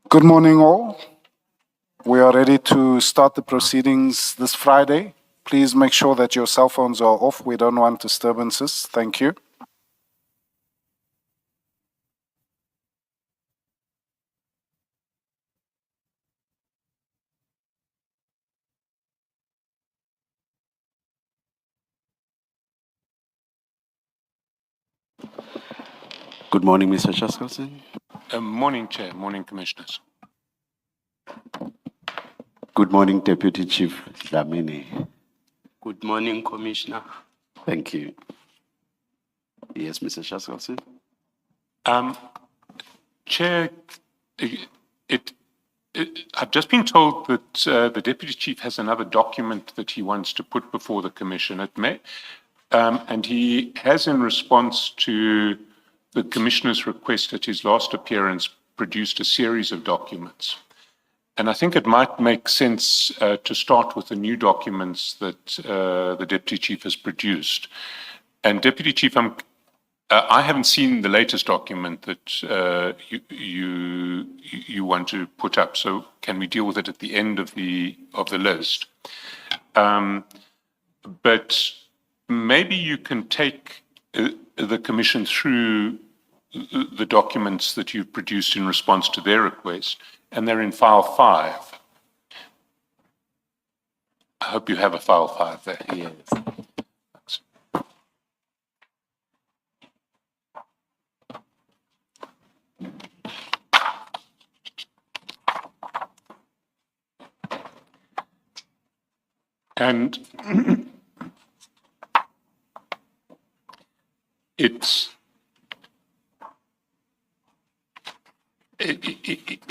Good morning, all. We are ready to start the proceedings this Friday. Please make sure that your cell phones are off. We don't want disturbances. Thank you. Good morning, Mr. Chaskalson. Morning, Chair. Morning, Commissioners. Good morning, Deputy Chief Dlamini. Good morning, Commissioner. Thank you. Yes, Mr. Chaskalson. Chair, I've just been told that the Deputy Chief has another document that he wants to put before the Commission. And he has, in response to the Commissioner's request at his last appearance, produced a series of documents. And I think it might make sense to start with the new documents that the Deputy Chief has produced. And Deputy Chief, I haven't seen the latest document that you want to put up, so can we deal with it at the end of the list? But maybe you can take the Commission through the documents that you've produced in response to their request, and they're in file 5. I hope you have a file 5 there. Yes. Thanks. And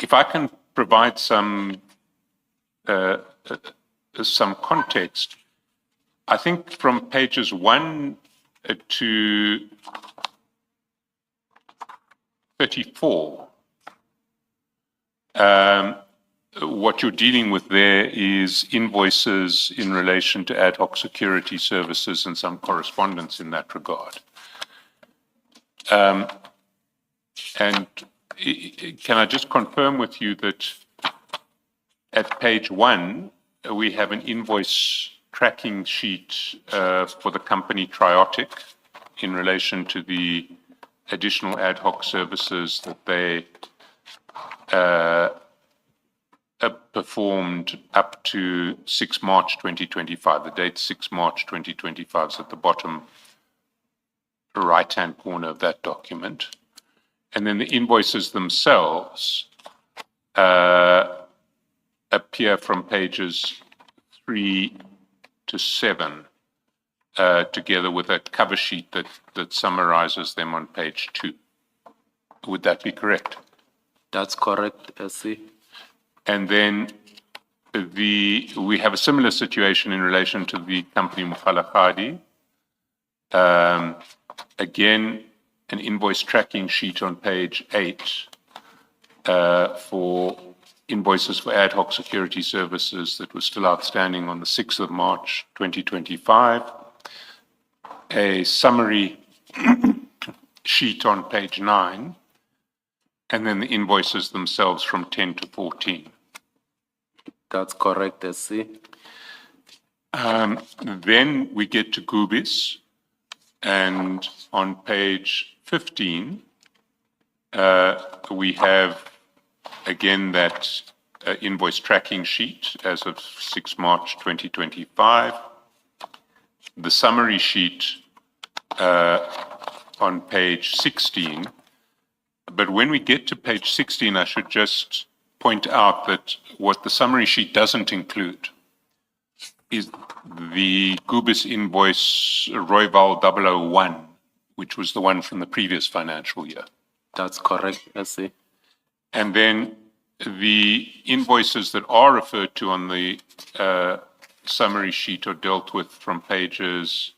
if I can provide some context, I think from pages 1 to 34, what you're dealing with there is invoices in relation to ad hoc security services and some correspondence in that regard. And can I just confirm with you that at page 1, we have an invoice tracking sheet for the company Triotic in relation to the additional ad hoc services that they performed up to 6 March 2025. The date 6 March 2025 is at the bottom right-hand corner of that document. And then the invoices themselves appear from pages 3 to 7, together with a cover sheet that summarizes them on page 2. Would that be correct? That's correct, SC. And then we have a similar situation in relation to the company Mufalakadi. Again, an invoice tracking sheet on page 8 for invoices for ad hoc security services that were still outstanding on the 6th of March 2025. A summary sheet on page 9, and then the invoices themselves from 10 to 14. That's correct, SC. Then we get to Gubis, and on page 15, we have again that invoice tracking sheet as of 6 March 2025. The summary sheet on page 16. But when we get to page 16, I should just point out that what the summary sheet doesn't include is the Gubis invoice Royval 001, which was the one from the previous financial year. That's correct, SC. And then the invoices that are referred to on the summary sheet are dealt with from pages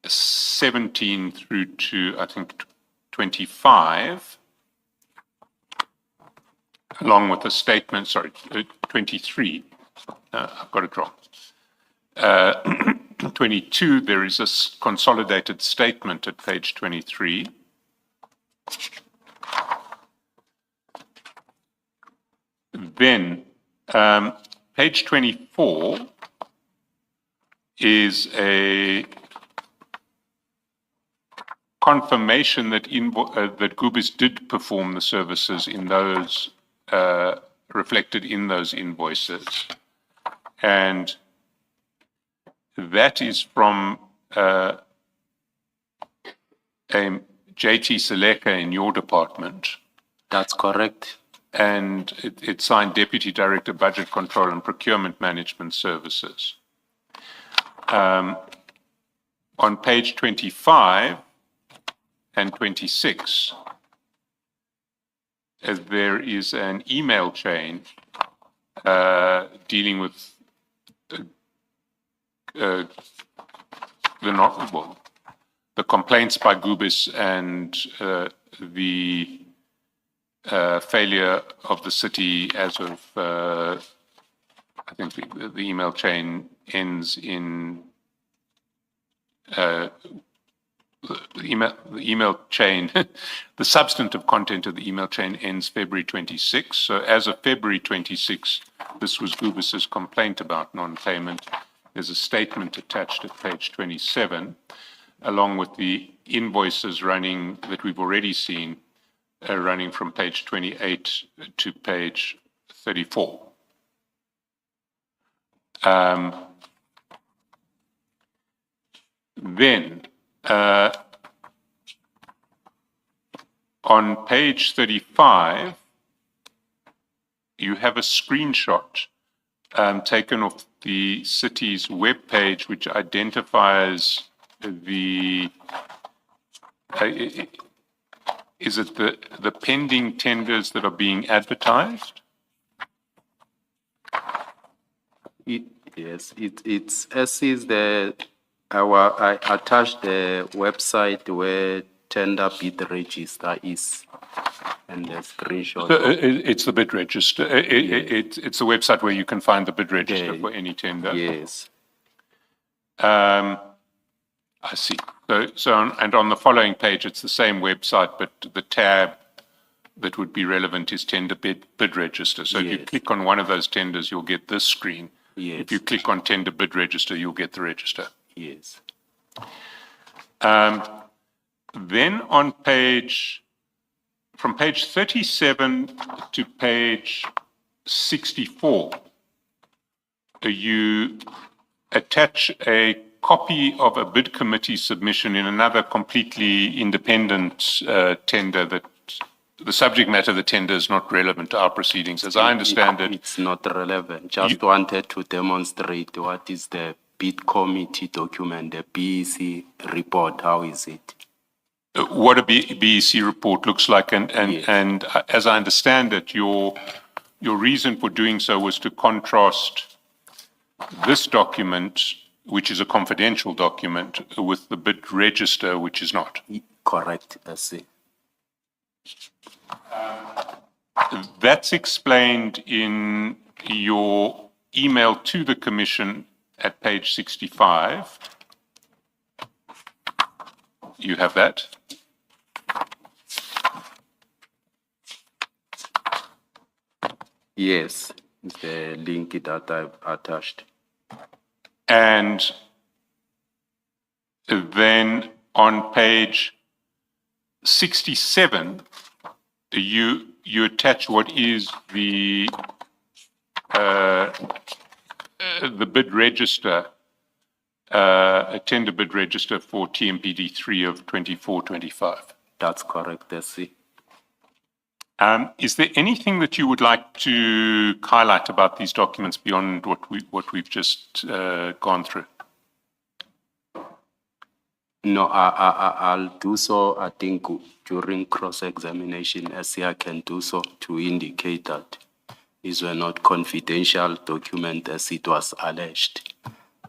17 through to, I think, 25, along with a statement, 23. I've got it wrong. 22, there is a consolidated statement at page 23. Then, page 24 is a confirmation that that Gubis did perform the services in those reflected in those invoices, and that is from a JT Seleka in your department. That's correct. And it's signed Deputy Director, Budget Control and Procurement Management Services. On page 25 and 26, as there is an email chain dealing with the complaints by Gubis and the failure of the city as of, I think the email chain ends in, the email chain, the substantive content of the email chain ends February 26. So as of February 26, this was Gubis's complaint about non-payment. There's a statement attached at page 27, along with the invoices running that we've already seen, running from page 28 to page 34. Then, on page 35, you have a screenshot taken off the city's webpage, which identifies the is it the pending tenders that are being advertised? Yes, it's as is I attached the website where tender bid register is, and the screenshot. It's the bid register. It's the website where you can find the bid register for any tender. Yes. I see. And on the following page, it's the same website, but the tab that would be relevant is tender bid register. So if you click on one of those tenders, you'll get this screen. Yes. If you click on tender bid register, you'll get the register. Yes. Then on from page 37 to page 64, you attach a copy of a bid committee submission in another completely independent tender that the subject matter of the tender is not relevant to our proceedings. As I understand it, it's not relevant. Just wanted to demonstrate what is the bid committee document, the BEC report. How is it? What a BEC report looks like, and as I understand it, your reason for doing so was to contrast this document, which is a confidential document, with the bid register, which is not. Correct, I see. That's explained in your email to the Commission at page 65. You have that? Yes, it's the link that I've attached. And then on page 67, you attach what is the bid register, a tender bid register for TMPD 3 of 24-25. That's correct, I see. Is there anything that you would like to highlight about these documents beyond what we've just gone through? No, I'll do so. I think during cross-examination, I can do so to indicate that these were not confidential documents as it was alleged,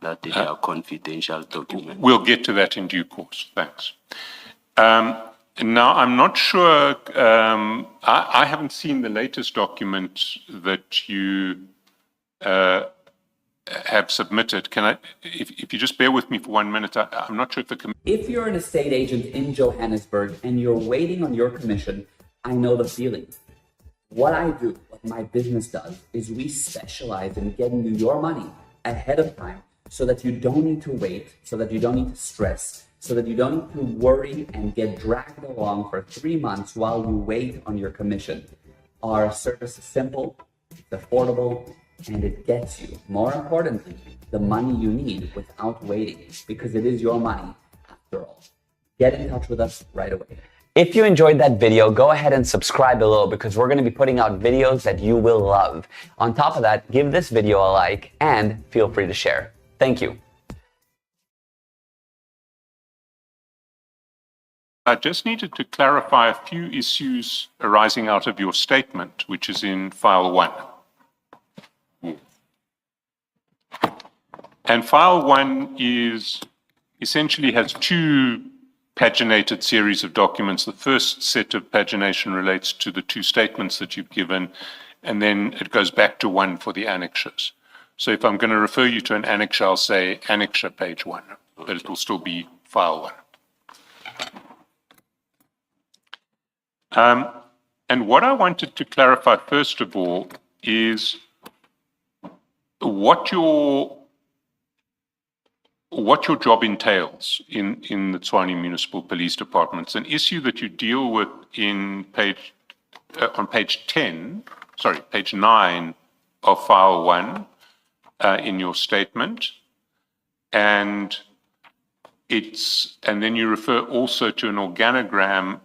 that they are confidential documents. We'll get to that in due course. Thanks. Now, I'm not sure, I haven't seen the latest document that you have submitted. If you just bear with me for 1 minute, I'm not sure if If you're an estate agent in Johannesburg and you're waiting on your commission, I know the feeling. What I do, what my business does is we specialize in getting you your money ahead of time so that you don't need to wait, so that you don't need to stress, so that you don't need to worry and get dragged along for 3 months while you wait on your commission. Our service is simple, it's affordable, and it gets you, more importantly, the money you need without waiting, because it is your money after all. Get in touch with us right away. If you enjoyed that video, go ahead and subscribe below because we're going to be putting out videos that you will love. On top of that, give this video a like and feel free to share. Thank you. I just needed to clarify a few issues arising out of your statement, which is in file 1. And file 1 is essentially has 2 paginated series of documents. The first set of pagination relates to the 2 statements that you've given, and then it goes back to 1 for the annexures. So if I'm going to refer you to an annexure, I'll say annexure page 1, but it will still be file 1. And what I wanted to clarify first of all is what your job entails in the Tshwane Municipal Police Department. It's an issue that you deal with on page 9 of file 1 in your statement, and then you refer also to an organogram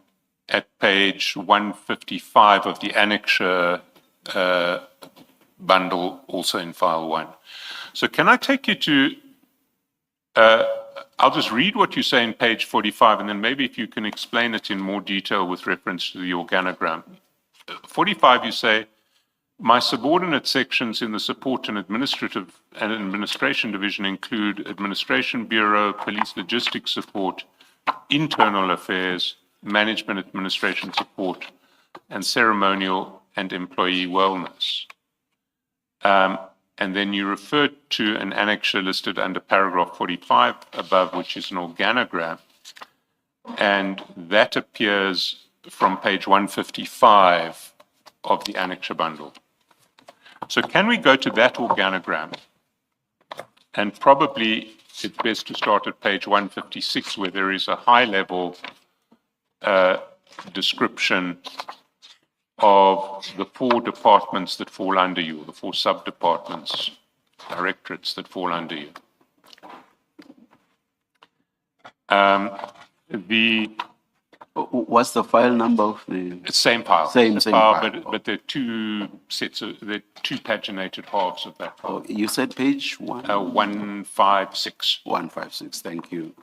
at page 155 of the annexure bundle, also in file 1. So can I take you to I'll just read what you say in page 45, and then maybe if you can explain it in more detail with reference to the organogram. 45, you say, my subordinate sections in the support and administration division include Administration Bureau, Police Logistics Support, Internal Affairs, Management Administration Support, and Ceremonial and Employee Wellness. And then you refer to an annexure listed under paragraph 45 above, which is an organogram, and that appears from page 155 of the annexure bundle. So can we go to that organogram? And probably it's best to start at page 156, where there is a high-level description of the 4 departments that fall under you, the 4 sub-departments, directorates that fall under you. What's the file number of the? Same file. Same file. But there are 2 sets of, there are 2 paginated halves of that file. Oh, you said page 1? 156. 156, thank you.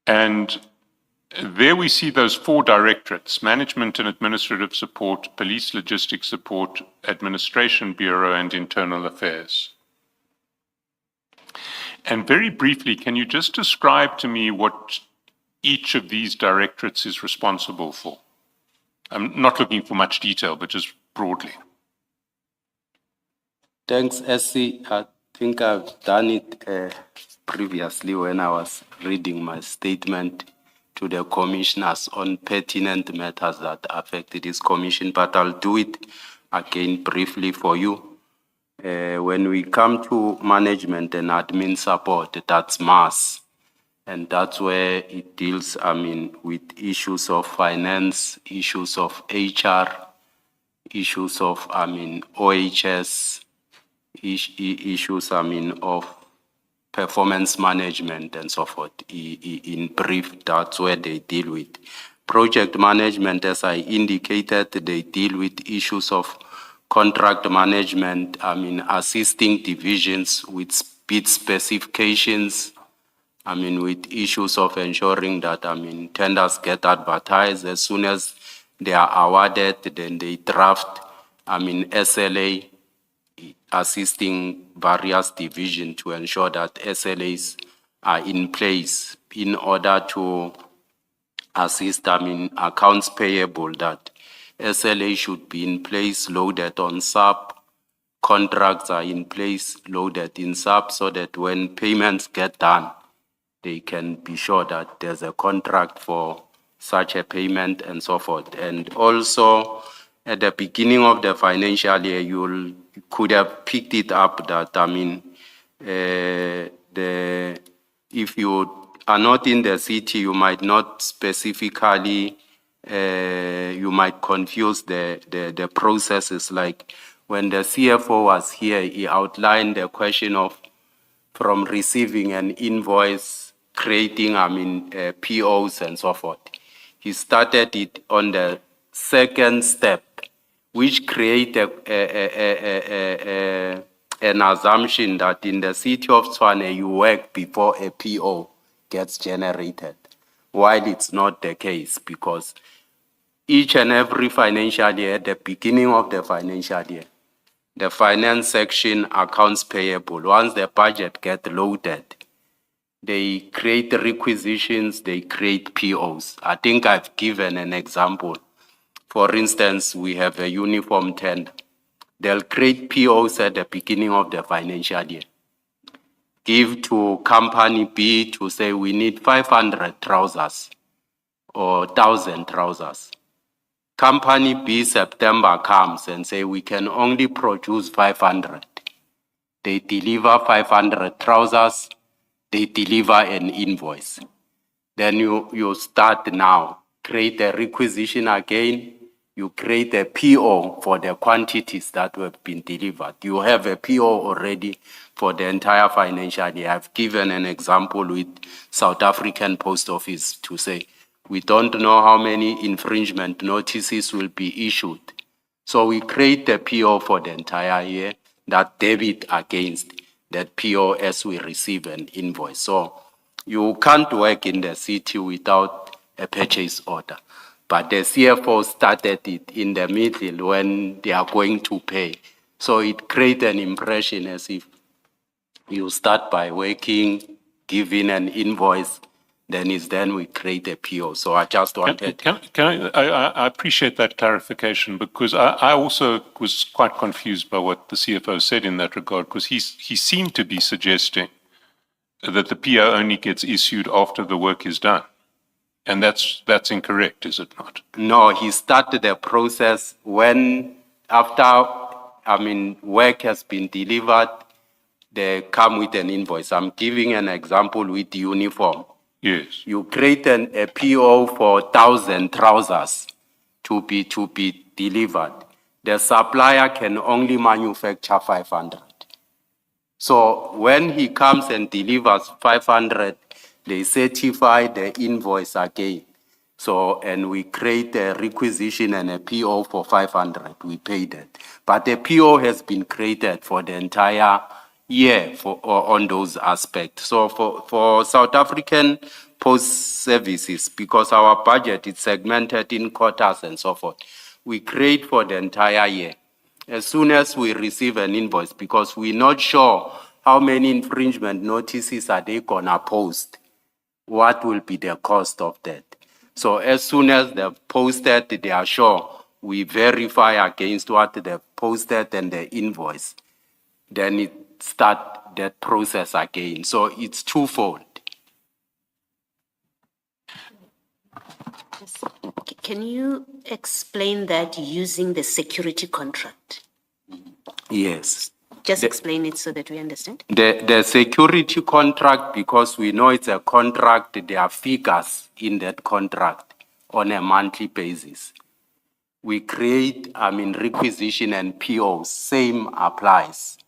And there we see those 4 directorates: Management and Administrative Support, Police Logistics Support, Administration Bureau, and Internal Affairs. And very briefly, can you just describe to me what each of these directorates is responsible for? I'm not looking for much detail, but just broadly. Thanks, SC. I think I've done it previously when I was reading my statement to the commissioners on pertinent matters that affect this commission, but I'll do it again briefly for you. When we come to management and admin support, that's MAS, and that's where it deals, with issues of finance, issues of HR, issues of, OHS, issues, of performance management and so forth. In brief, that's where they deal with. Project management, as I indicated, they deal with issues of contract management, assisting divisions with bid specifications, with issues of ensuring that, tenders get advertised. As soon as they are awarded, then they draft, SLA, assisting various divisions to ensure that SLAs are in place in order to assist, accounts payable, that SLA should be in place, loaded on SAP, contracts are in place, loaded in SAP, so that when payments get done, they can be sure that there's a contract for such a payment and so forth. And also, at the beginning of the financial year, you could have picked it up that, if you are not in the city, you might not specifically, you might confuse the processes. Like when the CFO was here, he outlined the question of from receiving an invoice, creating, POs and so forth. He started it on the second step, which created an assumption that in the city of Tshwane, you work before a PO gets generated, while it's not the case, because each and every financial year, at the beginning of the financial year, the finance section, accounts payable, once the budget gets loaded, they create requisitions, they create POs. I think I've given an example. For instance, we have a uniform tender. They'll create POs at the beginning of the financial year. Give to company B to say we need 500 trousers or 1,000 trousers. Company B, September comes and say we can only produce 500. They deliver 500 trousers, they deliver an invoice. Then you start now, create a requisition again, you create a PO for the quantities that have been delivered. You have a PO already for the entire financial year. I've given an example with South African Post Office to say, we don't know how many infringement notices will be issued. So we create a PO for the entire year that debit against that PO as we receive an invoice. So you can't work in the city without a purchase order. But the CFO started it in the middle when they are going to pay. So it creates an impression as if you start by working, giving an invoice, then we create a PO. So I just wanted... I appreciate that clarification, because I also was quite confused by what the CFO said in that regard, because he seemed to be suggesting that the PO only gets issued after the work is done. And that's incorrect, is it not? No, he started the process when, after, work has been delivered, they come with an invoice. I'm giving an example with the uniform. Yes. You create a PO for 1,000 trousers to be delivered. The supplier can only manufacture 500. So when he comes and delivers 500, they certify the invoice again. So, and we create a requisition and a PO for 500. We pay that. But the PO has been created for the entire year on those aspects. So for South African Post Services, because our budget is segmented in quarters and so forth, we create for the entire year. As soon as we receive an invoice, because we're not sure how many infringement notices are they gonna post, what will be the cost of that. So as soon as they've posted, they are sure, we verify against what they've posted and the invoice. Then it start that process again. So it's twofold. Can you explain that using the security contract? Yes. Just explain it so that we understand. The security contract, because we know it's a contract, there are figures in that contract on a monthly basis. We create, requisition and POs, same applies.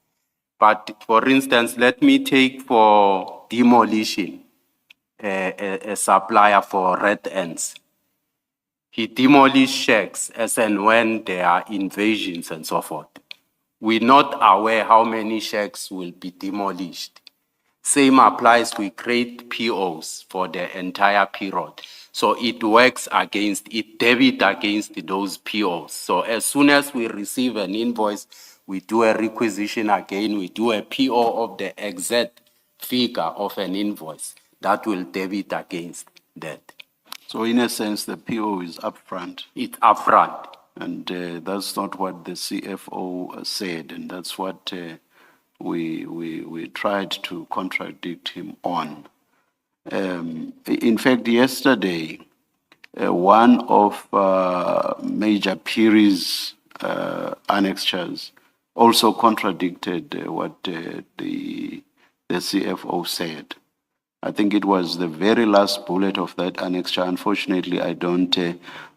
But for instance, let me take for demolition, a supplier for red ends. He demolishes shacks as and when there are invasions and so forth. We're not aware how many shacks will be demolished. Same applies, we create POs for the entire period. So it works against, it debit against those POs. So as soon as we receive an invoice, we do a requisition again, we do a PO of the exact figure of an invoice that will debit against that. So in a sense, the PO is upfront. It's upfront. And that's not what the CFO said, and that's what we tried to contradict him on. In fact, yesterday, one of Major Piri's annexures also contradicted what the CFO said. I think it was the very last bullet of that annexure. Unfortunately, I don't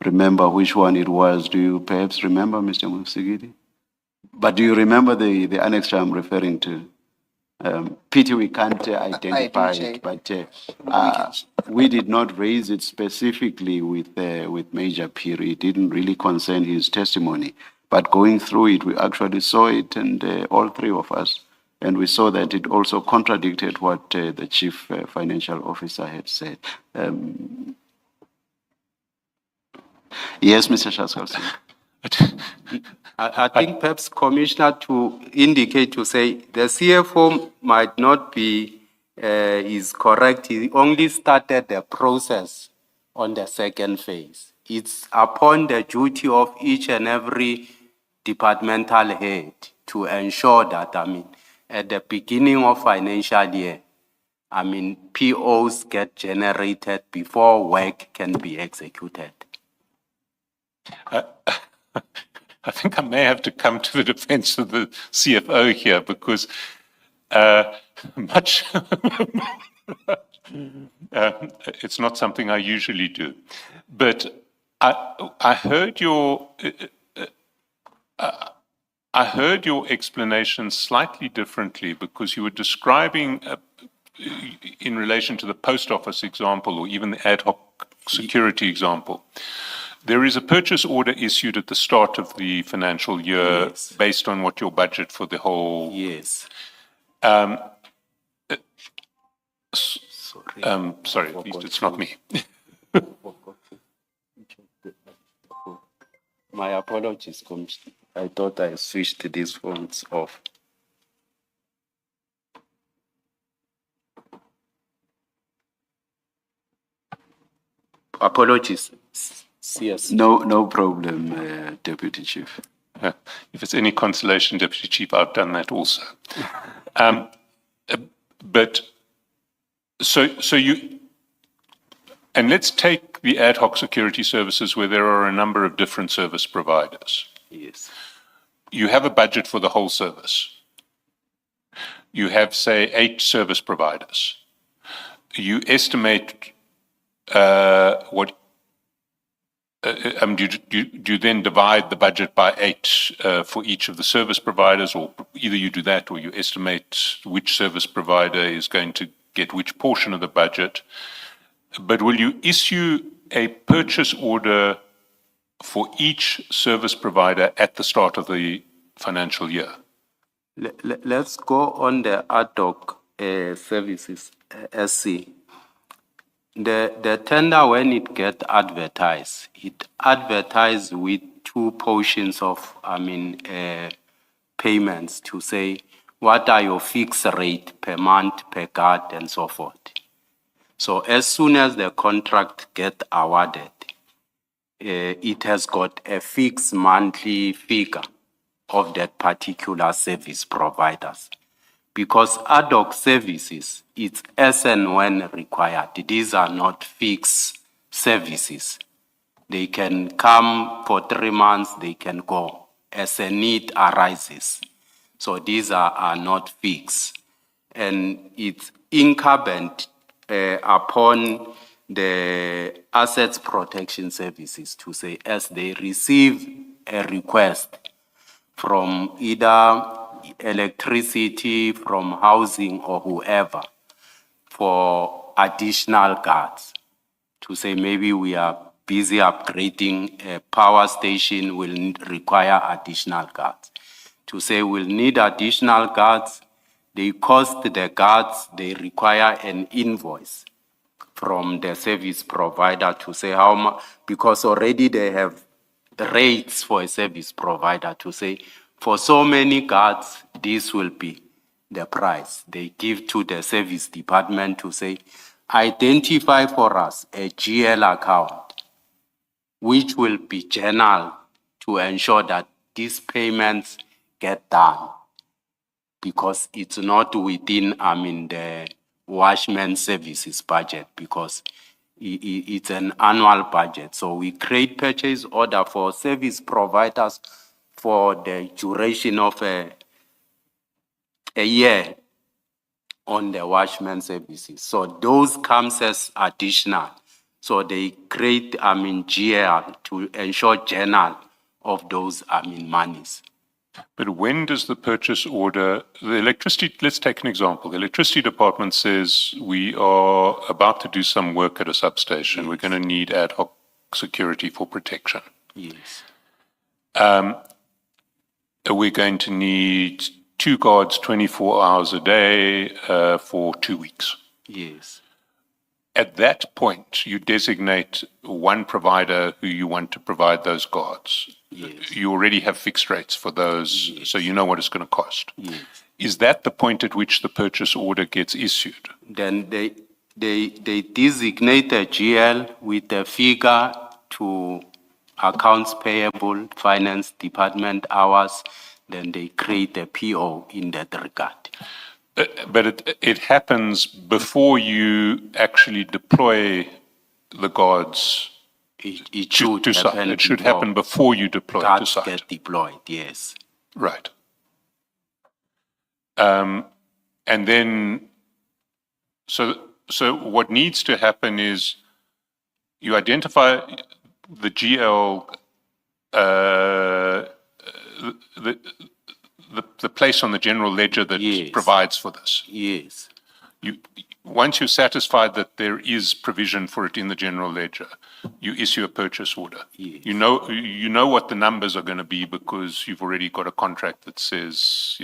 remember which one it was. Do you perhaps remember, Mr. Musigidi? But do you remember the annexure I'm referring to? Pity we can't identify it, but we did not raise it specifically with Major Piri. It didn't really concern his testimony. But going through it, we actually saw it, and all three of us, and we saw that it also contradicted what the chief financial officer had said. Yes, Mr. Shaskalson. I think perhaps Commissioner to indicate to say the CFO might not be is correct. He only started the process on the second phase. It's upon the duty of each and every departmental head to ensure that, at the beginning of financial year, POs get generated before work can be executed. I think I may have to come to the defense of the CFO here because it's not something I usually do. But I heard your explanation slightly differently because you were describing in relation to the post office example or even the ad hoc security example. There is a purchase order issued at the start of the financial year. Yes. Based on what your budget for the whole. Yes. Sorry, at least it's not me. My apologies, Commissioner. I thought I switched these phones off. Apologies. Yes. No problem, Deputy Chief. If it's any consolation, Deputy Chief, I've done that also. But so you, and let's take the ad hoc security services where there are a number of different service providers. Yes. You have a budget for the whole service. You have, say, 8 service providers. You estimate what. Do you then divide the budget by 8 for each of the service providers, or either you do that or you estimate which service provider is going to get which portion of the budget? But will you issue a purchase order for each service provider at the start of the financial year? Let's go on the ad hoc services, SC. The tender, when it gets advertised, it advertised with 2 portions of, payments to say, what are your fixed rate per month, per guard, and so forth. So as soon as the contract gets awarded, it has got a fixed monthly figure of that particular service providers. Because ad hoc services, it's as and when required. These are not fixed services. They can come for 3 months, they can go as a need arises. So these are not fixed. And it's incumbent upon the assets protection services to say, as they receive a request from either electricity, from housing or whoever, for additional guards, to say maybe we are busy upgrading a power station, will require additional guards. To say we'll need additional guards, they cost the guards, they require an invoice from the service provider to say how much, because already they have rates for a service provider to say, for so many guards, this will be the price. They give to the service department to say, identify for us a GL account, which will be general to ensure that these payments get done, because it's not within, the washman services budget, because it's an annual budget. So we create purchase order for service providers for the duration of a year on the washman services. So those comes as additional. So they create, GL to ensure journal of those, monies. But when does the purchase order, the electricity, let's take an example. The electricity department says we are about to do some work at a substation. We're going to need ad hoc security for protection. Yes. We're going to need 2 guards 24 hours a day for 2 weeks. Yes. At that point, you designate one provider who you want to provide those guards. Yes. You already have fixed rates for those, Yes. so you know what it's going to cost. Yes. Is that the point at which the purchase order gets issued? Then they designate a GL with a figure to accounts payable, finance department hours, then they create a PO in that regard. But it happens before you actually deploy the guards It should to site. happen. It should happen before you deploy to Guards site. get deployed, yes. Right. And then, so what needs to happen is you identify the GL, the place on the general ledger that Yes. provides for this. Yes. Once you're satisfied that there is provision for it in the general ledger, you issue a purchase order. Yes. You know what the numbers are going to be because you've already got a contract that says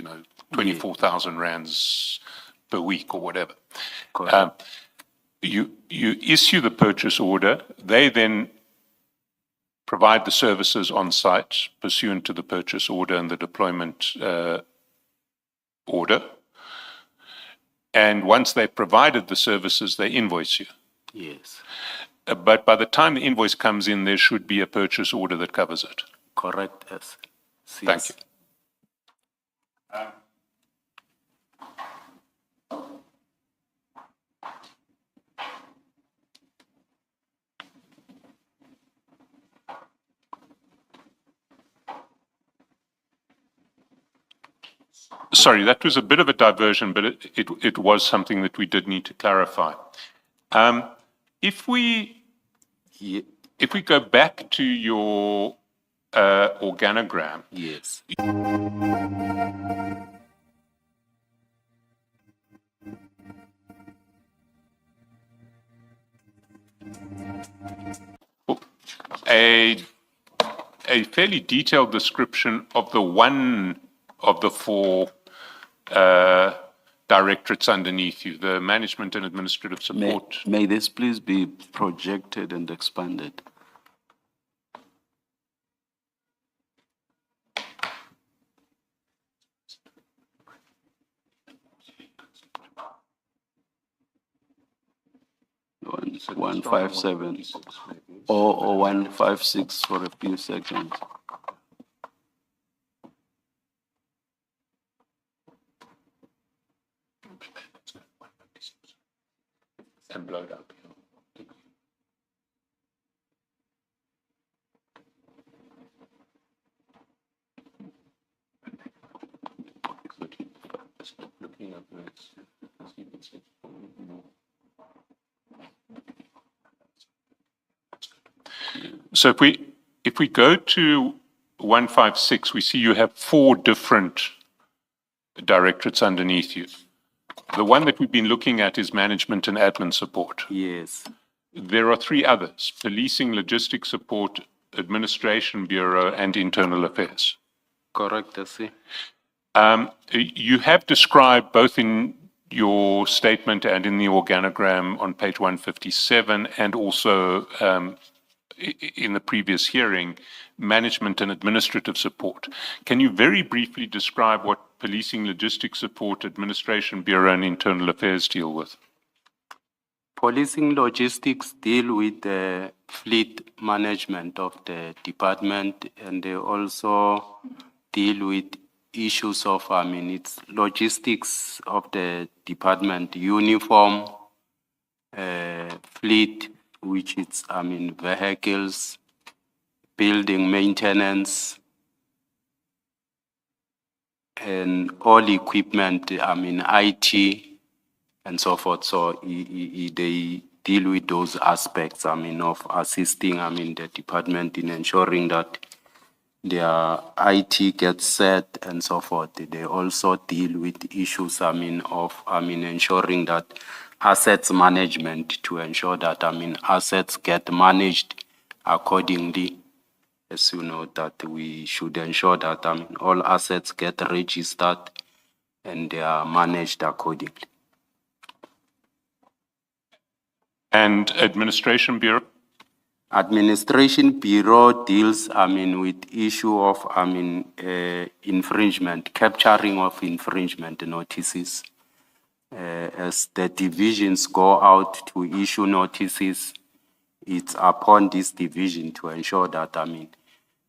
24,000 rands per week or whatever. Correct. You issue the purchase order. They then provide the services on site pursuant to the purchase order and the deployment order. And once they've provided the services, they invoice you. Yes. But by the time the invoice comes in, there should be a purchase order that covers it. Correct, yes. Thank you. Sorry, that was a bit of a diversion, but it was something that we did need to clarify. If we go back to your organogram, Yes. a fairly detailed description of the one of the 4 directorates underneath you, the management and administrative support. May this please be projected and expanded? One, 157 or 156 for a few seconds. And blow it up. Looking up next. So if we go to 156, we see you have 4 different directorates underneath you. The one that we've been looking at is management and admin support. Yes. There are 3 others: policing, logistics support, administration bureau, and internal affairs. Correct, I see. You have described both in your statement and in the organogram on page 157 and also in the previous hearing, management and administrative support. Can you very briefly describe what policing, logistics support, administration bureau, and internal affairs deal with? Policing logistics deal with the fleet management of the department, and they also deal with issues of, it's logistics of the department, uniform, fleet, which is, vehicles, building maintenance, and all equipment, IT, and so forth. So they deal with those aspects, of assisting, the department in ensuring that their IT gets set and so forth. They also deal with issues, of, ensuring that assets management to ensure that, assets get managed accordingly. As you know, that we should ensure that, all assets get registered and they are managed accordingly. And Administration Bureau? Administration Bureau deals, with issue of, infringement, capturing of infringement notices. As the divisions go out to issue notices, it's upon this division to ensure that,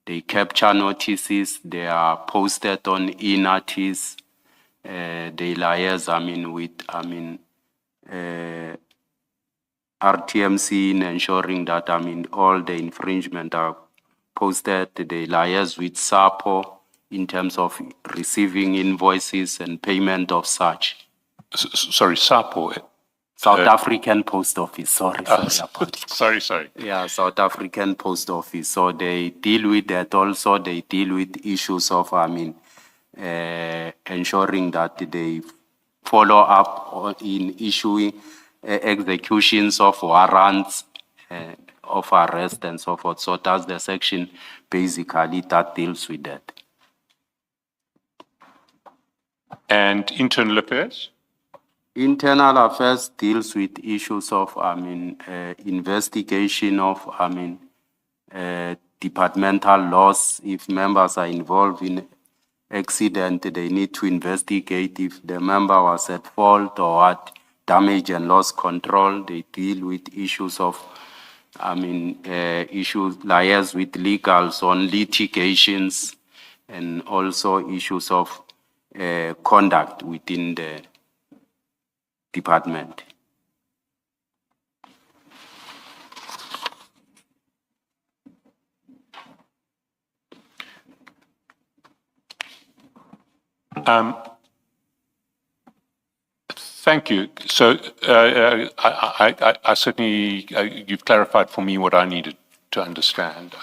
they capture notices, they are posted on e-notice, they liaise, with, RTMC in ensuring that, all the infringement are posted. They liaise with SAPO in terms of receiving invoices and payment of such. Sorry, SAPO. South African Post Office, sorry. Sorry. Yeah, South African Post Office. So they deal with that also. They deal with issues of, ensuring that they follow up in issuing executions of warrants of arrest and so forth. So that's the section basically that deals with that. And Internal Affairs? Internal Affairs deals with issues of, investigation of, departmental loss. If members are involved in accident, they need to investigate if the member was at fault or what. Damage and loss control, they deal with issues of, issues liaise with legals on litigations, and also issues of conduct within the department. Thank you. So I certainly, you've clarified for me what I needed to understand.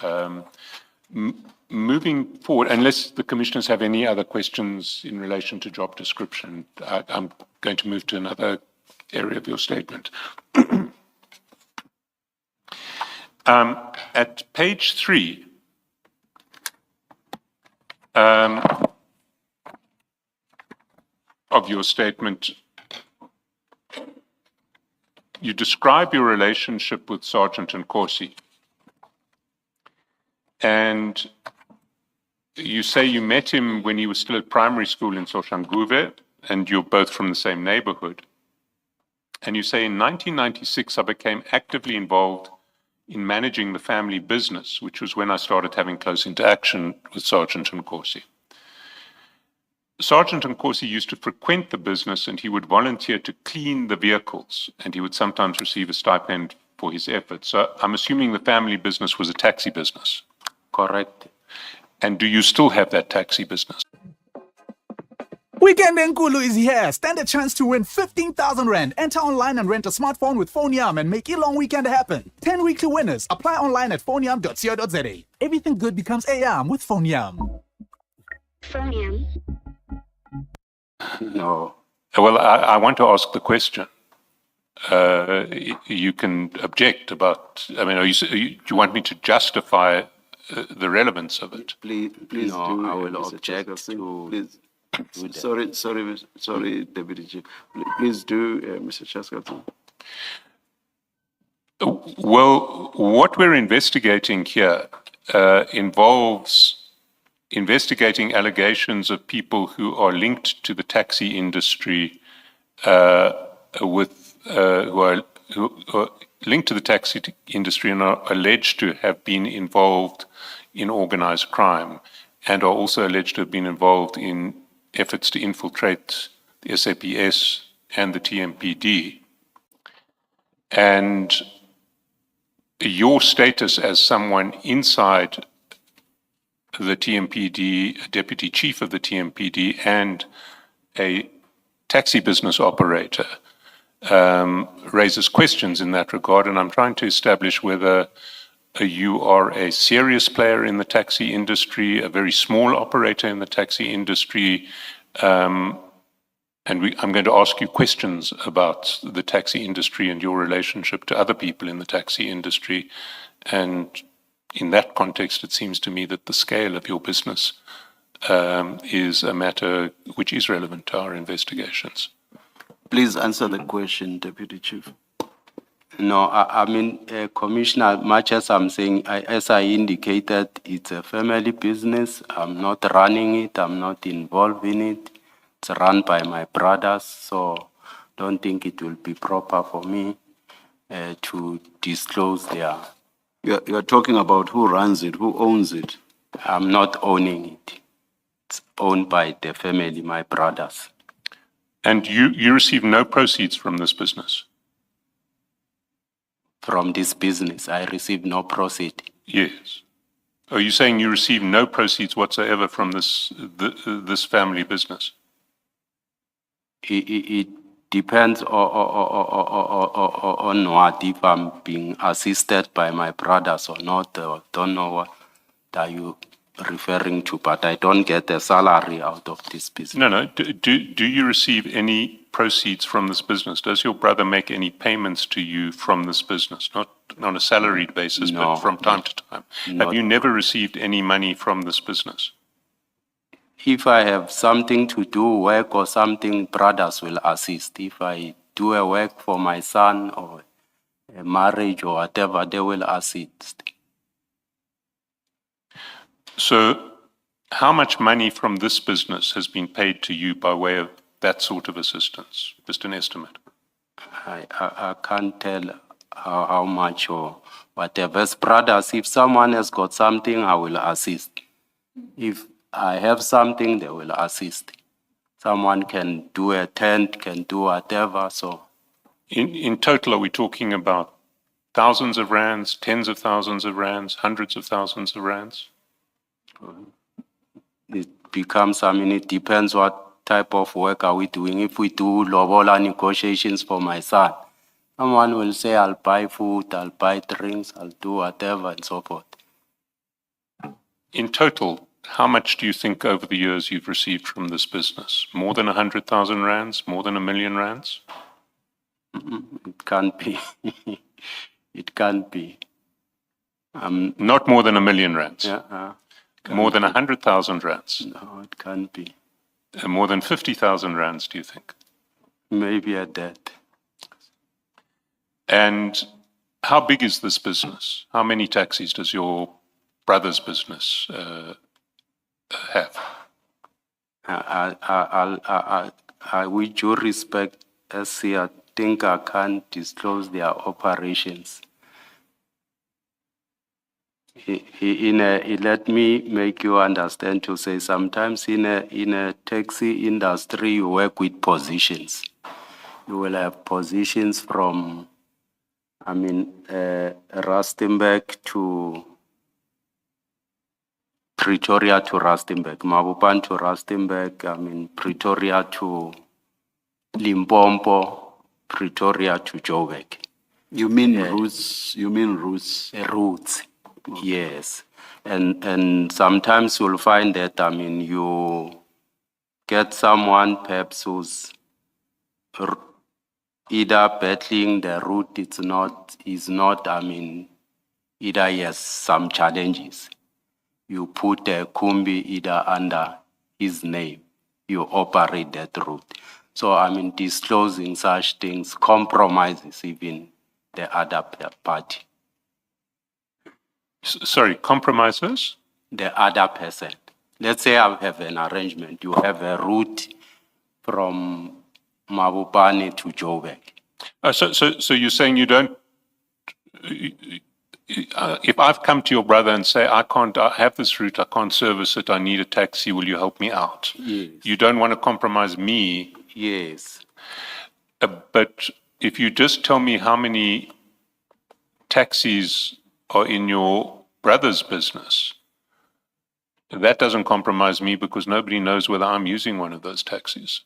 Moving forward, unless the commissioners have any other questions in relation to job description, I'm going to move to another area of your statement. At page 3, of your statement, you describe your relationship with Sergeant Nkosi. And you say you met him when he was still at primary school in Soshanguve, and you're both from the same neighborhood. And you say in 1996, I became actively involved in managing the family business, which was when I started having close interaction with Sergeant Nkosi. Sergeant Nkosi used to frequent the business, and he would volunteer to clean the vehicles, and he would sometimes receive a stipend for his efforts. So I'm assuming the family business was a taxi business. Correct. And do you still have that taxi business? Weekend Enkulu is here. Stand a chance to win 15,000 Rand. Enter online and rent a smartphone with PhoneYam and make your long weekend happen. 10 weekly winners. Apply online at phoneyam.co.za. Everything good becomes a-yam with PhoneYam. PhoneYam. No. Well, I want to ask the question. You can object about, do you want me to justify the relevance of it? Please No, do. I will Mr. object Chairperson. to- Please. to that. Sorry, Deputy Chief. Please do, Mr. Chairperson. Well, what we're investigating here involves investigating allegations of people who are linked to the taxi industry who are who are linked to the taxi industry and are alleged to have been involved in organized crime and are also alleged to have been involved in efforts to infiltrate the SAPS and the TMPD. And your status as someone inside the TMPD, a deputy chief of the TMPD, and a taxi business operator raises questions in that regard. And I'm trying to establish whether you are a serious player in the taxi industry, a very small operator in the taxi industry, and I'm going to ask you questions about the taxi industry and your relationship to other people in the taxi industry. And in that context, it seems to me that the scale of your business is a matter which is relevant to our investigations. Please answer the question, Deputy Chief. No, I mean, Commissioner, much as I'm saying, as I indicated, it's a family business. I'm not running it. I'm not involved in it. It's run by my brothers, so don't think it will be proper for me to disclose their. You're talking about who runs it, who owns it. I'm not owning it. It's owned by the family, my brothers. And you receive no proceeds from this business? From this business, I receive no proceeds. Yes. Are you saying you receive no proceeds whatsoever from this family business? It depends on what, if I'm being assisted by my brothers or not. Don't know what are you referring to, but I don't get a salary out of this business. No. Do you receive any proceeds from this business? Does your brother make any payments to you from this business? Not on a salaried basis, but from time to time. Have you never received any money from this business? If I have something to do, work or something, brothers will assist. If I do a work for my son or a marriage or whatever, they will assist. So how much money from this business has been paid to you by way of that sort of assistance? Just an estimate. I can't tell how much or whatever. As brothers, if someone has got something, I will assist. If I have something, they will assist. Someone can do a tent, can do whatever, so. In total, are we talking about thousands of rands, tens of thousands of rands, hundreds of thousands of rands? It becomes, I mean, it depends what type of work are we doing. If we do lobola negotiations for my son, someone will say, I'll buy food, I'll buy drinks, I'll do whatever and so forth. In total, how much do you think over the years you've received from this business? More than 100,000 rands? More than 1 million rands? It can't be. It can't be. Not more than 1 million rands? Yeah. More than 100,000 rands? No, it can't be. More than 50,000 rands, do you think? Maybe at that. And how big is this business? How many taxis does your brother's business have? With due respect, SC, I think I can't disclose their operations. Let me make you understand to say sometimes in a taxi industry you work with positions. You will have positions from, Rustenburg to Pretoria to Rustenburg, Mabupan to Rustenburg, Pretoria to Limpopo, Pretoria to Joburg. You mean routes? You mean routes? Routes. Yes, and sometimes you'll find that you get someone perhaps who's either battling the route. Is not. Either he has some challenges. You put a kumbi either under his name. You operate that route. So disclosing such things compromises even the other party. Sorry, compromises? The other person. Let's say I have an arrangement. You have a route from Mabupane to Joburg. So you're saying you don't, if I've come to your brother and say, I have this route, I can't service it, I need a taxi, will you help me out? Yes. You don't want to compromise me, Yes. but if you just tell me how many taxis are in your brother's business, that doesn't compromise me because nobody knows whether I'm using one of those taxis.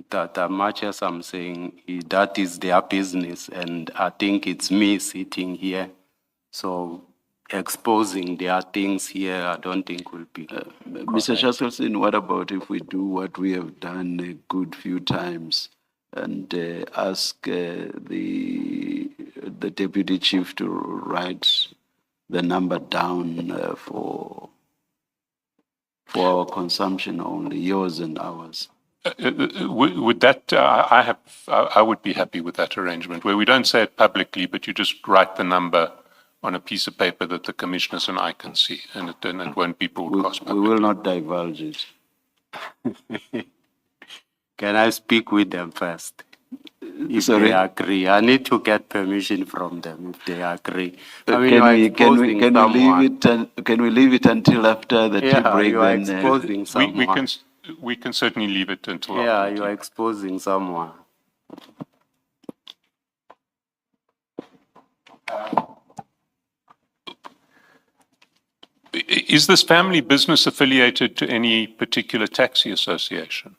That much as I'm saying, that is their business, and I think it's me sitting here. So exposing their things here, I don't think will be. Mr. Shaskelson, what about if we do what we have done a good few times and ask the deputy chief to write the number down for our consumption only, yours and ours? Would that, I would be happy with that arrangement where we don't say it publicly, but you just write the number on a piece of paper that the commissioners and I can see, and it won't be broadcast We publicly. will not divulge it. Can I speak with them first? If Sorry? they agree, I need to get permission from them if they agree. I mean, Can you are we exposing someone. can we leave it until after the tea Yeah, break? you are Then exposing someone. We can certainly leave it until Yeah, after you tea. are exposing someone. Is this family business affiliated to any particular taxi association?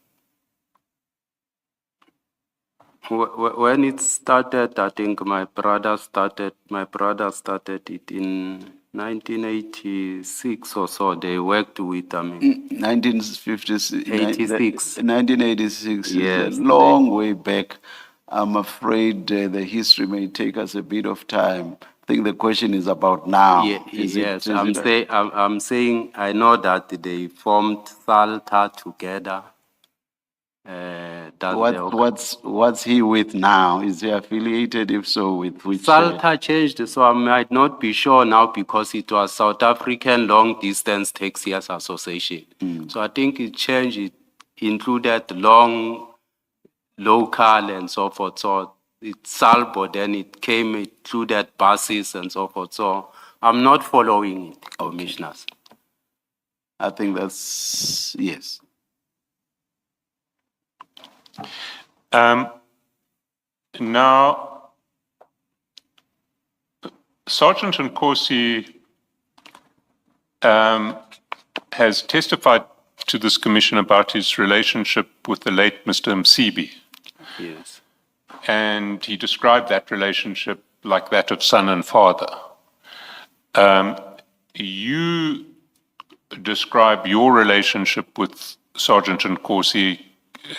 When it started, I think my brother started it in 1986 or so. They worked with, 1956, 86. 1986 Yes. is a long way back. I'm afraid the history may take us a bit of time. I think the question is about now. Yes, I'm saying I know that they formed Salta together. What's he with now? Is he affiliated? If so, with which? Salta changed, so I might not be sure now because it was South African Long Distance Taxiers Association. So I think it changed. It included long, local, and so forth. So it's Salbo, then it included buses and so forth. So I'm not following it, commissioners. I think that's yes. Now, Sergeant Nkosi has testified to this commission about his relationship with the late Mr. Msibi. Yes. And he described that relationship like that of son and father. You describe your relationship with Sergeant Nkosi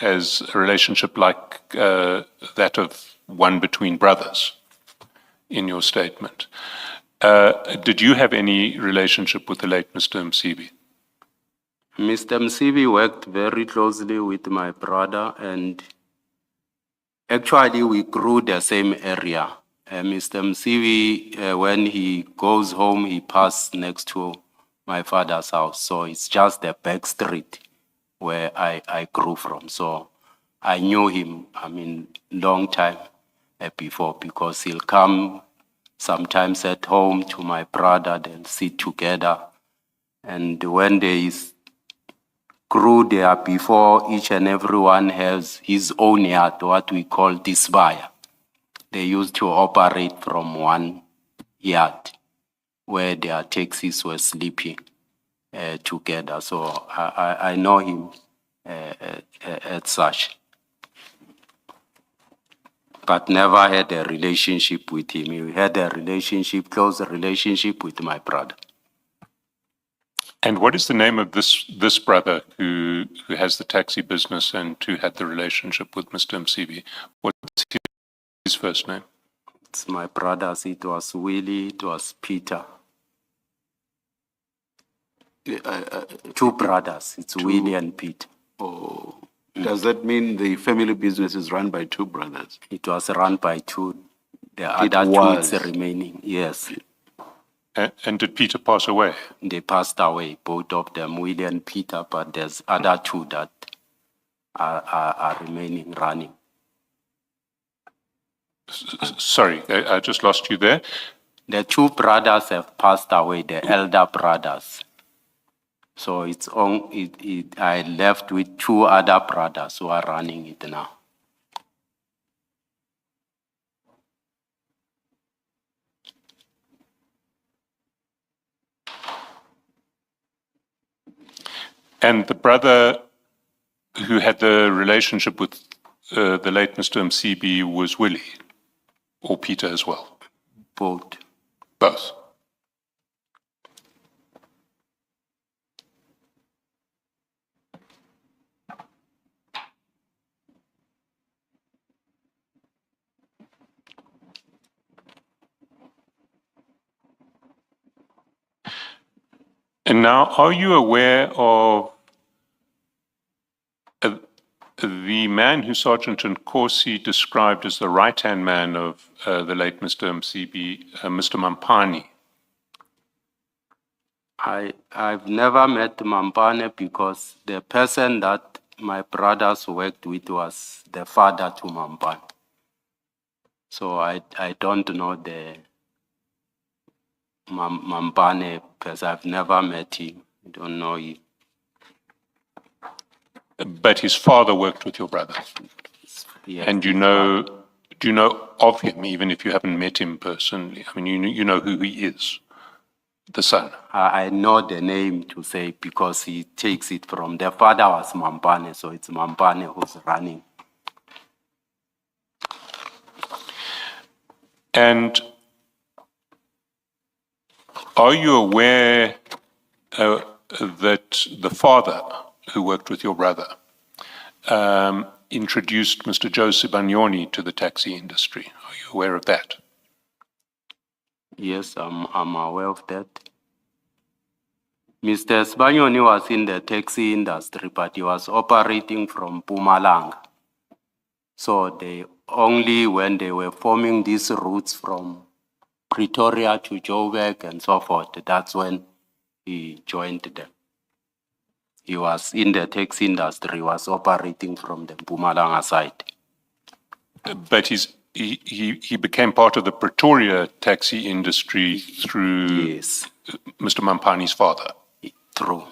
as a relationship like that of one between brothers in your statement. Did you have any relationship with the late Mr. Msibi? Mr. Msibi worked very closely with my brother, and actually we grew the same area. Mr. Msibi, when he goes home, he passes next to my father's house. So it's just the back street where I grew from. So I knew him, long time before, because he'll come sometimes at home to my brother, they'll sit together. And when they grew there, before each and everyone has his own yard, what we call disbaya. They used to operate from one yard where their taxis were sleeping together. So I know him as such, but never had a relationship with him. He had a close relationship with my brother. And what is the name of this brother who has the taxi business and who had the relationship with Mr. Msibi? What's his first name? It's my brothers. It was Willie, it was Peter. Two brothers. It's Willie and Pete. Oh, does that mean the family business is run by two brothers? It was run by two. The It other was. two is remaining. Yes. And did Peter pass away? They passed away, both of them, Willie and Peter, but there's other two that are remaining running. Sorry, I just lost you there. The two brothers have passed away, the elder brothers. So I left with two other brothers who are running it now. And the brother who had the relationship with the late Mr. Msibi was Willie, or Peter as well? Both. Both. And now, are you aware of the man who Sergeant Nkosi described as the right-hand man of the late Mr. Msibi, Mr. Mampani? I've never met Mampane because the person that my brothers worked with was the father to Mampane. So I don't know the Mampane person. I've never met him. I don't know him. But his father worked with your brother? Yes, And do you know of him, even if you haven't met him personally? I mean, you know who he is, the son? I know the name to say because he takes it from the father was Mampane, so it's Mampane who's running. And are you aware that the father who worked with your brother introduced Mr. Joe Sibanyoni to the taxi industry? Are you aware of that? Yes, I'm aware of that. Mr. Sibanyoni was in the taxi industry, but he was operating from Mpumalanga. So only when they were forming these routes from Pretoria to Joburg and so forth, that's when he joined them. He was in the taxi industry, was operating from the Mpumalanga side. But he became part of the Pretoria taxi industry through Yes. Mr. Mampani's father? True.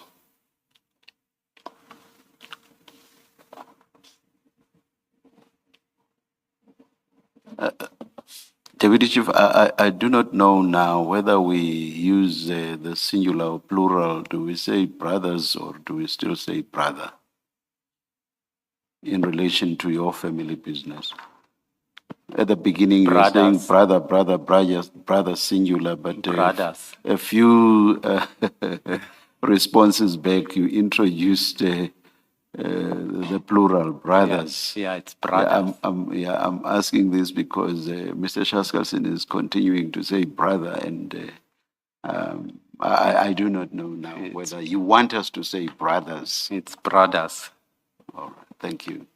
Deputy Chief, I do not know now whether we use the singular or plural. Do we say brothers or do we still say brother in relation to your family business? At the beginning, you were saying brother singular, but Brothers. a few responses back, you introduced the plural, brothers. Yeah, it's brothers. I'm asking this because Mr. Shaskalson is continuing to say brother, and I do not know now whether you want us to say brothers. It's brothers. All right, thank you.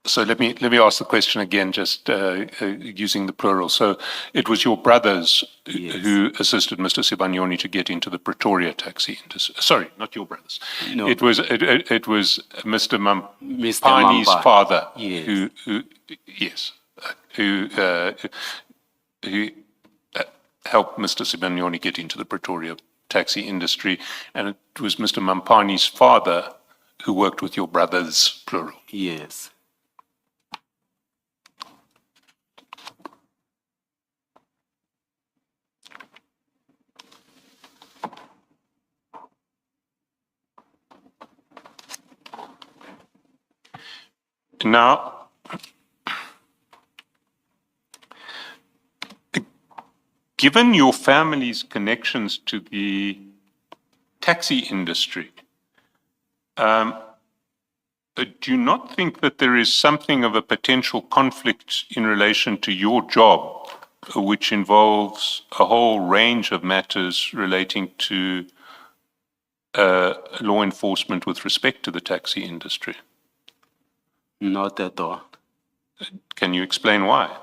So let me ask the question again, just using the plural. So it was your brothers who assisted Mr. Sibanyoni to get into the Pretoria taxi industry. Sorry, not your brothers. No. It was Mr. Mampani's father who helped Mr. Sibanyoni get into the Pretoria taxi industry, and it was Mr. Mampani's father who worked with your brothers, plural. Yes. Now, given your family's connections to the taxi industry, do you not think that there is something of a potential conflict in relation to your job, which involves a whole range of matters relating to law enforcement with respect to the taxi industry? Not at all. Can you explain why?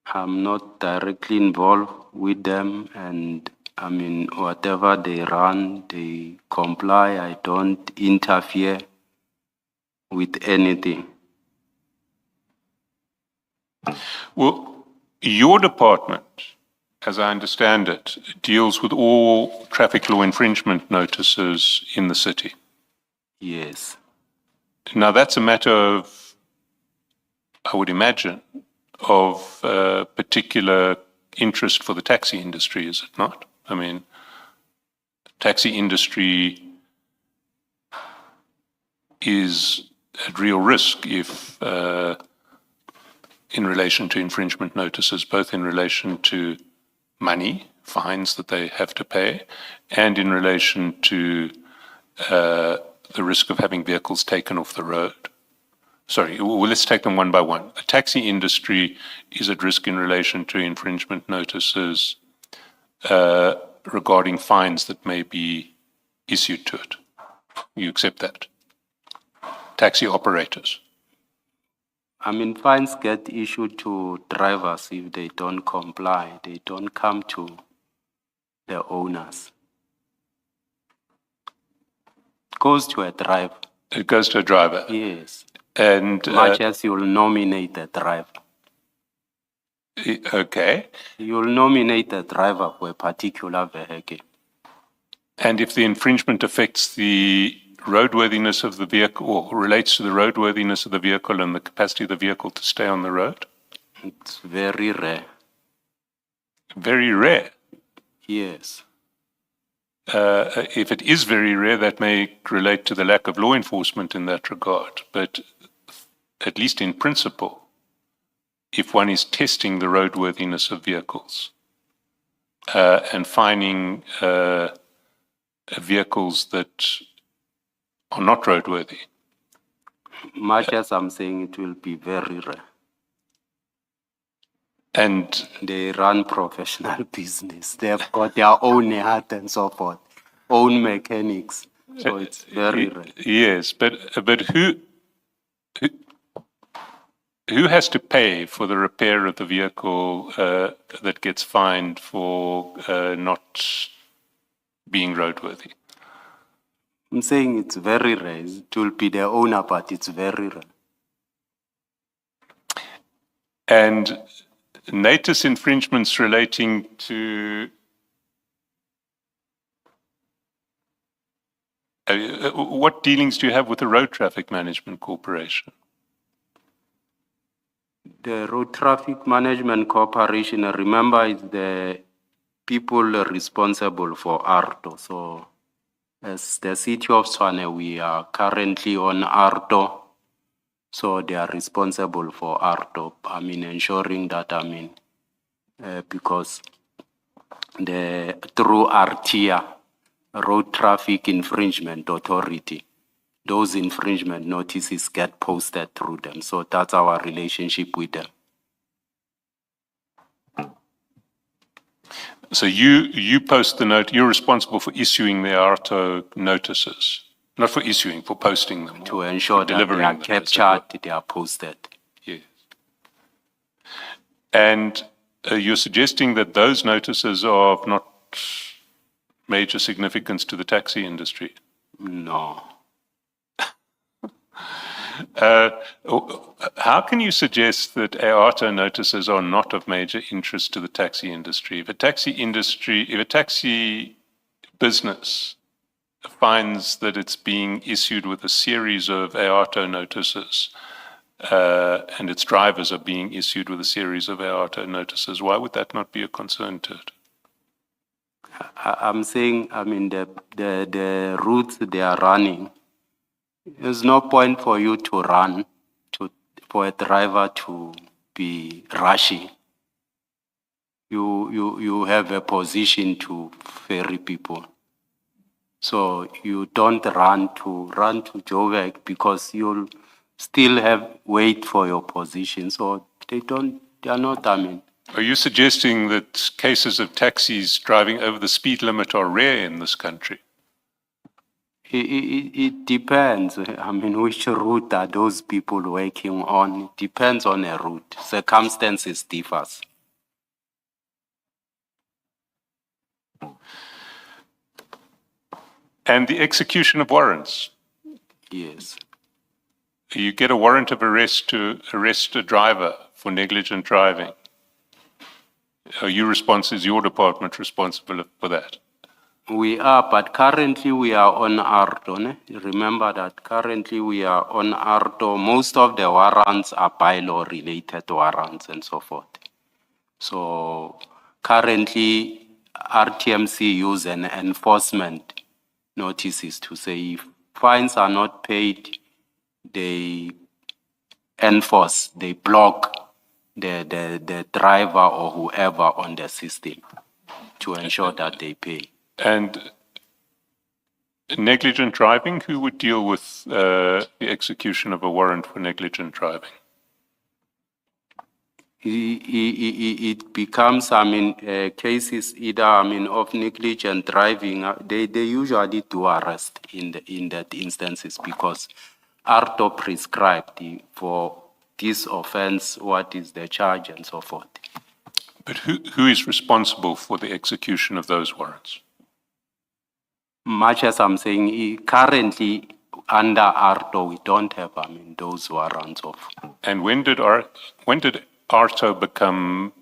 I'm not directly involved with them, and I mean, whatever they run, they comply. I don't interfere with anything. Well, your department, as I understand it, deals with all traffic law infringement notices in the city. Yes. Now, that's a matter of, I would imagine, of particular interest for the taxi industry, is it not? I mean, taxi industry is at real risk if, in relation to infringement notices, both in relation to money, fines that they have to pay, and in relation to the risk of having vehicles taken off the road. Sorry, well, let's take them one by one. The taxi industry is at risk in relation to infringement notices regarding fines that may be issued to it. You accept that? Taxi operators. I mean, fines get issued to drivers if they don't comply. They don't come to the owners. It goes to a driver. It goes to a driver. Yes. And Much as you'll nominate a driver. okay. You'll nominate a driver for a particular vehicle. And if the infringement affects the roadworthiness of the vehicle, or relates to the roadworthiness of the vehicle and the capacity of the vehicle to stay on the road? It's very rare. Very rare. Yes. If it is very rare, that may relate to the lack of law enforcement in that regard. But at least in principle, if one is testing the roadworthiness of vehicles and finding vehicles that are not roadworthy. Much as I'm saying, it will be very rare. And they run professional business. They've got their own yard and so forth, own mechanics. So it's very rare. Yes, but who has to pay for the repair of the vehicle that gets fined for not being roadworthy? I'm saying it's very rare. It will be the owner, but it's very rare. And notice infringements relating to what dealings do you have with the Road Traffic Management Corporation? The Road Traffic Management Corporation, remember, is the people responsible for ARTO. So as the city of Tshwane, we are currently on ARTO. So they are responsible for ARTO. I mean, ensuring that, because through RTIA, Road Traffic Infringement Authority, those infringement notices get posted through them. So that's our relationship with them. So you post the note, you're responsible for issuing the ARTO notices, not for issuing, for posting them. To ensure that they are captured, they are posted. Yes. And you're suggesting that those notices are of not major significance to the taxi industry? No. How can you suggest that ARTO notices are not of major interest to the taxi industry? If a taxi business finds that it's being issued with a series of ARTO notices, and its drivers are being issued with a series of ARTO notices, why would that not be a concern to it? I'm saying, the routes they are running, there's no point for you to run, for a driver to be rushing. You have a position to ferry people. So you don't run to Joburg because you'll still wait for your position. So they are not. Are you suggesting that cases of taxis driving over the speed limit are rare in this country? It depends. Which route are those people working on? It depends on a route. Circumstances differs. And the execution of warrants? Yes. You get a warrant of arrest to arrest a driver for negligent driving. Is your department responsible for that? We are, but currently we are on ARTO. Ne? Remember that currently we are on ARTO. Most of the warrants are bylaw related warrants and so forth. So currently RTMC use an enforcement notices to say if fines are not paid, they enforce, they block the driver or whoever on the system to ensure that they pay. And negligent driving, who would deal with the execution of a warrant for negligent driving? It becomes, cases either, of negligent driving. They usually do arrest in that instances because ARTO prescribed for this offense what is the charge and so forth. But who is responsible for the execution of those warrants? Much as I'm saying, currently under ARTO we don't have, those warrants of. And when did ARTO become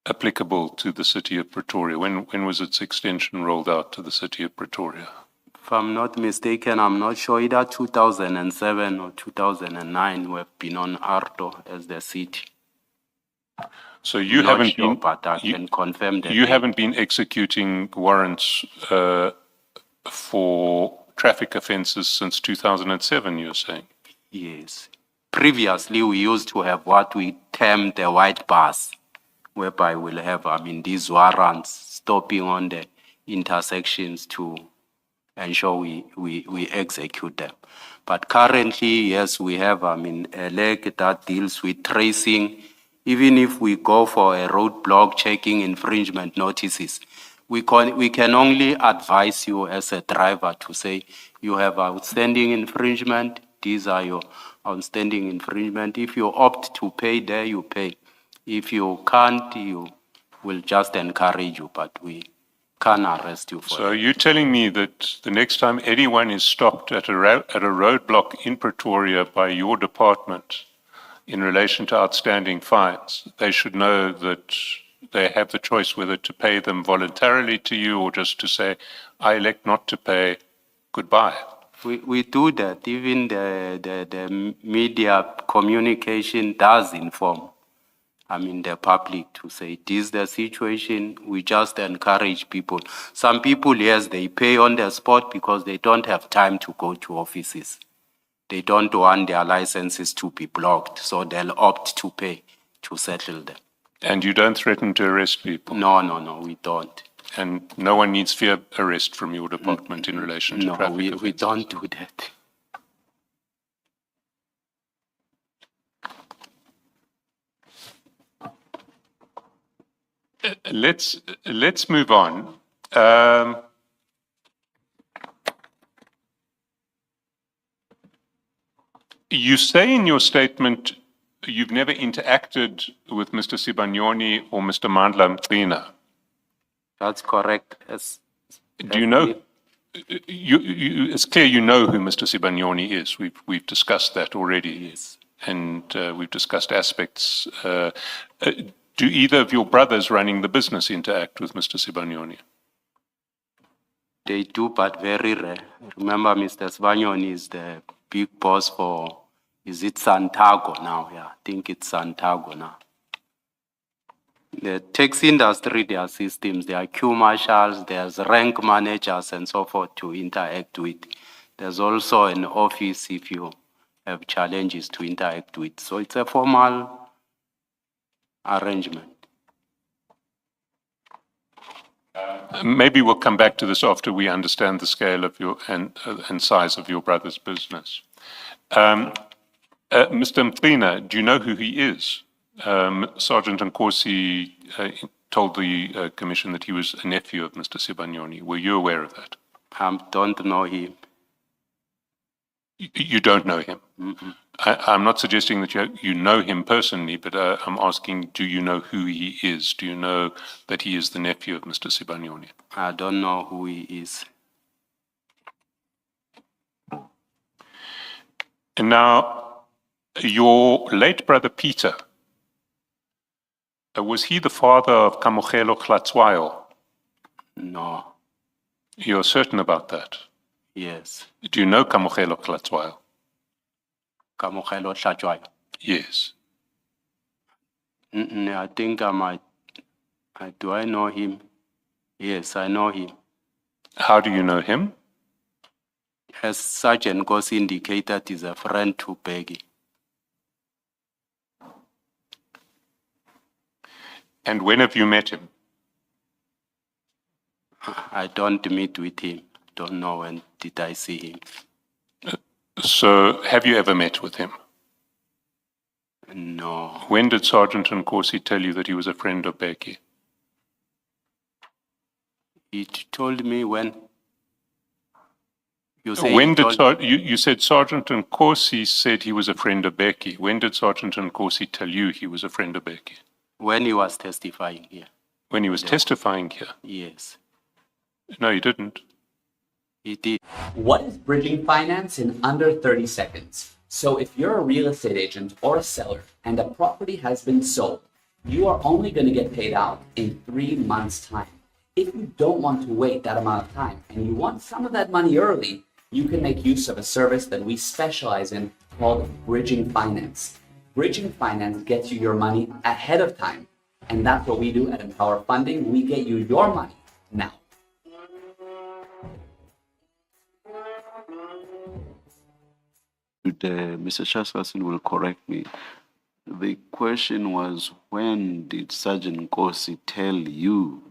applicable to the city of Pretoria? When was its extension rolled out to the city of Pretoria? If I'm not mistaken, I'm not sure, either 2007 or 2009 we have been on ARTO as the city. So you Not haven't sure, been, but I can confirm that. you haven't been executing warrants for traffic offences since 2007, you're saying? Yes. Previously, we used to have what we term the white bus, whereby we'll have, these warrants stopping on the intersections to ensure we execute them. But currently, yes, we have, a leg that deals with tracing. Even if we go for a roadblock checking infringement notices, we can only advise you as a driver to say, you have outstanding infringement, these are your outstanding infringement. If you opt to pay there, you pay. If you can't, you will just encourage you, but we can't arrest you for So it. you're telling me that the next time anyone is stopped at a roadblock in Pretoria by your department in relation to outstanding fines, they should know that they have the choice whether to pay them voluntarily to you or just to say, I elect not to pay, goodbye. We do that. Even the media communication does inform, the public to say, this is the situation. We just encourage people. Some people, yes, they pay on the spot because they don't have time to go to offices. They don't want their licenses to be blocked, so they'll opt to pay to settle them. And you don't threaten to arrest people? No, we don't. And no one needs fear arrest from your department in relation to traffic offences? We don't do that. Let's move on. You say in your statement you've never interacted with Mr. Sibanyoni or Mr. Madlanga. That's correct. Do you know? It's clear you know who Mr. Sibanyoni is. We've discussed that already. Yes. And we've discussed aspects. Do either of your brothers running the business interact with Mr. Sibanyoni? They do, but very rare. Remember, Mr. Sibanyoni is the big boss for, is it Santago now? Yeah, I think it's Santago now. The taxi industry, there are systems, there are queue marshals, there's rank managers and so forth to interact with. There's also an office if you have challenges to interact with. So it's a formal arrangement. Maybe we'll come back to this after we understand the scale of your and size of your brother's business. Mr. Mtlina, do you know who he is? Sergeant Nkosi told the commission that he was a nephew of Mr. Sibanyoni. Were you aware of that? I don't know him. You don't know him? Mm-hmm. I'm not suggesting that you know him personally, but I'm asking, do you know who he is? Do you know that he is the nephew of Mr. Sibanyoni? I don't know who he is. Now, your late brother Peter, was he the father of Kamogelo Hlatswayo? No. You're certain about that? Yes. Do you know Kamogelo Hlatswayo? Kamogelo Hlatshwayo. Yes. I think I might. Do I know him? Yes, I know him. How do you know him? As Sergeant Goss indicated, he's a friend to Peggy. And when have you met him? I don't meet with him. Don't know when did I see him. So, have you ever met with him? No. When did Sergeant Nkosi tell you that he was a friend of Becky? He told me when. You say When he did told you said Sergeant Nkosi said he was a friend of Becky? When did Sergeant Nkosi tell you he was a friend of Becky? when he was testifying here. When he was testifying here? Yes, No, he didn't. he did. What is bridging finance in under 30 seconds? So if you're a real estate agent or a seller and a property has been sold, you are only going to get paid out in 3 months' time. If you don't want to wait that amount of time and you want some of that money early, you can make use of a service that we specialize in called bridging finance. Bridging finance gets you your money ahead of time. And that's what we do at Empower Funding. We get you your money now. Mr. Shaswasin will correct me. The question was, when did Sergeant Nkosi tell you?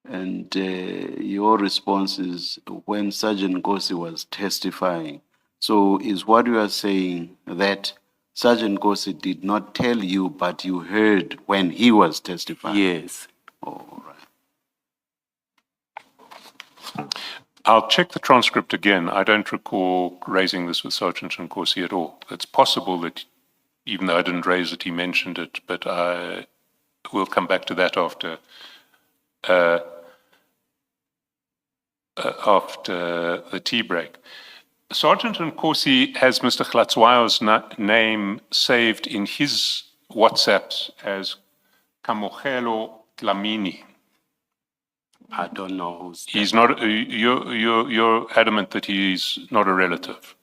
And your response is when Sergeant Nkosi was testifying. So is what you are saying that Sergeant Nkosi did not tell you, but you heard when he was testifying? Yes. All right. I'll check the transcript again. I don't recall raising this with Sergeant Nkosi at all. It's possible that, even though I didn't raise it, he mentioned it, but I will come back to that after the tea break. Sergeant Nkosi has Mr. Hlatswayo's name saved in his WhatsApps as Kamogelo Dlamini. I don't know who's that. He's not. You're adamant that he's not a relative,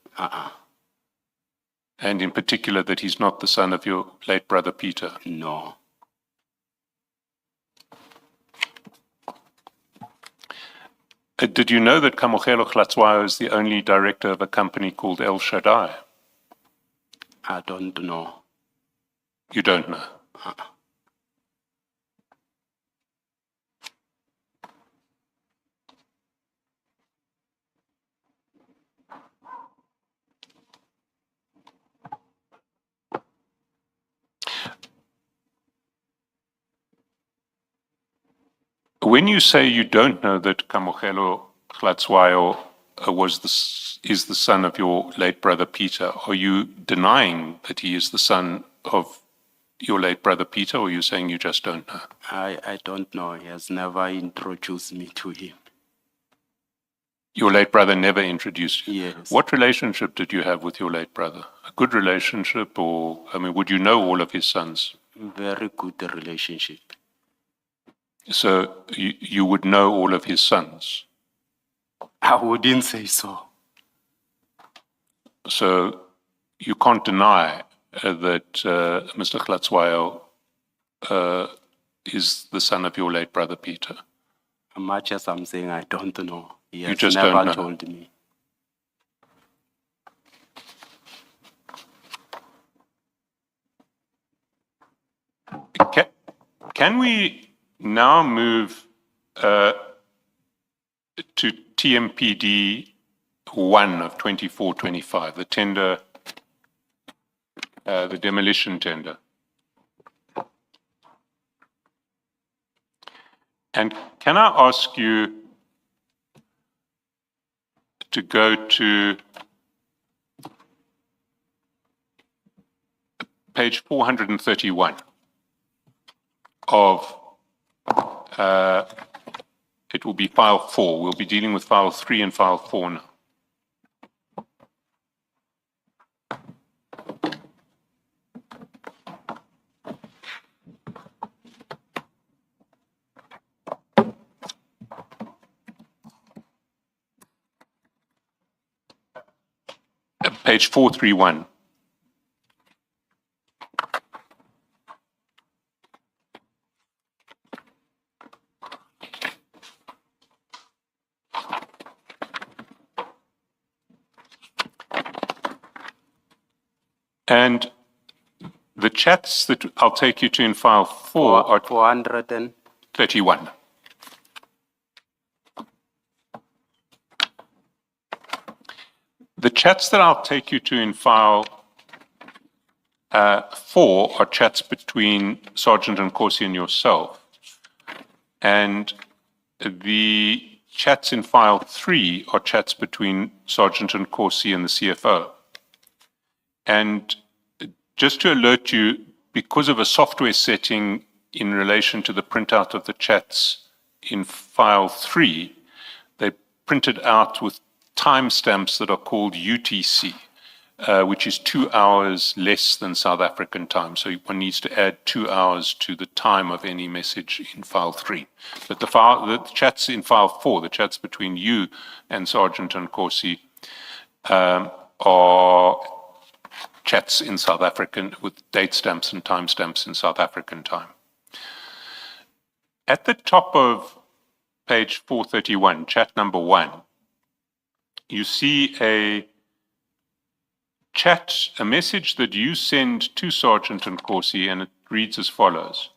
and in particular that he's not the son of your late brother Peter. No. Did you know that Kamogelo Hlatswayo is the only director of a company called El Shaddai? I don't know. You don't know. When you say you don't know that Kamogelo Hlatswayo is the son of your late brother Peter, are you denying that he is the son of your late brother Peter, or are you saying you just don't know? I don't know. He has never introduced me to him. Your late brother never introduced you? Yes. What relationship did you have with your late brother? A good relationship, or, I mean, would you know all of his sons? Very good relationship. So you would know all of his sons? I wouldn't say so. So you can't deny that Mr. Hlatswayo is the son of your late brother Peter? Much as I'm saying, I don't know. He You has just never don't know. told me. Can we now move to TMPD 1 of 2425, the tender, the demolition tender? And can I ask you to go to page 431 of, it will be file 4. We'll be dealing with file 3 and file 4 now. Page 431. And the chats that I'll take you to in file 4 are 431. The chats that I'll take you to in file 4 are chats between Sergeant Nkosi and yourself. And the chats in file 3 are chats between Sergeant Nkosi and the CFO. And just to alert you, because of a software setting in relation to the printout of the chats in file 3, they printed out with timestamps that are called UTC, which is 2 hours less than South African time. So one needs to add 2 hours to the time of any message in file 3. But the chats in file 4, the chats between you and Sergeant Nkosi, are chats in South African with date stamps and timestamps in South African time. At the top of page 431, chat number 1, you see a message that you send to Sergeant Nkosi, and it reads as follows.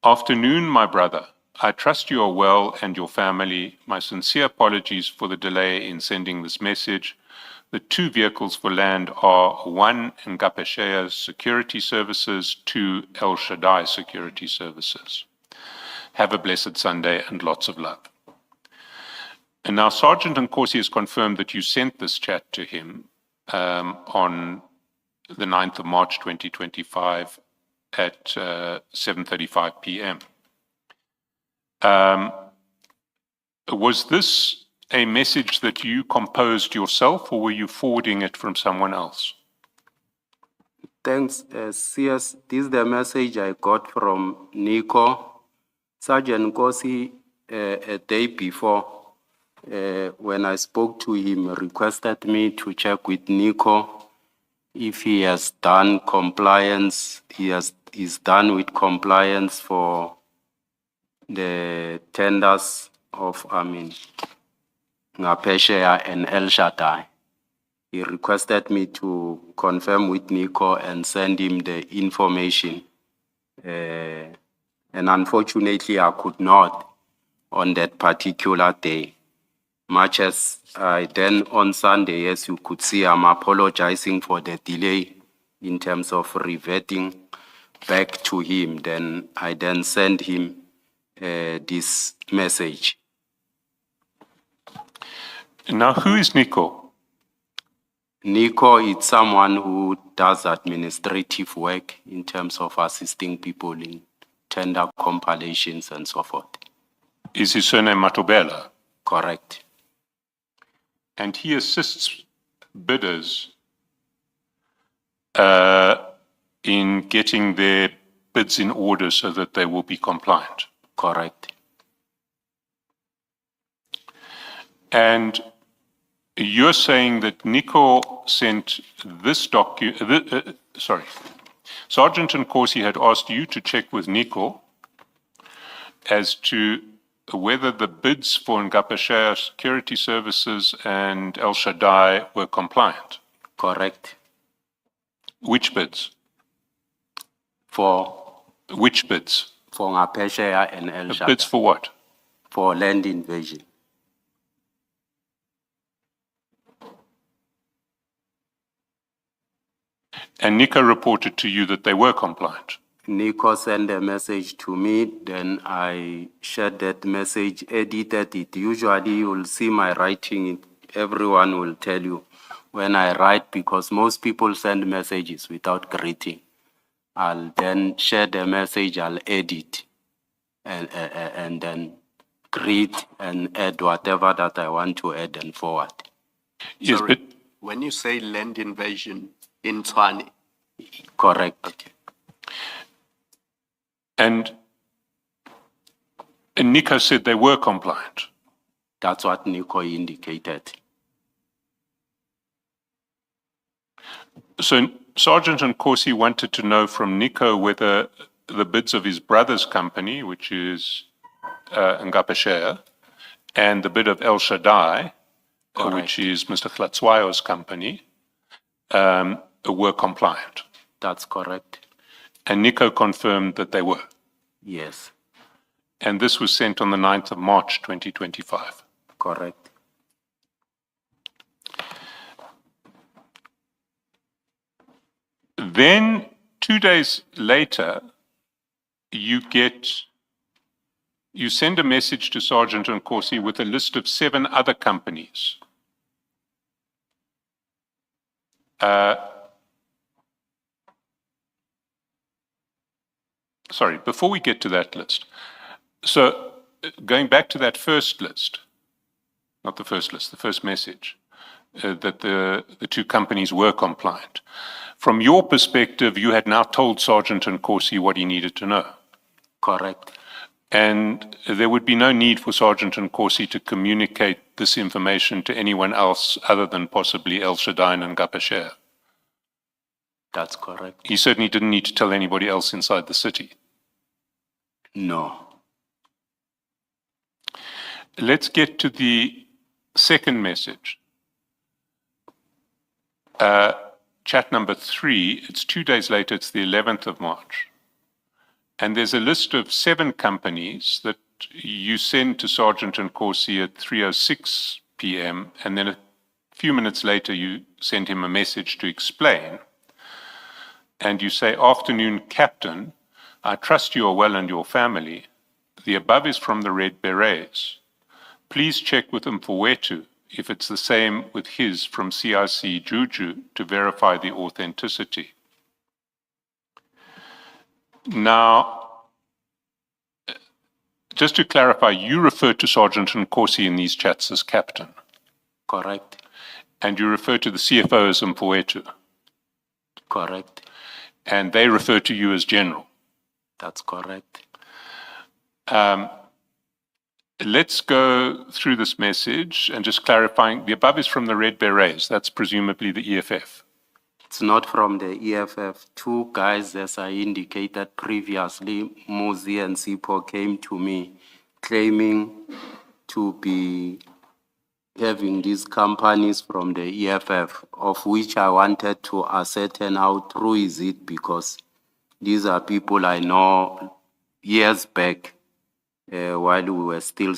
Afternoon, my brother. I trust you are well and your family. My sincere apologies for the delay in sending this message. The 2 vehicles for land are 1, Ngapesheya Security Services, 2, El Shaddai Security Services. Have a blessed Sunday and lots of love. And now Sergeant Nkosi has confirmed that you sent this chat to him on the 9th of March 2025 at 7:35 p.m. Was this a message that you composed yourself, or were you forwarding it from someone else? Thanks, CS. This is the message I got from Nico. Sergeant Nkosi, a day before, when I spoke to him, requested me to check with Nico if he has done compliance. He's done with compliance for the tenders of, Ngapesheya and El Shaddai. He requested me to confirm with Nico and send him the information. And unfortunately, I could not on that particular day. Much as I then on Sunday, as you could see, I'm apologizing for the delay in terms of reverting back to him. Then I then sent him this message. Now, who is Nico? Nico is someone who does administrative work in terms of assisting people in tender compilations and so forth. Is his surname Matobela? Correct. And he assists bidders in getting their bids in order so that they will be compliant. Correct. And you're saying that Nico sent this Sergeant Nkosi had asked you to check with Nico as to whether the bids for Ngapesheya Security Services and El Shaddai were compliant. Correct. Which bids? For Which bids? For Ngapesheya and El Shaddai. Bids for what? For land invasion. And Nico reported to you that they were compliant. Nico sent a message to me, then I shared that message, edited it. Usually you will see my writing, everyone will tell you when I write, because most people send messages without greeting. I'll then share the message, I'll edit, and then greet and add whatever that I want to add and forward. Yes, Sorry, but when you say land invasion in Tshwane. Correct. Okay. And Nico said they were compliant. That's what Nico indicated. So Sergeant Nkosi wanted to know from Nico whether the bids of his brother's company, which is Ngapeshare, and the bid of El Shaddai, which is Mr. Glatswayo's company, were compliant. That's correct. And Nico confirmed that they were. Yes, And this was sent on the 9th of March, 2025. correct. Then 2 days later, you send a message to Sergeant Nkosi with a list of 7 other companies. Sorry, before we get to that list. So going back to that first list, not the first list, the first message, that the 2 companies were compliant. From your perspective, you had now told Sergeant Nkosi what he needed to know. Correct. And there would be no need for Sergeant Nkosi to communicate this information to anyone else other than possibly El Shaddai and Ngapeshare. That's correct. He certainly didn't need to tell anybody else inside the city. No. Let's get to the second message. Chat number 3, it's 2 days later, it's the 11th of March. And there's a list of 7 companies that you send to Sergeant Nkosi at 3:06 p.m. And then a few minutes later, you send him a message to explain. And you say, "Afternoon, Captain. I trust you are well and your family. The above is from the Red Berets. Please check with Mfowethu if it's the same with his from CIC Juju to verify the authenticity." Now, just to clarify, you refer to Sergeant Nkosi in these chats as Captain, Correct. and you refer to the CFO as Mfowethu, Correct. and they refer to you as General. That's correct. Let's go through this message and just clarifying, the above is from the Red Berets, that's presumably the EFF. It's not from the EFF. 2 guys, as I indicated previously, Muzi and Sipo, came to me claiming to be having these companies from the EFF, of which I wanted to ascertain how true is it, because these are people I know years back while we were still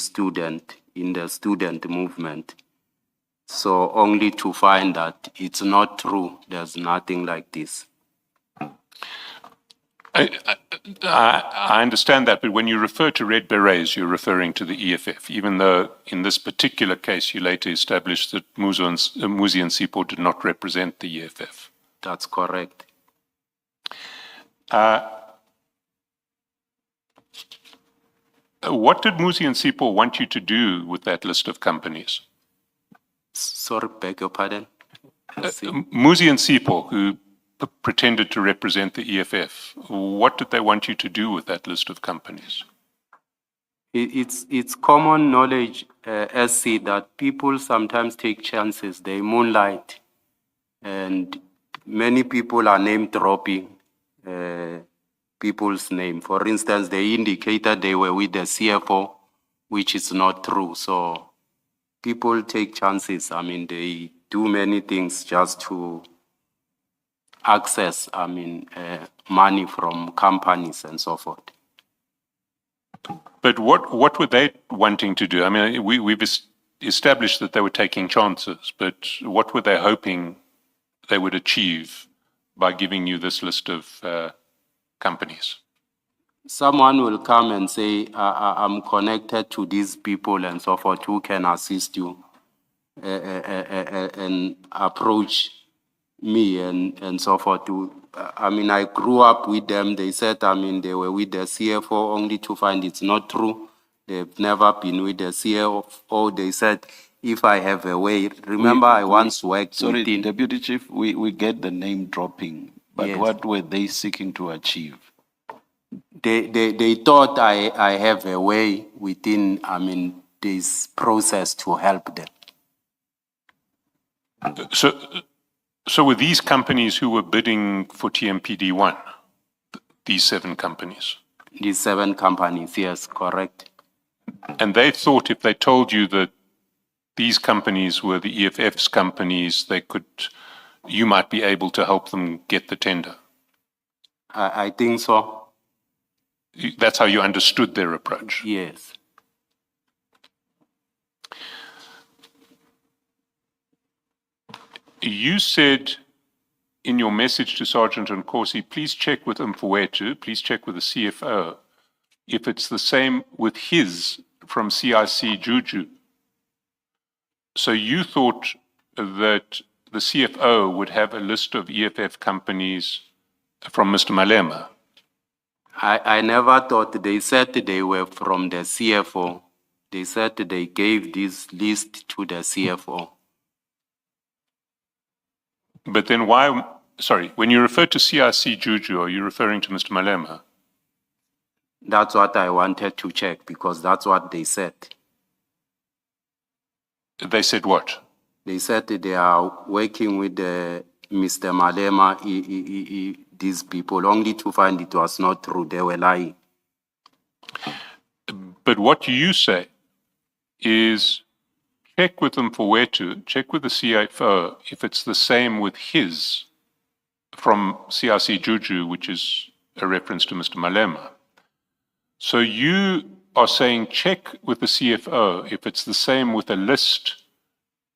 in the student movement. So only to find that it's not true. There's nothing like this. I understand that, but when you refer to Red Berets, you're referring to the EFF, even though in this particular case you later established that Muzi and Sipo did not represent the EFF. That's correct. What did Muzi and Sipo want you to do with that list of companies? Sorry, beg your pardon. Muzi and Sipo, who pretended to represent the EFF, what did they want you to do with that list of companies? It's common knowledge, SC, that people sometimes take chances. They moonlight, and many people are name dropping people's name. For instance, they indicated they were with the CFO, which is not true. So people take chances. I mean, they do many things just to access, money from companies and so forth. But what were they wanting to do? I mean, we've established that they were taking chances, but what were they hoping they would achieve by giving you this list of companies? Someone will come and say, I'm connected to these people and so forth, who can assist you, and approach me and so forth. I grew up with them. They said, they were with the CFO, only to find it's not true. They've never been with the CFO. They said, if I have a way, remember I once worked Sorry, within... Deputy Chief, we get the name dropping, but Yes. what were they seeking to achieve? They thought I have a way within, this process to help them. So were these companies who were bidding for TMPD1, these 7 companies? These 7 companies, yes, correct. And they thought if they told you that these companies were the EFF's companies, you might be able to help them get the tender. I think so. That's how you understood their approach. Yes. You said in your message to Sergeant Nkosi, please check with Mfowethu, please check with the CFO, if it's the same with his from CIC Juju. So you thought that the CFO would have a list of EFF companies from Mr. Malema? I never thought. They said they were from the CFO. They said they gave this list to the CFO. But then why, sorry, when you refer to CIC Juju, are you referring to Mr. Malema? That's what I wanted to check, because that's what they said. They said what? They said they are working with Mr. Malema, these people, only to find it was not true. They were lying. But what you say is check with them for where to, check with the CFO if it's the same with his from CIC Juju, which is a reference to Mr. Malema. So you are saying check with the CFO if it's the same with a list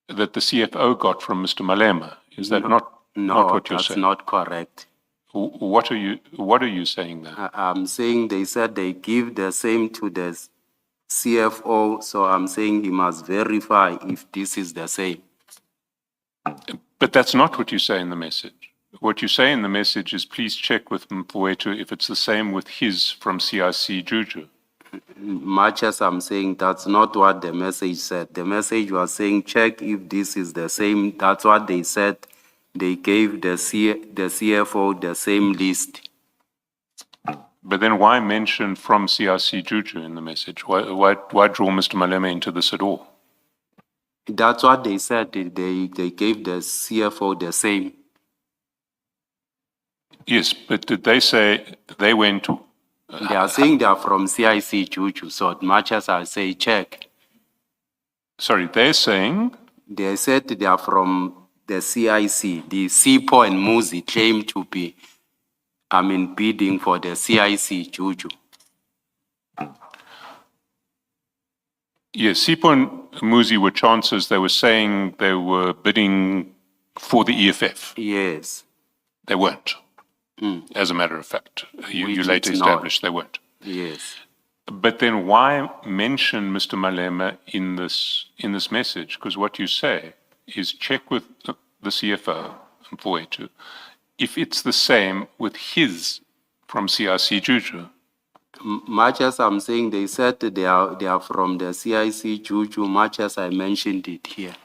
that the CFO got from Mr. Malema. Is that not what you're saying? No, that's not correct. What are you saying then? I'm saying they said they give the same to the CFO, so I'm saying he must verify if this is the same. But that's not what you say in the message. What you say in the message is please check with Mfowethu if it's the same with his from CIC Juju. Much as I'm saying that's not what the message said. The message was saying check if this is the same. That's what they said. They gave the CFO the same list. But then why mention from CIC Juju in the message? Why draw Mr. Malema into this at all? That's what they said. They gave the CFO the same. Yes, but did they say they went to... They are saying they are from CIC Juju, so much as I say check. Sorry, they're saying? They said they are from the CIC. The Sipo and Muzi claim to be, bidding for the CIC Juju. Yes, Sipo and Muzi were chances. They were saying they were bidding for the EFF. Yes. They weren't. As a matter of fact, you later established they weren't. Yes. But then why mention Mr. Malema in this message? Because what you say is check with the CFO, Mfowethu, if it's the same with his from CIC Juju. Much as I'm saying, they said they are from the CIC Juju, much as I mentioned it here.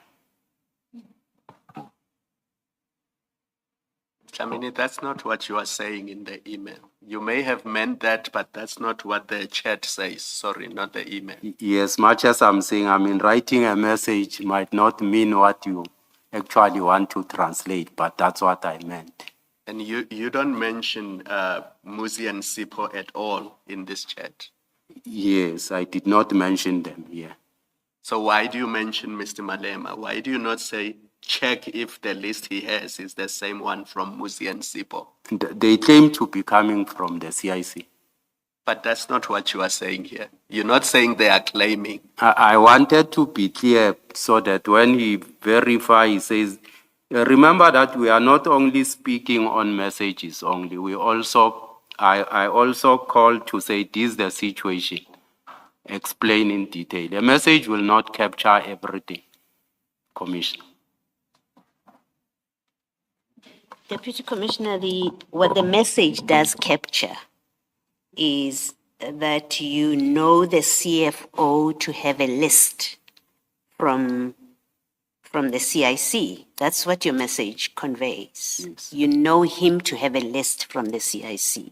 That's not what you are saying in the email. You may have meant that, but that's not what the chat says. Sorry, not the email. Yes, much as I'm saying, writing a message might not mean what you actually want to translate, but that's what I meant. And you don't mention Muzi and Sipo at all in this chat. Yes, I did not mention them here. So why do you mention Mr. Malema? Why do you not say check if the list he has is the same one from Muzi and Sipo? They claim to be coming from the CIC. But that's not what you are saying here. You're not saying they are claiming. I wanted to be clear so that when he verifies, he says, remember that we are not only speaking on messages only. I also called to say this is the situation. Explain in detail. The message will not capture everything, Commissioner. Deputy Commissioner, what the message does capture is that you know the CFO to have a list from the CIC. That's what your message conveys. Yes. You know him to have a list from the CIC.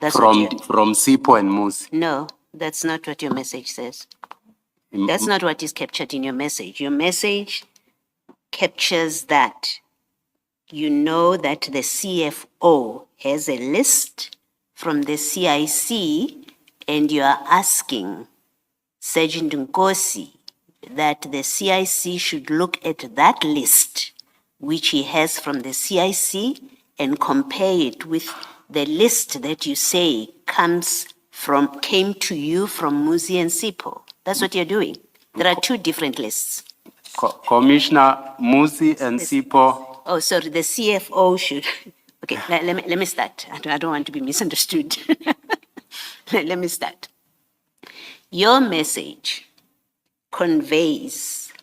That's From Sipo and Muzi. No, that's not what your message says. That's not what is captured in your message. Your message captures that you know that the CFO has a list from the CIC, and you are asking Sergeant Nkosi that the CIC should look at that list, which he has from the CIC, and compare it with the list that you say came to you from Muzi and Sipo. That's what you're doing. There are two different lists. Commissioner Musi and Sipo, Oh, sorry, the CFO should, okay, let me start. I don't want to be misunderstood. Let me start. Your message conveys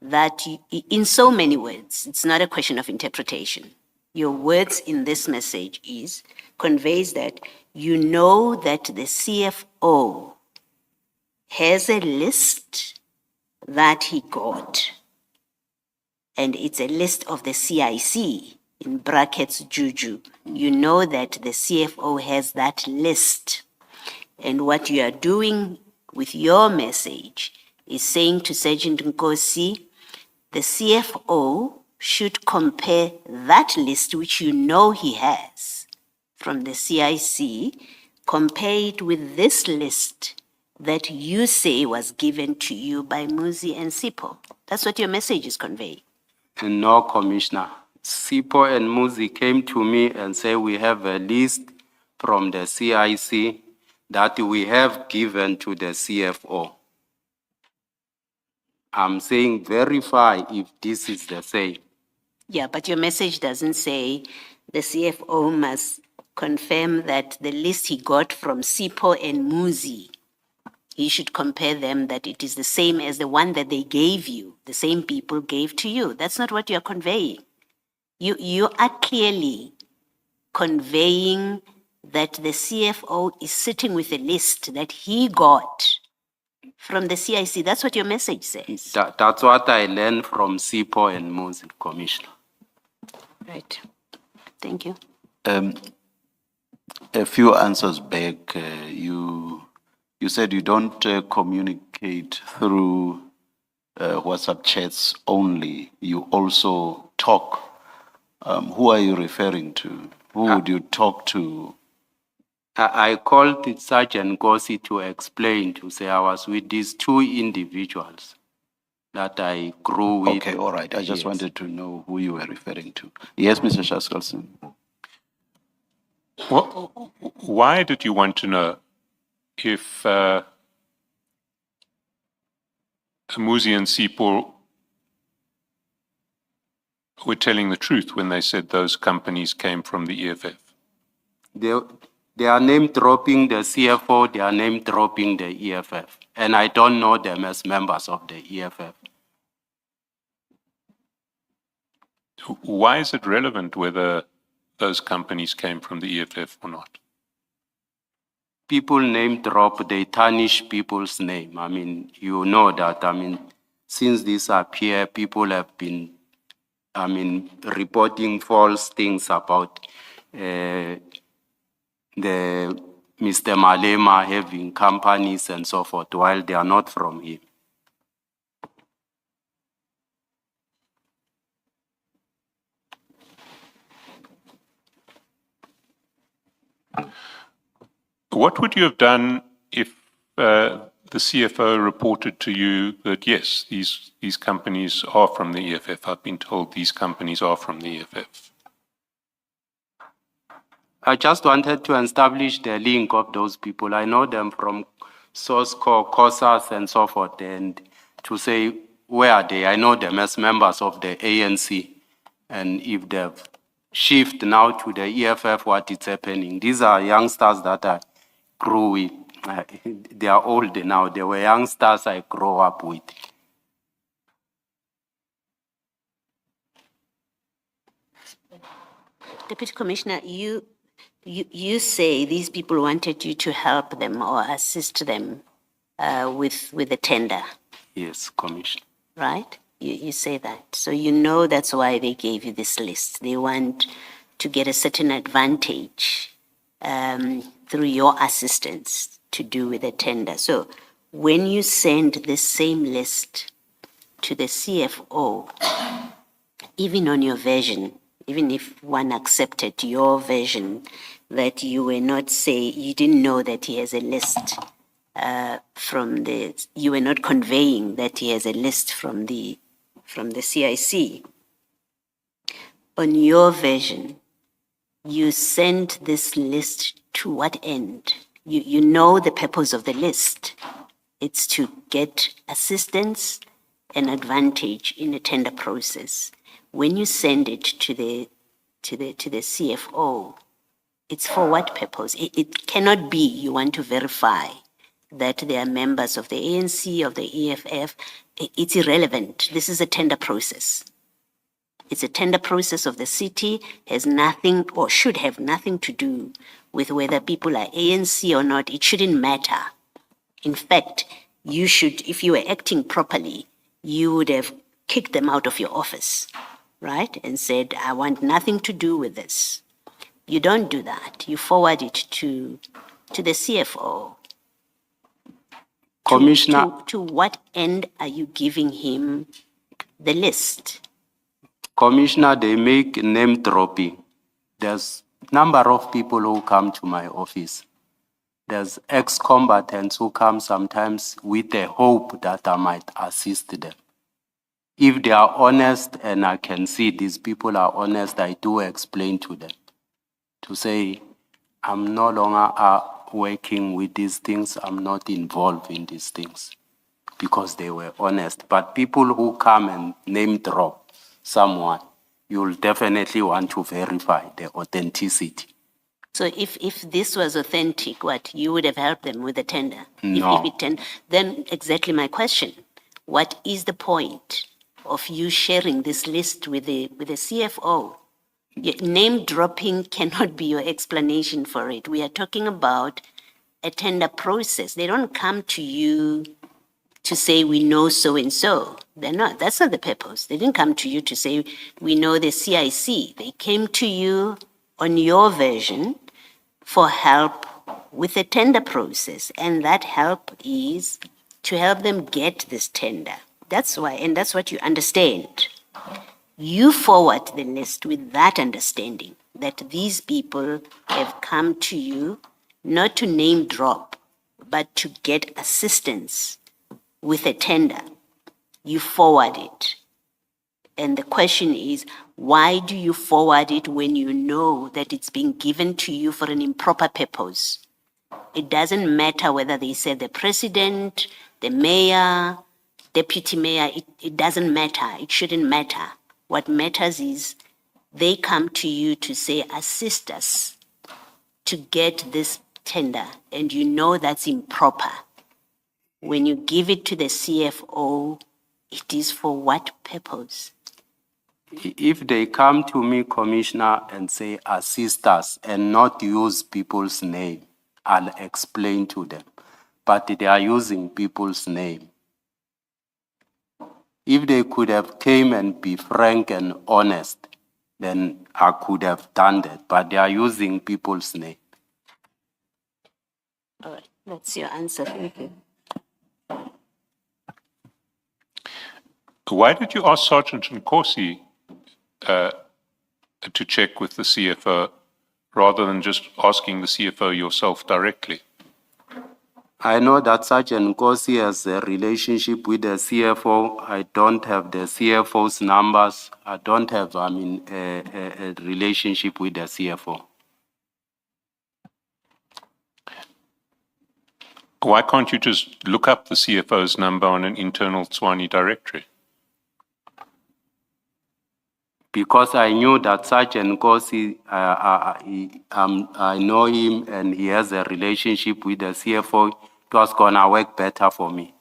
that in so many words, it's not a question of interpretation. Your words in this message conveys that you know that the CFO has a list that he got, and it's a list of the CIC, in brackets Juju. You know that the CFO has that list. And what you are doing with your message is saying to Sergeant Nkosi, the CFO should compare that list, which you know he has from the CIC, compare it with this list that you say was given to you by Muzi and Sipo. That's what your message is conveying. and no, Commissioner. Sipo and Musi came to me and said we have a list from the CIC that we have given to the CFO. I'm saying verify if this is the same. Yeah, but your message doesn't say the CFO must confirm that the list he got from Sipo and Muzi, he should compare them, that it is the same as the one that they gave you, the same people gave to you. That's not what you're conveying. You are clearly conveying that the CFO is sitting with a list that he got from the CIC. That's what your message says. That's what I learned from Sipo and Musi, Commissioner. Right. Thank you. A few answers back, you said you don't communicate through WhatsApp chats only. You also talk. Who are you referring to? Who would you talk to? I called Sergeant Nkosi to explain, to say I was with these two individuals that I grew with. Okay, all right. I just Yes. wanted to know who you were referring to. Yes, Mr. Shaskalson. Why did you want to know if Muzi and Sipo were telling the truth when they said those companies came from the EFF? They are name dropping the CFO, they are name dropping the EFF. And I don't know them as members of the EFF. Why is it relevant whether those companies came from the EFF or not? People name drop, they tarnish people's name. I mean, you know that. I mean, since this appeared, people have been, reporting false things about the Mr. Malema having companies and so forth, while they are not from him. What would you have done if the CFO reported to you that, yes, these companies are from the EFF? I've been told these companies are from the EFF. I just wanted to establish the link of those people. I know them from Source Core, COSAS, and so forth, and to say where are they? I know them as members of the ANC, and if they've shift now to the EFF, what is happening? These are youngsters that I grew with. They are old now. They were youngsters I grew up with. Deputy Commissioner, you say these people wanted you to help them or assist them with the tender. Yes, Commissioner. Right? You say that. So you know that's why they gave you this list. They want to get a certain advantage through your assistance to do with the tender. So when you send this same list to the CFO, even on your version, even if one accepted your version, that you were not you didn't know that he has a list you were not conveying that he has a list from the CIC. On your version, you sent this list to what end? You know the purpose of the list. It's to get assistance and advantage in a tender process. When you send it to the CFO, it's for what purpose? It cannot be you want to verify that they are members of the ANC, of the EFF. It's irrelevant. This is a tender process. It's a tender process of the city, has nothing or should have nothing to do with whether people are ANC or not. It shouldn't matter. In fact, you should, if you were acting properly, you would have kicked them out of your office, right? And said, I want nothing to do with this. You don't do that. You forward it to the CFO. Commissioner, To what end are you giving him the list? Commissioner, they make name dropping. There's number of people who come to my office. There's ex-combatants who come sometimes with the hope that I might assist them. If they are honest, and I can see these people are honest, I do explain to them to say, I'm no longer working with these things, I'm not involved in these things, because they were honest. But people who come and name drop someone, you'll definitely want to verify the authenticity. So if this was authentic, what, you would have helped them with the tender? No. Then exactly my question. What is the point of you sharing this list with the CFO? Name dropping cannot be your explanation for it. We are talking about a tender process. They don't come to you to say, we know so-and-so. They're not. That's not the purpose. They didn't come to you to say, we know the CIC. They came to you on your version for help with the tender process. And that help is to help them get this tender. That's why, and that's what you understand. You forward the list with that understanding that these people have come to you not to name drop, but to get assistance with a tender. You forward it. And the question is, why do you forward it when you know that it's being given to you for an improper purpose? It doesn't matter whether they say the president, the mayor, deputy mayor, it doesn't matter. It shouldn't matter. What matters is they come to you to say, assist us to get this tender, and you know that's improper. When you give it to the CFO, it is for what purpose? If they come to me, Commissioner, and say, assist us, and not use people's name, I'll explain to them. But they are using people's name. If they could have came and be frank and honest, then I could have done that. But they are using people's name. All right, that's your answer. Thank you. Why did you ask Sergeant Nkosi to check with the CFO rather than just asking the CFO yourself directly? I know that Sergeant Nkosi has a relationship with the CFO. I don't have the CFO's numbers. I don't have, a relationship with the CFO. Why can't you just look up the CFO's number on an internal Tswane directory? Because I knew that Sergeant Nkosi, I know him and he has a relationship with the CFO. It was gonna work better for me,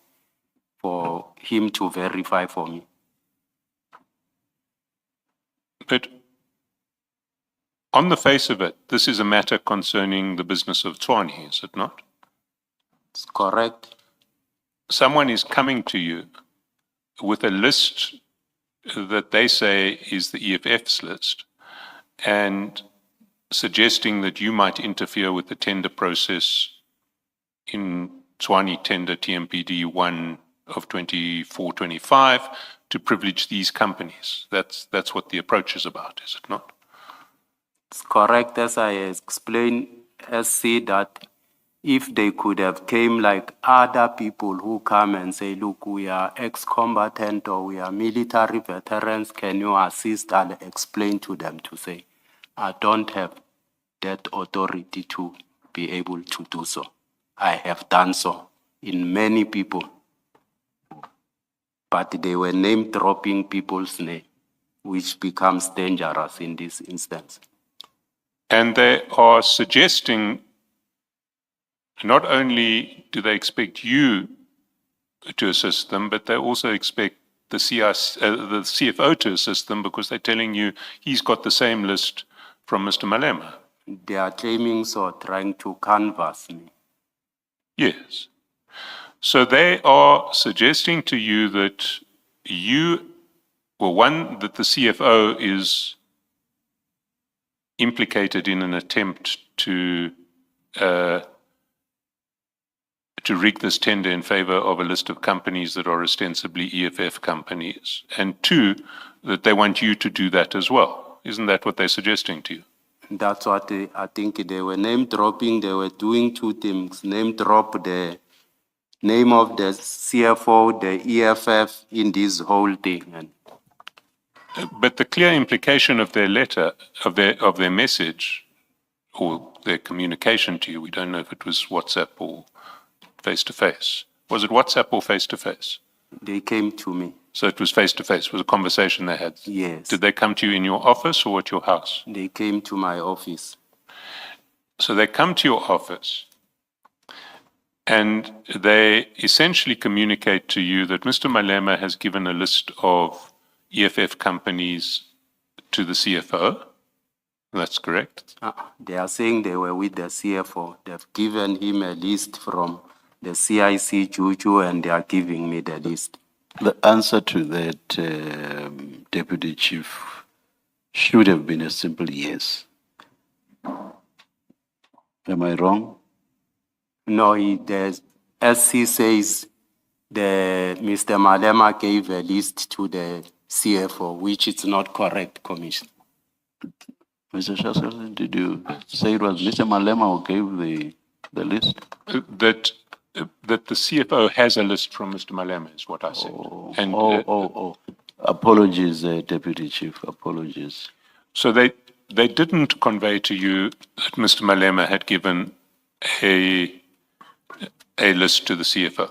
for him to verify for me. But on the face of it, this is a matter concerning the business of Tswane, is it not? It's correct. Someone is coming to you with a list that they say is the EFF's list and suggesting that you might interfere with the tender process in Tswane tender TMPD 1 of 24-25 to privilege these companies. That's what the approach is about, is it not? It's correct, as I explained, SC, that if they could have came like other people who come and say, look, we are ex-combatant or we are military veterans, can you assist? I'll explain to them to say, I don't have that authority to be able to do so. I have done so in many people, but they were name dropping people's name, which becomes dangerous in this instance. And they are suggesting not only do they expect you to assist them, but they also expect the CFO to assist them because they're telling you he's got the same list from Mr. Malema. They are claiming so, trying to canvass me. Yes. So they are suggesting to you that that the CFO is implicated in an attempt to rig this tender in favor of a list of companies that are ostensibly EFF companies, and two, that they want you to do that as well. Isn't that what they're suggesting to you? That's what I think they were name dropping. They were doing two things. Name drop the name of the CFO, the EFF in this whole thing. And But the clear implication of their letter, of their message, or their communication to you, we don't know if it was WhatsApp or face-to-face. Was it WhatsApp or face-to-face? they came to me. So it was face-to-face. It was a conversation they had. Yes. Did they come to you in your office or at your house? They came to my office. So they come to your office and they essentially communicate to you that Mr. Malema has given a list of EFF companies to the CFO. That's correct. They are saying they were with the CFO. They've given him a list from the CIC Juju and they are giving me the list. The answer to that, Deputy Chief, should have been a simple yes. Am I wrong? No, as he says, Mr. Malema gave a list to the CFO, which is not correct, Commissioner. Mr. Shasel, did you say it was Mr. Malema who gave the list? That the CFO has a list from Mr. Malema is what I said. Apologies, Deputy Chief, apologies. So they didn't convey to you that Mr. Malema had given a list to the CFO.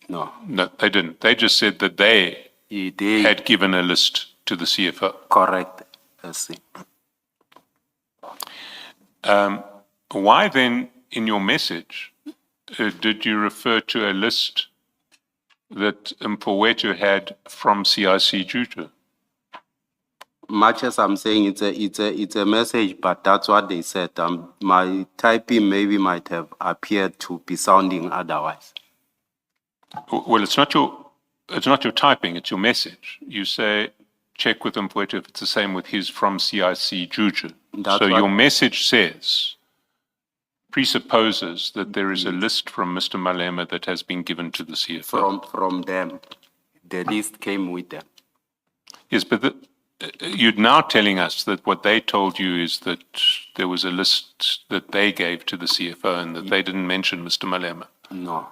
No. No, they didn't. They just said that they had given a list to the CFO. Correct. Let's see. Why then, in your message, did you refer to a list that Mfowethu had from CIC Juju? Much as I'm saying it's a message, but that's what they said. My typing maybe might have appeared to be sounding otherwise. Well, it's not your typing, it's your message. You say, check with Mfowethu if it's the same with his from CIC Juju. So your message presupposes that there is a list from Mr. Malema that has been given to the CFO. From them. The list came with them. Yes, but you're now telling us that what they told you is that there was a list that they gave to the CFO and that they didn't mention Mr. Malema. No.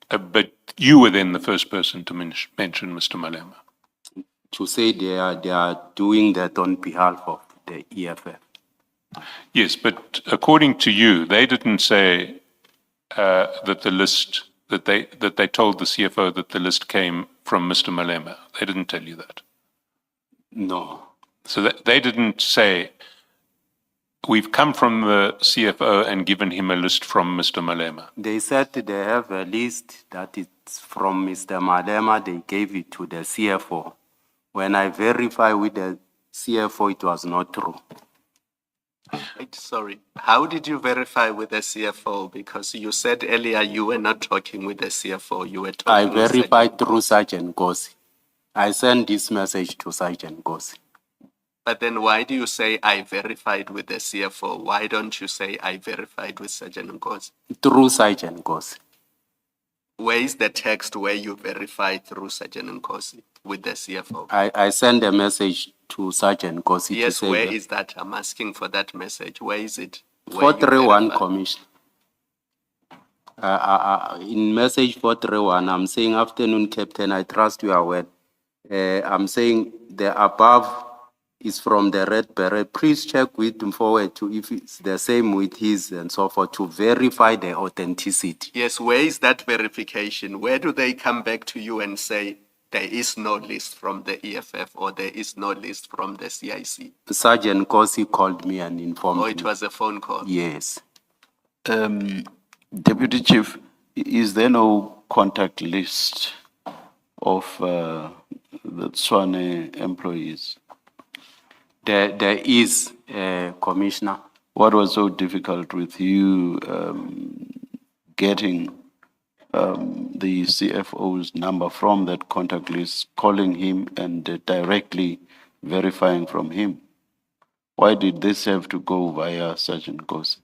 But you were then the first person to mention Mr. Malema. To say they are doing that on behalf of the EFF. Yes, but according to you, they didn't say that the list that they told the CFO that the list came from Mr. Malema. They didn't tell you that. No. So they didn't say we've come from the CFO and given him a list from Mr. Malema. They said they have a list that is from Mr. Malema. They gave it to the CFO. When I verified with the CFO, it was not true. Wait, sorry. How did you verify with the CFO? Because you said earlier you were not talking with the CFO. You were talking I verified through Sergeant Gosi. I sent this message to Sergeant Gosi. But then why do you say I verified with the CFO? Why don't you say I verified with Sergeant Gosi? Through Sergeant Gosi. Where is the text where you verify through Sergeant Nkosi with the CFO? I send a message to Sergeant Kosi to Yes, say where that is that? I'm asking for that message. Where is it? Where you 431 verify? Commission. In message 431, I'm saying, afternoon, Captain, I trust your word. I'm saying the above is from the Red Beret. Please check with him forward to if it's the same with his and so forth to verify the authenticity. Yes, where is that verification? Where do they come back to you and say there is no list from the EFF or there is no list from the CIC? Sergeant Kosi called me and informed Or it me. was a phone call? Yes. Deputy Chief, is there no contact list of the Tswane employees? There is, Commissioner. What was so difficult with you getting the CFO's number from that contact list, calling him and directly verifying from him? Why did this have to go via Sergeant Kosi?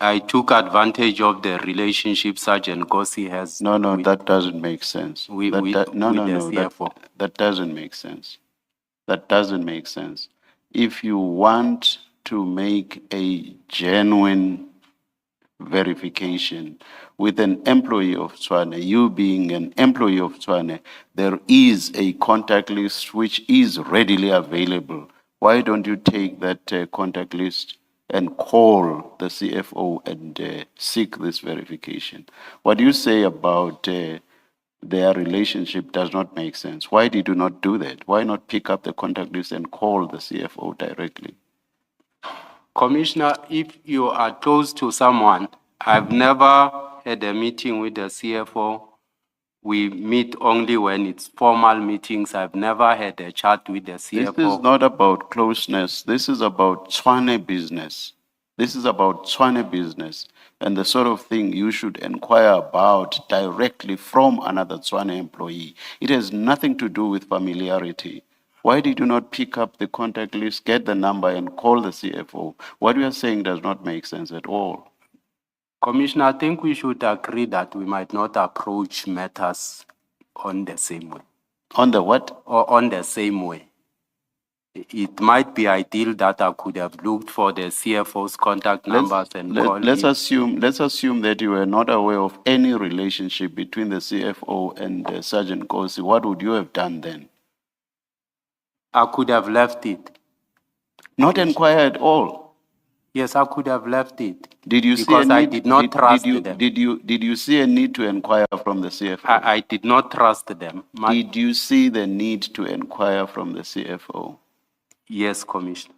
I took advantage of the relationship Sergeant Kosi has. No, with- that doesn't make sense. with No, the CFO. that doesn't make sense. That doesn't make sense. If you want to make a genuine verification with an employee of Tswane, you being an employee of Tswane, there is a contact list which is readily available. Why don't you take that contact list and call the CFO and seek this verification? What you say about their relationship does not make sense. Why did you not do that? Why not pick up the contact list and call the CFO directly? Commissioner, if you are close to someone, I've never had a meeting with the CFO. We meet only when it's formal meetings. I've never had a chat with the CFO. This is not about closeness. This is about Tswane business. This is about Tswane business and the sort of thing you should inquire about directly from another Tswane employee. It has nothing to do with familiarity. Why did you not pick up the contact list, get the number, and call the CFO? What we are saying does not make sense at all. Commissioner, I think we should agree that we might not approach matters on the same way. On the what? Or on the same way. It might be ideal that I could have looked for the CFO's contact numbers and called let's him. assume that you were not aware of any relationship between the CFO and Sergeant Kosi. What would you have done then? I could have left it. Not inquire at all. Yes, I could have left it. Did you see because a I need, did not trust them. Did you see a need to inquire from the CFO? I did not trust them. Did you see the need to inquire from the CFO? Yes, Commissioner.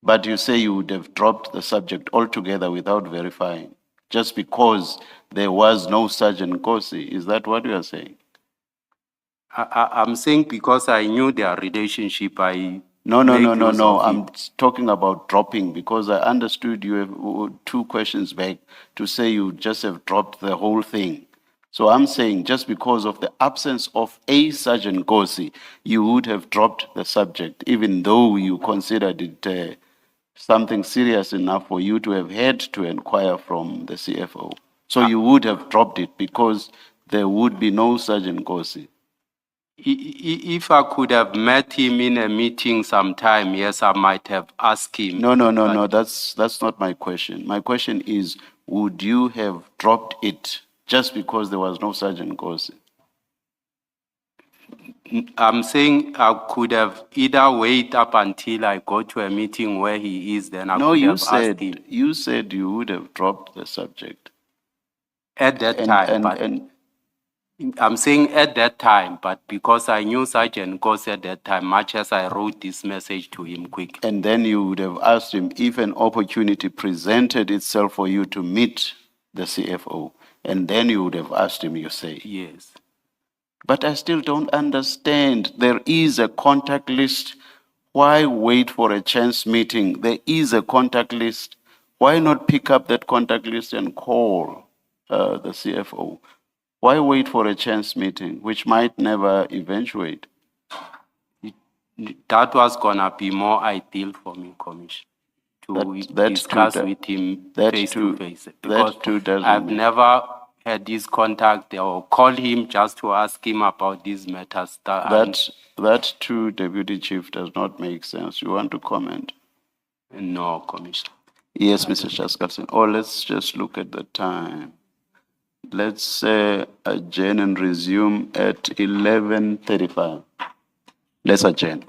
But you say you would have dropped the subject altogether without verifying, just because there was no Sergeant Kosi. Is that what you are saying? I'm saying because I knew their relationship, No. I'm talking about dropping, because I understood you have 2 questions back to say you just have dropped the whole thing. So I'm saying just because of the absence of a Sergeant Kosi, you would have dropped the subject, even though you considered it something serious enough for you to have had to inquire from the CFO. So you would have dropped it because there would be no Sergeant Kosi. If I could have met him in a meeting sometime, yes, I might have asked him. No, that's not my question. My question is, would you have dropped it just because there was no Sergeant Kosi? I'm saying I could have either wait up until I go to a meeting where he is, then I could have asked him. You said you would have dropped the subject. At that time, I'm saying at that time, but because I knew Sergeant Kosi at that time, much as I wrote this message to him quick. And then you would have asked him if an opportunity presented itself for you to meet the CFO, and then you would have asked him, you say. Yes. But I still don't understand. There is a contact list. Why wait for a chance meeting? There is a contact list. Why not pick up that contact list and call the CFO? Why wait for a chance meeting, which might never eventuate? That was going to be more ideal for me, Commissioner, to discuss with him face to face. Because I've never had his contact or call him just to ask him about these matters. That too, Deputy Chief, does not make sense. You want to comment? No, Commissioner. Yes, Mr. Chaskafson. Or let's just look at the time. Let's adjourn and resume at 11:35. Let's adjourn.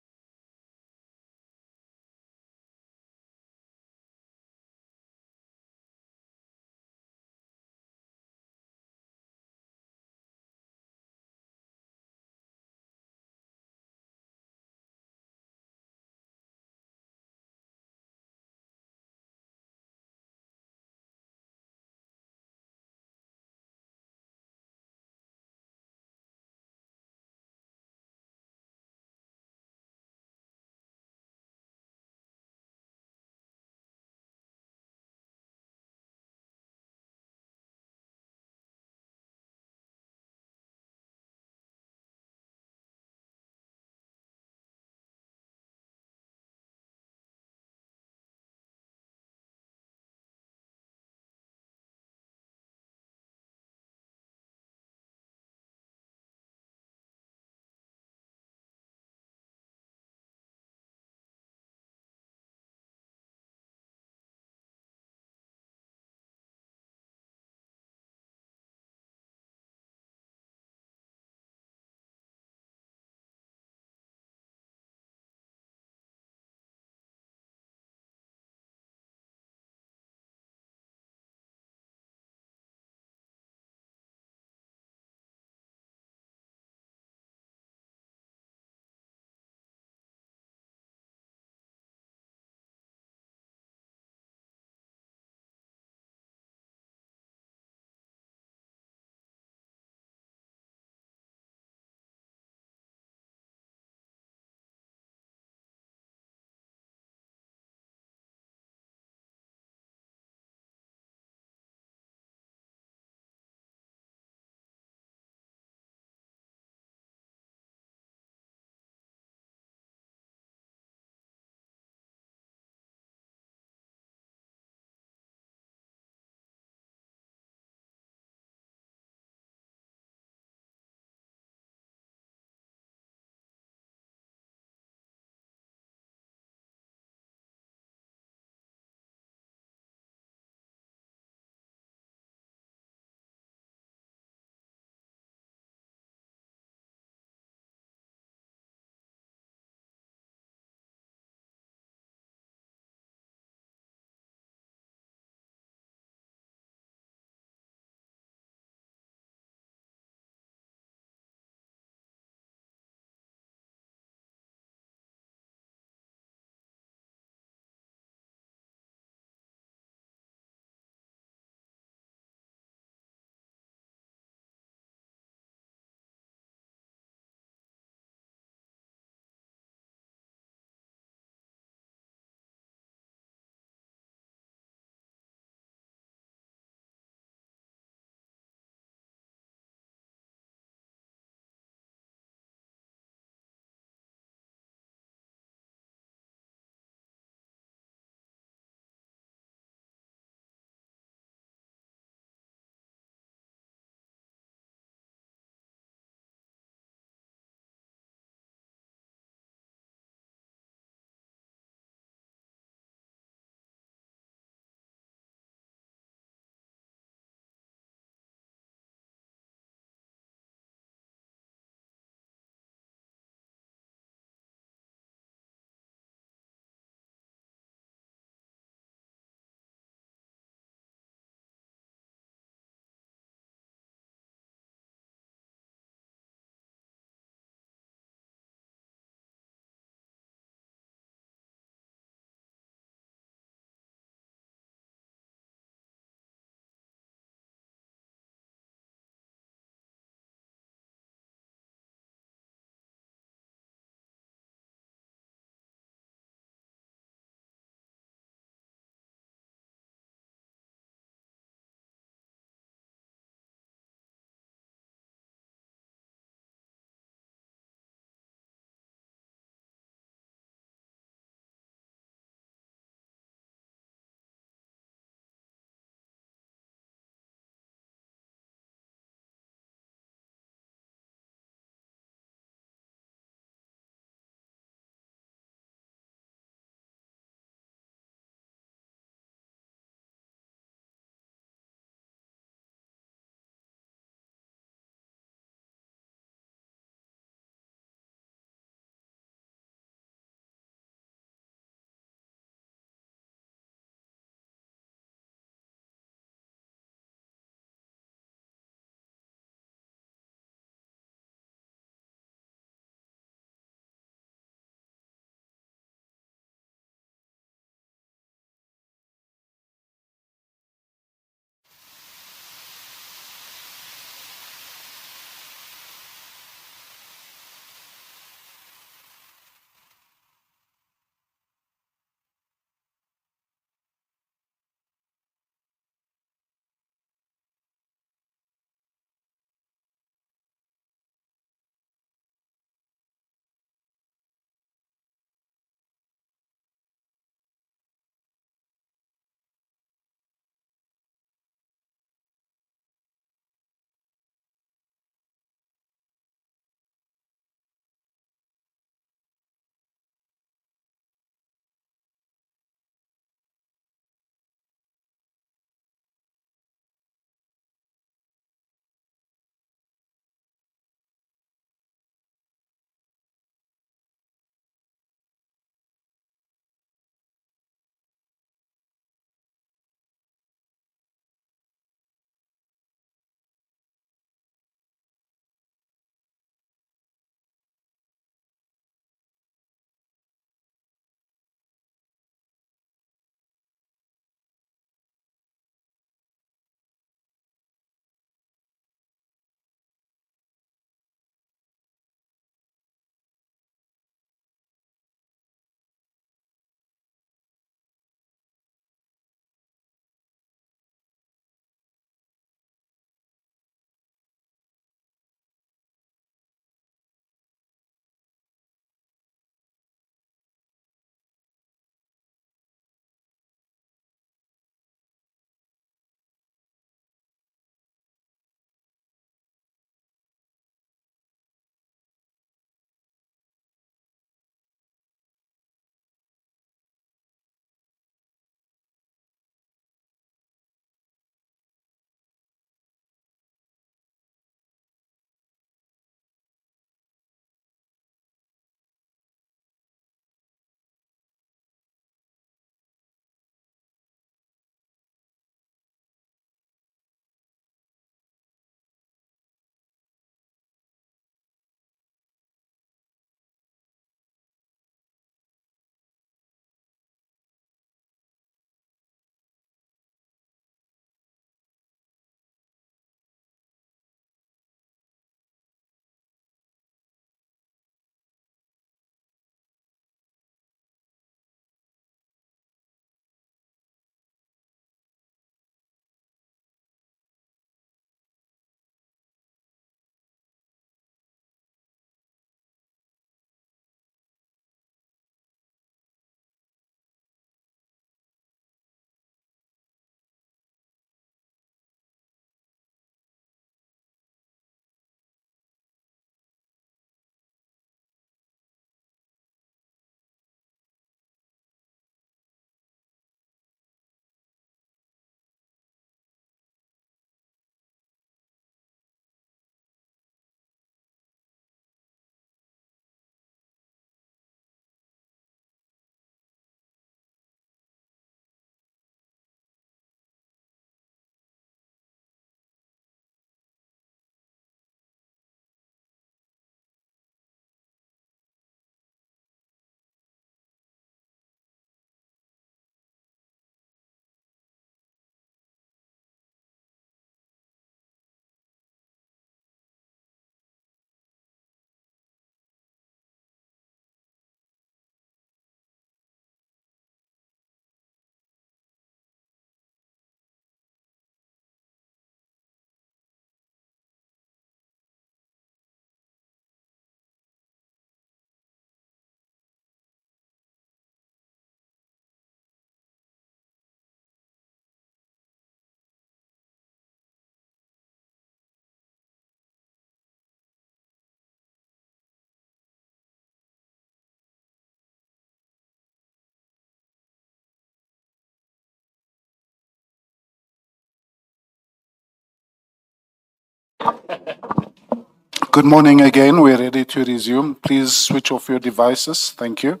Good morning again. We're ready to resume. Please switch off your devices. Thank you.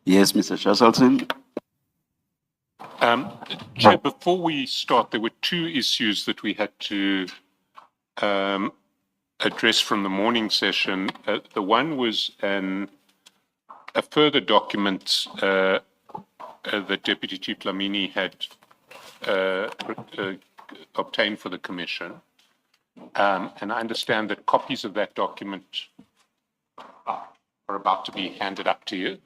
Yes, Mr. Cheselson. Chair, before we start, there were two issues that we had to address from the morning session. The one was a further document that Deputy Chief Dlamini had obtained for the Commission. And I understand that copies of that document are about to be handed up to you.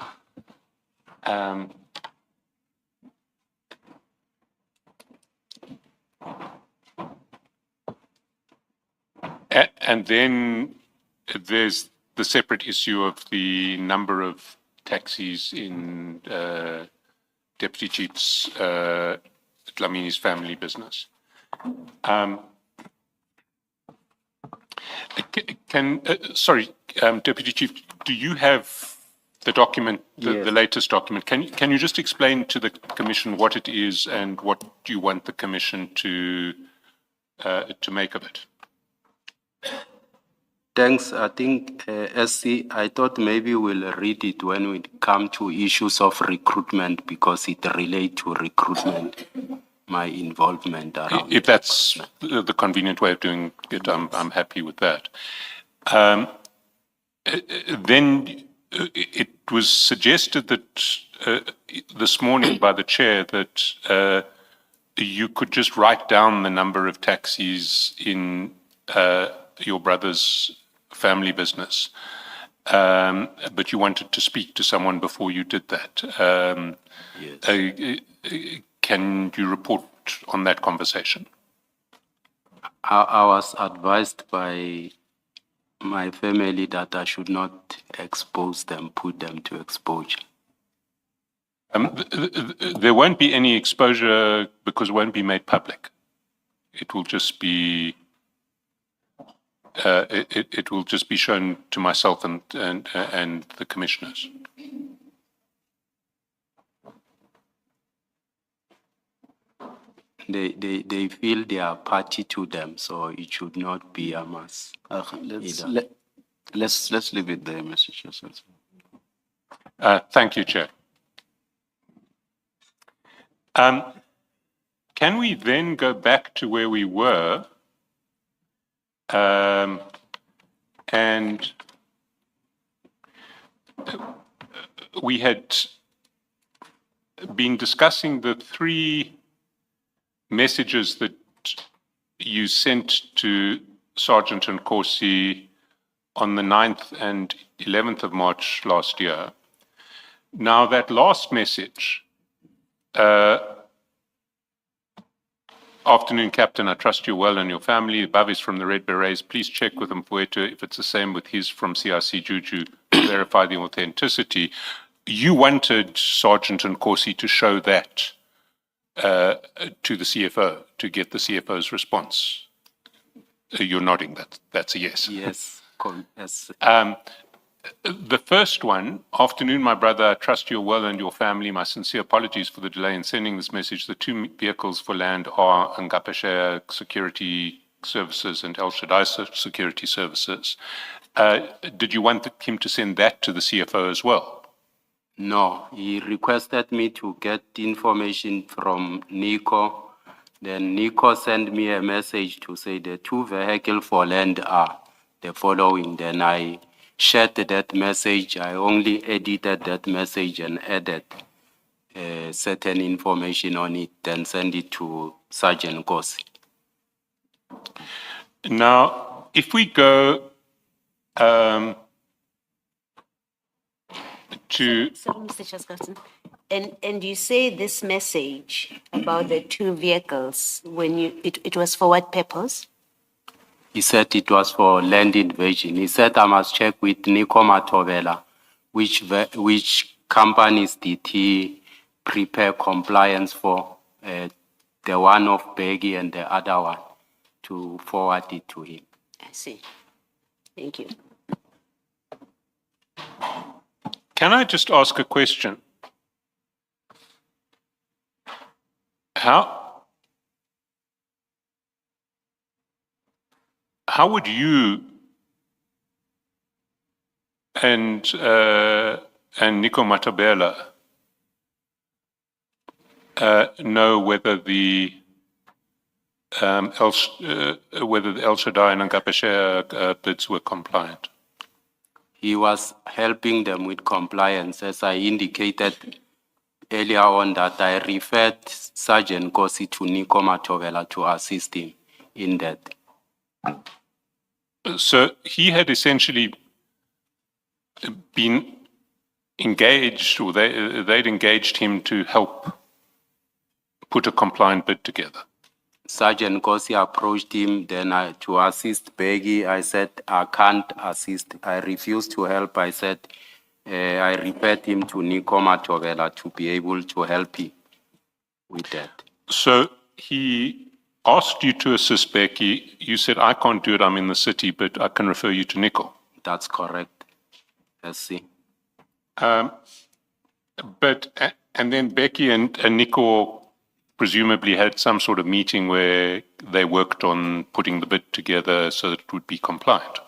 And then there's the separate issue of the number of taxis in Deputy Chief's Dlamini's family business. Deputy Chief, do you have the document, the latest document? Can you just explain to the Commission what it is and what you want the Commission to make of it? Thanks. I think, SC, I thought maybe we'll read it when we come to issues of recruitment because it relates to recruitment, my involvement around. If that's the convenient way of doing it, I'm happy with that. Then it was suggested that this morning by the chair that you could just write down the number of taxis in your brother's family business, but you wanted to speak to someone before you did that. Yes. Can you report on that conversation? I was advised by my family that I should not expose them, put them to exposure. There won't be any exposure because it won't be made public. It will just be it will just be shown to myself and the commissioners. They feel they are party to them, so it should not be a mass. Let's leave it there, Mr. Chairman. Thank you, Chair. Can we then go back to where we were? And we had been discussing the three messages that you sent to Sergeant Nkosi on the 9th and 11th of March last year. Now, that last message, afternoon, Captain, I trust you well and your family. Above is from the Red Berets. Please check with Mfowethu if it's the same with his from CRC Juju to verify the authenticity. You wanted Sergeant Nkosi to show that to the CFO, to get the CFO's response. You're nodding, that's a yes. Yes. Yes. The first one, afternoon, my brother, I trust you well and your family. My sincere apologies for the delay in sending this message. The two vehicles for land are Ngapashe Security Services and El Shaddai Security Services. Did you want him to send that to the CFO as well? No, he requested me to get information from Nico. Then Nico sent me a message to say the two vehicles for land are the following. Then I shared that message. I only edited that message and added certain information on it, then send it to Sergeant Nkosi. Now, if we go Sorry, Mr. Chaskowson. And you say this message about the two vehicles, when it was for what purpose? He said it was for land invasion. He said I must check with Nico Matovela, which companies did he prepare compliance for, the one of Peggy and the other one, to forward it to him. I see. Thank you. Can I just ask a question? How would you and Nico Matabela know whether the whether the El Shaddai and Ngapeshe bids were compliant? He was helping them with compliance, as I indicated earlier on that I referred Sergeant Kosi to Nico Matovela to assist him in that. So he had essentially been engaged, or they'd engaged him to help put a compliant bid together. Sergeant Kosi approached him then to assist Peggy. I said, I can't assist. I refused to help. I said, I referred him to Nico Matovela to be able to help him with that. So he asked you to assist Becky. You said, I can't do it, I'm in the city, but I can refer you to Nico. That's correct. Let's see. And then Becky and Nico presumably had some sort of meeting where they worked on putting the bid together so that it would be compliant.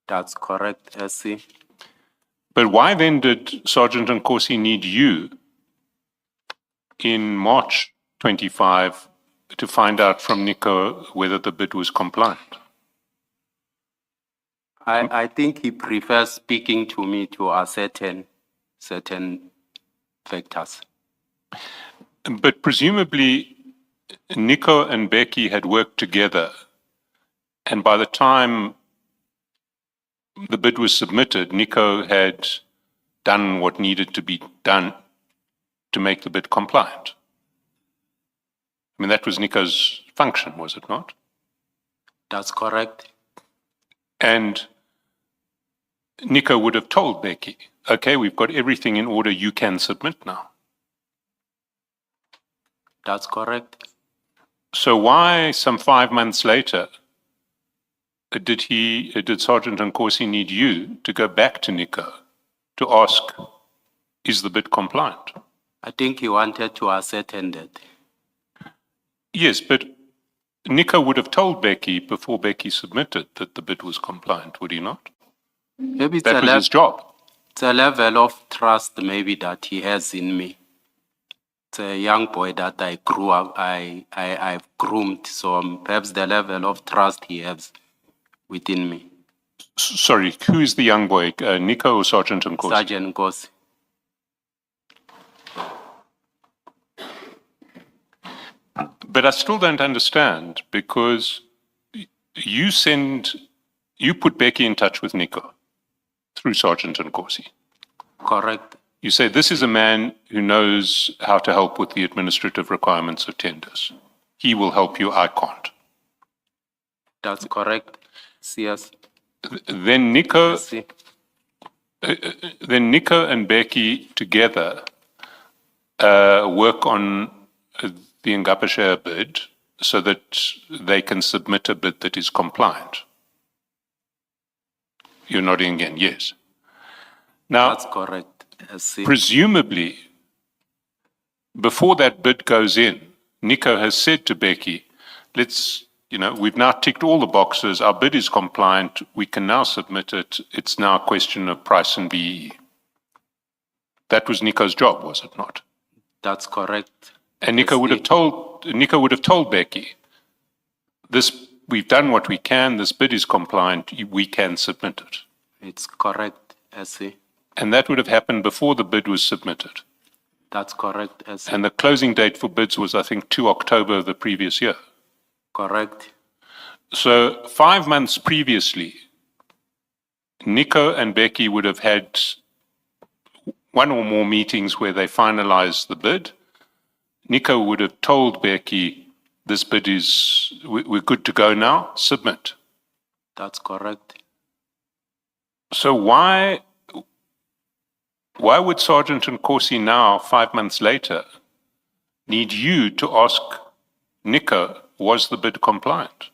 That's correct, SC. But why then did Sergeant Nkosi need you in March 25 to find out from Nico whether the bid was compliant? I think he prefers speaking to me to ascertain certain factors. But presumably Nico and Becky had worked together, and by the time the bid was submitted, Nico had done what needed to be done to make the bid compliant. I mean, that was Nico's function, was it not? That's correct. And Nico would have told Becky, okay, we've got everything in order, you can submit now. That's correct. So why, some 5 months later, did Sergeant Nkosi need you to go back to Nico to ask, is the bid compliant? I think he wanted to ascertain that. Yes, but Nico would have told Becky before Becky submitted that the bid was compliant, would he not? Maybe it's That was his job. It's a level of trust maybe that he has in me. It's a young boy that I grew up, I've groomed, so perhaps the level of trust he has within me. Sorry, who is the young boy, Nico or Sergeant Nkosi? Sergeant Nkosi. But I still don't understand, because you put Becky in touch with Nico through Sergeant Nkosi. Correct. You say this is a man who knows how to help with the administrative requirements of tenders. He will help you, I can't. That's correct. Yes. Then Nico See. Then Nico and Becky together work on the Ngapeshe bid so that they can submit a bid that is compliant. You're nodding again, yes. Now, That's correct. See. presumably, before that bid goes in, Nico has said to Becky, we've now ticked all the boxes, our bid is compliant, we can now submit it, it's now a question of price and BE. That was Nico's job, was it not? That's correct. And Nico would have told Becky, we've done what we can, this bid is compliant, we can submit it. It's correct, SC. And that would have happened before the bid was submitted. That's correct, SC. And the closing date for bids was, I think, 2 October of the previous year. Correct. So 5 months previously, Nico and Becky would have had one or more meetings where they finalized the bid. Nico would have told Becky, this bid we're good to go now, submit. That's correct. So why would Sergeant Nkosi now, 5 months later, need you to ask Nico, was the bid compliant?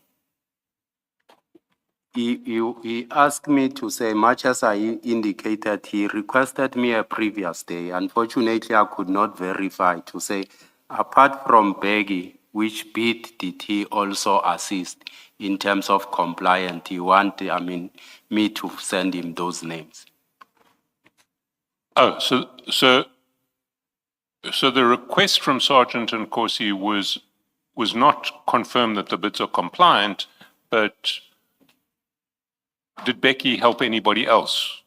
He asked me to say, much as I indicated, he requested me a previous day. Unfortunately, I could not verify to say, apart from Beggy, which bid did he also assist in terms of compliance? He wanted, me to send him those names. Oh, so the request from Sergeant Nkosi was not confirm that the bids are compliant, but did Becky help anybody else?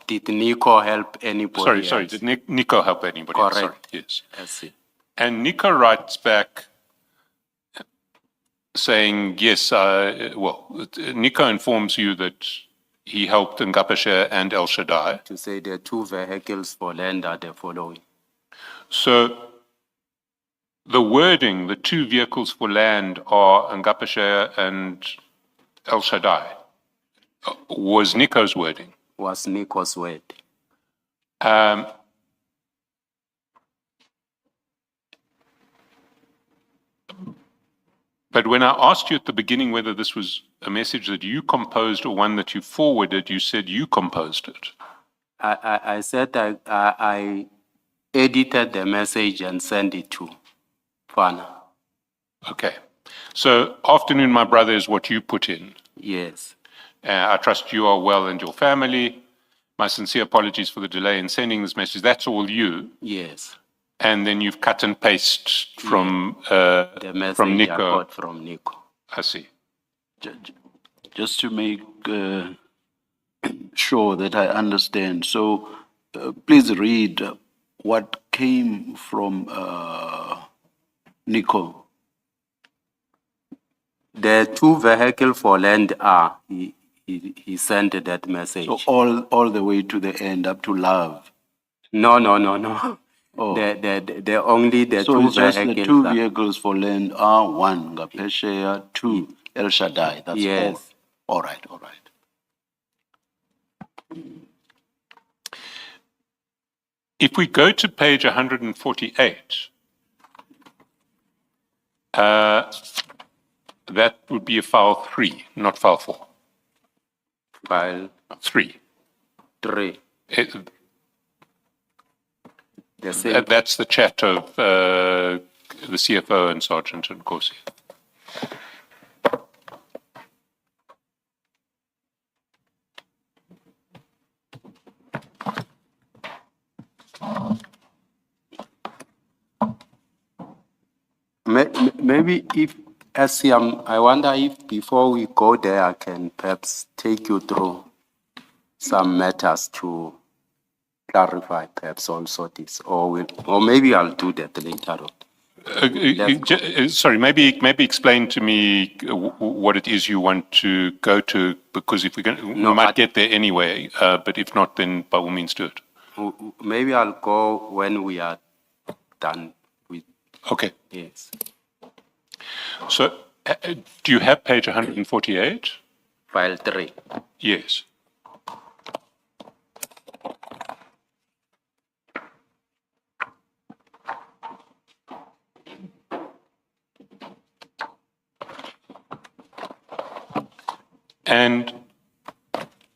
Did Nico help anybody Sorry, else? did Nico help anybody else? Correct. Sorry, yes. That's it. And Nico writes back saying, yes, Nico informs you that he helped Ngapashe and El Shaddai. To say the 2 vehicles for land are the following. So the wording, the 2 vehicles for land are Ngapashe and El Shaddai, was Nico's wording. Was Nico's word. But when I asked you at the beginning whether this was a message that you composed or one that you forwarded, you said you composed it. I said I edited the message and sent it to Fana. Okay. So, afternoon, my brother, is what you put in. Yes. I trust you are well and your family. My sincere apologies for the delay in sending this message. That's all you. Yes. And then you've cut and pasted from The message from I Nico. got from Nico. I see. Just to make sure that I understand, so please read what came from Nico. The 2 vehicles for land are, he sent that message. So all the way to the end, up to love. No. Oh. The only the So 2 it's just the vehicles. 2 vehicles for land are 1, Ngapesheya, 2, El Shaddai. That's Yes. all. All right. If we go to page 148, that would be a file 3, not file 4. File 3. 3. The same. That's the chat of the CFO and Sergeant Nkosi. Maybe if, I wonder if before we go there, I can perhaps take you through some matters to clarify perhaps also this, or maybe I'll do that later on. Sorry, maybe explain to me what it is you want to go to, because if we might get there anyway, but if not, then by all means do it. Maybe I'll go when we are done with. Okay. Yes. So, do you have page 148? File 3. Yes. And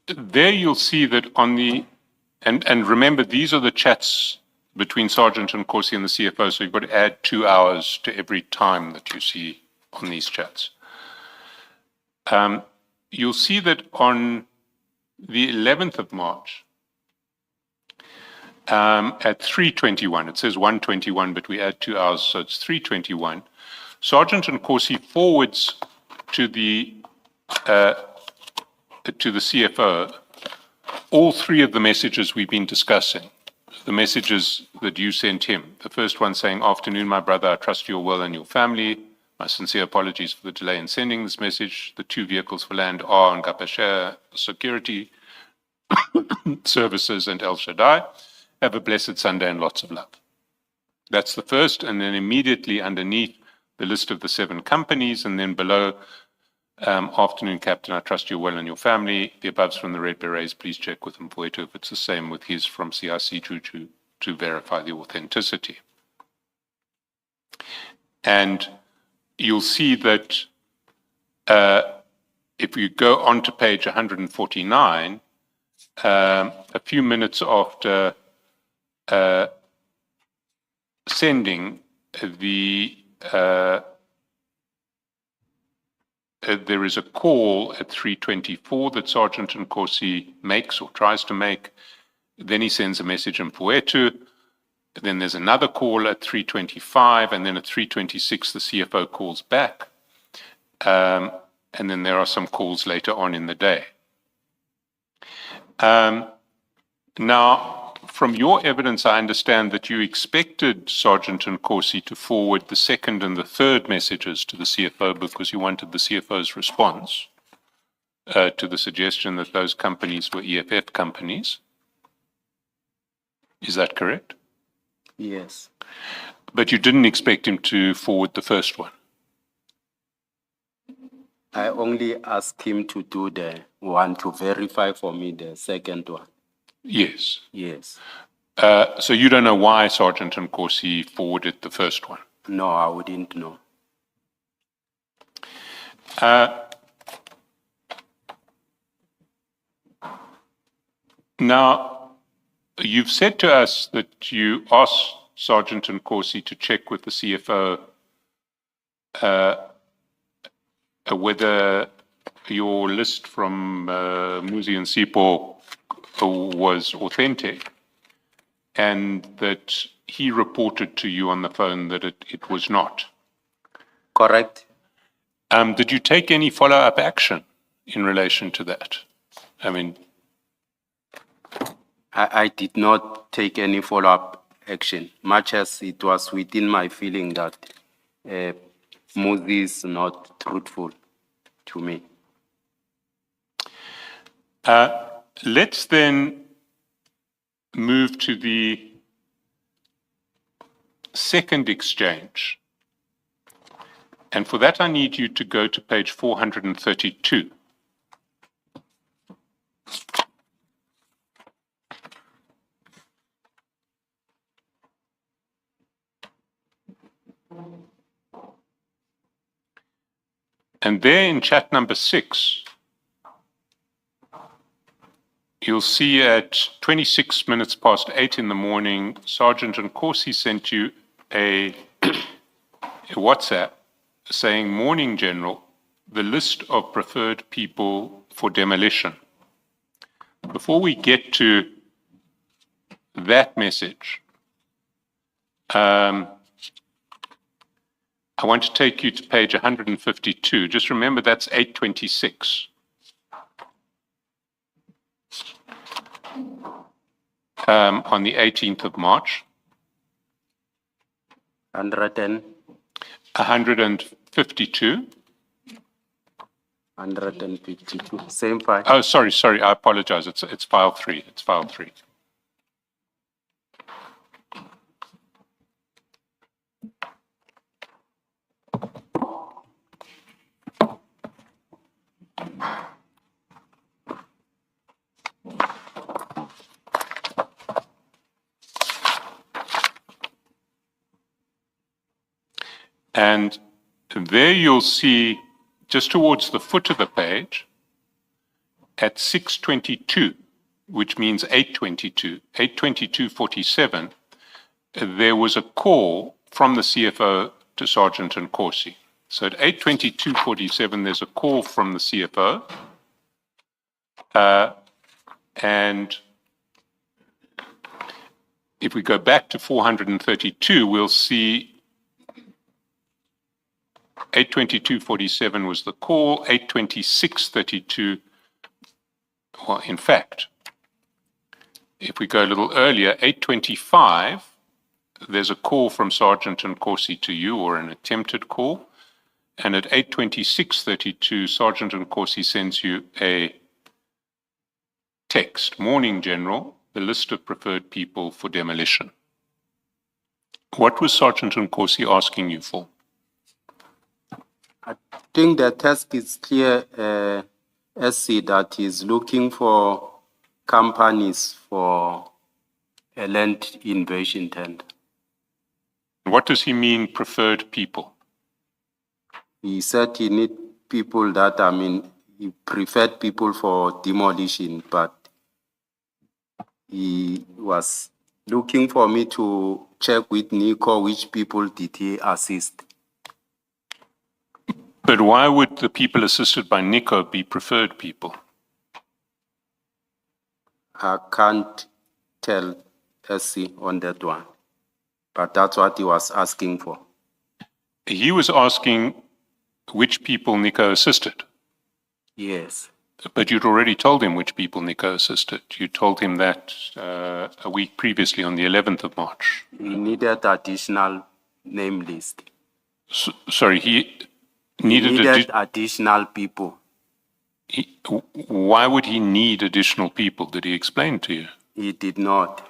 there you'll see that on the, and remember, these are the chats between Sergeant Nkosi and the CFO, so you've got to add 2 hours to every time that you see on these chats. You'll see that on the 11th of March, at 3:21, it says 1:21, but we add 2 hours, so it's 3:21. Sergeant Nkosi forwards to the CFO all 3 of the messages we've been discussing. The messages that you sent him. The first one saying, afternoon, my brother, I trust you're well and your family. My sincere apologies for the delay in sending this message. The 2 vehicles for land are Ngapashe Security Services and El Shaddai. Have a blessed Sunday and lots of love. That's the first, and then immediately underneath the list of the 7 companies, and then below, afternoon, Captain, I trust you well and your family. The above's from the Red Berets. Please check with Mfowethu if it's the same with his from CIC to verify the authenticity. And you'll see that if you go on to page 149, a few minutes after sending there is a call at 3:24 that Sergeant Nkosi makes or tries to make. Then he sends a message in Mfowethu. Then there's another call at 3:25, and then at 3:26 the CFO calls back. And then there are some calls later on in the day. Now, from your evidence, I understand that you expected Sergeant Nkosi to forward the second and the third messages to the CFO because you wanted the CFO's response to the suggestion that those companies were EFF companies. Is that correct? Yes. But you didn't expect him to forward the first one? I only asked him to do the one to verify for me the second one. Yes. Yes. So you don't know why Sergeant Nkosi forwarded the first one? No, I wouldn't know. Now, you've said to us that you asked Sergeant Nkosi to check with the CFO whether your list from Muzi and Sipo was authentic, and that he reported to you on the phone that it was not. Correct? Did you take any follow-up action in relation to that? I mean, I did not take any follow-up action, much as it was within my feeling that Muzi is not truthful to me. let's then move to the second exchange. And for that, I need you to go to page 432. And there in chat number 6, you'll see at 26 minutes past 8 in the morning, Sergeant Nkosi sent you a WhatsApp saying, "Morning, General, the list of preferred people for demolition." Before we get to that message, I want to take you to page 152. Just remember that's 826. On the 18th of March. 152. 152. Same file. Oh, sorry. I apologize. It's file 3. It's file 3. And there you'll see, just towards the foot of the page, at 6:22, which means 8:22, 8:22:47, there was a call from the CFO to Sergeant Nkosi. So at 8:22:47, there's a call from the CFO. And if we go back to 432, we'll see 8:22:47 was the call, 8:26:32, well, in fact, if we go a little earlier, 8:25, there's a call from Sergeant Nkosi to you, or an attempted call, and at 8:26:32, Sergeant Nkosi sends you a text, "Morning, General, the list of preferred people for demolition." What was Sergeant Nkosi asking you for? I think the task is clear, SC, that is looking for companies for a land invasion tender. What does he mean, preferred people? He said he need people that, he preferred people for demolition, but he was looking for me to check with Nico which people did he assist. But why would the people assisted by Nico be preferred people? I can't tell SC on that one, but that's what he was asking for. He was asking which people Nico assisted, Yes, but you'd already told him which people Nico assisted. You told him that a week previously on the 11th of March. he needed additional name list. Sorry, he He needed additional people. why would he need additional people? Did he explain to you? He did not.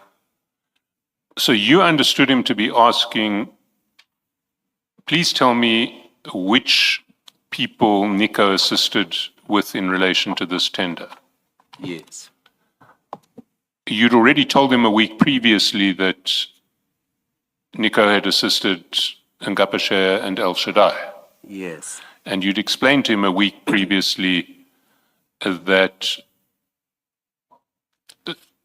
So you understood him to be asking, please tell me which people Nico assisted with in relation to this tender. Yes, You'd already told him a week previously that Nico had assisted Ngapashe and El Shaddai. yes, And you'd explained to him a week previously that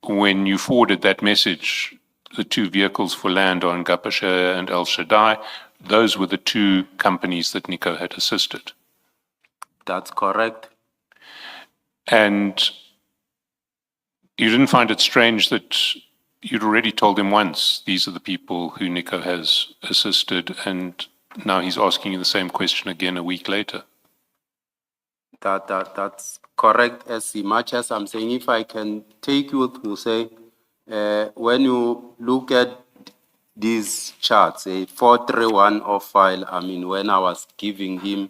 when you forwarded that message, the two vehicles for land on Ngapashe and El Shaddai, those were the two companies that Nico had assisted. that's correct. And you didn't find it strange that you'd already told him once, these are the people who Nico has assisted, and now he's asking you the same question again a week later. That's correct. As much as I'm saying, if I can take you to say, when you look at these charts, a 431 of file, I mean, when I was giving him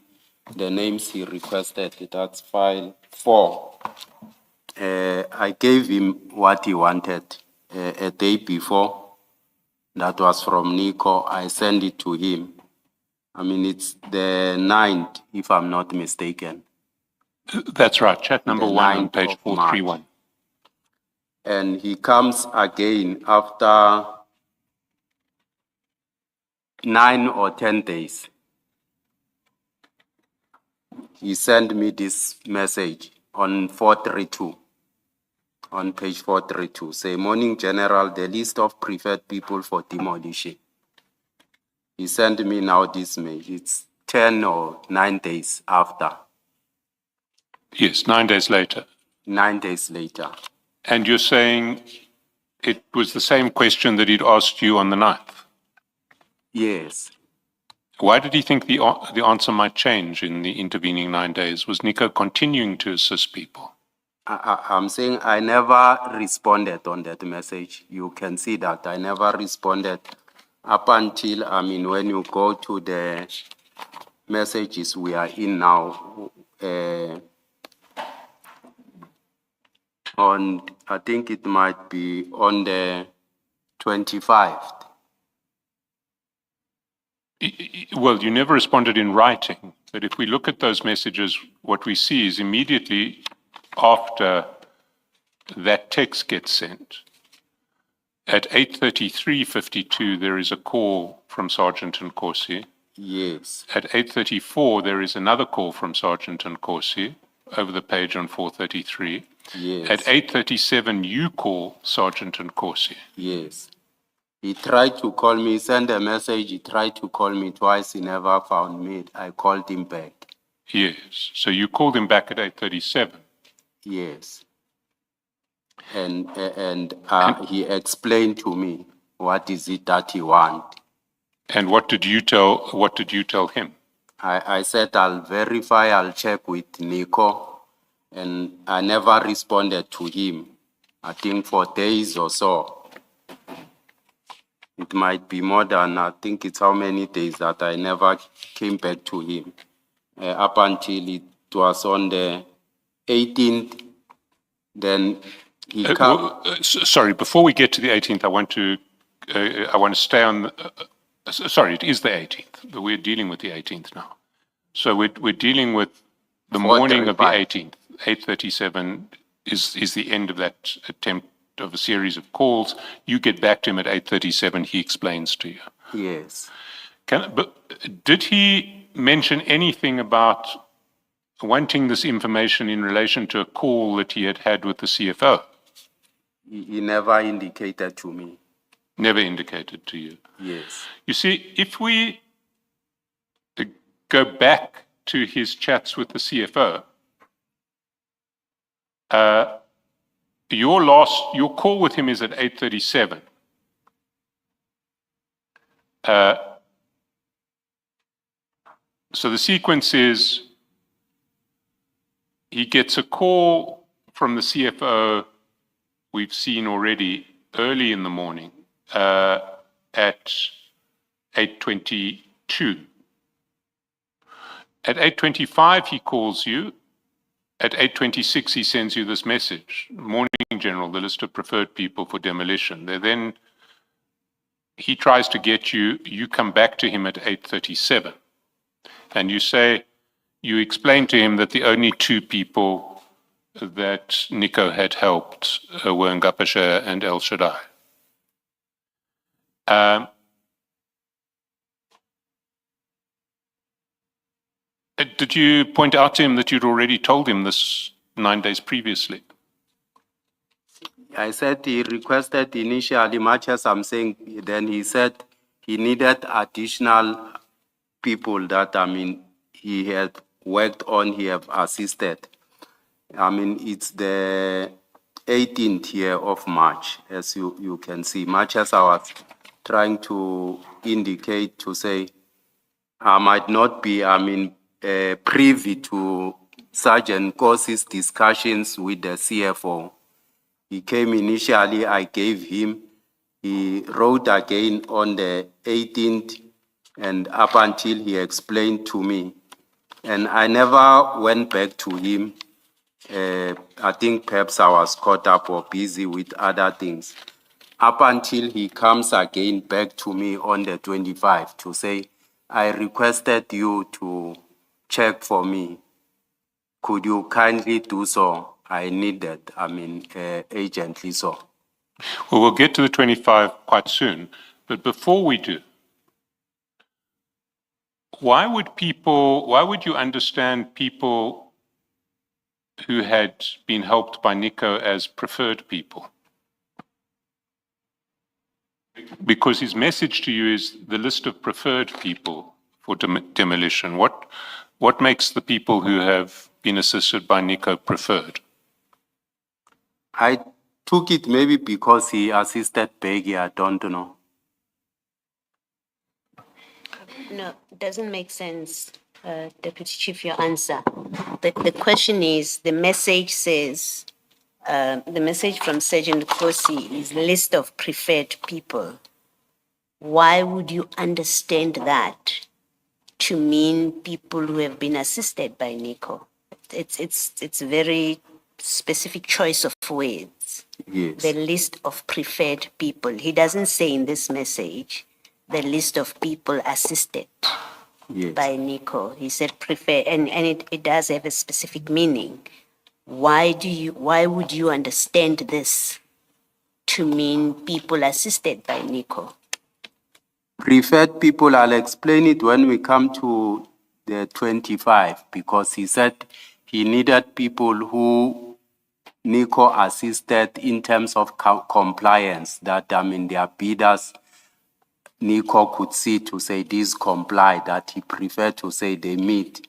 the names he requested, that's file 4. I gave him what he wanted a day before. That was from Nico. I sent it to him. I mean, it's the 9th, if I'm not mistaken. That's right, chat number The 1 on 9th page of 431. And he comes again after 9 or 10 days. He sent me this message on 432, on page 432. Say, morning general, the list of preferred people for demolition. He sent me now this mail. It's 10 or 9 days after. Yes, 9 days later. 9 days later. And you're saying it was the same question that he'd asked you on the 9th. Yes. Why did he think the answer might change in the intervening 9 days? Was Nico continuing to assist people? I'm saying I never responded on that message. You can see that I never responded up until, I mean, when you go to the messages we are in now, on, I think it might be on the 25th. Well, you never responded in writing, but if we look at those messages, what we see is immediately after that text gets sent, at 8:33:52, there is a call from Sergeant Nkosi. Yes. At 8:34, there is another call from Sergeant Nkosi over the page on 433. Yes. At 8:37, you call Sergeant Nkosi. Yes. He tried to call me, send a message. He tried to call me twice. He never found me. I called him back. Yes. So you called him back at 8:37. Yes. And he explained to me what is it that he wants. And what did you tell him? I said I'll verify, I'll check with Nico, and I never responded to him. I think for days or so. It might be more than, I think it's how many days that I never came back to him. Up until it was on the 18th, then he came. Sorry, before we get to the 18th, I want to stay on. Sorry, it is the 18th, but we're dealing with the 18th now. So we're dealing with the morning of the 18th. 8:37 is the end of that attempt of a series of calls. You get back to him at 8:37. He explains to you. Yes. But did he mention anything about wanting this information in relation to a call that he had had with the CFO. He never indicated to me. Never indicated to you. Yes. You see, if we go back to his chats with the CFO, your call with him is at 8:37. So the sequence is he gets a call from the CFO we've seen already early in the morning at 8:22. At 8:25 he calls you. At 8:26 he sends you this message. Morning, General, the list of preferred people for demolition. Then he tries to get you, you come back to him at 8:37. And you explain to him that the only two people that Nico had helped were Ngapashe and El Shaddai. Did you point out to him that you'd already told him this 9 days previously? I said he requested initially, much as I'm saying, then he said he needed additional people that, he had worked on, he have assisted. It's the 18th here of March, as you can see. Much as I was trying to indicate to say, I might not be, privy to Sergeant Kosi's discussions with the CFO. He came initially, I gave him, he wrote again on the 18th, and up until he explained to me. And I never went back to him. I think perhaps I was caught up or busy with other things. Up until he comes again back to me on the 25th to say, I requested you to check for me. Could you kindly do so? I need that, urgently so. Well, we'll get to the 25 quite soon. But before we do, why would you understand people who had been helped by Nico as preferred people? Because his message to you is the list of preferred people for demolition. What makes the people who have been assisted by Nico preferred? I took it maybe because he assisted Peggy, I don't know. No, it doesn't make sense, Deputy Chief, your answer. The question is, the message says, the message from Sergeant Kosi is list of preferred people. Why would you understand that to mean people who have been assisted by Nico? It's a very specific choice of words. Yes. The list of preferred people. He doesn't say in this message the list of people assisted Yes. by Nico. He said prefer, and it does have a specific meaning. Why would you understand this to mean people assisted by Nico? Preferred people, I'll explain it when we come to the 25, because he said he needed people who Nico assisted in terms of compliance, that their bidders, Nico could see to say these comply, that he preferred to say they meet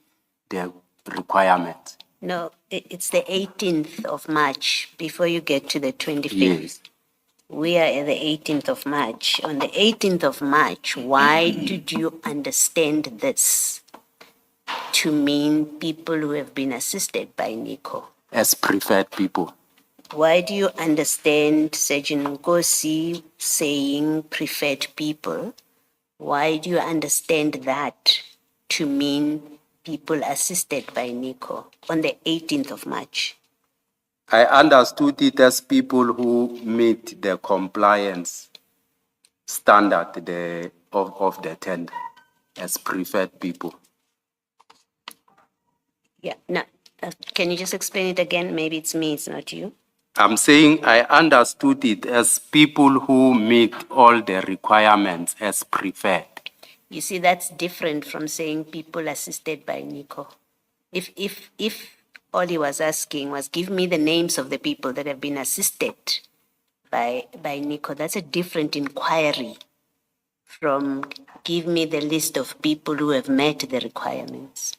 the requirements. No, it's the 18th of March before you get to the 25th. Yes. We are at the 18th of March. On the 18th of March, why did you understand this to mean people who have been assisted by Nico? As preferred people. Why do you understand Sergeant Nkosi saying preferred people? Why do you understand that to mean people assisted by Nico on the 18th of March? I understood it as people who meet the compliance standard of the tender as preferred people. Yeah, no, can you just explain it again? Maybe it's me, it's not you. I'm saying I understood it as people who meet all the requirements as preferred. You see, that's different from saying people assisted by Nico. If all he was asking was give me the names of the people that have been assisted by Nico, that's a different inquiry from give me the list of people who have met the requirements.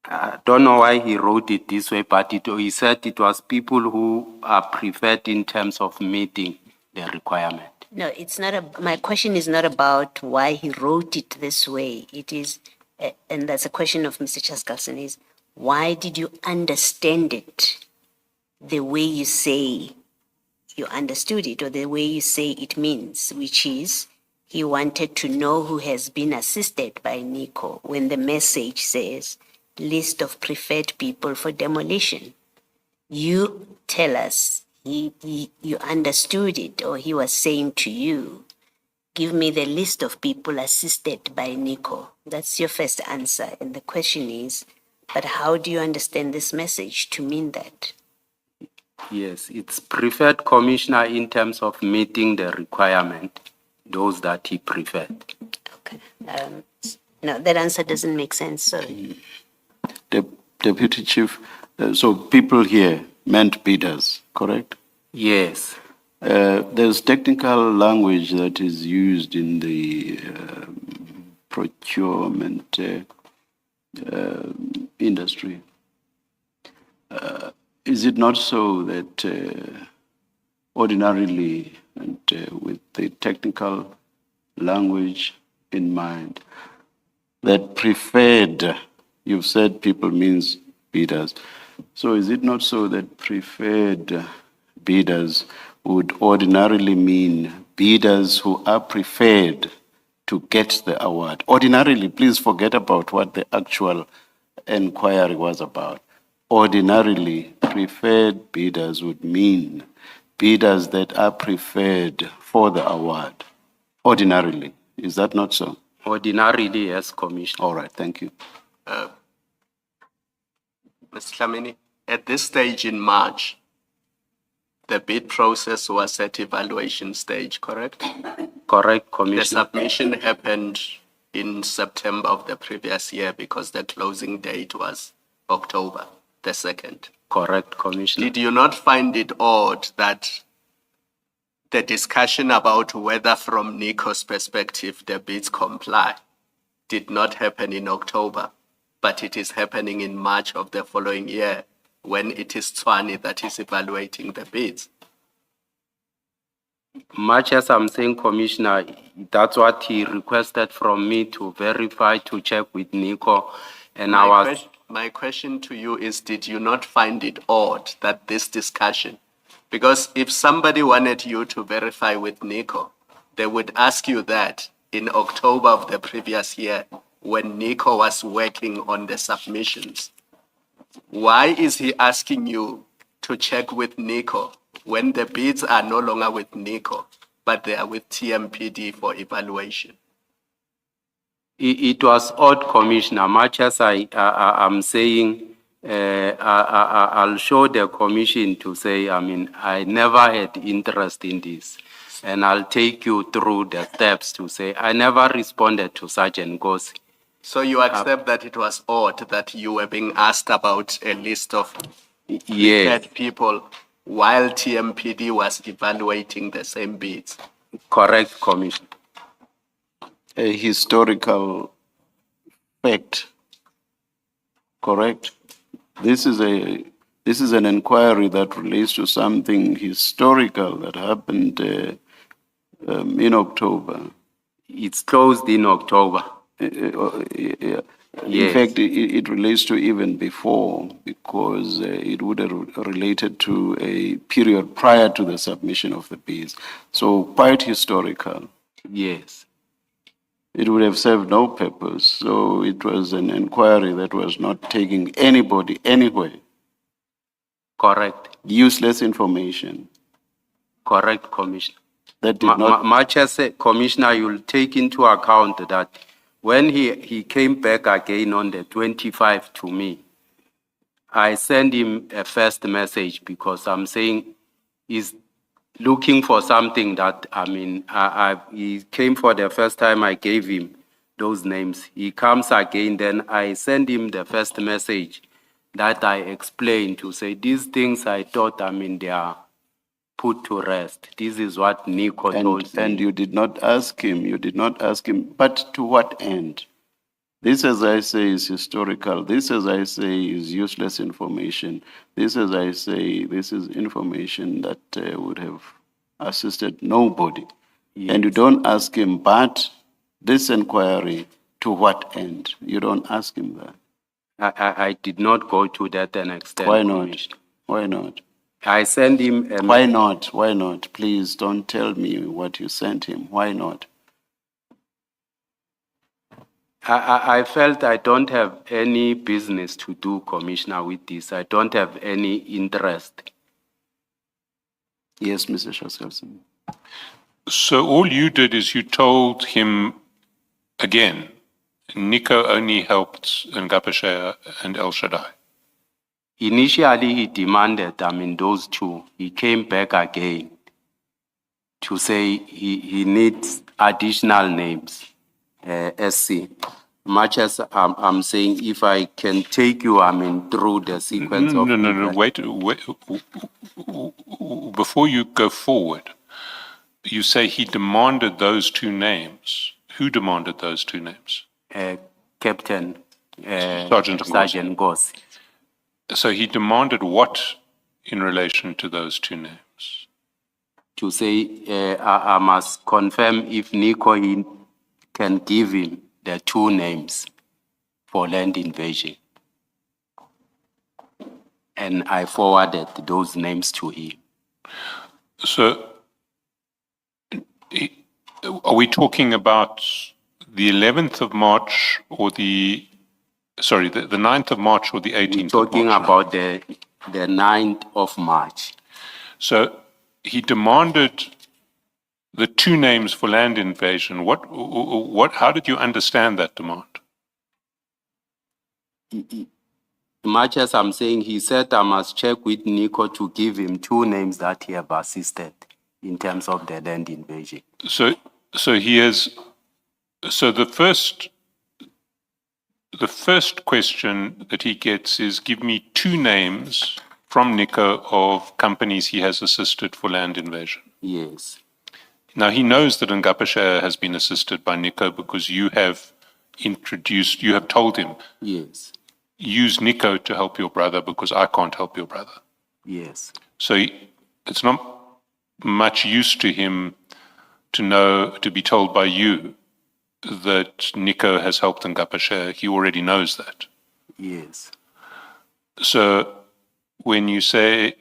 I don't know why he wrote it this way, but he said it was people who are preferred in terms of meeting the requirement. No, it's not. My question is not about why he wrote it this way. It is, and that's a question of Mr. Chaskalson, is why did you understand it the way you say you understood it, or the way you say it means, which is he wanted to know who has been assisted by Nico when the message says list of preferred people for demolition. You tell us you understood it, or he was saying to you, give me the list of people assisted by Nico. That's your first answer. And the question is, but how do you understand this message to mean that? Yes, it's preferred commissioner in terms of meeting the requirement, those that he preferred. Okay. No, that answer doesn't make sense. Sorry. Deputy Chief, so people here meant bidders, correct? Yes. There's technical language that is used in the procurement industry. Is it not so that ordinarily, and with the technical language in mind, that preferred, you've said people means bidders. So is it not so that preferred bidders would ordinarily mean bidders who are preferred to get the award? Ordinarily, please forget about what the actual inquiry was about. Ordinarily, preferred bidders would mean bidders that are preferred for the award. Ordinarily, is that not so? Ordinarily, yes, Commissioner. All right, thank you. Mr. Dlamini, at this stage in March, the bid process was at evaluation stage, correct? Correct, The Commissioner. submission happened in September of the previous year because the closing date was October the 2nd. Correct, Commissioner. Did you not find it odd that the discussion about whether from Nico's perspective the bids comply did not happen in October, but it is happening in March of the following year when it is Tswane that is evaluating the bids? Much as I'm saying, Commissioner, that's what he requested from me to verify, to check with Nico. And My question to you is, did you not find it odd that this discussion, because if somebody wanted you to verify with Nico, they would ask you that in October of the previous year when Nico was working on the submissions. Why is he asking you to check with Nico when the bids are no longer with Nico, but they are with TMPD for evaluation? It was odd, Commissioner. Much as I'm saying, I'll show the commission to say, I never had interest in this. And I'll take you through the steps to say, I never responded to such Ngozi. So you accept that it was odd that you were being asked about a list of Yes, prepared people while TMPD was evaluating the same bids? correct, Commissioner. A historical fact, correct? This is an inquiry that relates to something historical that happened in October. It's closed in October. In Yes. fact, it relates to even before, because it would have related to a period prior to the submission of the bids. So quite historical. Yes. It would have served no purpose. So it was an inquiry that was not taking anybody anywhere. Correct. Useless information Correct, Commissioner. that did not. Much as Commissioner, you'll take into account that when he came back again on the 25th to me, I sent him a first message because I'm saying he's looking for something that, he came for the first time. I gave him those names. He comes again, then I send him the first message that I explained to say, these things I thought, they are put to rest. This is what Nico told me. And you did not ask him, but to what end? This, as I say, is historical. This, as I say, is useless information. This, as I say, this is information that would have assisted nobody. And you don't ask him, but this inquiry, to what end? You don't ask him that. I did not go to that an extent. Why not? Why not? I sent him a Why not? Why not? Please don't tell me what you sent him. Why not? I felt I don't have any business to do, Commissioner, with this. I don't have any interest. Yes, Mr. Shaskelson. So all you did is you told him again, Nico only helped Ngapashaya and El Shaddai. Initially, he demanded, those two. He came back again to say he needs additional names, SC. Much as I'm saying, if I can take you, through the sequence of No, wait. Before you go forward, you say he demanded those two names. Who demanded those two names? Captain Sergeant Gossi. So he demanded what in relation to those two names? To say I must confirm if Nico he can give him the two names for land invasion. And I forwarded those names to him. So are we talking about the 11th of March or the 9th of March or the 18th We're of March? talking about the 9th of March. So he demanded the two names for land invasion. How did you understand that demand? Much as I'm saying, he said I must check with Nico to give him two names that he have assisted in terms of the land invasion. So he has. So the first question that he gets is, give me two names from Nico of companies he has assisted for land invasion. Yes. Now he knows that Ngapashaya has been assisted by Nico because you have told him, yes, use Nico to help your brother because I can't help your brother. Yes. So it's not much use to him to be told by you that Nico has helped Ngapashaya. He already knows that. Yes. So when you say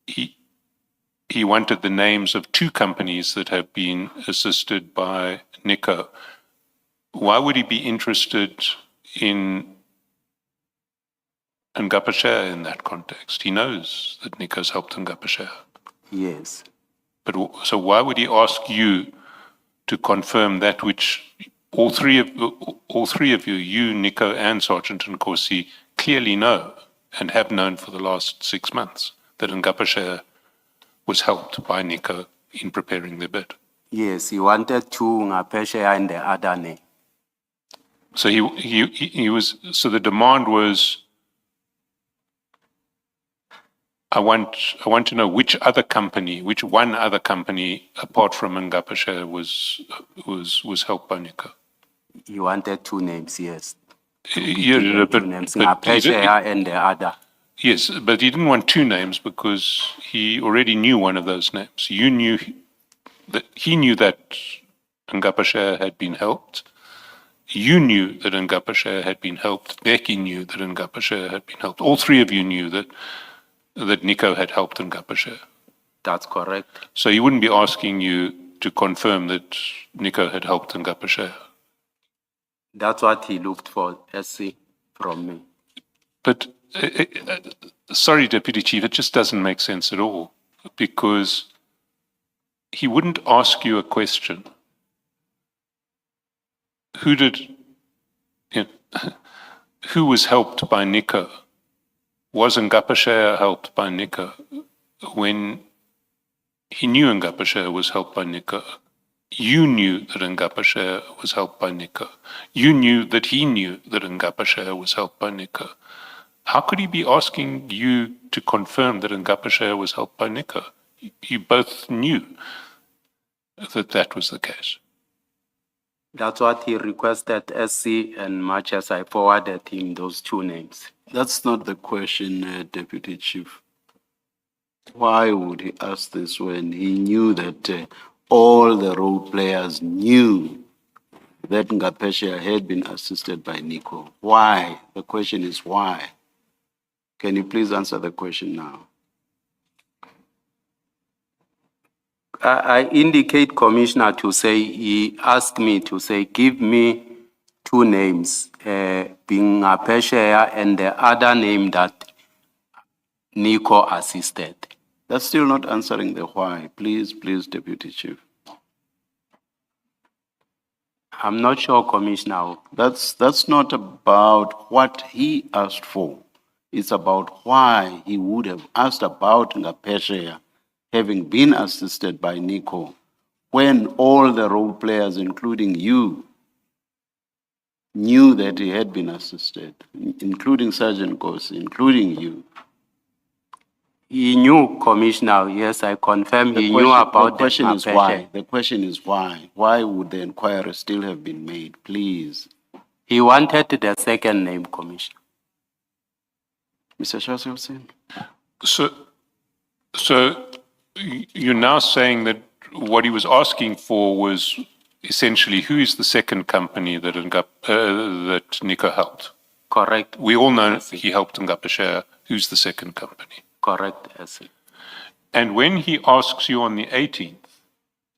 he wanted the names of two companies that have been assisted by Nico, why would he be interested in Ngapashaya in that context? He knows that Nico's helped Ngapashaya. Yes. But so why would he ask you to confirm that which all three of you, Nico and Sergeant Nkosi, clearly know and have known for the last 6 months that Ngapashaya was helped by Nico in preparing the bid? Yes, he wanted two Ngapashaya and the other name. So he was. So the demand was, I want to know which one other company apart from Ngapashaya was helped by Nico. He wanted two names, yes. Yeah, but Ngapashaya and the other. Yes, but he didn't want two names because he already knew one of those names. You knew that he knew that Ngapashaya had been helped. You knew that Ngapashaya had been helped. Becky knew that Ngapashaya had been helped. All three of you knew that Nico had helped Ngapashaya. That's correct. So he wouldn't be asking you to confirm that Nico had helped Ngapashaya. That's what he looked for, SC, from me. But sorry, Deputy Chief, it just doesn't make sense at all, because he wouldn't ask you a question. Who was helped by Nico? Was Ngapashaya helped by Nico? When he knew Ngapashaya was helped by Nico, You knew that Ngapashe was helped by Nico. You knew that he knew that Ngapashe was helped by Nico. How could he be asking you to confirm that Ngapashe was helped by Nico? You both knew that that was the case. That's what he requested, SC, and much as I forwarded him those two names. That's not the question, Deputy Chief. Why would he ask this when he knew that all the role players knew that Ngapesha had been assisted by Nico? Why? The question is why. Can you please answer the question now? I indicate, Commissioner, to say, he asked me to say, give me two names, being Ngapesha and the other name that Nico assisted. That's still not answering the why. Please, Deputy Chief. I'm not sure, Commissioner. That's not about what he asked for. It's about why he would have asked about Ngapesha having been assisted by Nico when all the role players, including you, knew that he had been assisted, including Sergeant Kosi, including you. He knew, Commissioner. Yes, I confirm he knew about the question is Ngapesha. why. The question is why. Why would the inquiry still have been made? Please. He wanted the second name, Commissioner. Mr. Shasilson? So you're now saying that what he was asking for was essentially who is the second company that that Nico helped? Correct. We all know he helped Ngapesha. Who's the second company? Correct, SC. And when he asks you on the 18th,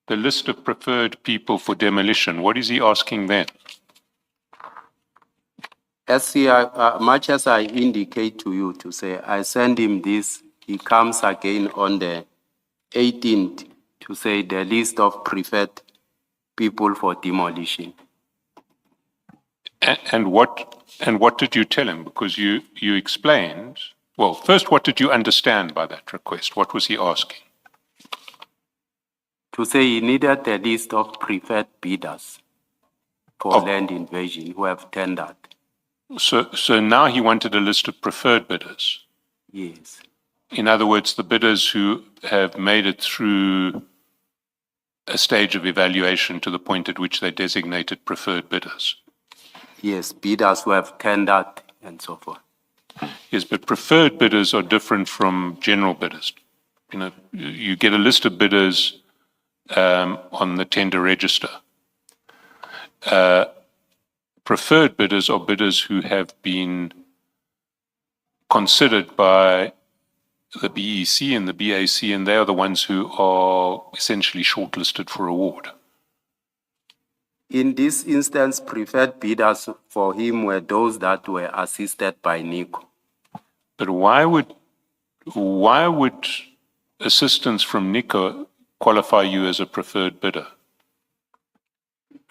the list of preferred people for demolition, what is he asking then? SC, much as I indicate to you to say, I send him this, he comes again on the 18th to say the list of preferred people for demolition. And what did you tell him? Because you explained, well, first, what did you understand by that request? What was he asking? To say he needed a list of preferred bidders for land invasion who have tendered. So now he wanted a list of preferred bidders. Yes. In other words, the bidders who have made it through a stage of evaluation to the point at which they designated preferred bidders. Yes, bidders who have tendered and so forth. Yes, but preferred bidders are different from general bidders. You know, you get a list of bidders on the tender register. Preferred bidders are bidders who have been considered by the BEC and the BAC, and they are the ones who are essentially shortlisted for award. In this instance, preferred bidders for him were those that were assisted by Nico. But why would assistance from Nico qualify you as a preferred bidder?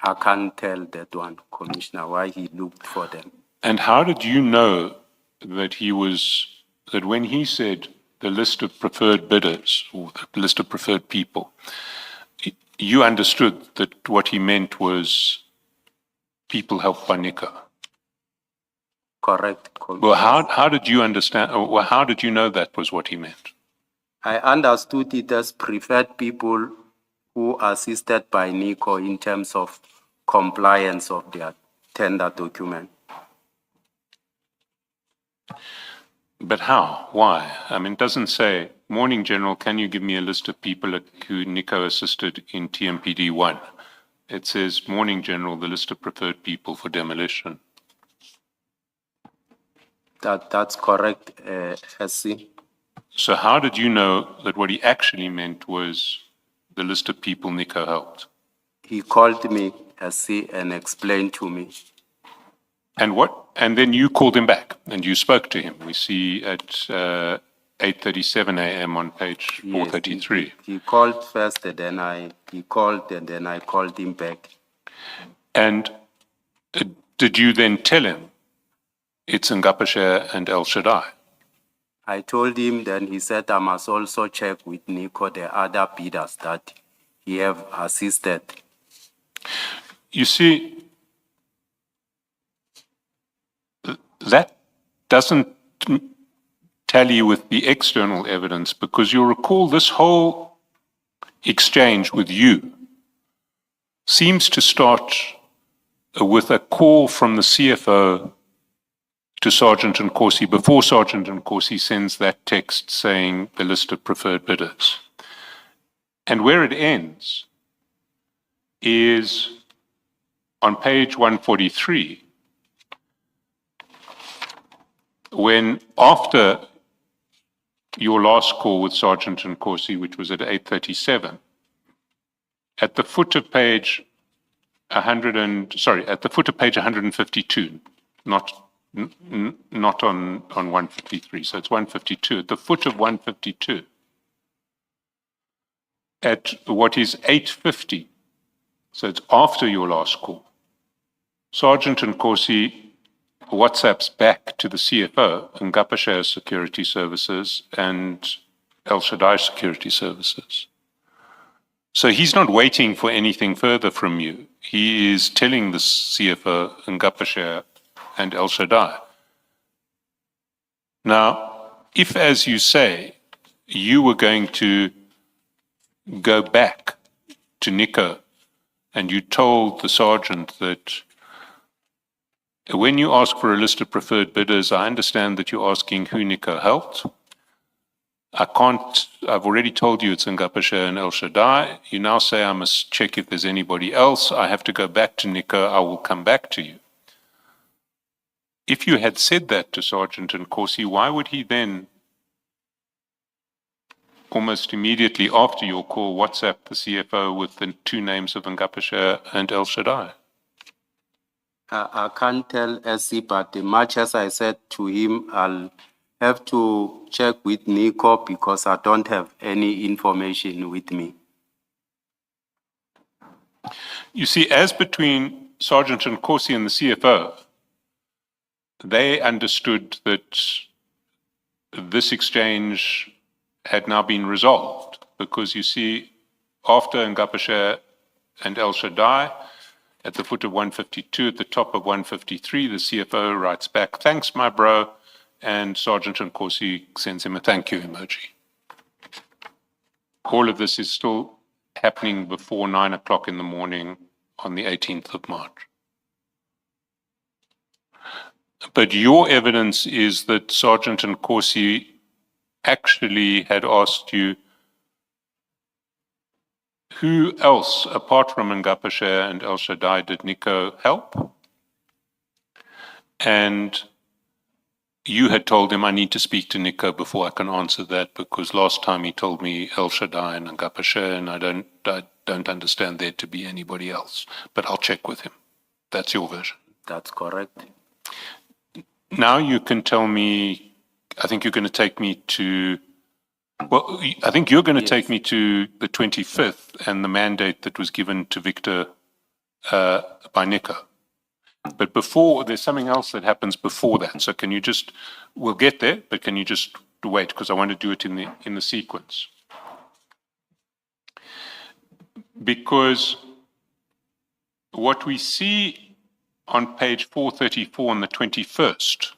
I can't tell that one, Commissioner, why he looked for them. And how did you know that that when he said the list of preferred bidders or the list of preferred people, you understood that what he meant was people helped by Nico? Correct. Well, how did you understand, or how did you know that was what he meant? I understood it as preferred people who assisted by Nico in terms of compliance of their tender document. But how? Why? I mean, it doesn't say, Morning General, can you give me a list of people who Nico assisted in TMPD 1? It says, Morning General, the list of preferred people for demolition. That's correct, SC. So how did you know that what he actually meant was the list of people Nico helped? He called me, SC, and explained to me. And what? And then you called him back and you spoke to him. We see at 8:37 a.m. on page 433. Yes, he called first, and then he called, and then I called him back. And did you then tell him it's Ngapashe and El Shaddai? I told him, then he said I must also check with Nico the other bidders that he have assisted You see, that doesn't tally with the external evidence, because you'll recall this whole exchange with you seems to start with a call from the CFO to Sergeant Nkosi before Sergeant Nkosi sends that text saying the list of preferred bidders. And where it ends is on page 143, when after your last call with Sergeant Nkosi, which was at 8:37, at the foot of page 152, not on 153, so it's 152. At the foot of 152, at what is 8:50, so it's after your last call, Sergeant Nkosi WhatsApps back to the CFO, Ngapashare Security Services and El Shaddai Security Services. So he's not waiting for anything further from you. He is telling the CFO, Ngapashare and El Shaddai. Now, if, as you say, you were going to go back to Nico and you told the sergeant that when you ask for a list of preferred bidders, I understand that you're asking who Nico helped. I've already told you it's Ngapashare and El Shaddai. You now say I must check if there's anybody else. I have to go back to Nico. I will come back to you. If you had said that to Sergeant Nkosi, why would he then, almost immediately after your call, WhatsApp the CFO with the two names of Ngapashare and El Shaddai? I can't tell SC, but much as I said to him, I'll have to check with Nico because I don't have any information with me. You see, as between Sergeant Nkosi and the CFO, they understood that this exchange had now been resolved, because you see, after Ngapashare and El Shaddai, at the foot of 152, at the top of 153, the CFO writes back, "Thanks, my bro," and Sergeant Nkosi sends him a thank you emoji. All of this is still happening before 9 o'clock in the morning on the 18th of March. But your evidence is that Sergeant Nkosi actually had asked you, who else, apart from Ngapashare and El Shaddai, did Nico help? And you had told him, I need to speak to Nico before I can answer that, because last time he told me El Shaddai and Ngapashare, and I don't understand there to be anybody else. But I'll check with him. That's your version. That's correct. Now you can tell me, I think you're going to take me to, well, I think you're going to take me to the 25th and the mandate that was given to Victor by Nico. But before, there's something else that happens before that. So can you just, we'll get there, but can you just wait, because I want to do it in the sequence. Because what we see on page 434 on the 21st,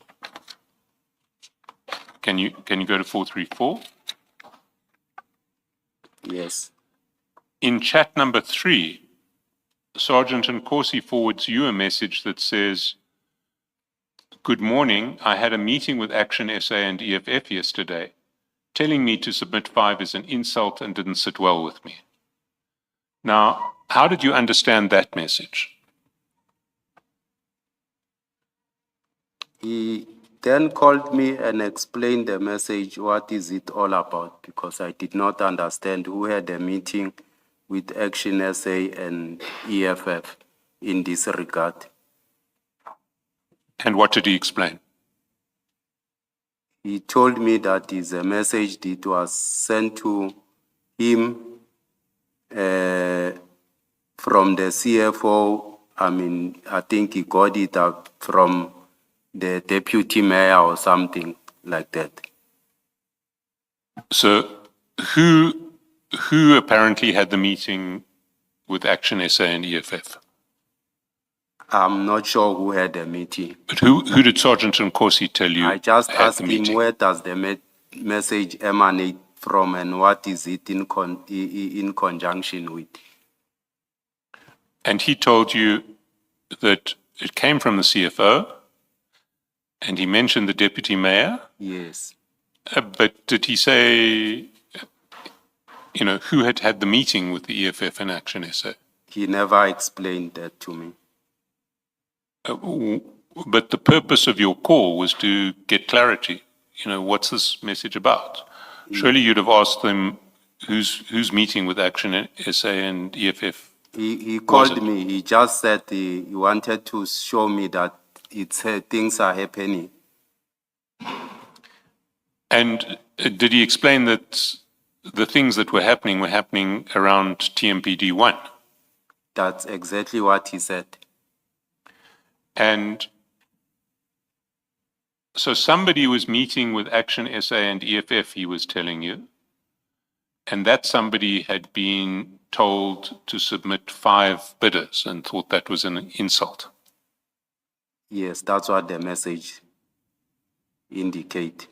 can you go to 434? Yes. In chat number 3, Sergeant Nkosi forwards you a message that says, "Good morning. I had a meeting with Action SA and EFF yesterday. Telling me to submit 5 is an insult and didn't sit well with me." Now, how did you understand that message? He then called me and explained the message, what is it all about, because I did not understand who had a meeting with Action SA and EFF in this regard. And what did he explain? He told me that is a message that was sent to him from the CFO. I mean, I think he got it up from the deputy mayor or something like that. So who apparently had the meeting with Action SA and EFF? I'm not sure who had the meeting. But who did Sergeant Nkosi tell you I just had asked the him meeting? where does the message emanate from and what is it in conjunction with. And he told you that it came from the CFO, and he mentioned the deputy mayor. Yes. But did he say, who had had the meeting with the EFF and Action SA? He never explained that to me. But the purpose of your call was to get clarity. What's this message about? Surely you'd have asked them who's meeting with Action SA and EFF. He called me. He just said he wanted to show me that things are happening. And did he explain that the things that were happening around TMPD 1? That's exactly what he said. And so somebody was meeting with Action SA and EFF, he was telling you, and that somebody had been told to submit 5 bidders and thought that was an insult. Yes, that's what the message indicate.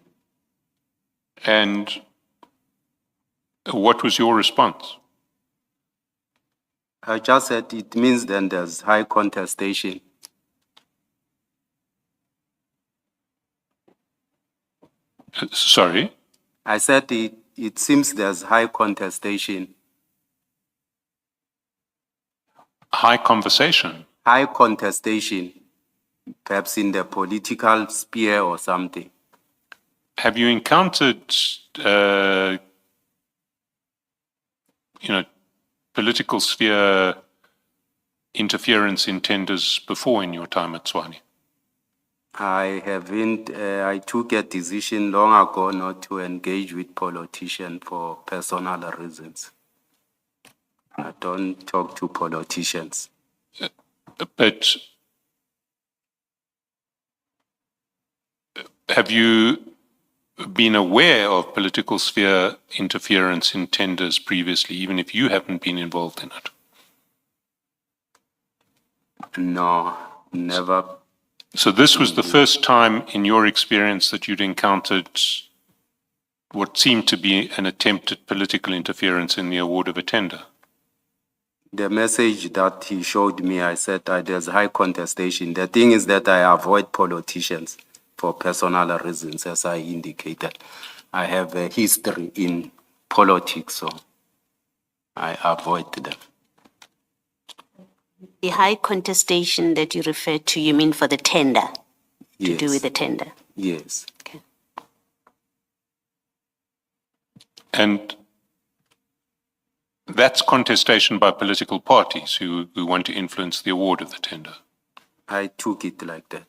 And what was your response? I just said it means then there's high contestation. Sorry? I said it seems there's high contestation. High conversation? High contestation, perhaps in the political sphere or something. Have you encountered, political sphere interference in tenders before in your time at Tshwane? I haven't. I took a decision long ago not to engage with politicians for personal reasons. I don't talk to politicians. But have you been aware of political sphere interference in tenders previously, even if you haven't been involved in it? No, never. So this was the first time in your experience that you'd encountered what seemed to be an attempt at political interference in the award of a tender? The message that he showed me, I said there's high contestation. The thing is that I avoid politicians for personal reasons, as I indicated. I have a history in politics, so I avoid them. The high contestation that you referred to, you mean for the tender? Yes. To do with the tender? Yes. Okay. And that's contestation by political parties who want to influence the award of the tender? I took it like that.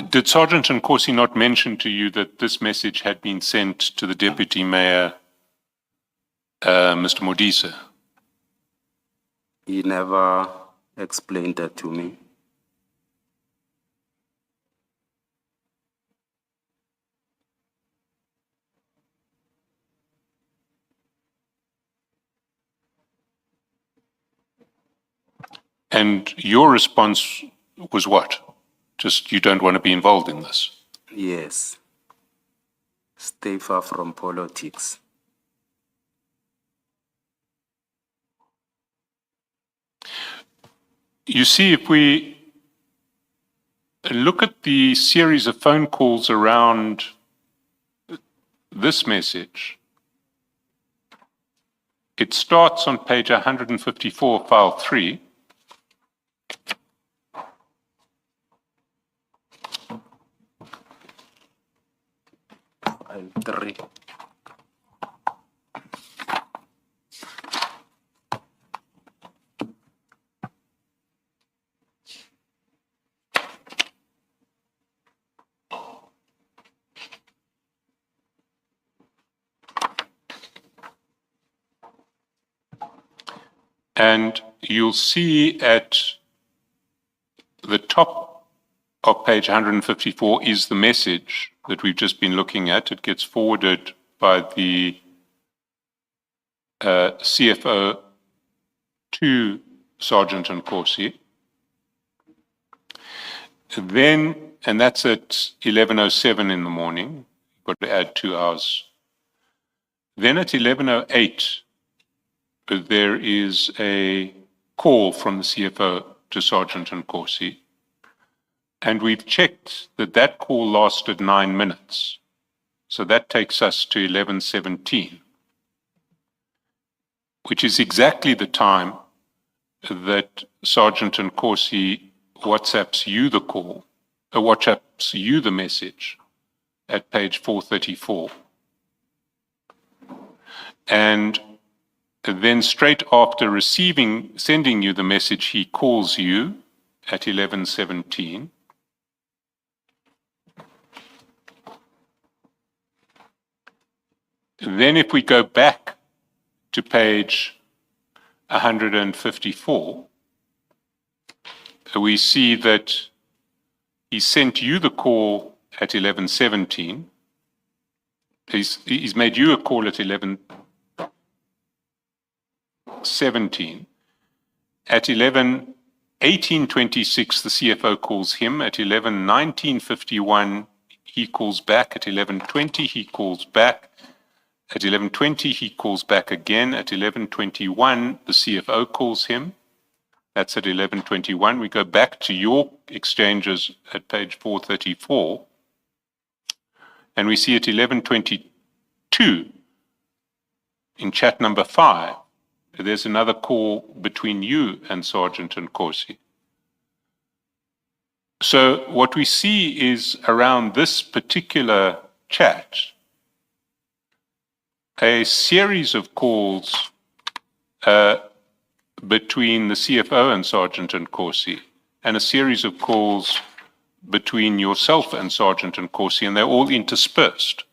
Did Sergeant Nkosi not mention to you that this message had been sent to the Deputy Mayor, Mr. Modise? He never explained that to me. And your response was what? Just you don't want to be involved in this? Yes. Stay far from politics. You see, if we look at the series of phone calls around this message, it starts on page 154, file 3. File 3. And you'll see at the top of page 154 is the message that we've just been looking at. It gets forwarded by the CFO to Sergeant Nkosi. Then, and that's at 11:07 in the morning, you've got to add 2 hours. Then at 11:08, there is a call from the CFO to Sergeant Nkosi. And we've checked that that call lasted 9 minutes. So that takes us to 11:17, which is exactly the time that Sergeant Nkosi WhatsApps you the call, WhatsApps you the message at page 434. And then straight after sending you the message, he calls you at 11:17. Then if we go back to page 154, we see that he sent you the call at 11:17. He's made you a call at 11:17. At 11:18:26, the CFO calls him. At 11:19:51, he calls back. At 11:20, he calls back. At 11:20, he calls back again. At 11:21, the CFO calls him. That's at 11:21. We go back to your exchanges at page 434. And we see at 11:22, in chat number 5, there's another call between you and Sergeant Nkosi. So what we see is around this particular chat, a series of calls between the CFO and Sergeant Nkosi, and a series of calls between yourself and Sergeant Nkosi, and they're all interspersed.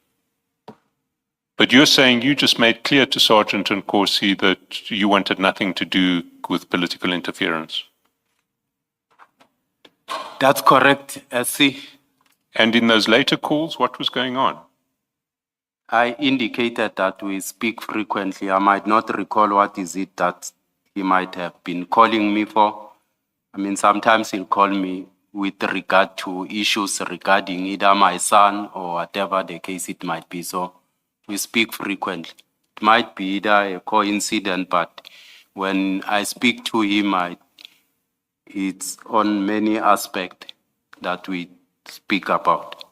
But you're saying you just made clear to Sergeant Nkosi that you wanted nothing to do with political interference. That's correct, SC. And in those later calls, what was going on? I indicated that we speak frequently. I might not recall what is it that he might have been calling me for. I mean, sometimes he'll call me with regard to issues regarding either my son or whatever the case it might be. So we speak frequently. It might be either a coincidence, but when I speak to him, it's on many aspects that we speak about.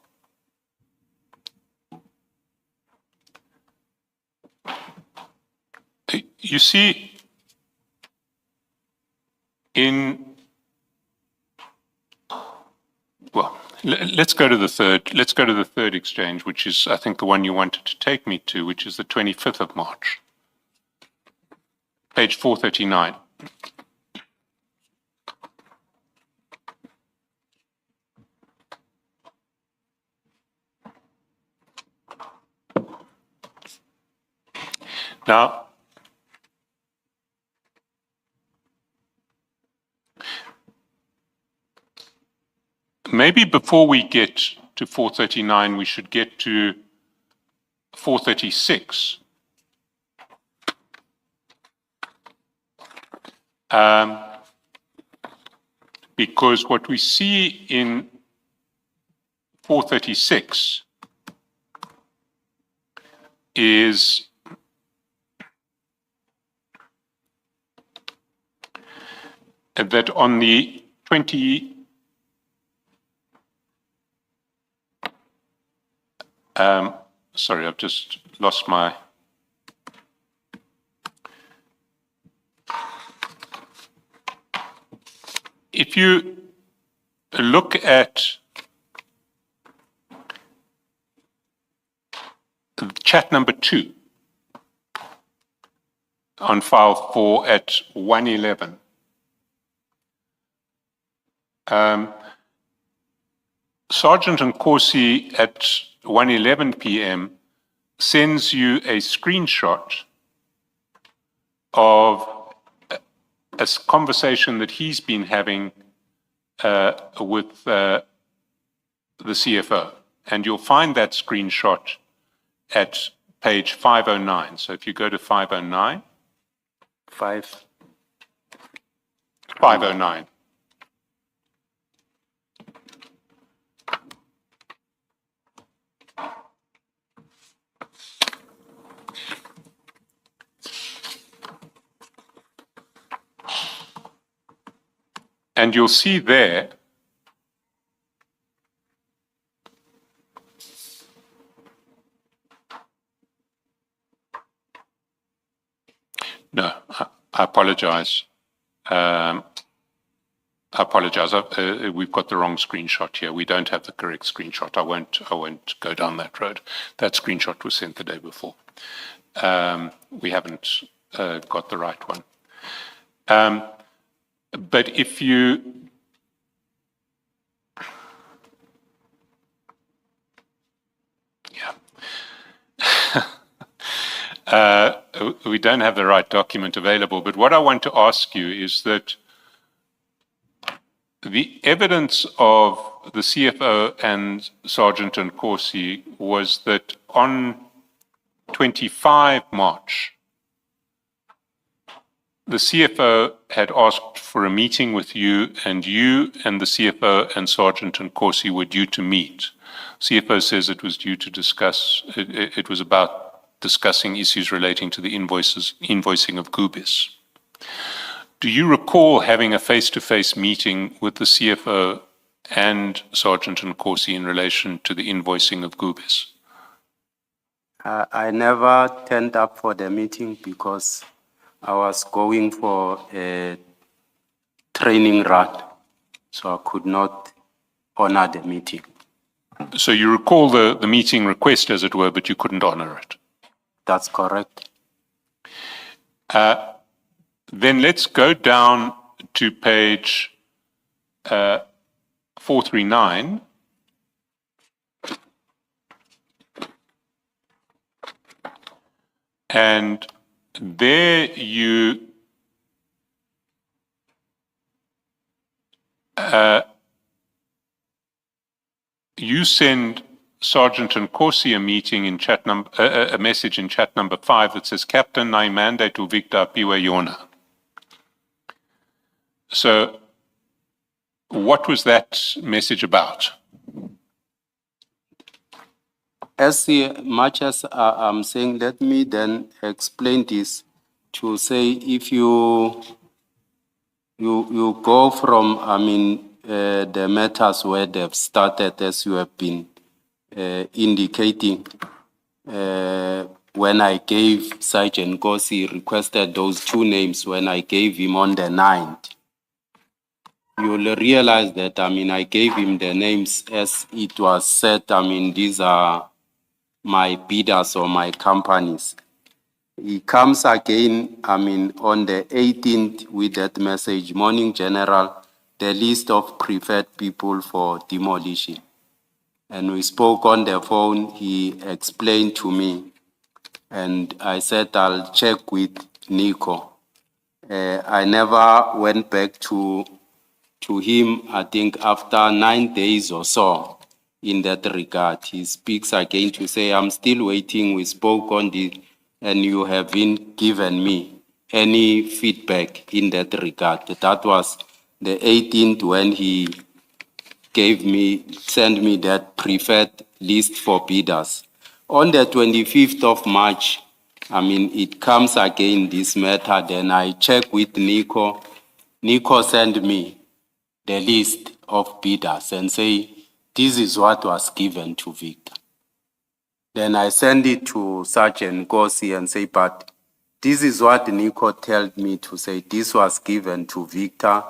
You see, let's go to the third exchange, which is, I think, the one you wanted to take me to, which is the 25th of March, page 439. Now, maybe before we get to 439, we should get to 436. Because what we see in 436 is that on the 20, sorry, I've just lost my, if you look at chat number 2 on file 4 at 111, Sergeant Nkosi at 1:11 p.m. sends you a screenshot of a conversation that he's been having with the CFO. And you'll find that screenshot at page 509. So if you go to 509. 509. And you'll see there no, I apologize. I apologize. We've got the wrong screenshot here. We don't have the correct screenshot. I won't go down that road. That screenshot was sent the day before. We haven't got the right one. But if you we don't have the right document available, but what I want to ask you is that the evidence of the CFO and Sergeant and Corsi was that on 25 March, the CFO had asked for a meeting with you and the CFO and Sergeant and Corsi were due to meet. CFO says it was due to discuss, it was about discussing issues relating to the invoicing of Gubis. Do you recall having a face-to-face meeting with the CFO and Sergeant and Corsi in relation to the invoicing of Gubis? I never turned up for the meeting because I was going for a training run, so I could not honor the meeting. So you recall the meeting request, as it were, but you couldn't honor it? That's correct. Then let's go down to page 439. And there you send Sergeant and Corsi a meeting in chat number, a message in chat number 5 that says, Captain, nai mandate to Victor Piwe Yona. So what was that message about? As much as I'm saying, let me then explain this to say if you go from, the matters where they've started, as you have been indicating, when I gave Sergeant Gossi requested those 2 names when I gave him on the 9th, you'll realize that, I gave him the names as it was said, these are my bidders or my companies. He comes again, on the 18th with that message, Morning General, the list of preferred people for demolition. And we spoke on the phone, he explained to me, and I said, I'll check with Nico. I never went back to him, I think after 9 days or so in that regard. He speaks again to say, I'm still waiting, we spoke on this, and you haven't given me any feedback in that regard. That was the 18th when he sent me that preferred list for bidders. On the 25th of March, it comes again, this matter, then I check with Nico. Nico sent me the list of bidders and say, this is what was given to Victor. Then I send it to Sergeant Gossi and say, but this is what Nico told me to say, this was given to Victor,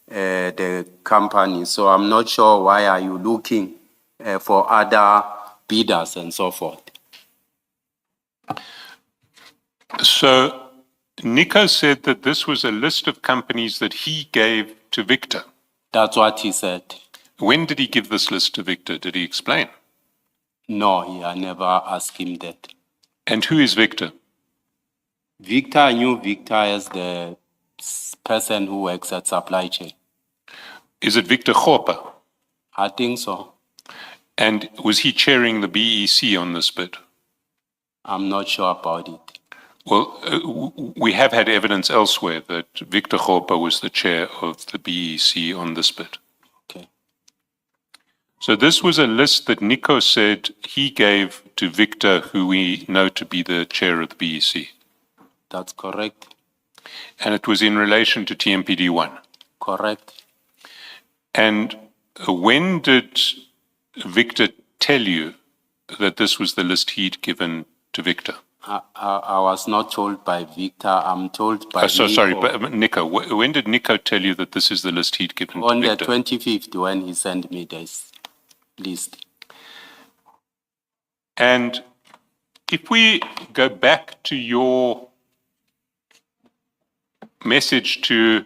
the company. So I'm not sure why are you looking for other bidders and so forth. So Nico said that this was a list of companies that he gave to Victor. That's what he said. When did he give this list to Victor? Did he explain? No, I never asked him that. And who is Victor? Victor, I knew Victor as the person who works at supply chain. Is it Victor Khopa? I think so. And was he chairing the BEC on this bid? I'm not sure about it. Well, we have had evidence elsewhere that Victor Gopa was the chair of the BEC on this bit. Okay. So this was a list that Nico said he gave to Victor, who we know to be the chair of the BEC. That's correct. And it was in relation to TMPD1. Correct. And when did Victor tell you that this was the list he'd given to Victor? I was not told by Victor. I'm told by So Nico. sorry, but Nico. When did Nico tell you that this is the list he'd given On to the Victor? 25th, when he sent me this list. And if we go back to your message to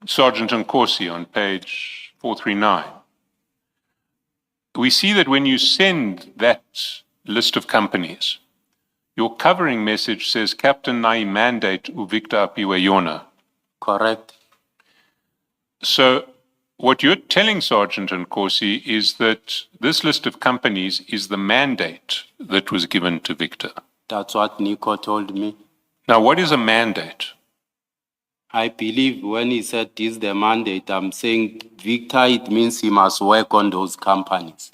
Sergeant Nkosi on page 439, we see that when you send that list of companies, your covering message says Captain Nai mandate u Victor Apiwe Yona. Correct. So what you're telling Sergeant Nkosi is that this list of companies is the mandate that was given to Victor. That's what Nico told me. Now, what is a mandate? I believe when he said this is the mandate, I'm saying Victor, it means he must work on those companies.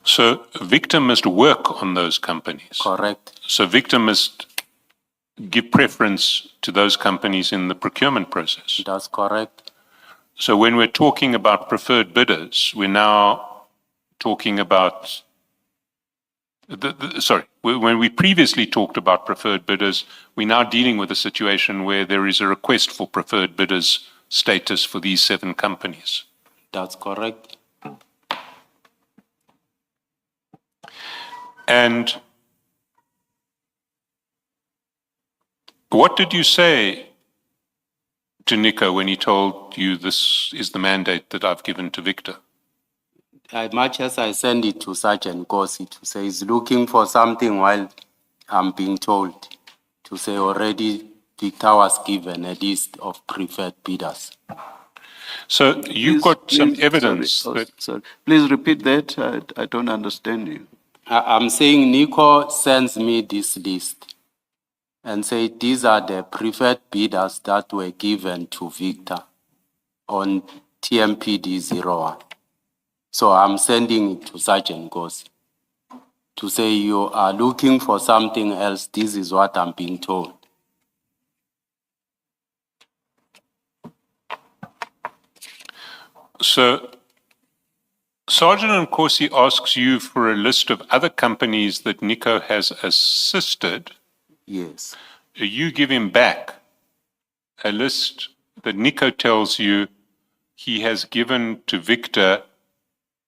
So Victor must work on those companies. Correct. So Victor must give preference to those companies in the procurement process. That's correct. So when we're talking about preferred bidders, we're now talking about when we previously talked about preferred bidders, we're now dealing with a situation where there is a request for preferred bidders status for these 7 companies. That's correct. And what did you say to Nico when he told you this is the mandate that I've given to Victor? As much as I send it to Sergeant Nkosi to say he's looking for something while I'm being told to say already Victor was given a list of preferred bidders. So you've got some evidence Sorry. Please repeat that. I don't understand you. I'm saying Nico sends me this list and say these are the preferred bidders that were given to Victor on TMPD 01. So I'm sending it to Sergeant Nkosi to say you are looking for something else. This is what I'm being told. So Sergeant Nkosi asks you for a list of other companies that Nico has assisted. Yes. You give him back a list that Nico tells you he has given to Victor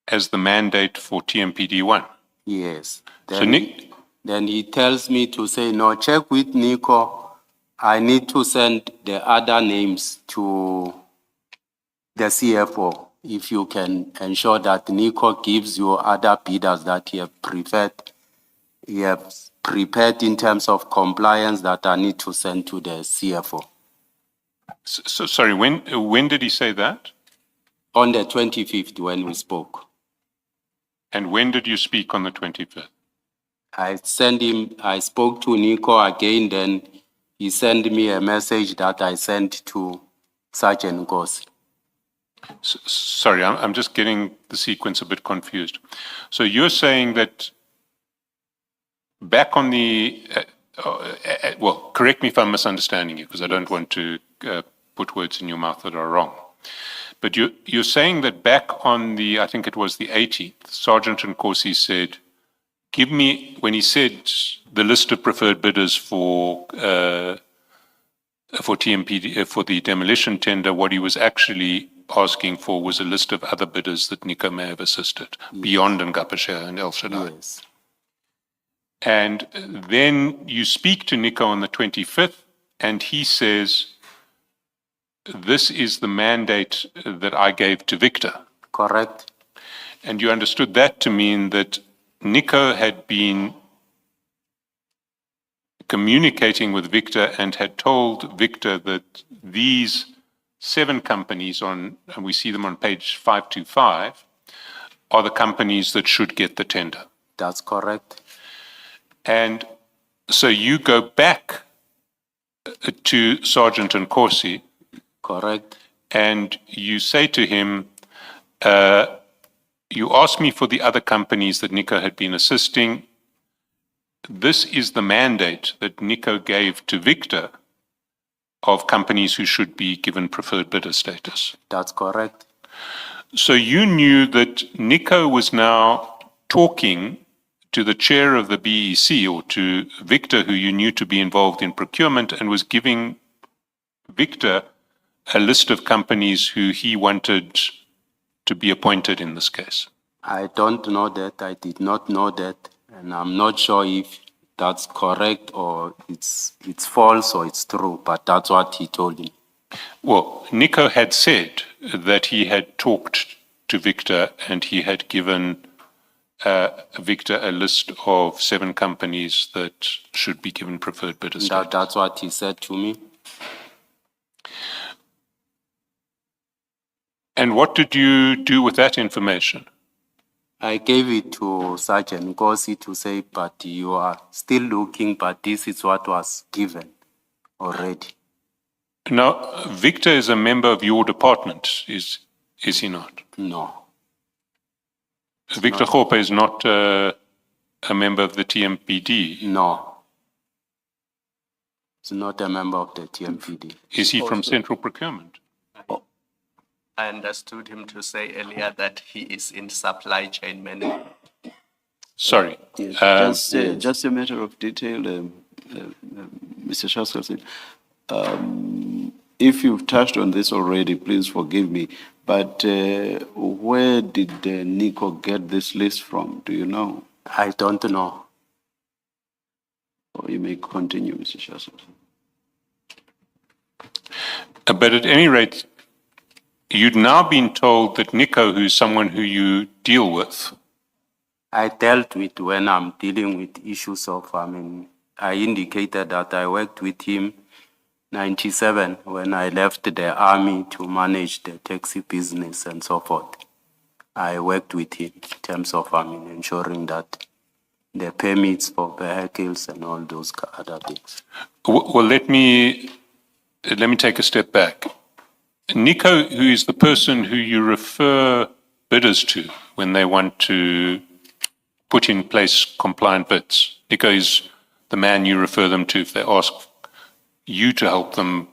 as the mandate for TMPD1. Yes. Then he tells me to say, no, check with Nico. I need to send the other names to the CFO. If you can ensure that Nico gives you other bidders that he has prepared in terms of compliance that I need to send to the CFO. So sorry, when did he say that? On the 25th when we spoke. And when did you speak on the 25th? I spoke to Nico again, then he sent me a message that I sent to Sergeant Nkosi. Sorry, I'm just getting the sequence a bit confused. So you're saying that back on the, well, correct me if I'm misunderstanding you, because I don't want to put words in your mouth that are wrong. But you're saying that back on the, I think it was the 18th, Sergeant Nkosi said, give me, when he said the list of preferred bidders for TMPD, for the demolition tender, what he was actually asking for was a list of other bidders that Nico may have assisted, beyond Ngapashe and El Shaddai. Yes. And then you speak to Nico on the 25th, and he says, this is the mandate that I gave to Victor. Correct. And you understood that to mean that Nico had been communicating with Victor and had told Victor that these 7 companies and we see them on page 525, are the companies that should get the tender. That's correct. And so you go back to Sergeant and Corsi Correct. and you say to him, you asked me for the other companies that Nico had been assisting. This is the mandate that Nico gave to Victor of companies who should be given preferred bidder status. That's correct. So you knew that Nico was now talking to the chair of the BEC or to Victor, who you knew to be involved in procurement, and was giving Victor a list of companies who he wanted to be appointed in this case. I don't know that. I did not know that. And I'm not sure if that's correct or it's false or it's true, but that's what he told me. Well, Nico had said that he had talked to Victor and he had given Victor a list of 7 companies that should be given preferred bidder status. That's what he said to me. And what did you do with that information? I gave it to Sergeant Gosi to say, but you are still looking, but this is what was given already. Now, Victor is a member of your department, is he not? No. Victor Hope is not a member of the TMPD. No. He's not a member of the TMPD. Is he from Central Procurement? I understood him to say earlier that he is in supply chain management. Sorry. Yes, just a matter of detail, Mr. Shaskelson. If you've touched on this already, please forgive me. But where did Nico get this list from? Do you know? I don't know. Or you may continue, Mr. Shaskelson. But at any rate, you'd now been told that Nico, who's someone who you deal with. I dealt with when I'm dealing with issues of, I indicated that I worked with him 97 when I left the army to manage the taxi business and so forth. I worked with him in terms of, ensuring that the permits for vehicles and all those other things. Well, let me take a step back. Nico, who is the person who you refer bidders to when they want to put in place compliant bids. Nico is the man you refer them to if they ask you to help them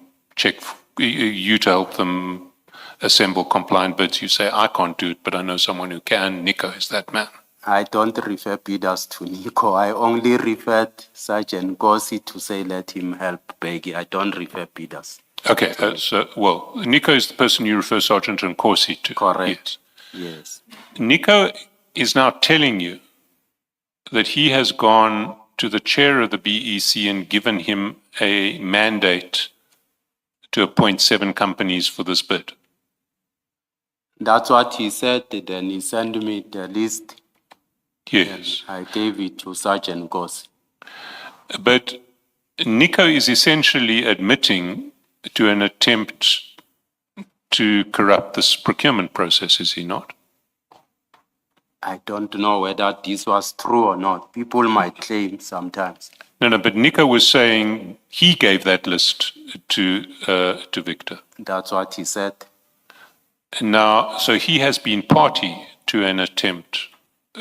assemble compliant bids. You say, I can't do it, but I know someone who can. Nico is that man. I don't refer bidders to Nico. I only referred Sergeant Gosi to say, let him help Peggy. I don't refer bidders. Okay, Nico is the person you refer Sergeant and Corsi to. Correct. Yes. Nico is now telling you that he has gone to the chair of the BEC and given him a mandate to appoint 7 companies for this bid. That's what he said. Then he sent me the list. Yes. I gave it to Sergeant Gosi. But Nico is essentially admitting to an attempt to corrupt this procurement process, is he not? I don't know whether this was true or not. People might claim sometimes. No, but Nico was saying he gave that list to Victor. That's what he said. Now, so he has been party to an attempt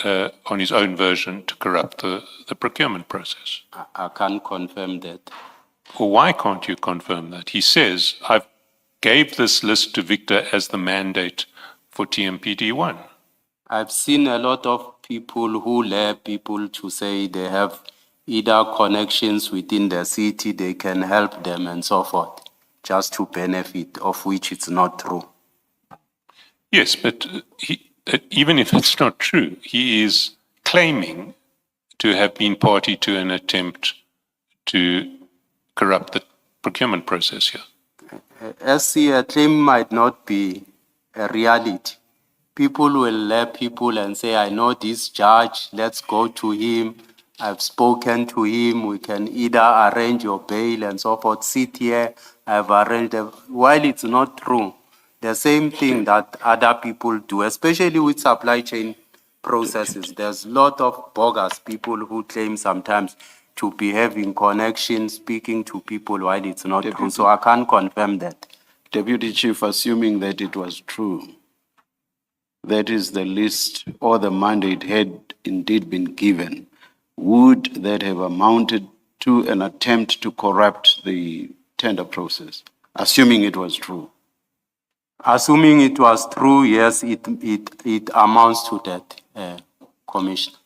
on his own version to corrupt the procurement process. I can't confirm that. Well, why can't you confirm that? He says, I gave this list to Victor as the mandate for TMPD1. I've seen a lot of people who lure people to say they have either connections within the city, they can help them and so forth, just to benefit, of which it's not true. Yes, but even if it's not true, he is claiming to have been party to an attempt to corrupt the procurement process here. A claim might not be a reality. People will let people and say, I know this judge, let's go to him. I've spoken to him, we can either arrange your bail and so forth, sit here, I've arranged, while it's not true, the same thing that other people do, especially with supply chain processes. There's a lot of bogus people who claim sometimes to be having connections, speaking to people while it's not true. So I can't confirm that. Deputy Chief, assuming that it was true, that is the list or the mandate had indeed been given, would that have amounted to an attempt to corrupt the tender process, assuming it was true? Assuming it was true, yes, it amounts to that, Commissioner.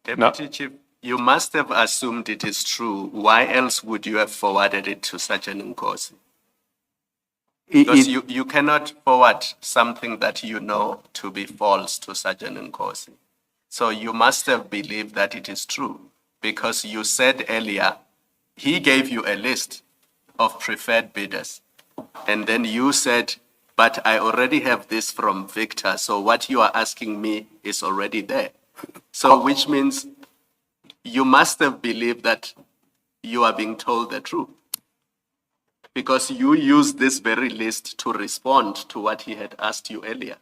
Deputy Chief, you must have assumed it is true. Why else would you have forwarded it to Sergeant Nkosi? Because you cannot forward something that you know to be false to Sergeant Nkosi. So you must have believed that it is true, because you said earlier, he gave you a list of preferred bidders. And then you said, but I already have this from Victor, so what you are asking me is already there. So which means you must have believed that you are being told the truth, because you used this very list to respond to what he had asked you earlier.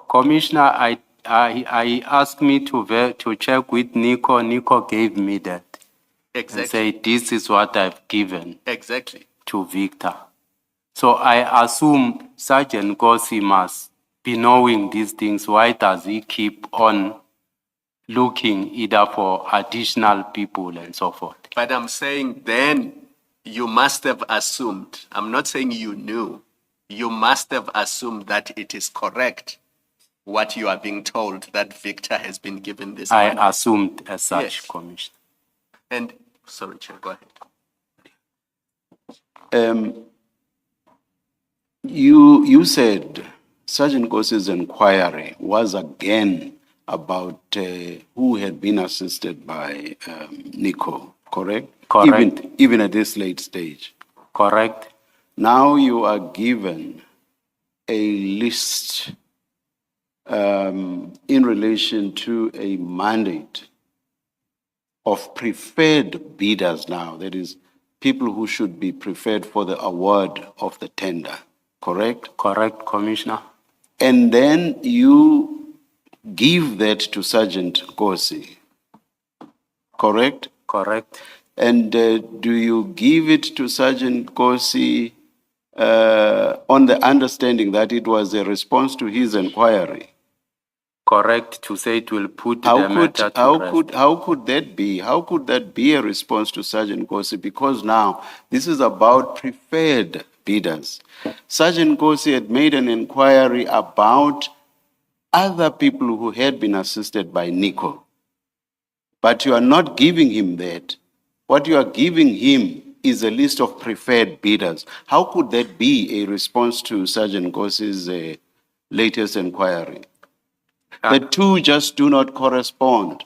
Commissioner, I asked me to check with Nico. Nico gave me that. Exactly. And say, this is what I've given Exactly. to Victor. So I assume Sergeant Nkosi must be knowing these things. Why does he keep on looking either for additional people and so forth? But I'm saying then you must have assumed, I'm not saying you knew, you must have assumed that it is correct what you are being told, that Victor has been given this money. I assumed as such, Yes. Commissioner. And, sorry, Chair, go ahead. You said Sergeant Nkosi's inquiry was again about who had been assisted by Nico, correct? Correct. Even at this late stage. Correct. Now you are given a list in relation to a mandate of preferred bidders now, that is, people who should be preferred for the award of the tender, correct? Correct, Commissioner. And then you give that to Sergeant Nkosi, correct? Correct. And do you give it to Sergeant Nkosi on the understanding that it was a response to his inquiry? Correct, to say it will put the matter to rest. How could that be? How could that be a response to Sergeant Nkosi? Because now this is about preferred bidders. Sergeant Nkosi had made an inquiry about other people who had been assisted by Nico. But you are not giving him that. What you are giving him is a list of preferred bidders. How could that be a response to Sergeant Nkosi's latest inquiry? The two just do not correspond.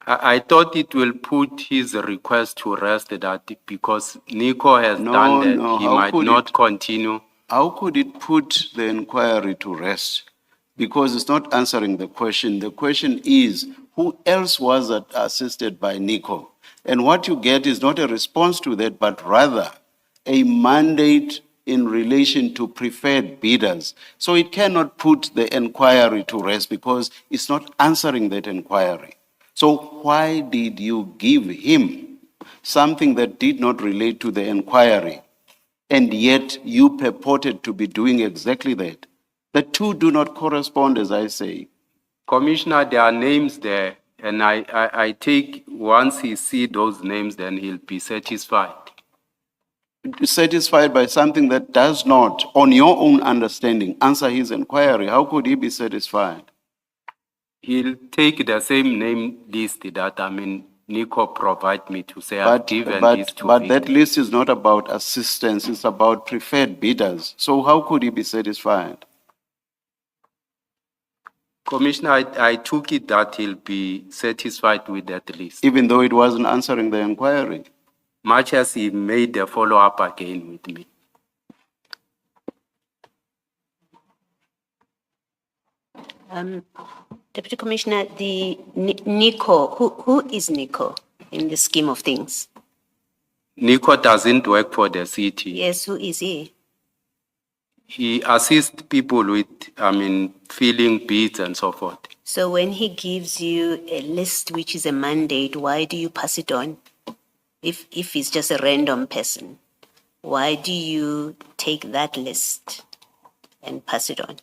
I thought it will put his request to rest that because Nico has done that, No, he how might could not continue. How could it put the inquiry to rest? Because it's not answering the question. The question is, who else was assisted by Nico? And what you get is not a response to that, but rather a mandate in relation to preferred bidders. So it cannot put the inquiry to rest because it's not answering that inquiry. So why did you give him something that did not relate to the inquiry, and yet you purported to be doing exactly that? The two do not correspond, as I say. Commissioner, there are names there, and I take once he see those names, then he'll be satisfied. Satisfied by something that does not, on your own understanding, answer his inquiry. How could he be satisfied? He'll take the same name list that Nico provide me to say I've given this to But Victor. that list is not about assistance, it's about preferred bidders. So how could he be satisfied? Commissioner, I took it that he'll be satisfied with that list. Even though it wasn't answering the inquiry? Much as he made the follow-up again with me. Deputy Commissioner, the Nico, who is Nico in the scheme of things? Nico doesn't work for the city. Yes, who is he? He assists people with, filling bids and so forth. So when he gives you a list which is a mandate, why do you pass it on? If he's just a random person, why do you take that list and pass it on?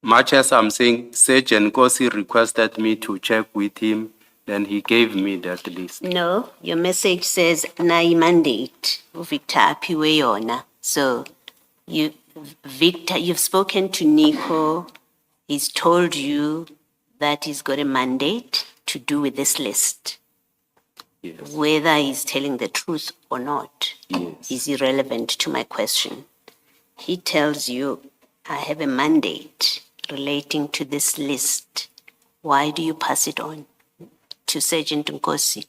Much as I'm saying, Sergeant Kosi requested me to check with him, then he gave me that list. No, your message says na mandate Victor aphiwe yona. So Victor, you've spoken to Nico. He's told you that he's got a mandate to do with this list. Yes. Whether he's telling the truth or not Yes. is irrelevant to my question. He tells you, I have a mandate relating to this list. Why do you pass it on to Sergeant Nkosi?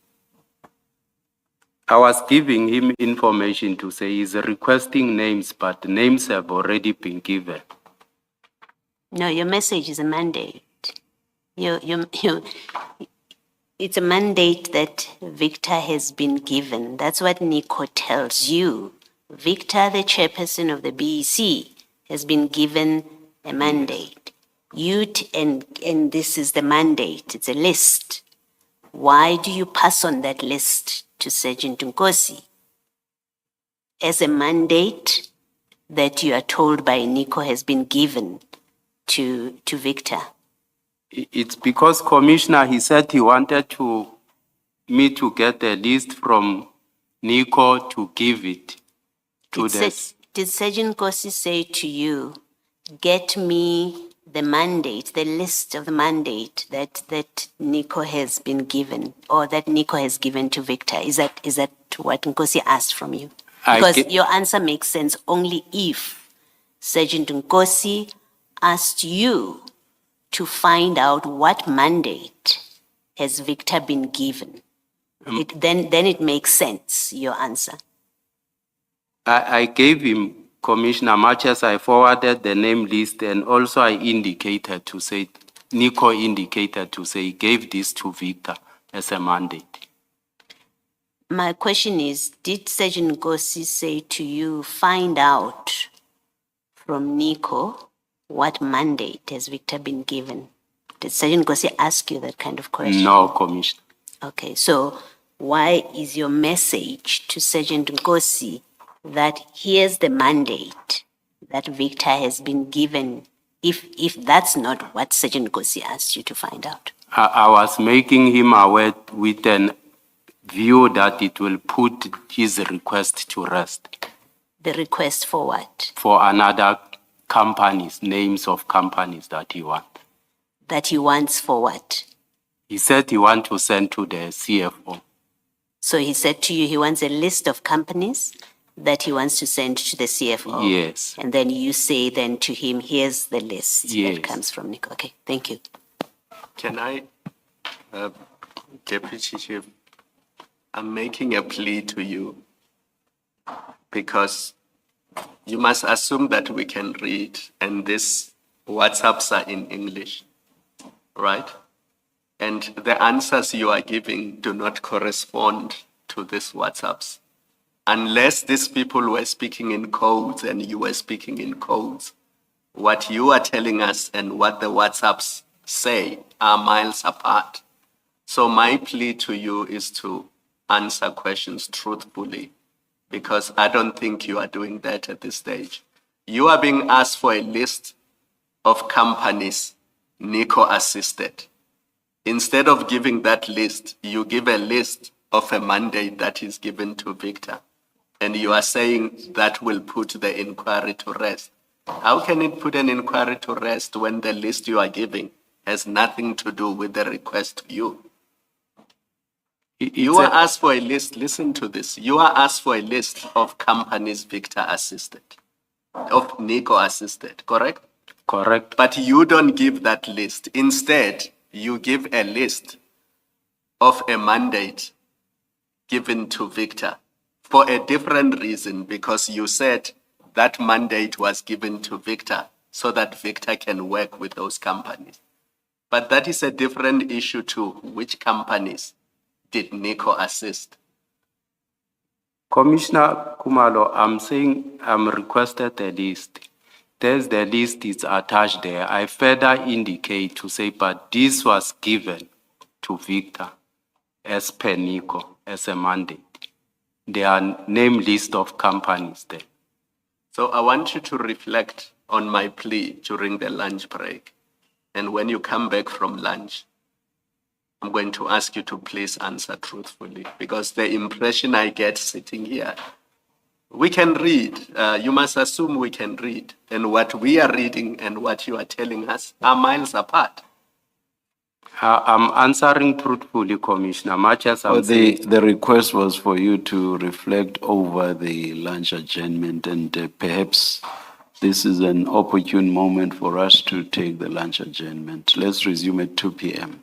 I was giving him information to say he's requesting names, but names have already been given. No, your message is a mandate. It's a mandate that Victor has been given. That's what Nico tells you. Victor, the chairperson of the BEC, has been given a mandate. And this is the mandate. It's a list. Why do you pass on that list to Sergeant Nkosi as a mandate that you are told by Nico has been given to Victor? It's because Commissioner, he said he wanted me to get a list from Nico to give it to Did Sergeant Nkosi say to you, get me the mandate, the list of the mandate that Nico has been given, or that Nico has given to Victor? Is that what Nkosi asked from you? Because your answer makes sense only if Sergeant Nkosi asked you to find out what mandate has Victor been given. Then it makes sense, your answer. I gave him, Commissioner, much as I forwarded the name list, and also I indicated to say, Nico indicated to say, he gave this to Victor as a mandate. My question is, did Sergeant Nkosi say to you, find out from Nico what mandate has Victor been given? Did Sergeant Nkosi ask you that kind of question? No, Commissioner. Okay, so why is your message to Sergeant Nkosi that here's the mandate that Victor has been given, if that's not what Sergeant Nkosi asked you to find out? I was making him aware with an view that it will put his request to rest. The request for what? For another companies, names of companies that he wants. That he wants for what? He said he wants to send to the CFO. So he said to you he wants a list of companies that he wants to send to the CFO. Yes. And then you say then to him, here's the list Yes. that comes from Nico. Okay, thank you. Can I, Deputy Chief, I'm making a plea to you because you must assume that we can read and these WhatsApps are in English, right? And the answers you are giving do not correspond to these WhatsApps. Unless these people were speaking in codes and you were speaking in codes, what you are telling us and what the WhatsApps say are miles apart. So my plea to you is to answer questions truthfully, because I don't think you are doing that at this stage. You are being asked for a list of companies Nico assisted. Instead of giving that list, you give a list of a mandate that is given to Victor. And you are saying that will put the inquiry to rest. How can it put an inquiry to rest when the list you are giving has nothing to do with the request to you? You are asked for a list, listen to this. You are asked for a list of companies Victor assisted, of Nico assisted, correct? Correct. But you don't give that list. Instead, you give a list of a mandate given to Victor for a different reason, because you said that mandate was given to Victor so that Victor can work with those companies. But that is a different issue to which companies did Nico assist. Commissioner Kumalo, I'm saying I'm requested a list. There's the list is attached there. I further indicate to say, but this was given to Victor as per NICO, as a mandate. There are name list of companies there. So I want you to reflect on my plea during the lunch break. And when you come back from lunch, I'm going to ask you to please answer truthfully, because the impression I get sitting here, we can read. You must assume we can read. And what we are reading and what you are telling us are miles apart. I'm answering truthfully, Commissioner, much as I'm saying. The request was for you to reflect over the lunch adjournment, and perhaps this is an opportune moment for us to take the lunch adjournment. Let's resume at 2 p.m.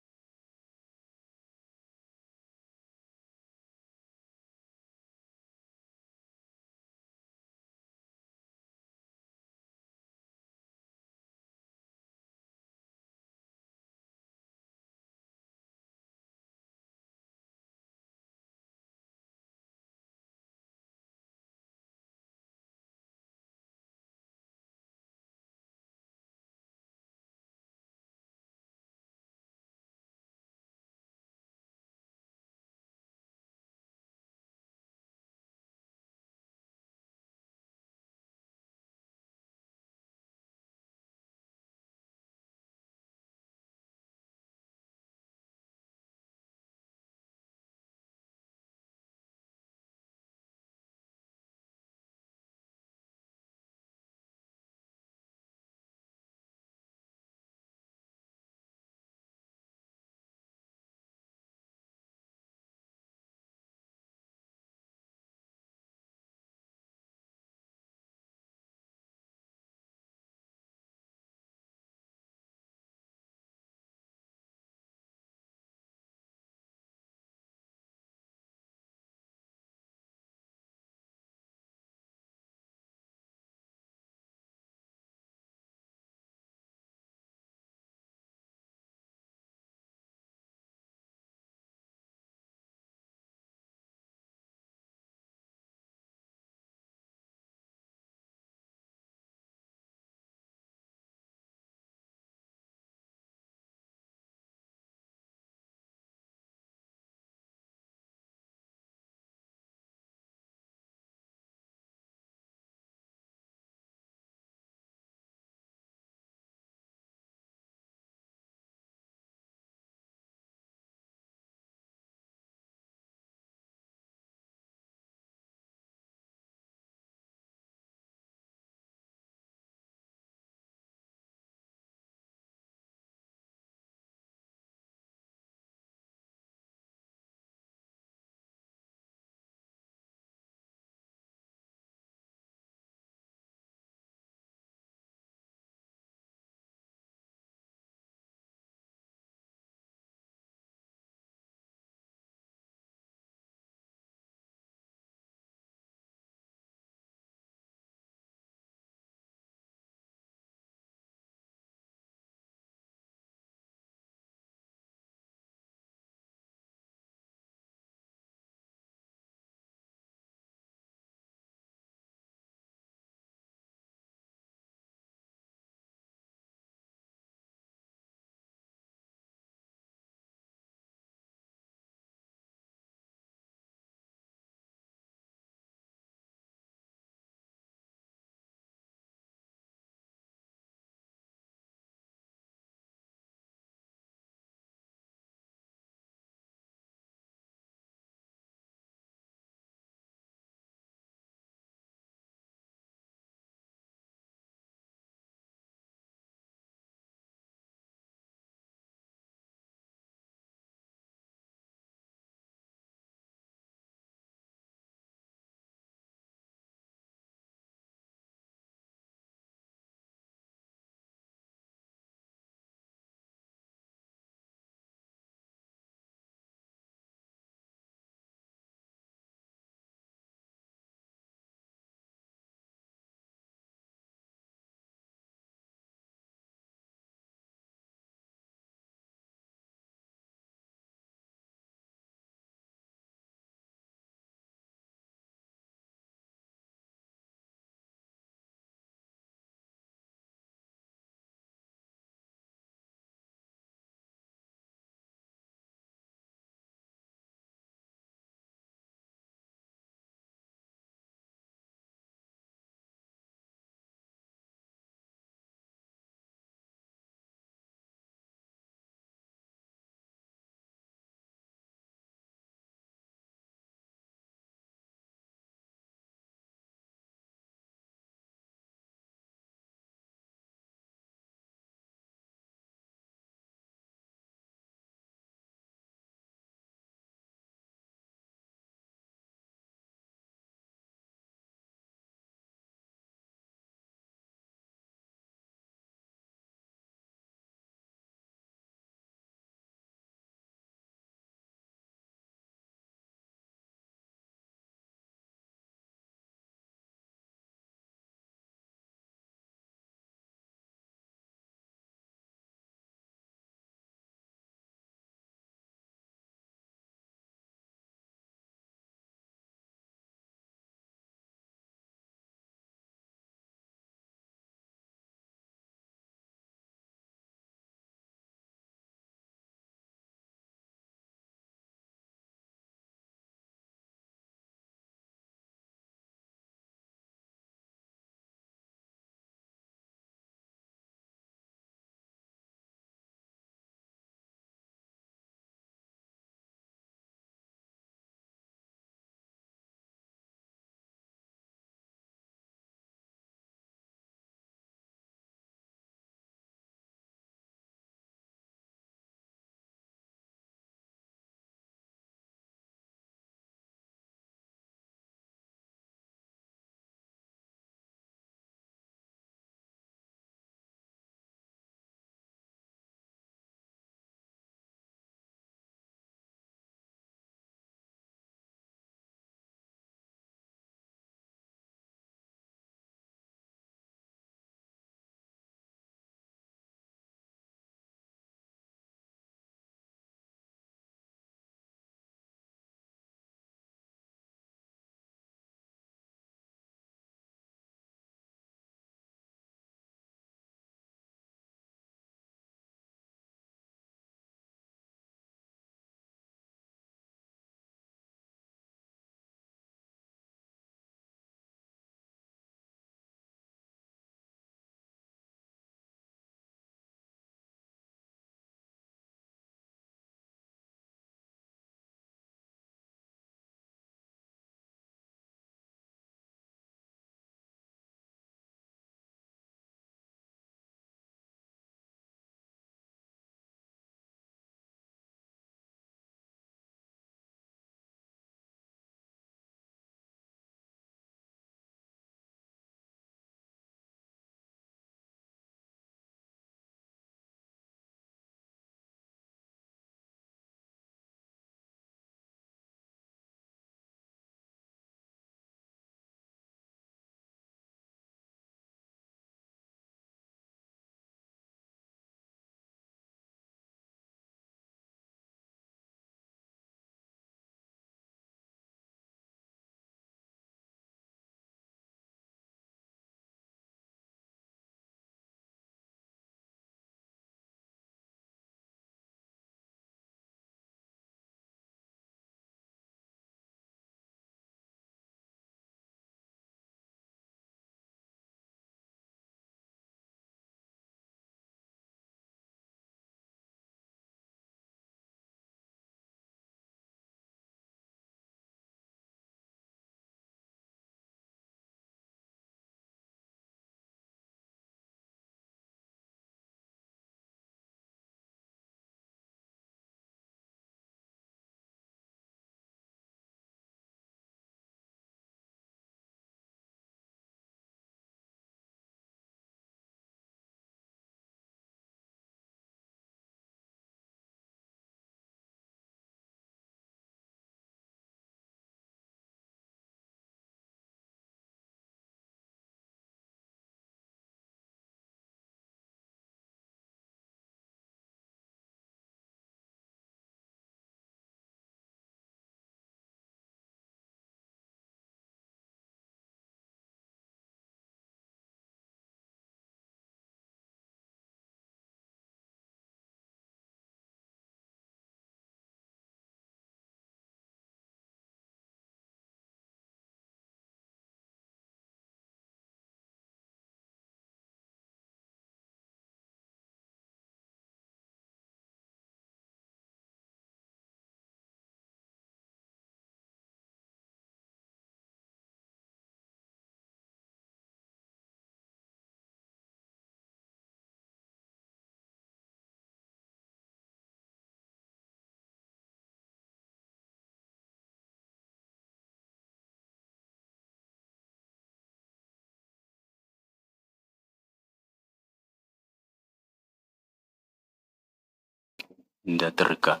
in that regard.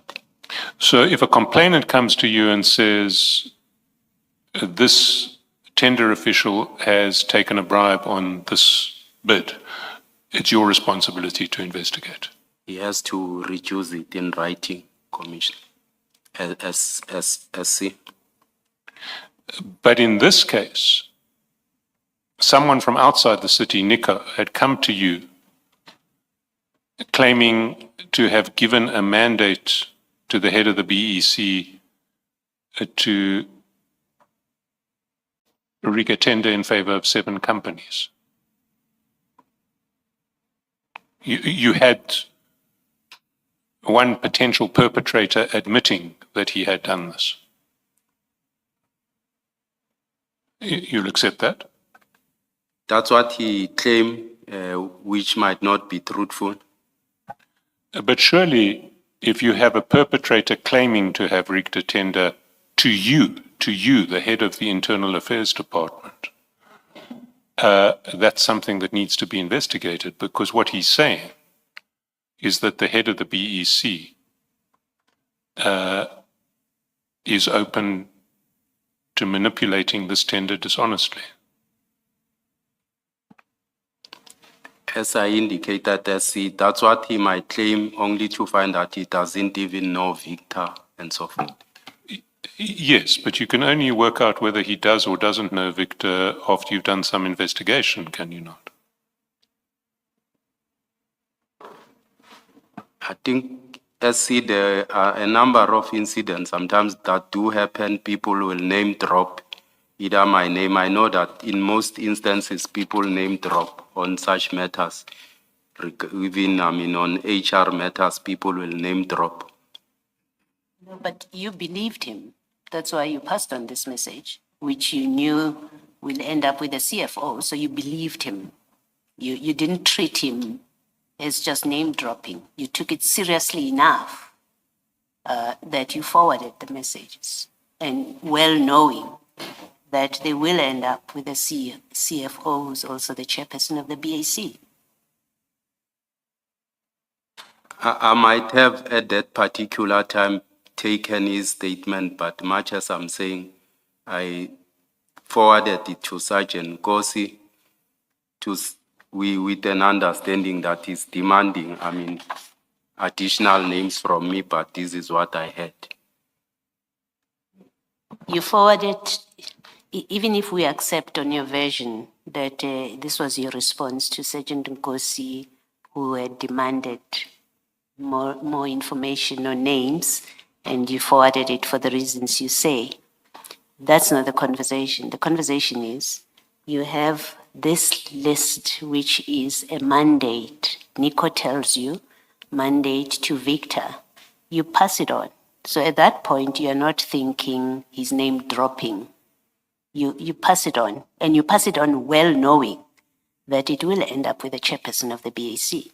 So if a complainant comes to you and says, this tender official has taken a bribe on this bid, it's your responsibility to investigate. He has to reduce it in writing, Commissioner, as see. But in this case, someone from outside the city, Nico, had come to you claiming to have given a mandate to the head of the BEC to rig a tender in favor of 7 companies. You had one potential perpetrator admitting that he had done this. You'll accept that? That's what he claimed, which might not be truthful. But surely, if you have a perpetrator claiming to have rigged a tender to you, the head of the Internal Affairs Department, that's something that needs to be investigated, because what he's saying is that the head of the BEC is open to manipulating this tender dishonestly. As I indicated, that's what he might claim, only to find that he doesn't even know Victor and so forth. Yes, but you can only work out whether he does or doesn't know Victor after you've done some investigation, can you not? I think, there are a number of incidents sometimes that do happen. People will name drop either my name. I know that in most instances, people name drop on such matters. Even, on HR matters, people will name drop. No, but you believed him. That's why you passed on this message, which you knew will end up with a CFO. So you believed him. You didn't treat him as just name dropping. You took it seriously enough that you forwarded the messages, and well knowing that they will end up with a CFO who's also the chairperson of the BAC. I might have at that particular time taken his statement, but much as I'm saying, I forwarded it to Sergeant Kosi with an understanding that he's demanding, additional names from me, but this is what I had. You forwarded, even if we accept on your version that this was your response to Sergeant Nkosi, who had demanded more information or names, and you forwarded it for the reasons you say, that's not the conversation. The conversation is, you have this list, which is a mandate. Nico tells you, mandate to Victor. You pass it on. So at that point, you are not thinking his name dropping. You pass it on, and you pass it on well knowing that it will end up with the chairperson of the BAC.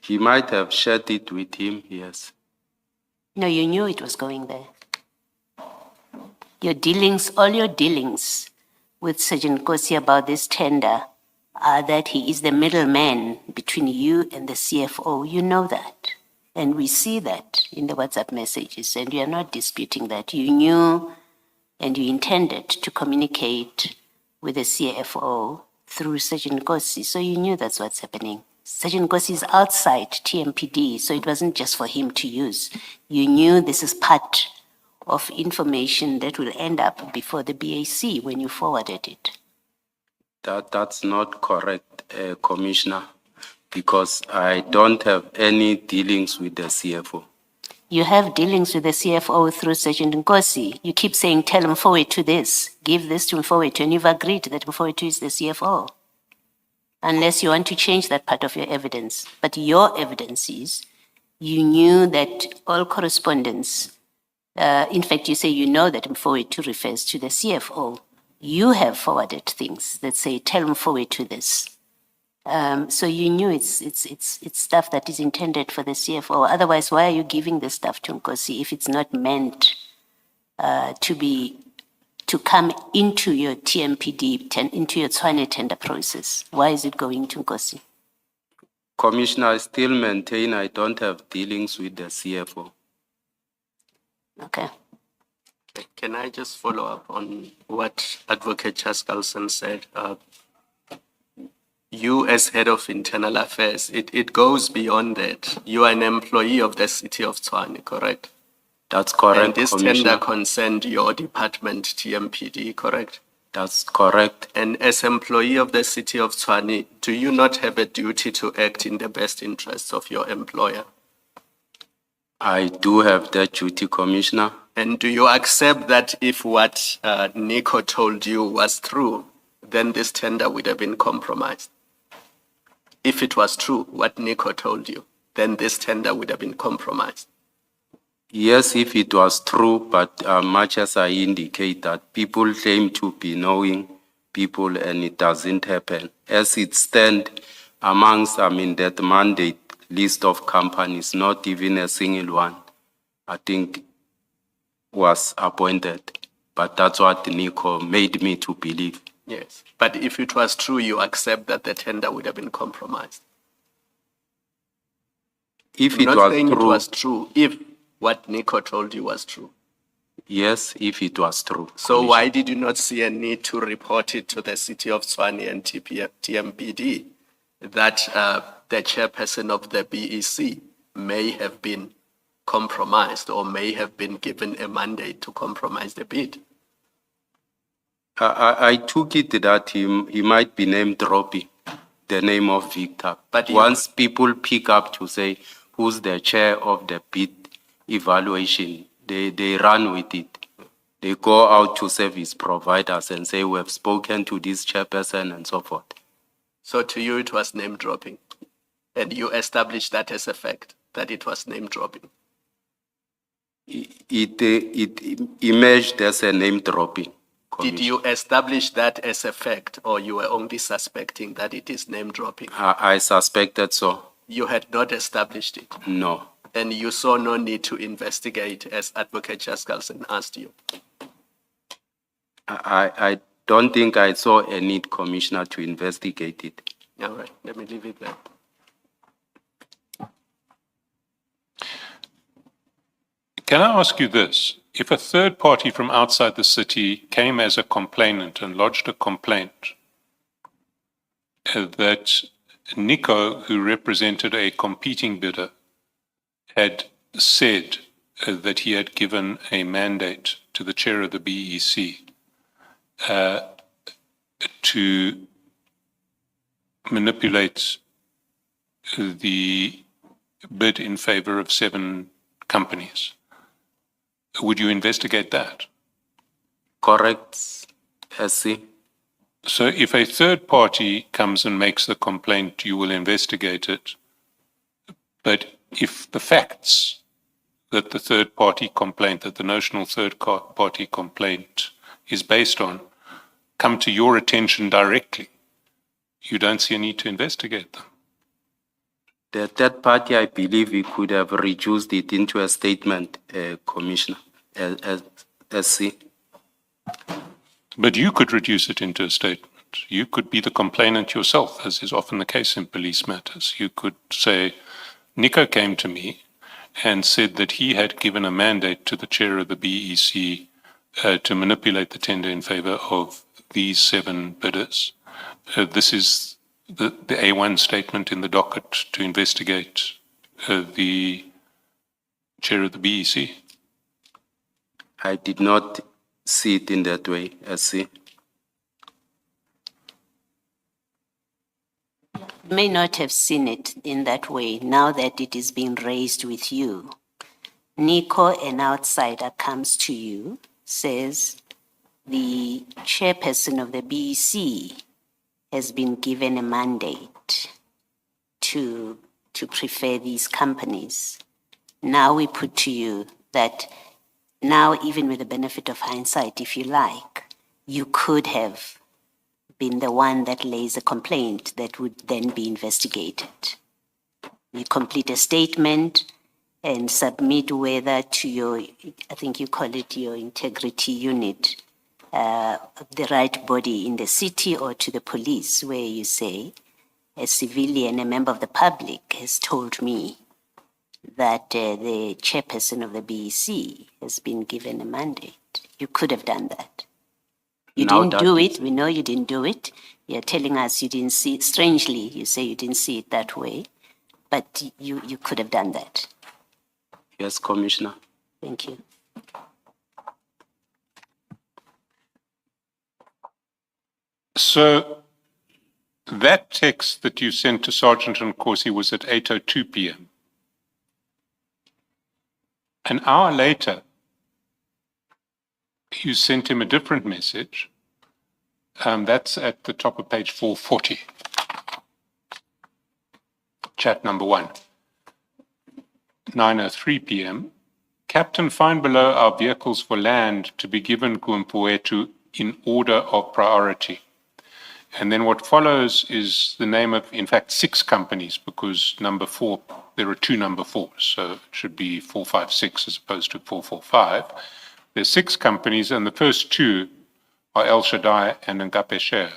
He might have shared it with him, yes. No, you knew it was going there. Your dealings, all your dealings with Sergeant Kosi about this tender are that he is the middleman between you and the CFO. You know that. And we see that in the WhatsApp messages, and you are not disputing that. You knew and you intended to communicate with the CFO through Sergeant Kosi, so you knew that's what's happening. Sergeant Kosi is outside TMPD, so it wasn't just for him to use. You knew this is part of information that will end up before the BAC when you forwarded it. That's not correct, Commissioner, because I don't have any dealings with the CFO. You have dealings with the CFO through Sergeant Nkosi. You keep saying, tell him forward to this, give this to him forward to, and you've agreed that forward to is the CFO. Unless you want to change that part of your evidence. But your evidence is, you knew that all correspondence, in fact, you say you know that forward to refers to the CFO. You have forwarded things that say, tell him forward to this. So you knew it's stuff that is intended for the CFO. Otherwise, why are you giving this stuff to Nkosi if it's not meant to to come into your TMPD, into your Tshwane tender process? Why is it going to Nkosi? Commissioner, I still maintain I don't have dealings with the CFO. Okay. Can I just follow up on what Advocate Chaskalson said? You as head of internal affairs, it goes beyond that. You are an employee of the city of Tshwane, correct? That's correct, And this Commissioner. tender concerned your department, TMPD, correct? That's correct. And as employee of the city of Tshwane, do you not have a duty to act in the best interests of your employer? I do have that duty, Commissioner. And do you accept that if what Nico told you was true, then this tender would have been compromised? If it was true, what Nico told you, then this tender would have been compromised. Yes, if it was true, but much as I indicate that people claim to be knowing people and it doesn't happen. As it stands amongst, that mandate list of companies, not even a single one, I think, was appointed. But that's what Nico made me to believe. Yes, but if it was true, you accept that the tender would have been compromised. If I'm it not was saying true, it was true, if what Nico told you was true. yes, if it was true. So Commissioner. why did you not see a need to report it to the city of Tshwane and TMPD that the chairperson of the BEC may have been compromised or may have been given a mandate to compromise the bid? I took it that he might be name dropping the name of Victor. But you- once people pick up to say who's the chair of the bid evaluation, they run with it. They go out to service providers and say, we have spoken to this chairperson and so forth. So to you, it was name dropping. And you established that as a fact, that it was name dropping. It emerged as a name dropping. Did you establish that as a fact, or you were only suspecting that it is name dropping? I suspected so. You had not established it, No. and you saw no need to investigate, as Advocate Chaskalson asked you. I don't think I saw a need, Commissioner, to investigate it. All right, let me leave it there. Can I ask you this? If a third party from outside the city came as a complainant and lodged a complaint that Nico, who represented a competing bidder, had said that he had given a mandate to the chair of the BEC to manipulate the bid in favor of 7 companies, would you investigate that? Correct, SC. So if a third party comes and makes the complaint, you will investigate it. But if the facts that the third party complaint, that the notional third party complaint is based on, come to your attention directly, you don't see a need to investigate them. The third party, I believe we could have reduced it into a statement, Commissioner, SC. But you could reduce it into a statement. You could be the complainant yourself, as is often the case in police matters. You could say, Nico came to me and said that he had given a mandate to the chair of the BEC to manipulate the tender in favor of these 7 bidders. This is the A1 statement in the docket to investigate the chair of the BEC. I did not see it in that way, SC. You may not have seen it in that way now that it is being raised with you. Nico, an outsider, comes to you, says the chairperson of the BEC has been given a mandate to prefer these companies. Now we put to you that now, even with the benefit of hindsight, if you like, you could have been the one that lays a complaint that would then be investigated. You complete a statement and submit whether to your, I think you call it your integrity unit, the right body in the city or to the police, where you say a civilian, a member of the public, has told me that the chairperson of the BEC has been given a mandate. You could have done that. You Now didn't that do is- it. We know you didn't do it. You're telling us you didn't see it. Strangely, you say you didn't see it that way, but you could have done that. Yes, Commissioner. Thank you. So that text that you sent to Sergeant Nkosi was at 8:02 p.m. An hour later, you sent him a different message. That's at the top of page 440. Chat number 1. 9:03 p.m. Captain, find below our vehicles for land to be given Kuumpuetu in order of priority. And then what follows is the name of, in fact, 6 companies, because number 4, there are 2 number 4s, so it should be 456 as opposed to 445. There's 6 companies, and the first 2 are El Shaddai and Ngapesher.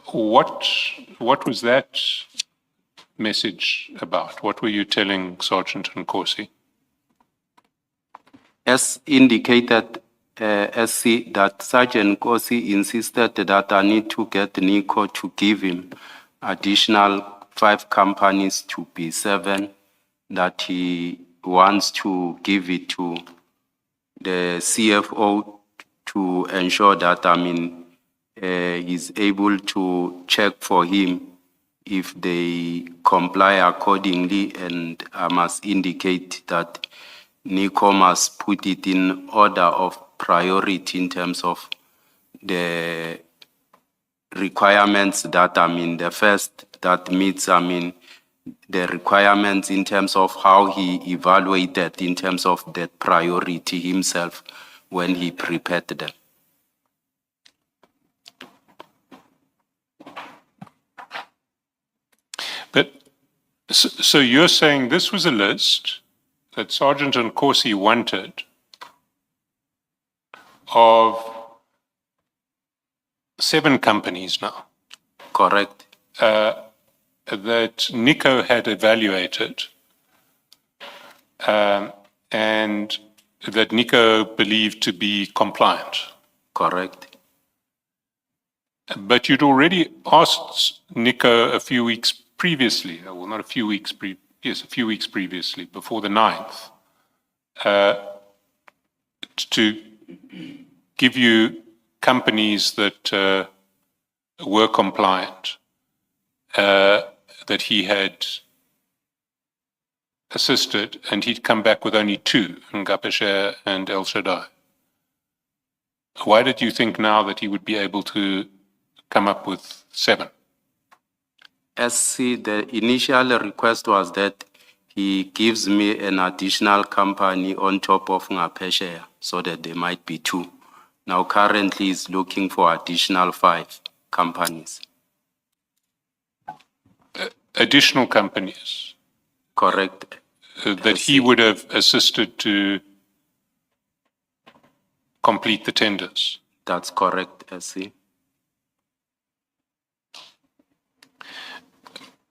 What was that message about? What were you telling Sergeant Nkosi? As indicated, SC, that Sergeant Nkosi insisted that I need to get Nico to give him additional 5 companies to be 7, that he wants to give it to the CFO to ensure that, he's able to check for him if they comply accordingly, and I must indicate that Nico must put it in order of priority in terms of the requirements that, the first that meets, the requirements in terms of how he evaluated in terms of that priority himself when he prepared them. But so you're saying this was a list that Sergeant Nkosi wanted of 7 companies now Correct? that Nico had evaluated, and that Nico believed to be compliant. Correct. But you'd already asked Nico a few weeks previously, well, not a few weeks, a few weeks previously, before the 9th, to give you companies that were compliant, that he had assisted, and he'd come back with only 2, Ngapesher and El Shaddai. Why did you think now that he would be able to come up with 7? SC, the initial request was that he gives me an additional company on top of Ngapesher, so that there might be 2. Now currently he's looking for additional 5 companies. Additional companies Correct. that he would have assisted to complete the tenders. That's correct, SC.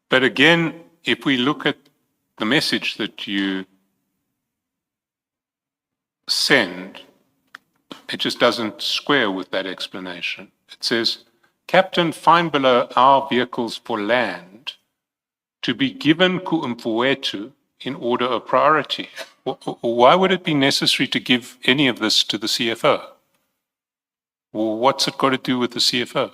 But again, if we look at the message that you send, it just doesn't square with that explanation. It says, Captain, find below our vehicles for land to be given Kuumpuetu in order of priority. Why would it be necessary to give any of this to the CFO? Well, what's it got to do with the CFO?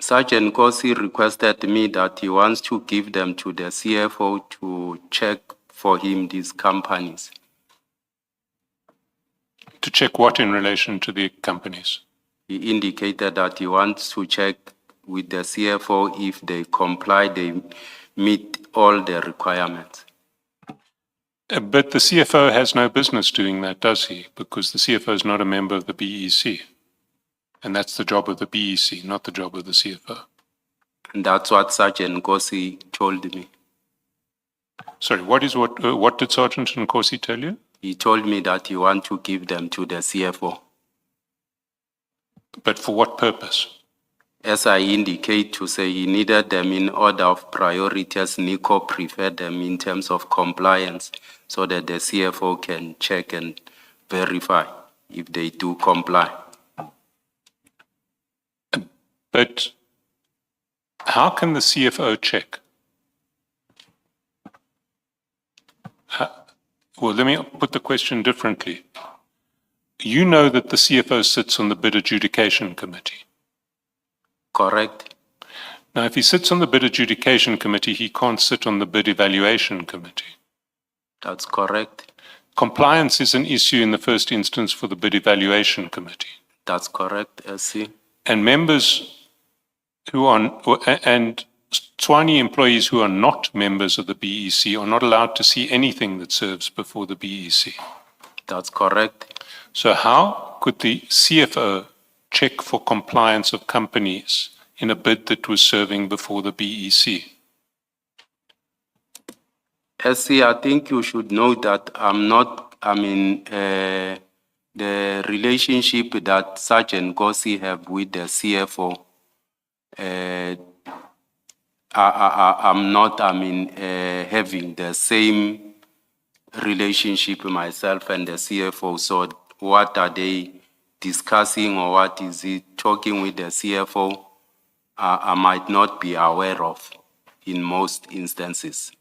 Sergeant Nkosi requested me that he wants to give them to the CFO to check for him these companies. To check what in relation to the companies? He indicated that he wants to check with the CFO if they comply, they meet all the requirements. But the CFO has no business doing that, does he? Because the CFO is not a member of the BEC. And that's the job of the BEC, not the job of the CFO. And that's what Sergeant Nkosi told me. Sorry, what did Sergeant Nkosi tell you? He told me that he want to give them to the CFO. But for what purpose? As I indicate to say he needed them in order of priority as NICO preferred them in terms of compliance so that the CFO can check and verify if they do comply. But how can the CFO check? Well, let me put the question differently. You know that the CFO sits on the bid adjudication committee. Correct? Now, if he sits on the bid adjudication committee, he can't sit on the bid evaluation committee. That's correct. Compliance is an issue in the first instance for the bid evaluation committee. That's correct, SC. And members and Tswani employees who are not members of the BEC are not allowed to see anything that serves before the BEC. That's correct. So how could the CFO check for compliance of companies in a bid that was serving before the BEC? SC, I think you should know that the relationship that Sergeant Gossi have with the CFO, I'm not having the same relationship myself and the CFO. So what are they discussing or what is he talking with the CFO? I might not be aware of in most instances.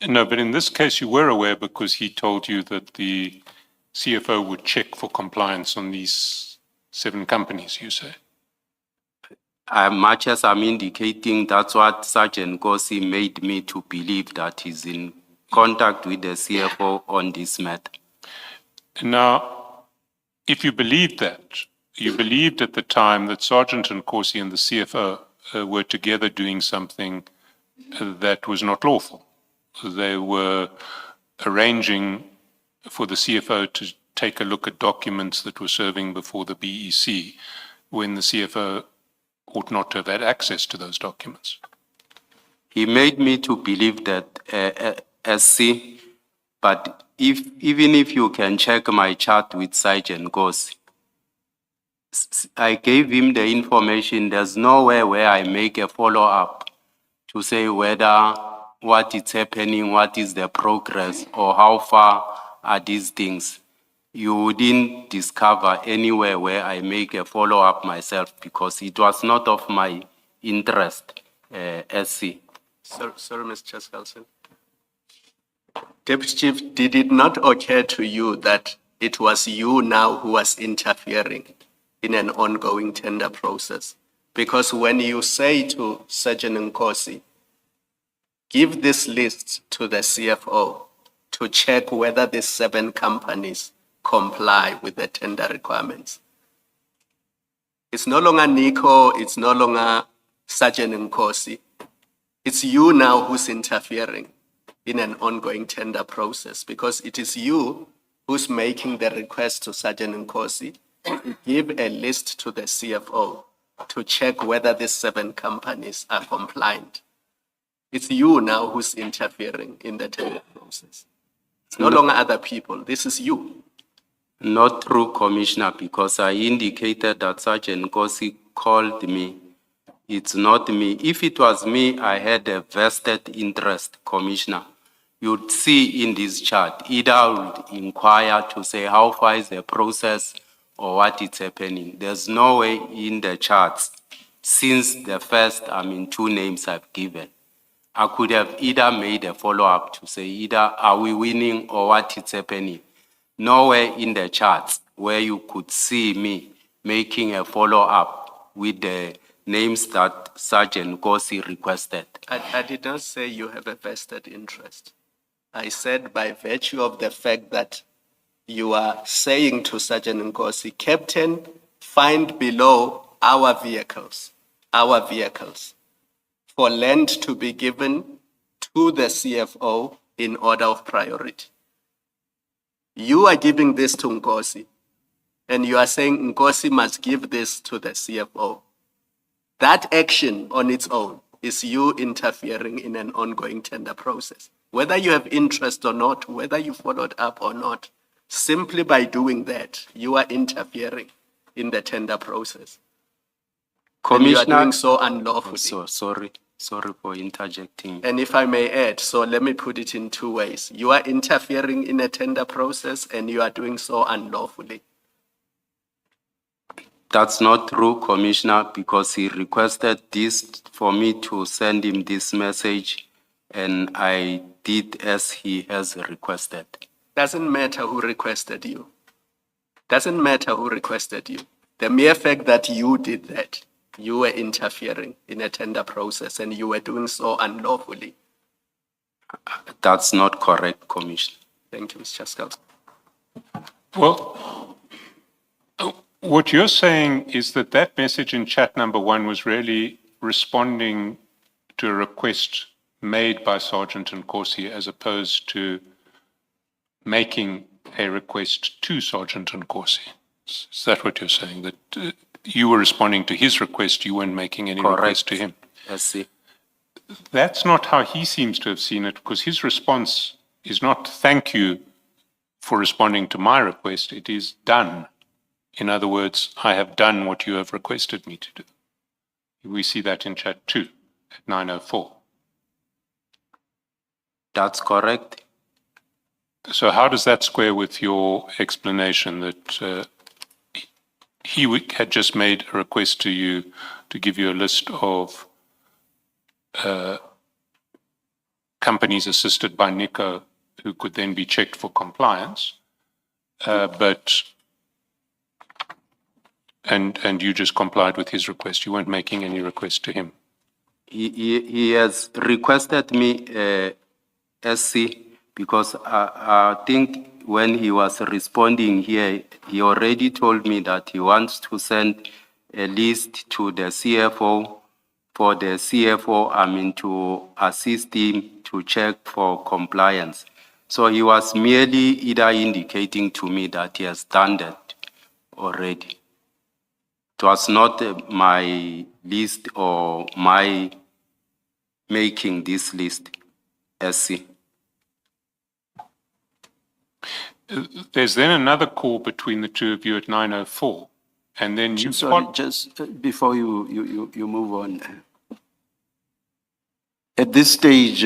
No, but in this case you were aware because he told you that the CFO would check for compliance on these 7 companies, you say? Much as I'm indicating, that's what Sergeant Gossi made me to believe that he's in contact with the CFO on this matter. Now, if you believed that, you believed at the time that Sergeant Nkosi and the CFO were together doing something that was not lawful. They were arranging for the CFO to take a look at documents that were serving before the BEC when the CFO ought not to have had access to those documents. He made me to believe that, SC, but even if you can check my chat with Sergeant Gossi, I gave him the information. There's nowhere where I make a follow-up to say whether what is happening, what is the progress, or how far are these things. You wouldn't discover anywhere where I make a follow-up myself because it was not of my interest, SC. Sorry, Mr. Chaskalson. Deputy Chief, did it not occur to you that it was you now who was interfering in an ongoing tender process? Because when you say to Sergeant Nkosi, give this list to the CFO to check whether these 7 companies comply with the tender requirements. It's no longer Nico, it's no longer Sergeant Nkosi. It's you now who's interfering in an ongoing tender process because it is you who's making the request to Sergeant Nkosi to give a list to the CFO to check whether these 7 companies are compliant. It's you now who's interfering in the tender process. It's no longer other people, this is you. Not true, Commissioner, because I indicated that Sergeant Gossi called me. It's not me. If it was me, I had a vested interest, Commissioner. You'd see in this chart, either I would inquire to say how far is the process or what is happening. There's no way in the charts, since the first, 2 names I've given. I could have either made a follow-up to say either are we winning or what is happening. Nowhere in the charts where you could see me making a follow-up with the names that Sergeant Gossi requested. I did not say you have a vested interest. I said by virtue of the fact that you are saying to Sergeant Nkosi, Captain, find below our vehicles, for land to be given to the CFO in order of priority. You are giving this to Nkosi, and you are saying Nkosi must give this to the CFO. That action on its own is you interfering in an ongoing tender process. Whether you have interest or not, whether you followed up or not, simply by doing that, you are interfering in the tender process. And you are doing so unlawfully. Sorry for interjecting. And if I may add, so let me put it in two ways. You are interfering in a tender process and you are doing so unlawfully. That's not true, Commissioner, because he requested this for me to send him this message, and I did as he has requested. Doesn't matter who requested you. Doesn't matter who requested you. The mere fact that you did that, you were interfering in a tender process and you were doing so unlawfully. That's not correct, Commissioner. Thank you, Mr. Chaskell. Well, what you're saying is that that message in chat number 1 was really responding to a request made by Sergeant Nkosi as opposed to making a request to Sergeant Nkosi. Is that what you're saying? That you were responding to his request, you weren't making any request to him? I see. That's not how he seems to have seen it, because his response is not thank you for responding to my request, it is done. In other words, I have done what you have requested me to do. We see that in chat 2 at 9:04. That's correct. So how does that square with your explanation that he had just made a request to you to give you a list of companies assisted by NICO who could then be checked for compliance, and you just complied with his request. You weren't making any request to him. He has requested me, SC, because I think when he was responding here, he already told me that he wants to send a list to the CFO for the CFO, to assist him to check for compliance. So he was merely either indicating to me that he has done that already. It was not my list or my making this list, SC. There's then another call between the two of you at 9:04, and then you... Sorry, just before you move on. At this stage,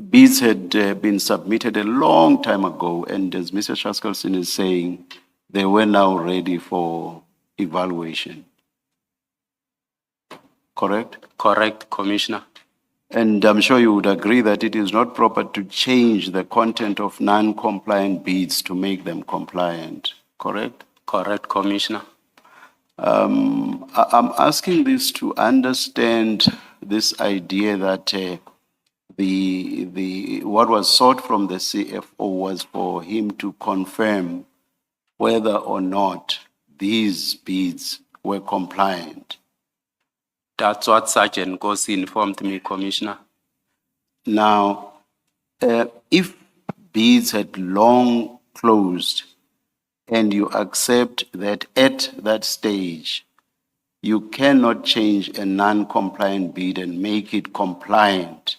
bids had been submitted a long time ago, and as Mr. Shaskelson is saying, they were now ready for evaluation. Correct? Correct, Commissioner. And I'm sure you would agree that it is not proper to change the content of non-compliant bids to make them compliant. Correct? Correct, Commissioner. I'm asking this to understand this idea that what was sought from the CFO was for him to confirm whether or not these bids were compliant. That's what Sergeant Nkosi informed me, Commissioner. Now, if bids had long closed and you accept that at that stage, you cannot change a non-compliant bid and make it compliant,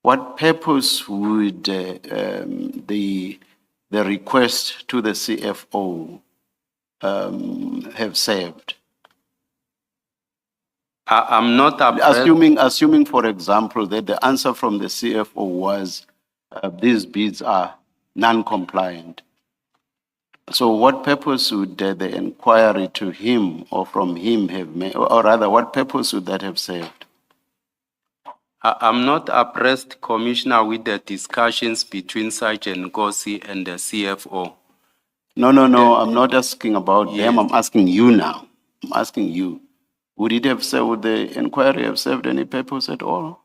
what purpose would the request to the CFO have served? I'm not assuming, for example, that the answer from the CFO was these bids are non-compliant. So what purpose would the inquiry to him or from him have made, or rather, what purpose would that have served? I'm not abreast, Commissioner, with the discussions between Sergeant Nkosi and the CFO. No, I'm not asking about them, I'm asking you now. I'm asking you. Would it have served, would the inquiry have served any purpose at all?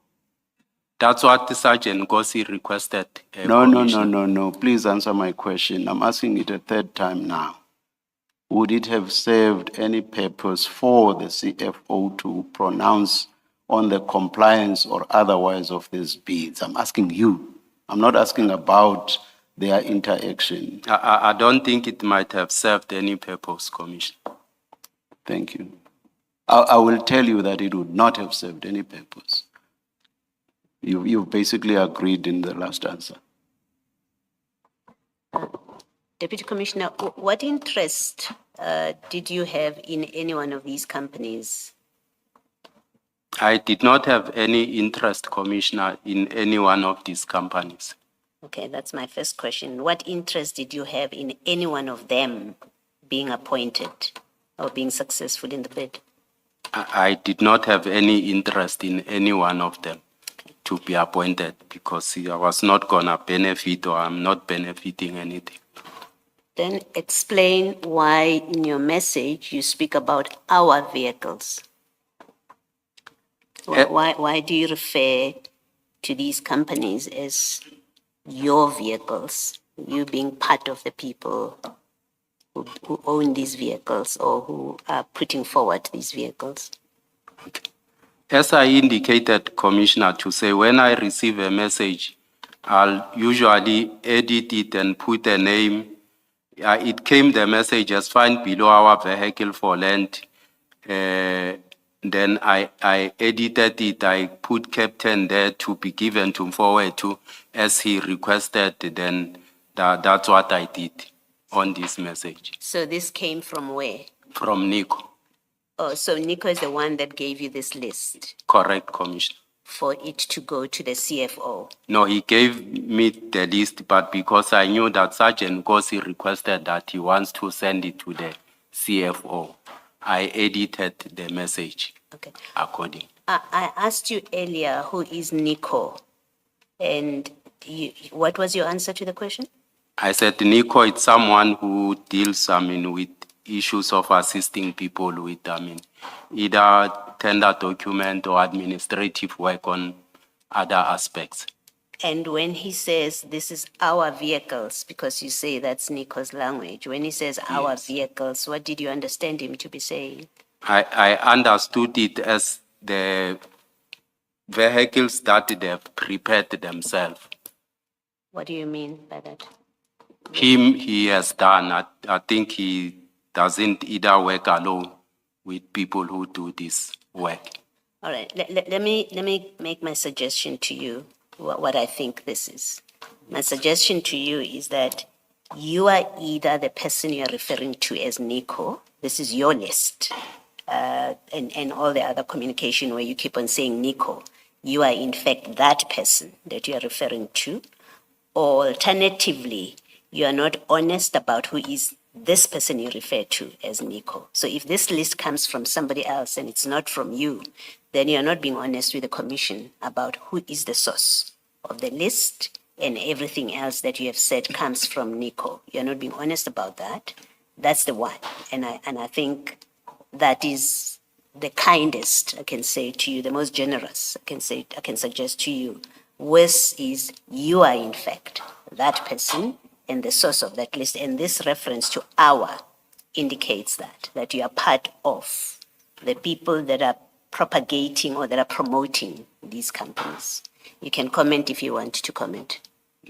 That's what the Sergeant Nkosi requested. No. Please answer my question. I'm asking it a third time now. Would it have served any purpose for the CFO to pronounce on the compliance or otherwise of these bids? I'm asking you. I'm not asking about their interaction. I don't think it might have served any purpose, Commissioner. Thank you. I will tell you that it would not have served any purpose. You basically agreed in the last answer. Deputy Commissioner, what interest did you have in any one of these companies? I did not have any interest, Commissioner, in any one of these companies. Okay, that's my first question. What interest did you have in any one of them being appointed or being successful in the bid? I did not have any interest in any one of them to be appointed because I was not going to benefit or I'm not benefiting anything. Then explain why in your message you speak about our vehicles. Why do you refer to these companies as your vehicles, you being part of the people who own these vehicles or who are putting forward these vehicles? As I indicated, Commissioner, to say when I receive a message, I'll usually edit it and put a name. It came, the message as find below our vehicle for land. Then I edited it. I put captain there to be given to forward to as he requested. Then that's what I did on this message. So this came from where? From Nico. Oh, so Nico is the one that gave you this list Correct, Commissioner. for it to go to the CFO. No, he gave me the list, but because I knew that Sergeant Gosi requested that he wants to send it to the CFO, I edited the message according. I asked you earlier who is Nico, and what was your answer to the question? I said Nico is someone who deals, with issues of assisting people with, either tender document or administrative work on other aspects. And when he says this is our vehicles, because you say that's Nico's language, when he says our vehicles, what did you understand him to be saying? I understood it as the vehicles that they've prepared themselves. What do you mean by that? He has done. I think he doesn't either work alone with people who do this work. All right, let me make my suggestion to you, what I think this is. My suggestion to you is that you are either the person you are referring to as Nico, this is your list, and all the other communication where you keep on saying Nico, you are in fact that person that you are referring to, or alternatively, you are not honest about who is this person you refer to as Nico. So if this list comes from somebody else and it's not from you, then you're not being honest with the commission about who is the source of the list, and everything else that you have said comes from Nico. You're not being honest about that. That's the one. And I think that is the kindest I can say to you, the most generous I can suggest to you. Worse is you are in fact that person and the source of that list. And this reference to our indicates that you are part of the people that are propagating or that are promoting these companies. You can comment if you want to comment.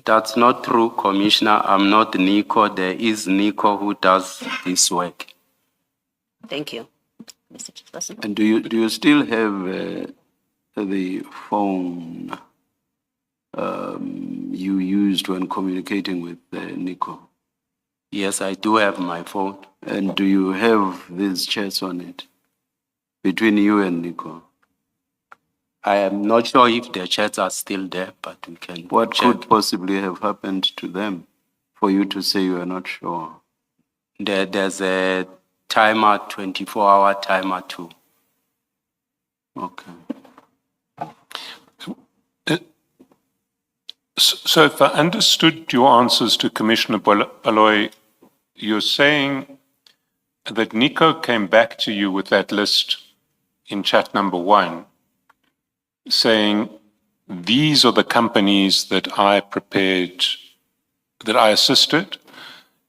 That's not true, Commissioner. I'm not Nico. There is Nico who does this work. Thank you, Mr. Chairperson. And do you still have the phone you used when communicating with Nico? Yes, I do have my phone. And do you have these chats on it between you and Nico? I am not sure if the chats are still there, but we can What check. could possibly have happened to them for you to say you are not sure? There's a timer, 24-hour timer too. Okay. So if I understood your answers to Commissioner Baloy, you're saying that Nico came back to you with that list in chat number 1, saying, these are the companies that I prepared, that I assisted,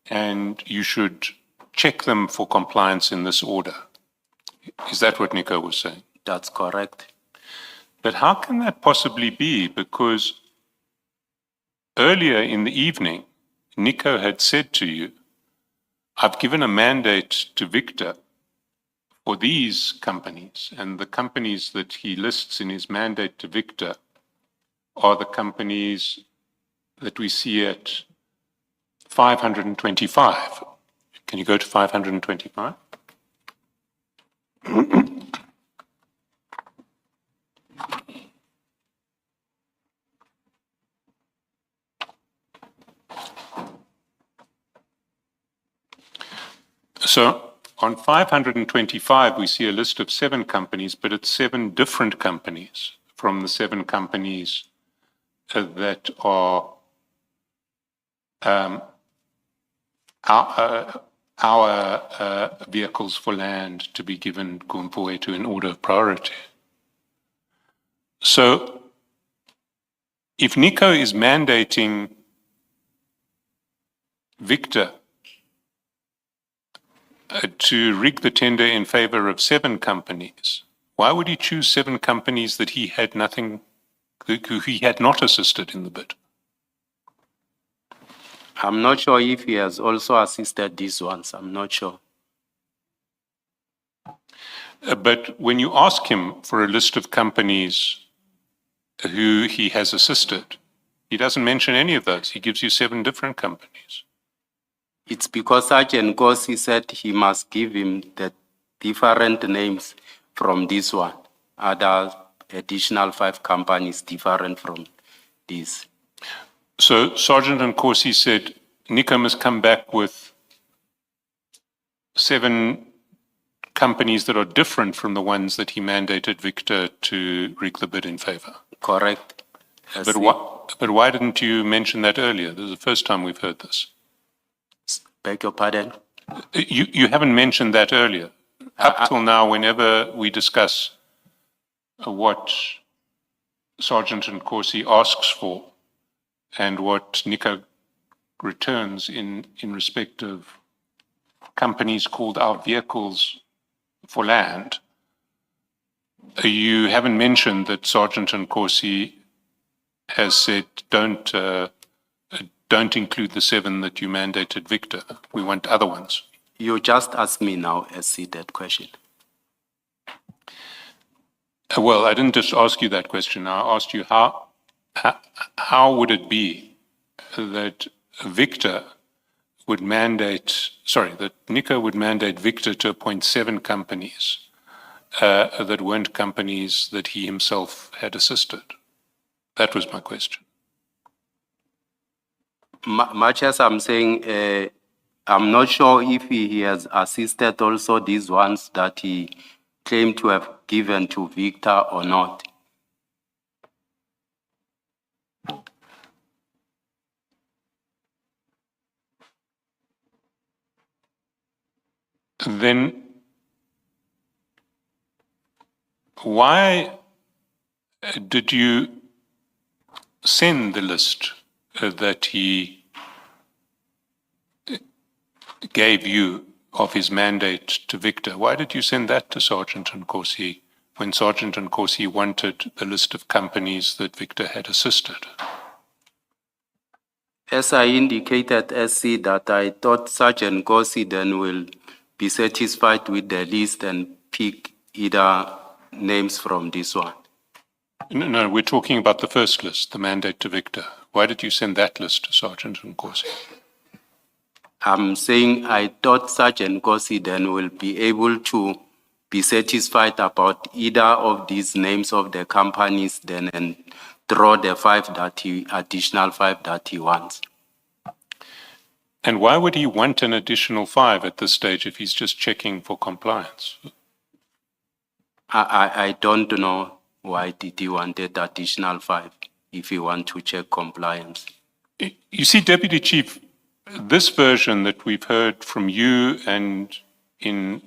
and you should check them for compliance in this order. Is that what Nico was saying? That's correct. But how can that possibly be? Because earlier in the evening, Nico had said to you, I've given a mandate to Victor or these companies, and the companies that he lists in his mandate to Victor are the companies that we see at 525. Can you go to 525? So on 525, we see a list of 7 companies, but it's 7 different companies from the 7 companies that are our vehicles for land to be given Kumpuetu in order of priority. So if Nico is mandating Victor to rig the tender in favor of 7 companies, why would he choose 7 companies that he had nothing, who he had not assisted in the bid? I'm not sure if he has also assisted these ones. I'm not sure. But when you ask him for a list of companies who he has assisted, he doesn't mention any of those. He gives you 7 different companies. It's because Sergeant Gossi said he must give him the different names from this one. Other additional 5 companies different from this. So Sergeant Nkosi said, Nico must come back with 7 companies that are different from the ones that he mandated Victor to rig the bid in favor. Correct. But why didn't you mention that earlier? This is the first time we've heard this. Beg your pardon? You haven't mentioned that earlier. Up till now, whenever we discuss what Sergeant Nkosi asks for and what Nico returns in respect of companies called our vehicles for land, you haven't mentioned that Sergeant Nkosi has said, don't include the 7 that you mandated Victor. We want other ones. You just asked me now, SC, that question. Well, I didn't just ask you that question. I asked you how would it be that Victor would mandate, that Nico would mandate Victor to appoint 7 companies that weren't companies that he himself had assisted? That was my question. Much as I'm saying, I'm not sure if he has assisted also these ones that he claimed to have given to Victor or not. Then why did you send the list that he gave you of his mandate to Victor? Why did you send that to Sergeant Nkosi when Sergeant Nkosi wanted the list of companies that Victor had assisted? As I indicated, SC, that I thought Sergeant Gossi then will be satisfied with the list and pick either names from this one. No, we're talking about the first list, the mandate to Victor. Why did you send that list to Sergeant Nkosi? I'm saying I thought Sergeant Gossi then will be able to be satisfied about either of these names of the companies then and draw the additional 5 that he wants. And why would he want an additional 5 at this stage if he's just checking for compliance? I don't know why did he wanted additional 5 if he want to check compliance. You see, Deputy Chief, this version that we've heard from you and in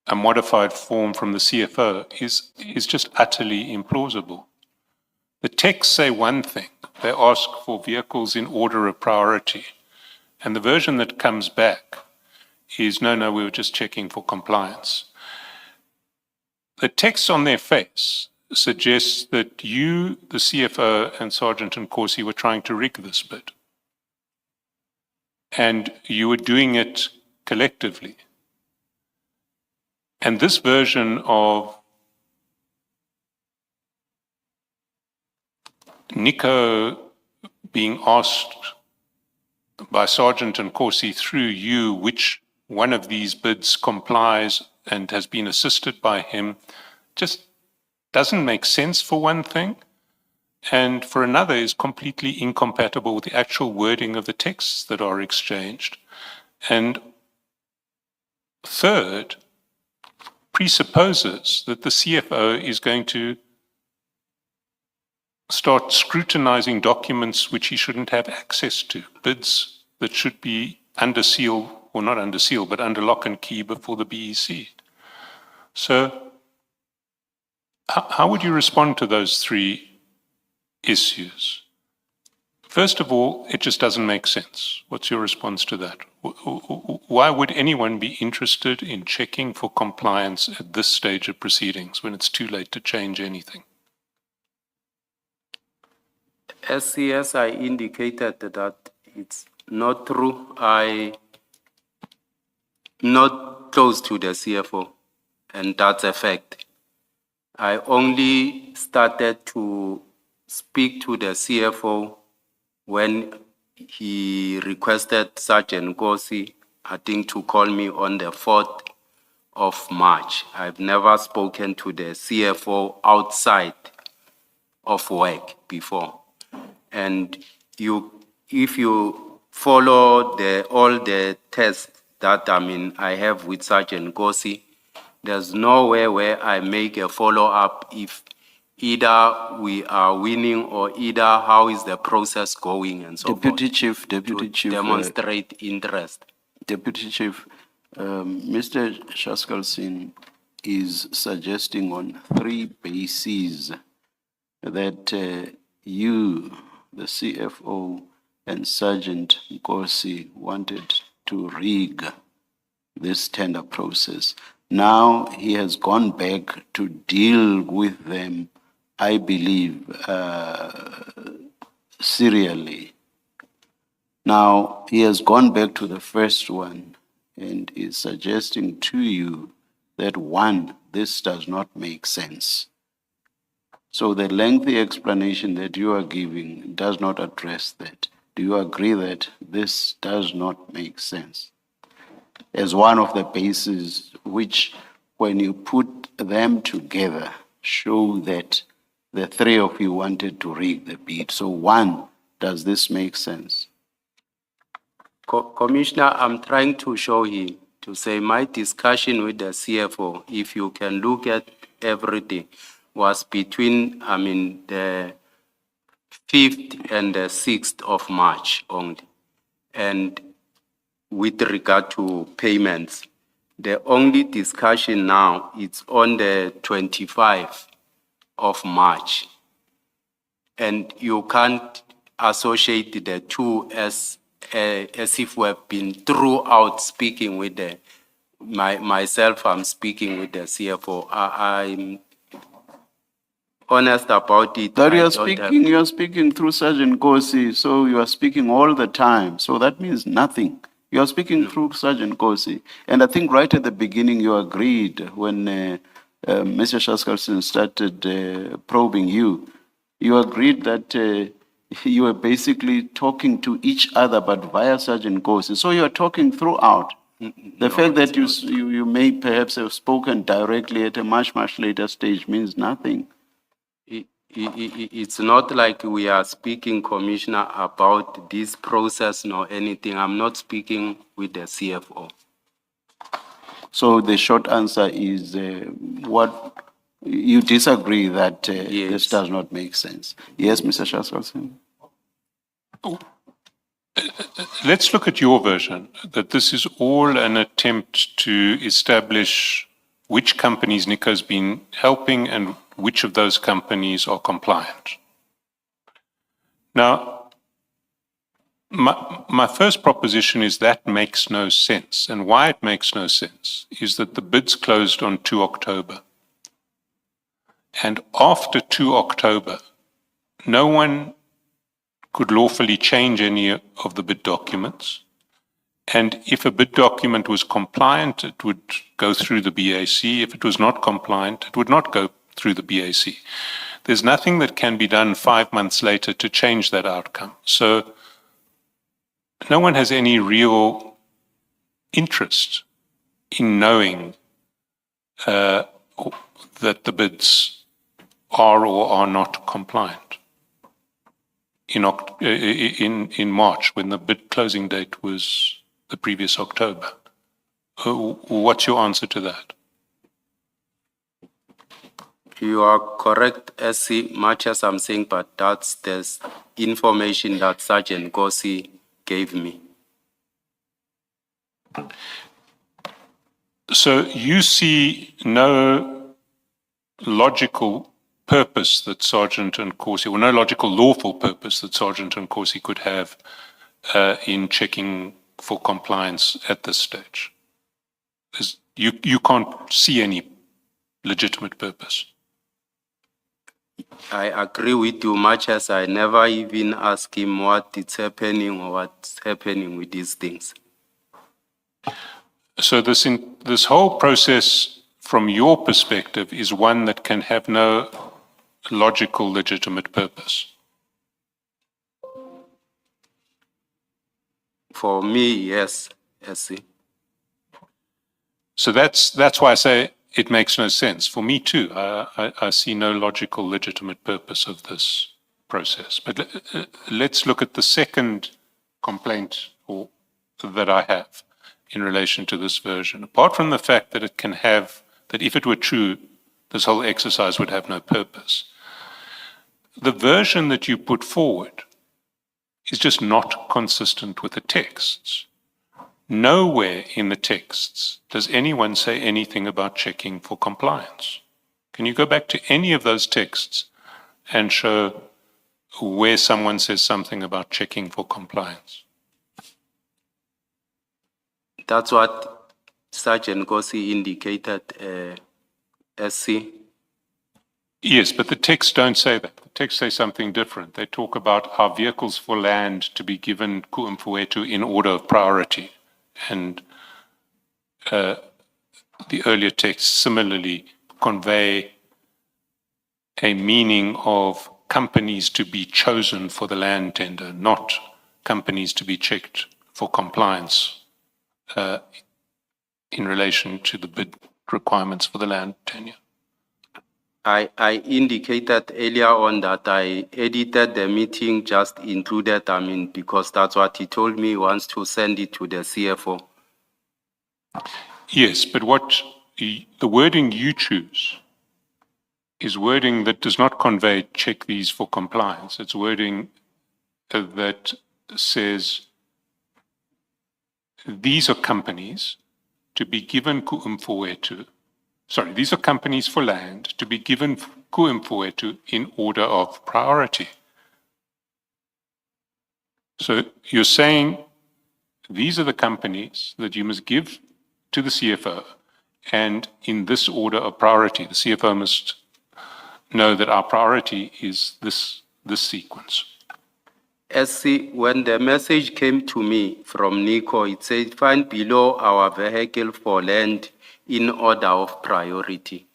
a modified form from the CFO is just utterly implausible. The texts say one thing. They ask for vehicles in order of priority. And the version that comes back is, no, we were just checking for compliance. The text on their face suggests that you, the CFO, and Sergeant Nkosi were trying to rig this bid. And you were doing it collectively. And this version of Nico being asked by Sergeant and Corsi through you which one of these bids complies and has been assisted by him just doesn't make sense for one thing, and for another is completely incompatible with the actual wording of the texts that are exchanged. And third, presupposes that the CFO is going to start scrutinizing documents which he shouldn't have access to, bids that should be under seal, or not under seal, but under lock and key before the BEC. So how would you respond to those three issues? First of all, it just doesn't make sense. What's your response to that? Why would anyone be interested in checking for compliance at this stage of proceedings when it's too late to change anything? SCS, I indicated that it's not true. I not close to the CFO, and that's a fact. I only started to speak to the CFO when he requested Sergeant Gosi, I think, to call me on the 4th of March. I've never spoken to the CFO outside of work before. And if you follow all the tests that I have with Sergeant Gosi, there's nowhere where I make a follow-up if either we are winning or either how is the process going and so Deputy forth. Chief, Demonstrate interest. Deputy Chief, Mr. Shaskalsin is suggesting on 3 bases that you, the CFO, and Sergeant Nkosi wanted to rig this tender process. Now he has gone back to deal with them, I believe, serially. Now he has gone back to the first one and is suggesting to you that, one, this does not make sense. So the lengthy explanation that you are giving does not address that. Do you agree that this does not make sense? As one of the bases which, when you put them together, show that the 3 of you wanted to rig the bid. So one, does this make sense? Commissioner, I'm trying to show you, to say my discussion with the CFO, if you can look at everything, was between, the 5th and the 6th of March only. And with regard to payments, the only discussion now is on the 25th of March. And you can't associate the two as if we have been throughout speaking with myself, I'm speaking with the CFO. I'm honest about it. That you are speaking through Sergeant Gosi, so you are speaking all the time. So that means nothing. You are speaking through Sergeant Gosi. And I think right at the beginning you agreed when Mr. Shaskalson started probing you. You agreed that you were basically talking to each other, but via Sergeant Gosi. So you are talking throughout. The fact that you may perhaps have spoken directly at a much, much later stage means nothing. It's not like we are speaking, Commissioner, about this process nor anything. I'm not speaking with the CFO. So the short answer is what you disagree that Yes. this does not make sense. Yes, Mr. Shaskalson? Let's look at your version, that this is all an attempt to establish which companies Nico's been helping and which of those companies are compliant. Now, my first proposition is that makes no sense. And why it makes no sense is that the bids closed on 2 October. And after 2 October, no one could lawfully change any of the bid documents. And if a bid document was compliant, it would go through the BAC. If it was not compliant, it would not go through the BAC. There's nothing that can be done 5 months later to change that outcome. So no one has any real interest in knowing that the bids are or are not compliant in March, when the bid closing date was the previous October. What's your answer to that? You are correct, SC, much as I'm saying, but that's the information that Sergeant Gossi gave me. So you see no logical purpose that Sergeant Nkosi, or no logical lawful purpose that Sergeant Nkosi could have in checking for compliance at this stage. You can't see any legitimate purpose. I agree with you, much as I never even ask him what is happening or what's happening with these things. So this whole process, from your perspective, is one that can have no logical, legitimate purpose. For me, yes, SC. So that's why I say it makes no sense. For me too, I see no logical, legitimate purpose of this process. But let's look at the second complaint that I have in relation to this version. Apart from the fact that it can have, that if it were true, this whole exercise would have no purpose. The version that you put forward is just not consistent with the texts. Nowhere in the texts does anyone say anything about checking for compliance. Can you go back to any of those texts and show where someone says something about checking for compliance? That's what Sergeant Gossi indicated, SC. Yes, but the texts don't say that. The texts say something different. They talk about our vehicles for land to be given ku'umfuetu in order of priority. And the earlier texts similarly convey a meaning of companies to be chosen for the land tender, not companies to be checked for compliance in relation to the bid requirements for the land tenure. I indicated earlier on that I edited the meeting, just included, because that's what he told me, he wants to send it to the CFO. Yes, but the wording you choose is wording that does not convey check these for compliance. It's wording that says these are companies to be given ku'umfuetu. Sorry, these are companies for land to be given ku'umfuetu in order of priority. So you're saying these are the companies that you must give to the CFO, and in this order of priority, the CFO must know that our priority is this sequence. SC, when the message came to me from Nico, it said, find below our vehicle for land in order of priority.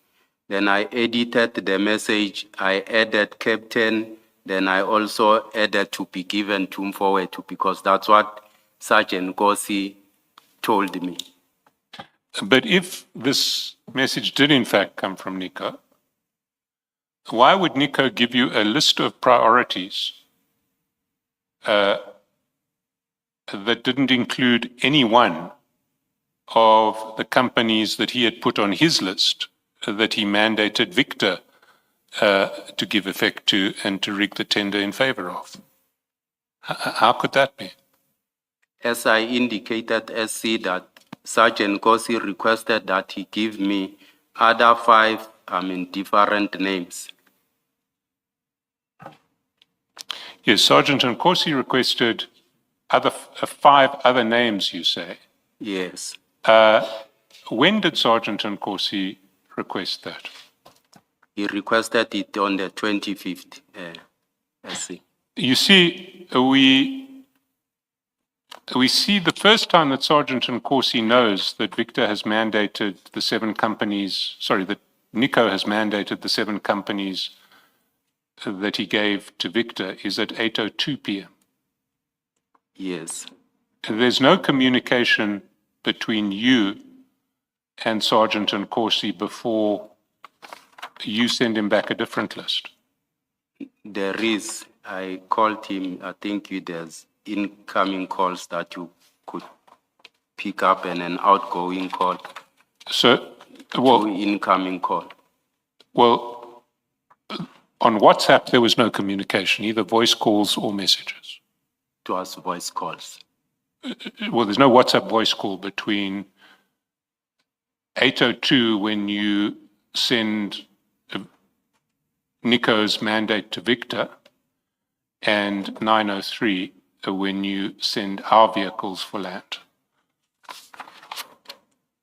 Then I edited the message, I added captain, then I also added to be given to Mfowethu, because that's what Sergeant Gossi told me. But if this message did in fact come from Nico, why would Nico give you a list of priorities that didn't include any one of the companies that he had put on his list that he mandated Victor to give effect to and to rig the tender in favor of? How could that be? As I indicated, SC, that Sergeant Gossi requested that he give me other 5, different names. Yes, Sergeant Nkosi requested 5 other names, you say. Yes. When did Sergeant Nkosi request that? He requested it on the 25th, SC. You see, we see the first time that Sergeant Nkosi knows that Victor has mandated the 7 companies, that Nico has mandated the 7 companies that he gave to Victor is at 8:02 p.m. Yes. There's no communication between you and Sergeant Nkosi before you send him back a different list. There is. I called him. I think there's incoming calls that you could pick up and an outgoing call. So, Incoming call. Well, on WhatsApp, there was no communication, either voice calls or messages. It was voice calls. Well, there's no WhatsApp voice call between 8:02 when you send Nico's mandate to Victor and 9:03 when you send our vehicles for land.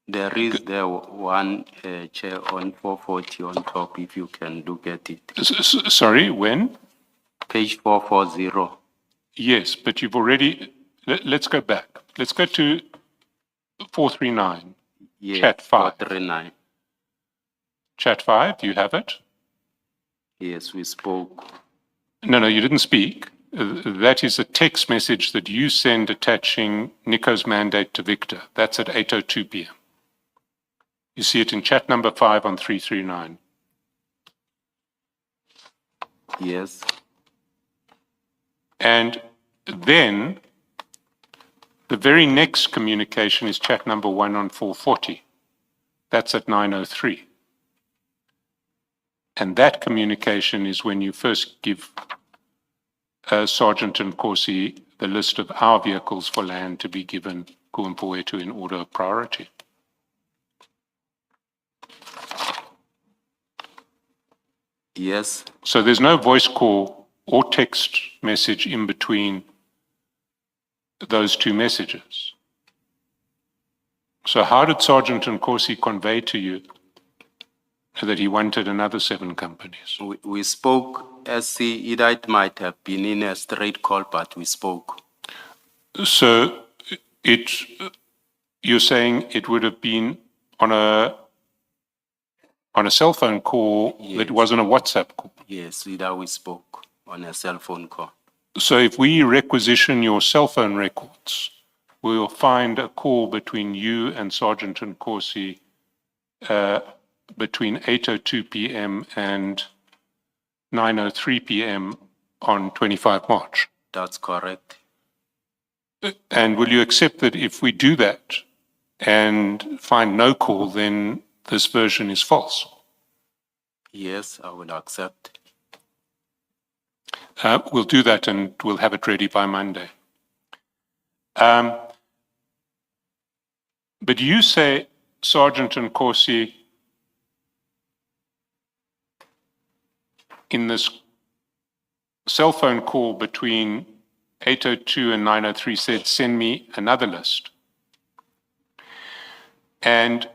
There is one chair on 440 on top, if you can look at it. Sorry, when? Page 440. Yes, but you've already, let's go back. Let's go to 439. Yes, Chat 5. 439. Chat 5, do you have it? Yes, we spoke. No, you didn't speak. That is a text message that you send attaching Nico's mandate to Victor. That's at 8:02 p.m. You see it in chat number 5 on 339. Yes. And then the very next communication is chat number 1 on 440. That's at 9:03. And that communication is when you first give Sergeant Nkosi the list of our vehicles for land to be given Kuumpoetu in order of priority. Yes. So there's no voice call or text message in between those 2 messages. So how did Sergeant Nkosi convey to you that he wanted another 7 companies? We spoke, it might have been in a straight call, but we spoke. So you're saying it would have been on a cell phone call, yes. That wasn't a WhatsApp call? Yes, we spoke on a cell phone call. So if we requisition your cell phone records, we'll find a call between you and Sergeant Nkosi between 8:02 p.m. and 9:03 p.m. on 25 March. That's correct. And will you accept that if we do that and find no call, then this version is false? Yes, I will accept. We'll do that and we'll have it ready by Monday. But you say, Sergeant Nkosi, in this cell phone call between 8:02 and 9:03 said, send me another list. And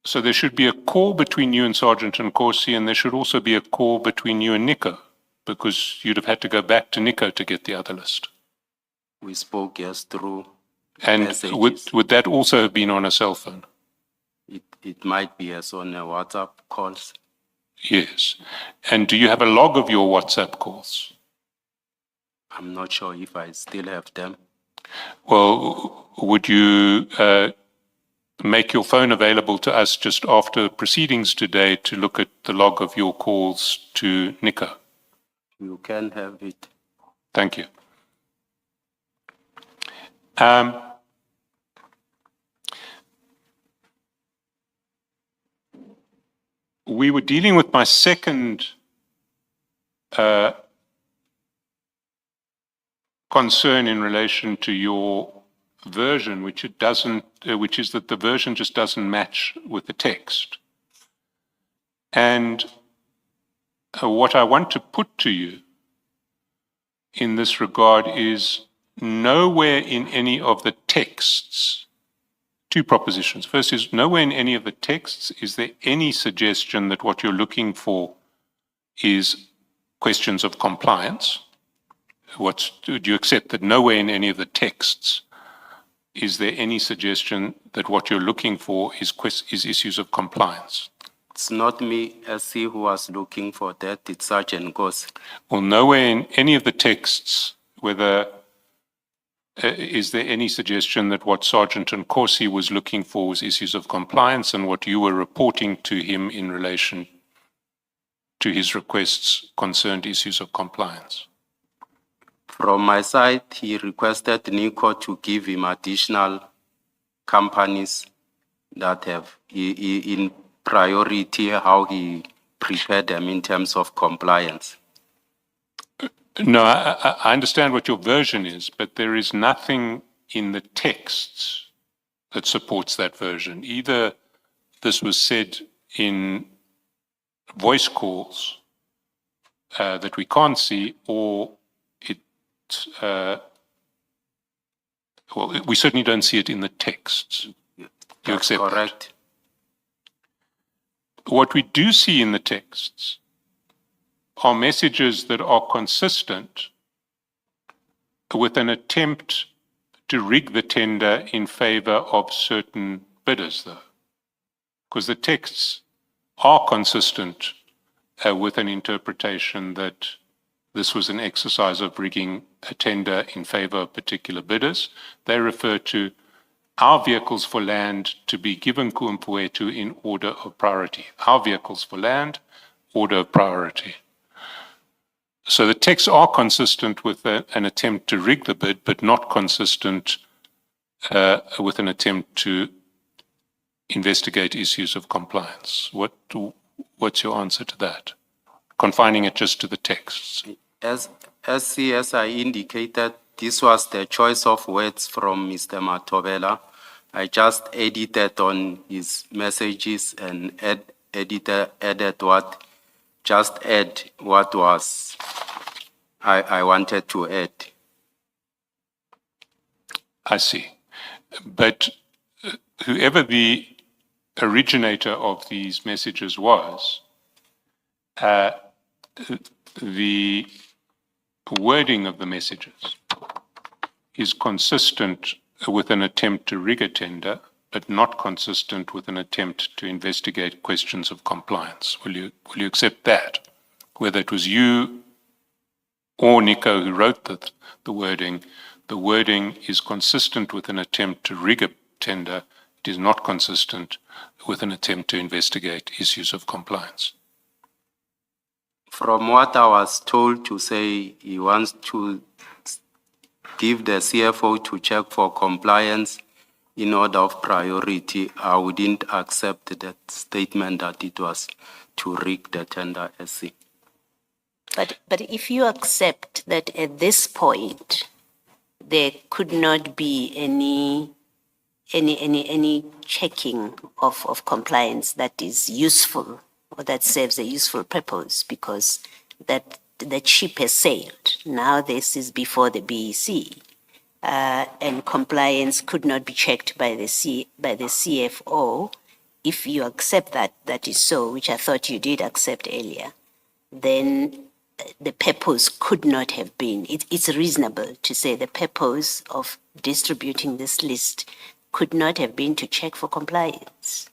so there should be a call between you and Sergeant Nkosi, and there should also be a call between you and Nico, because you'd have had to go back to Nico to get the other list. We spoke, yes, through and messages. Would that also have been on a cell phone? It might be as on a WhatsApp calls. Yes. And do you have a log of your WhatsApp calls? I'm not sure if I still have them. Well, would you make your phone available to us just after proceedings today to look at the log of your calls to Nico? You can have it. Thank you. We were dealing with my second concern in relation to your version, which is that the version just doesn't match with the text. And what I want to put to you in this regard is nowhere in any of the texts, 2 propositions. First is, nowhere in any of the texts is there any suggestion that what you're looking for is questions of compliance. Do you accept that nowhere in any of the texts is there any suggestion that what you're looking for is issues of compliance? It's not me, SC, who was looking for that. It's Sergeant Goss. Well, nowhere in any of the texts, whether is there any suggestion that what Sergeant Nkosi was looking for was issues of compliance, and what you were reporting to him in relation to his requests concerned issues of compliance? From my side, he requested Nico to give him additional companies that have in priority how he prepared them in terms of compliance. No, I understand what your version is, but there is nothing in the texts that supports that version. Either this was said in voice calls that we can't see, or it, well, we certainly don't see it in the texts. You That's accept correct. that? What we do see in the texts are messages that are consistent with an attempt to rig the tender in favor of certain bidders, though. Because the texts are consistent with an interpretation that this was an exercise of rigging a tender in favor of particular bidders. They refer to our vehicles for land to be given Kuumpuetu in order of priority. Our vehicles for land, order of priority. So the texts are consistent with an attempt to rig the bid, but not consistent with an attempt to investigate issues of compliance. What's your answer to that? Confining it just to the texts. As I indicated, this was the choice of words from Mr. Matobela. I just edited on his messages and added what was I wanted to add. I see. But whoever the originator of these messages was, the wording of the messages is consistent with an attempt to rig a tender, but not consistent with an attempt to investigate questions of compliance. Will you accept that? Whether it was you or Nico who wrote the wording is consistent with an attempt to rig a tender. It is not consistent with an attempt to investigate issues of compliance. From what I was told to say, he wants to give the CFO to check for compliance in order of priority. I wouldn't accept that statement that it was to rig the tender, SC. But if you accept that at this point there could not be any checking of compliance that is useful or that serves a useful purpose, because that the ship has sailed. Now this is before the BEC, and compliance could not be checked by the CFO. If you accept that is so, which I thought you did accept earlier, then the purpose could not have been. It's reasonable to say the purpose of distributing this list could not have been to check for compliance,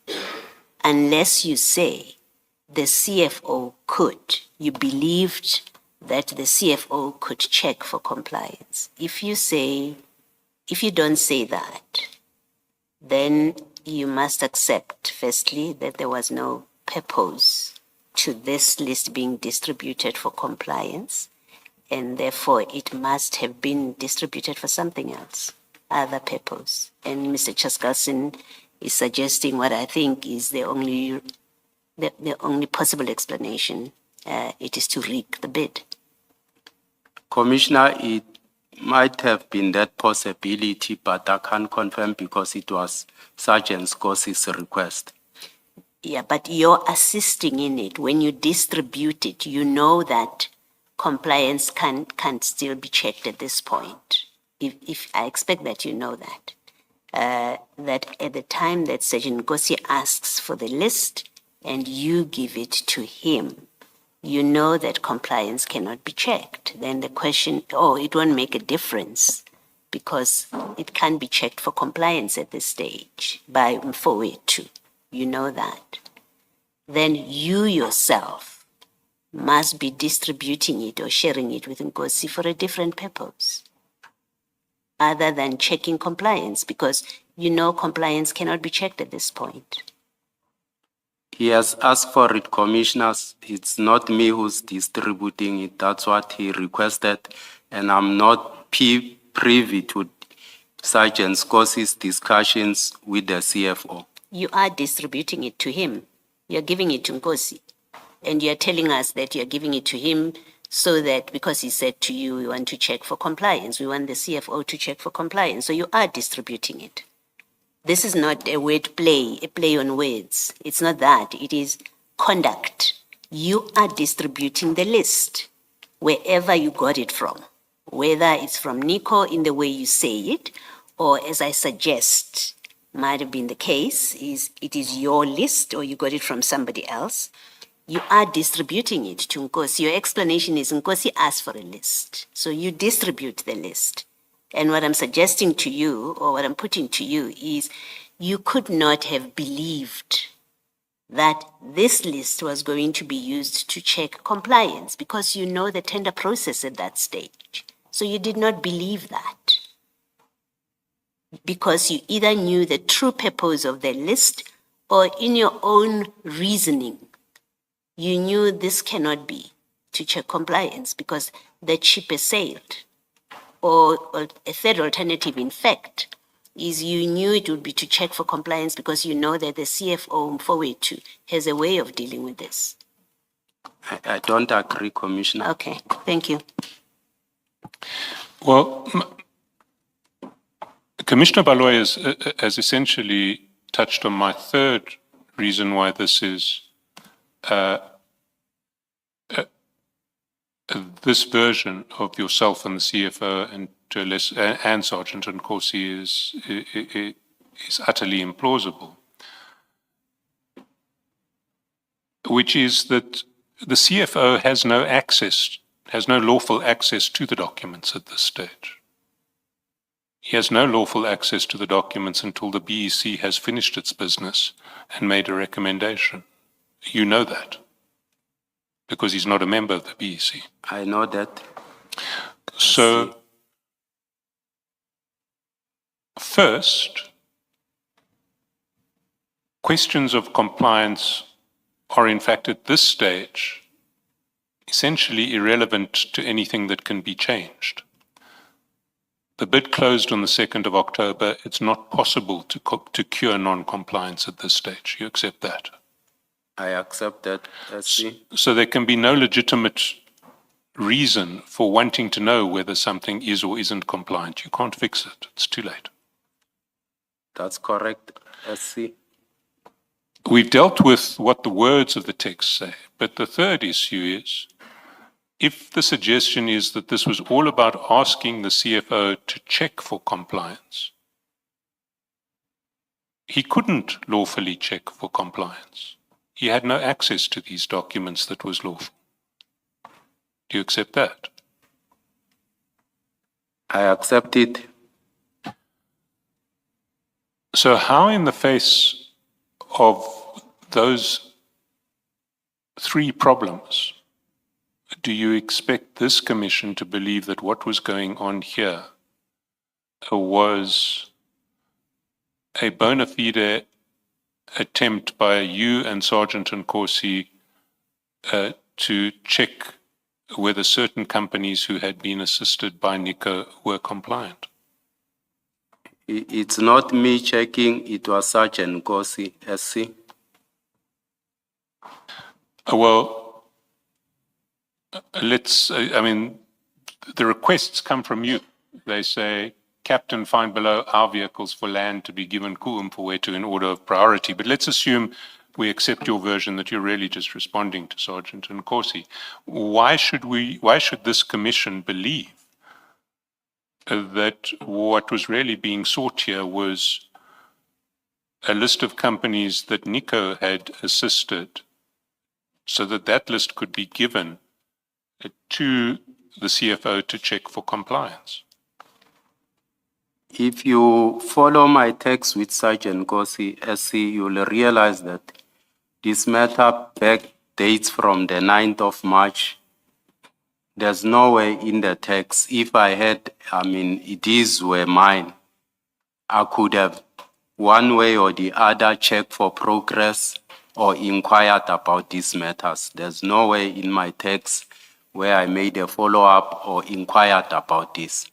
unless you say the CFO could. You believed that the CFO could check for compliance. If you don't say that, then you must accept, firstly, that there was no purpose to this list being distributed for compliance, and therefore it must have been distributed for something else, other purpose. And Mr. Chaskalson is suggesting what I think is the only possible explanation. It is to rig the bid. Commissioner, it might have been that possibility, but I can't confirm because it was Sergeant Scorsese request. Yeah, but you're assisting in it. When you distribute it, you know that compliance can still be checked at this point. If I expect that you know that. That at the time that Sergeant Gossi asks for the list and you give it to him, you know that compliance cannot be checked. Then the question, it won't make a difference because it can't be checked for compliance at this stage by Mfowethu. You know that. Then you yourself must be distributing it or sharing it with Nkosi for a different purpose other than checking compliance, because you know compliance cannot be checked at this point. He has asked for it, commissioners. It's not me who's distributing it. That's what he requested. And I'm not privy to Sergeant Nkosi's discussions with the CFO. You are distributing it to him. You're giving it to Nkosi. And you're telling us that you're giving it to him so that because he said to you, we want to check for compliance. We want the CFO to check for compliance. So you are distributing it. This is not a word play, a play on words. It's not that. It is conduct. You are distributing the list wherever you got it from, whether it's from Nico in the way you say it, or as I suggest, might have been the case, is it is your list or you got it from somebody else. You are distributing it to Nkosi. Your explanation is Nkosi asked for a list. So you distribute the list. And what I'm suggesting to you, or what I'm putting to you, is you could not have believed that this list was going to be used to check compliance because you know the tender process at that stage. So you did not believe that because you either knew the true purpose of the list or in your own reasoning, you knew this cannot be to check compliance because the ship has sailed. Or a third alternative, in fact, is you knew it would be to check for compliance because you know that the CFO Mfowethu has a way of dealing with this. I don't agree, Commissioner. Okay, thank you. Well, Commissioner Baloy has essentially touched on my third reason why this is this version of yourself and the CFO and Sergeant Nkosi is utterly implausible, which is that the CFO has no lawful access to the documents at this stage. He has no lawful access to the documents until the BEC has finished its business and made a recommendation. You know that, because he's not a member of the BEC. I know that. So, first, questions of compliance are in fact at this stage essentially irrelevant to anything that can be changed. The bid closed on the 2nd of October. It's not possible to cure non-compliance at this stage. You accept that? I accept that, SC. So there can be no legitimate reason for wanting to know whether something is or isn't compliant. You can't fix it. It's too late. That's correct, SC. We've dealt with what the words of the text say, but the third issue is, if the suggestion is that this was all about asking the CFO to check for compliance, he couldn't lawfully check for compliance. He had no access to these documents that was lawful. Do you accept that? I accept it. So how in the face of those three problems do you expect this commission to believe that what was going on here was a bona fide attempt by you and Sergeant Nkosi to check whether certain companies who had been assisted by Nico were compliant? It's not me checking, it was Sergeant Nkosi, SC. Well, the requests come from you. They say, Captain, find below our vehicles for land to be given Mfowethu in order of priority. But let's assume we accept your version that you're really just responding to Sergeant Nkosi. Why should this commission believe that what was really being sought here was a list of companies that Nico had assisted, so that that list could be given to the CFO to check for compliance? If you follow my text with Sergeant Kosi, SC, you'll realize that this matter back dates from the 9th of March. There's no way in the text, if I had, these were mine, I could have one way or the other checked for progress or inquired about these matters. There's no way in my text where I made a follow-up or inquired about this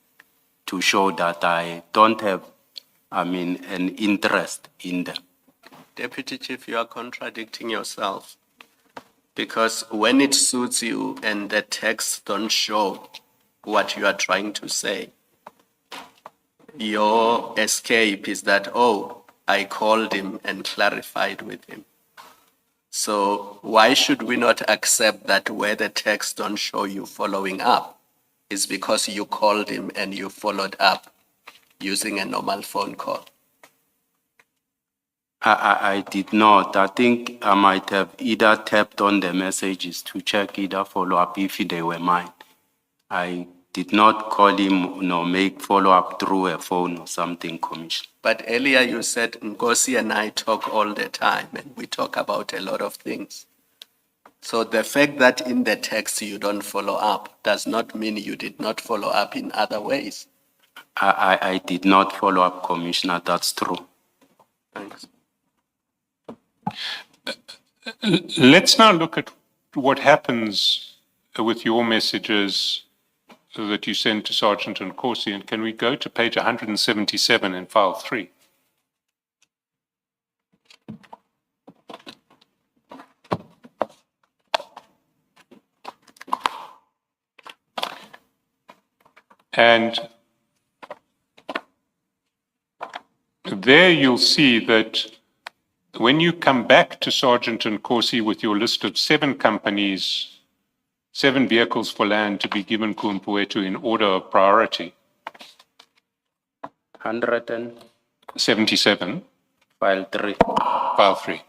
to show that I don't have, an interest in them. Deputy Chief, you are contradicting yourself. Because when it suits you and the text don't show what you are trying to say, your escape is that, oh, I called him and clarified with him. So why should we not accept that where the text don't show you following up is because you called him and you followed up using a normal phone call? I did not. I think I might have either tapped on the messages to check either follow-up if they were mine. I did not call him nor make follow-up through a phone or something, Commissioner. But earlier you said Ngozi and I talk all the time and we talk about a lot of things. So the fact that in the text you don't follow up does not mean you did not follow up in other ways. I did not follow up, Commissioner. That's true. Thanks. Let's now look at what happens with your messages that you sent to Sergeant Nkosi, and can we go to page 177 in file 3? And there you'll see that when you come back to Sergeant Nkosi with your list of 7 companies, 7 vehicles for land to be given Kuumpuetu in order of priority. 177, file 3. File 3.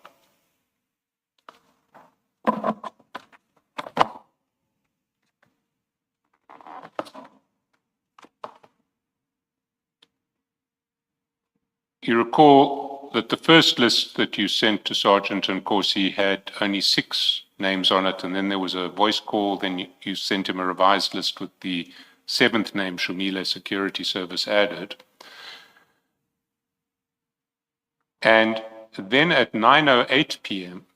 You recall that the first list that you sent to Sergeant Nkosi had only 6 names on it, and then there was a voice call, then you sent him a revised list with the 7th name, Shumile Security Service, added. And then at 9:08 p.m.,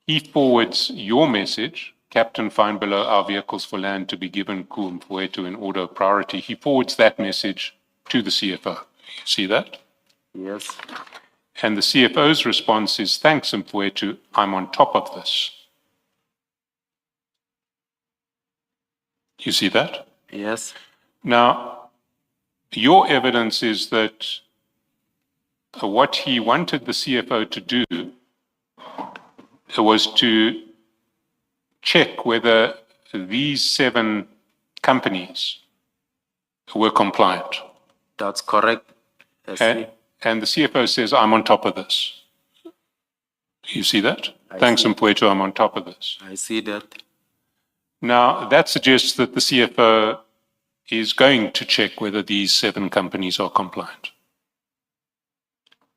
he forwards your message, Captain, find below our vehicles for land to be given Kuumpuetu in order of priority. He forwards that message to the CFO. You see that? Yes. And the CFO's response is, thanks, Mpuetu, I'm on top of this. You see that? Yes. Now, your evidence is that what he wanted the CFO to do was to check whether these 7 companies were compliant. That's correct. And the CFO says, I'm on top of this. You see that? Thanks, Mpuetu, I'm on top of this. I see that. Now, that suggests that the CFO is going to check whether these 7 companies are compliant.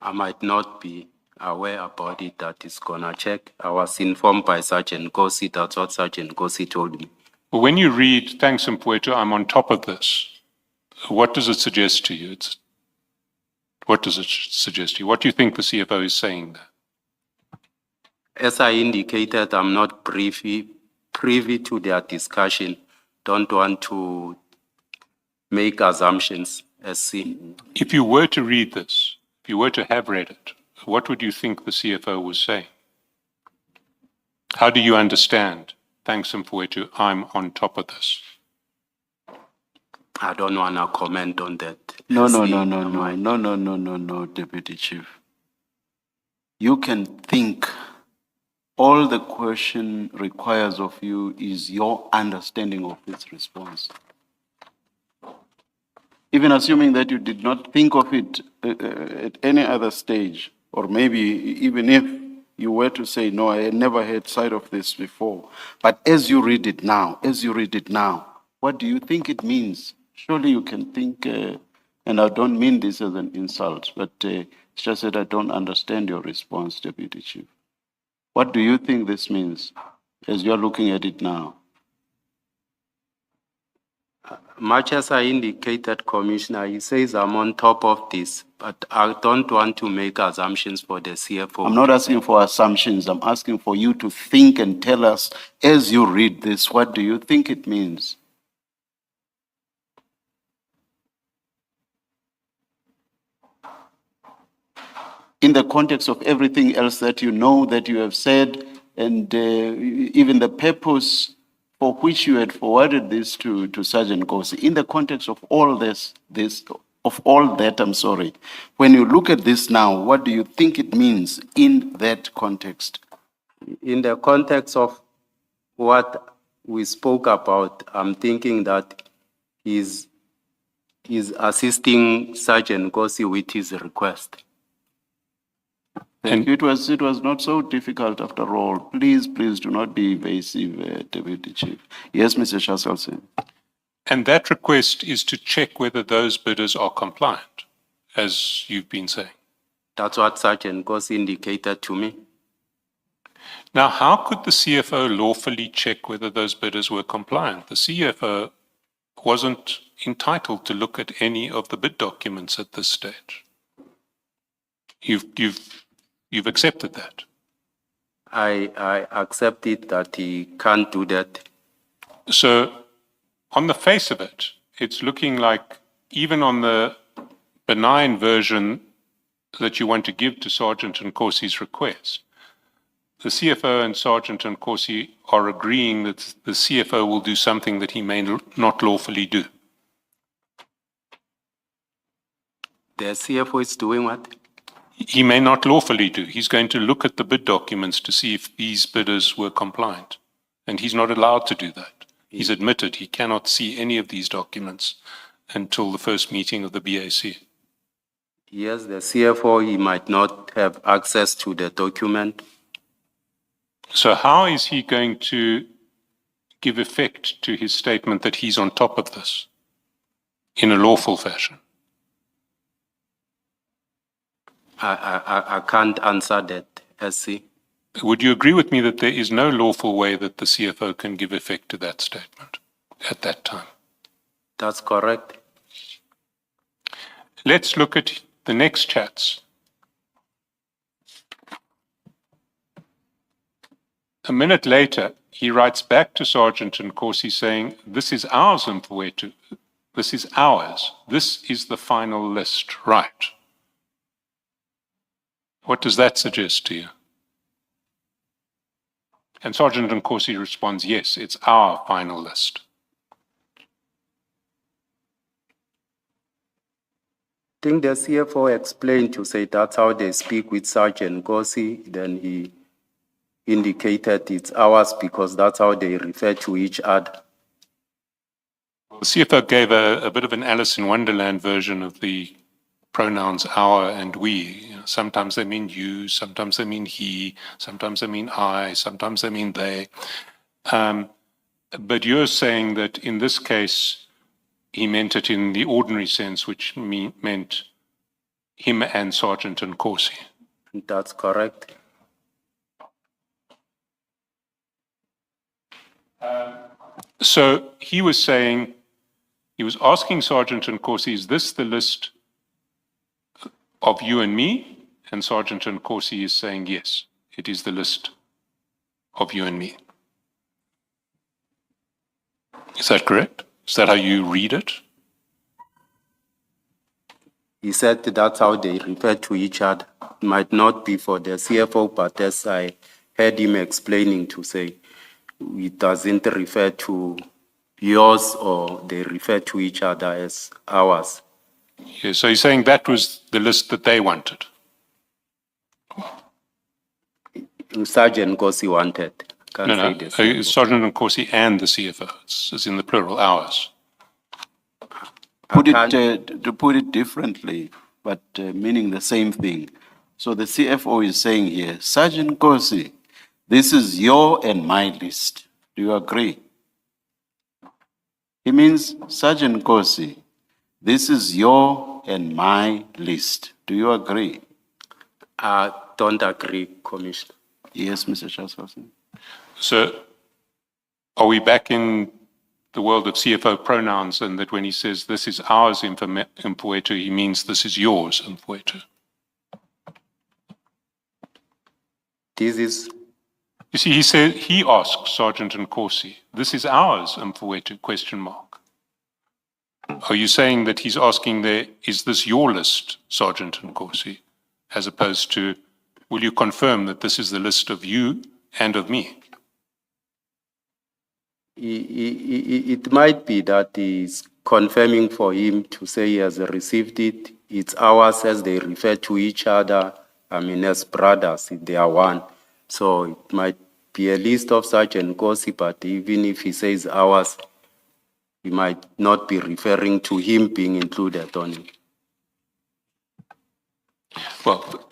I might not be aware about it that he's gonna check. I was informed by Sergeant Kosi. That's what Sergeant Kosi told me. But when you read, thanks, Mpuetu, I'm on top of this, what does it suggest to you? What does it suggest to you? What do you think the CFO is saying there? As I indicated, I'm not privy to their discussion. Don't want to make assumptions as seen. If you were to read this, if you were to have read it, what would you think the CFO was saying? How do you understand, thanks, Mpuetu, I'm on top of this? I don't want to comment on that. No, Deputy Chief. You can think. All the question requires of you is your understanding of its response. Even assuming that you did not think of it at any other stage, or maybe even if you were to say, no, I had never had sight of this before. But as you read it now, what do you think it means? Surely you can think And I don't mean this as an insult, but it's just that I don't understand your response, Deputy Chief. What do you think this means as you're looking at it now? Much as I indicated, Commissioner, he says I'm on top of this, but I don't want to make assumptions for the CFO. I'm not asking for assumptions. I'm asking for you to think and tell us, as you read this, what do you think it means? In the context of everything else that you know, that you have said, and even the purpose for which you had forwarded this to Sergeant Kosi, in the context of all that, when you look at this now, what do you think it means in that context? In the context of what we spoke about, I'm thinking that he's assisting Sergeant Kosi with his request. Thank you. It was not so difficult after all. Please do not be evasive, Deputy Chief. Yes, Mr. Shaselson. And that request is to check whether those bidders are compliant, as you've been saying. That's what Sergeant Kosi indicated to me. Now, how could the CFO lawfully check whether those bidders were compliant? The CFO wasn't entitled to look at any of the bid documents at this stage. You've accepted that. I accept it that he can't do that. So, on the face of it, it's looking like even on the benign version that you want to give to Sergeant Nkosi's request, the CFO and Sergeant Nkosi are agreeing that the CFO will do something that he may not lawfully do. The CFO is doing what? He may not lawfully do. He's going to look at the bid documents to see if these bidders were compliant. And he's not allowed to do that. He's admitted he cannot see any of these documents until the first meeting of the BAC. Yes, the CFO, he might not have access to the document. So how is he going to give effect to his statement that he's on top of this in a lawful fashion? I can't answer that, SC. Would you agree with me that there is no lawful way that the CFO can give effect to that statement at that time? That's correct. Let's look at the next chats. A minute later, he writes back to Sergeant Nkosi saying, this is ours, Mfowethu. This is ours. This is the final list, right? What does that suggest to you? And Sergeant Nkosi responds, yes, it's our final list. I think the CFO explained to say that's how they speak with Sergeant Nkosi. Then he indicated it's ours because that's how they refer to each other. The CFO gave a bit of an Alice in Wonderland version of the pronouns our and we. You know, sometimes they mean you, sometimes they mean he, sometimes they mean I, sometimes they mean they. But you're saying that in this case, he meant it in the ordinary sense, which meant him and Sergeant Nkosi. That's correct. So he was saying, he was asking Sergeant Nkosi, is this the list of you and me? And Sergeant Nkosi is saying, yes, it is the list of you and me. Is that correct? Is that how you read it? He said that's how they refer to each other. It might not be for the CFO, but as I heard him explaining to say, it doesn't refer to yours or they refer to each other as ours. Yeah, so he's saying that was the list that they wanted. Sergeant Nkosi wanted. Can't No, say the CFO. Sergeant Nkosi and the CFO. It's in the plural, ours. To put it differently, but meaning the same thing. So the CFO is saying here, Sergeant Nkosi, this is your and my list. Do you agree? He means, Sergeant Nkosi, this is your and my list. Do you agree? I don't agree, Commissioner. Yes, Mr. Chairperson. So are we back in the world of CFO pronouns, and that when he says this is ours in Mfowethu, he means this is yours in Mfowethu? This is, You see, he asks Sergeant Nkosi, this is ours in Mfowethu, question mark. Are you saying that he's asking there, is this your list, Sergeant Nkosi, as opposed to, will you confirm that this is the list of you and of me? it might be that he's confirming for him to say he has received it. It's ours as they refer to each other. I mean, as brothers, they are one. So it might be a list of Sergeant Nkosi, but even if he says ours, he might not be referring to him being included on it. Well,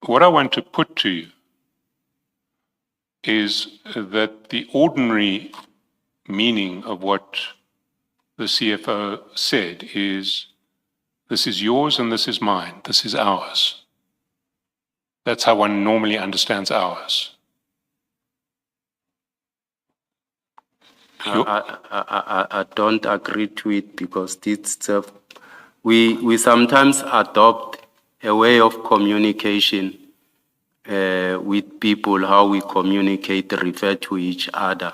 what I want to put to you is that the ordinary meaning of what the CFO said is, this is yours and this is mine, this is ours. That's how one normally understands ours. I don't agree to it because we sometimes adopt a way of communication with people, how we communicate, refer to each other,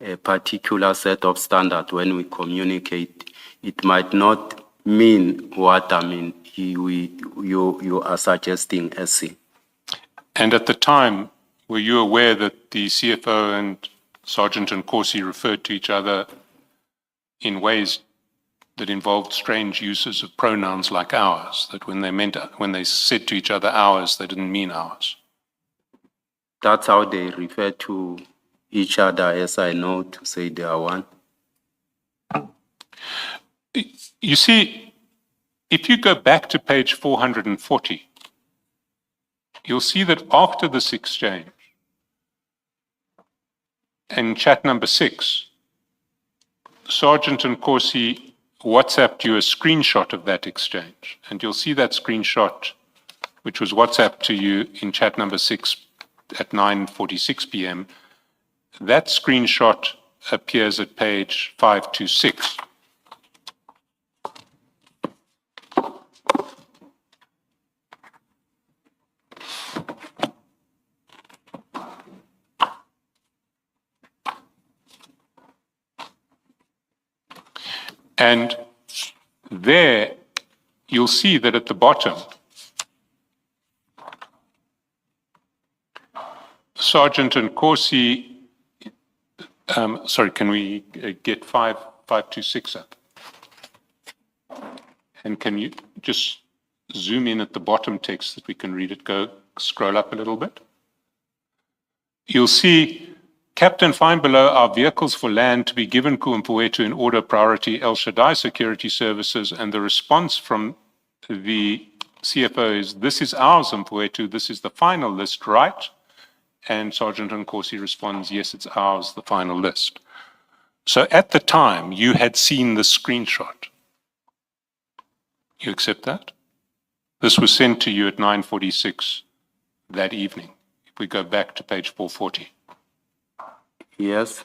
a particular set of standards when we communicate. It might not mean what I mean you are suggesting, SC. And at the time, were you aware that the CFO and Sergeant Nkosi referred to each other in ways that involved strange uses of pronouns like ours, that when they said to each other ours, they didn't mean ours? That's how they refer to each other, as I know, to say they are one. You see, if you go back to page 440, you'll see that after this exchange, in chat number 6, Sergeant Nkosi WhatsApped you a screenshot of that exchange. And you'll see that screenshot, which was WhatsApped to you in chat number 6 at 9:46 p.m. That screenshot appears at page 526. And there, you'll see that at the bottom, Sergeant Nkosi, sorry, can we get 526 up? And can you just zoom in at the bottom text that we can read it? Go scroll up a little bit. You'll see, Captain, find below our vehicles for land to be given ku Mfowethu in order priority El Shaddai Security Services, and the response from the CFO is, this is ours, Mfowethu, this is the final list, right? And Sergeant Nkosi responds, yes, it's ours, the final list. So at the time, you had seen the screenshot. You accept that? This was sent to you at 9:46 that evening. If we go back to page 440. Yes.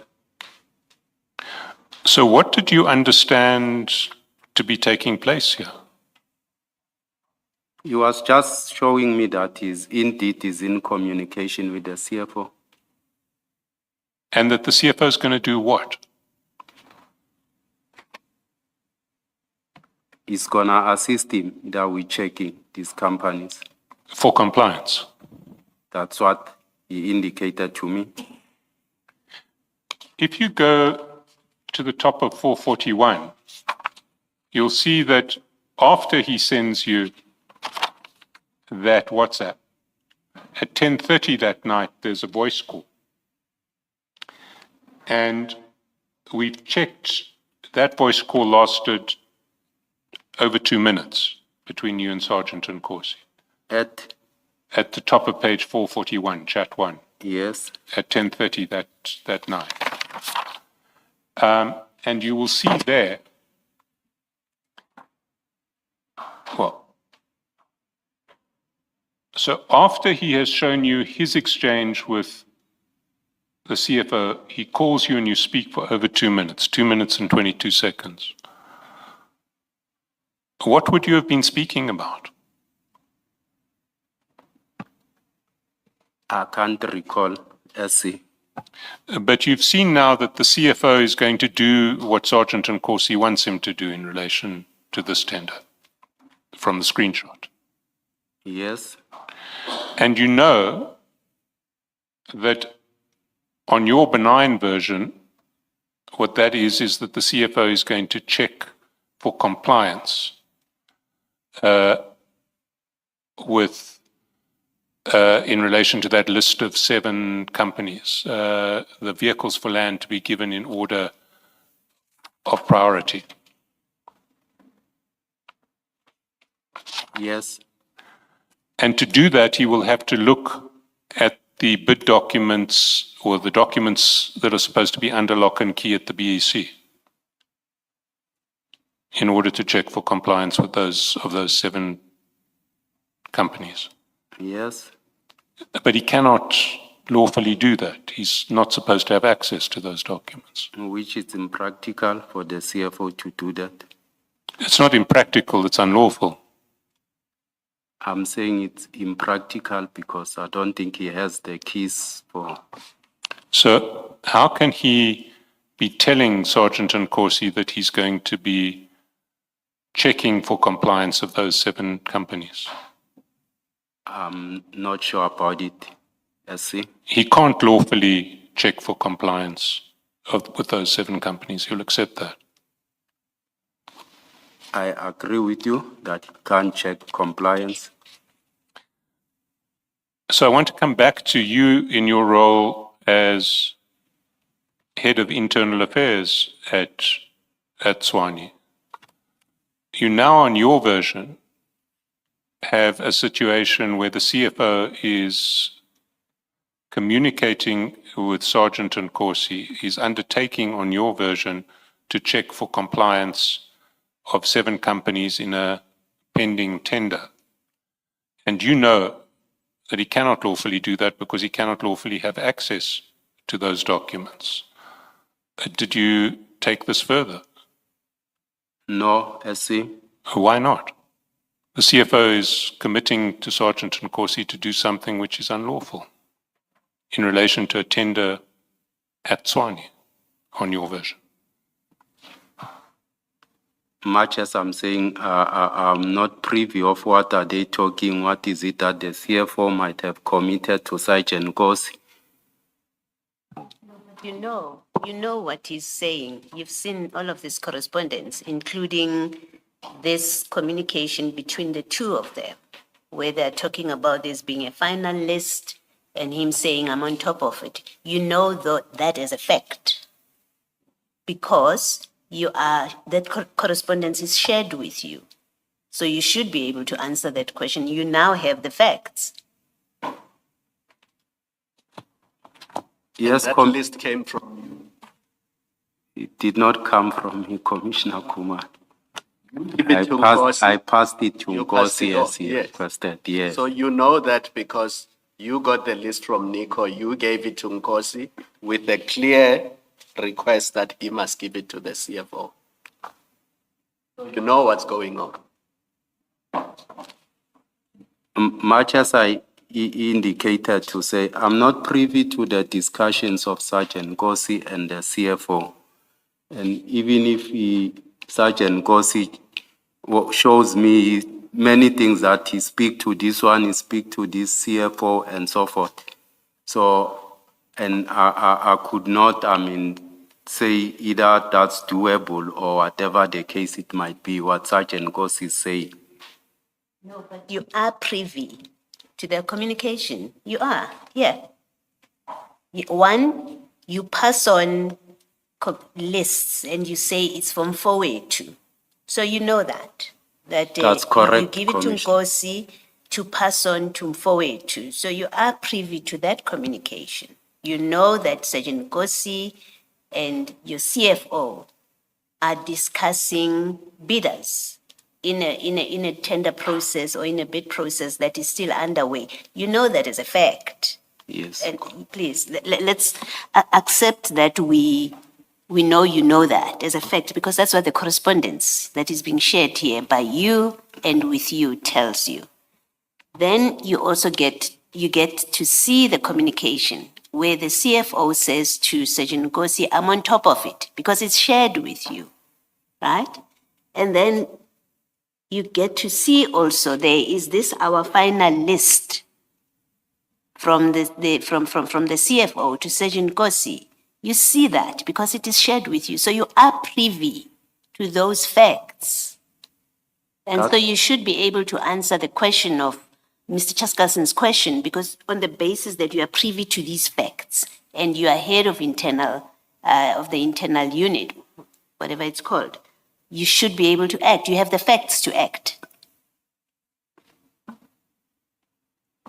So what did you understand to be taking place here? He was just showing me that he's indeed is in communication with the CFO. And that the CFO is going to do what? He's gonna assist him that we checking these companies. For compliance. That's what he indicated to me. If you go to the top of 441, you'll see that after he sends you that WhatsApp, at 10:30 that night, there's a voice call. And we've checked, that voice call lasted over 2 minutes between you and Sergeant Nkosi. At the top of page 441, chat 1. Yes. At 10:30 that night. And you will see there, well, so after he has shown you his exchange with the CFO, he calls you and you speak for over 2 minutes, 2 minutes and 22 seconds. What would you have been speaking about? I can't recall, SC. But you've seen now that the CFO is going to do what Sergeant Nkosi wants him to do in relation to this tender from the screenshot. Yes, And you know that on your benign version, what that is that the CFO is going to check for compliance with in relation to that list of 7 companies, the vehicles for land to be given in order of priority. yes, And to do that, he will have to look at the bid documents or the documents that are supposed to be under lock and key at the BEC in order to check for compliance with those 7 companies. yes. But he cannot lawfully do that. He's not supposed to have access to those documents. Which is impractical for the CFO to do that. It's not impractical, it's unlawful. I'm saying it's impractical because I don't think he has the keys for. So how can he be telling Sergeant Nkosi that he's going to be checking for compliance of those 7 companies? I'm not sure about it, SC. He can't lawfully check for compliance with those 7 companies. You'll accept that. I agree with you that he can't check compliance. So I want to come back to you in your role as head of internal affairs at Tshwane. You now, on your version, have a situation where the CFO is communicating with Sergeant Nkosi, is undertaking on your version to check for compliance of 7 companies in a pending tender. And you know that he cannot lawfully do that because he cannot lawfully have access to those documents. Did you take this further? No, SC. Why not? The CFO is committing to Sergeant Nkosi to do something which is unlawful in relation to a tender at Tshwane, on your version. Much as I'm saying, I'm not privy of what are they talking, what is it that the CFO might have committed to Sergeant Nkosi. You know what he's saying. You've seen all of this correspondence, including this communication between the 2 of them, where they're talking about this being a final list and him saying, I'm on top of it. You know that is a fact because that correspondence is shared with you. So you should be able to answer that question. You now have the facts. Yes, That list came from you. it did not come from me, Commissioner Kumar. Give it to Nkosi. I passed it to You passed it Nkosi on, as he yes. requested, yes. So you know that because you got the list from Nico, you gave it to Nkosi with a clear request that he must give it to the CFO. So you know what's going on. Much as I indicated to say, I'm not privy to the discussions of Sergeant Nkosi and the CFO. And even if Sergeant Nkosi shows me many things that he speak to this one, he speak to this CFO and so forth. So, and I could not, say either that's doable or whatever the case it might be, what Sergeant Nkosi is saying. No, but you are privy to their communication. You are, yeah. One, you pass on lists and you say it's from 482. So you know that. That's correct, You give it to Commissioner. Nkosi to pass on to 482. So you are privy to that communication. You know that Sergeant Nkosi and your CFO are discussing bidders in a tender process or in a bid process that is still underway, you know that as a fact. Yes. And please, let's accept that we know you know that as a fact, because that's what the correspondence that is being shared here by you and with you tells you. Then you also get to see the communication where the CFO says to Sergeant Nkosi, I'm on top of it, because it's shared with you, right? And then you get to see also, there is this our final list from the CFO to Sergeant Nkosi. You see that because it is shared with you. So you are privy to those facts. And so you should be able to answer the question of Mr. Chaskalson's question, because on the basis that you are privy to these facts and you are head of the internal unit, whatever it's called, you should be able to act. You have the facts to act.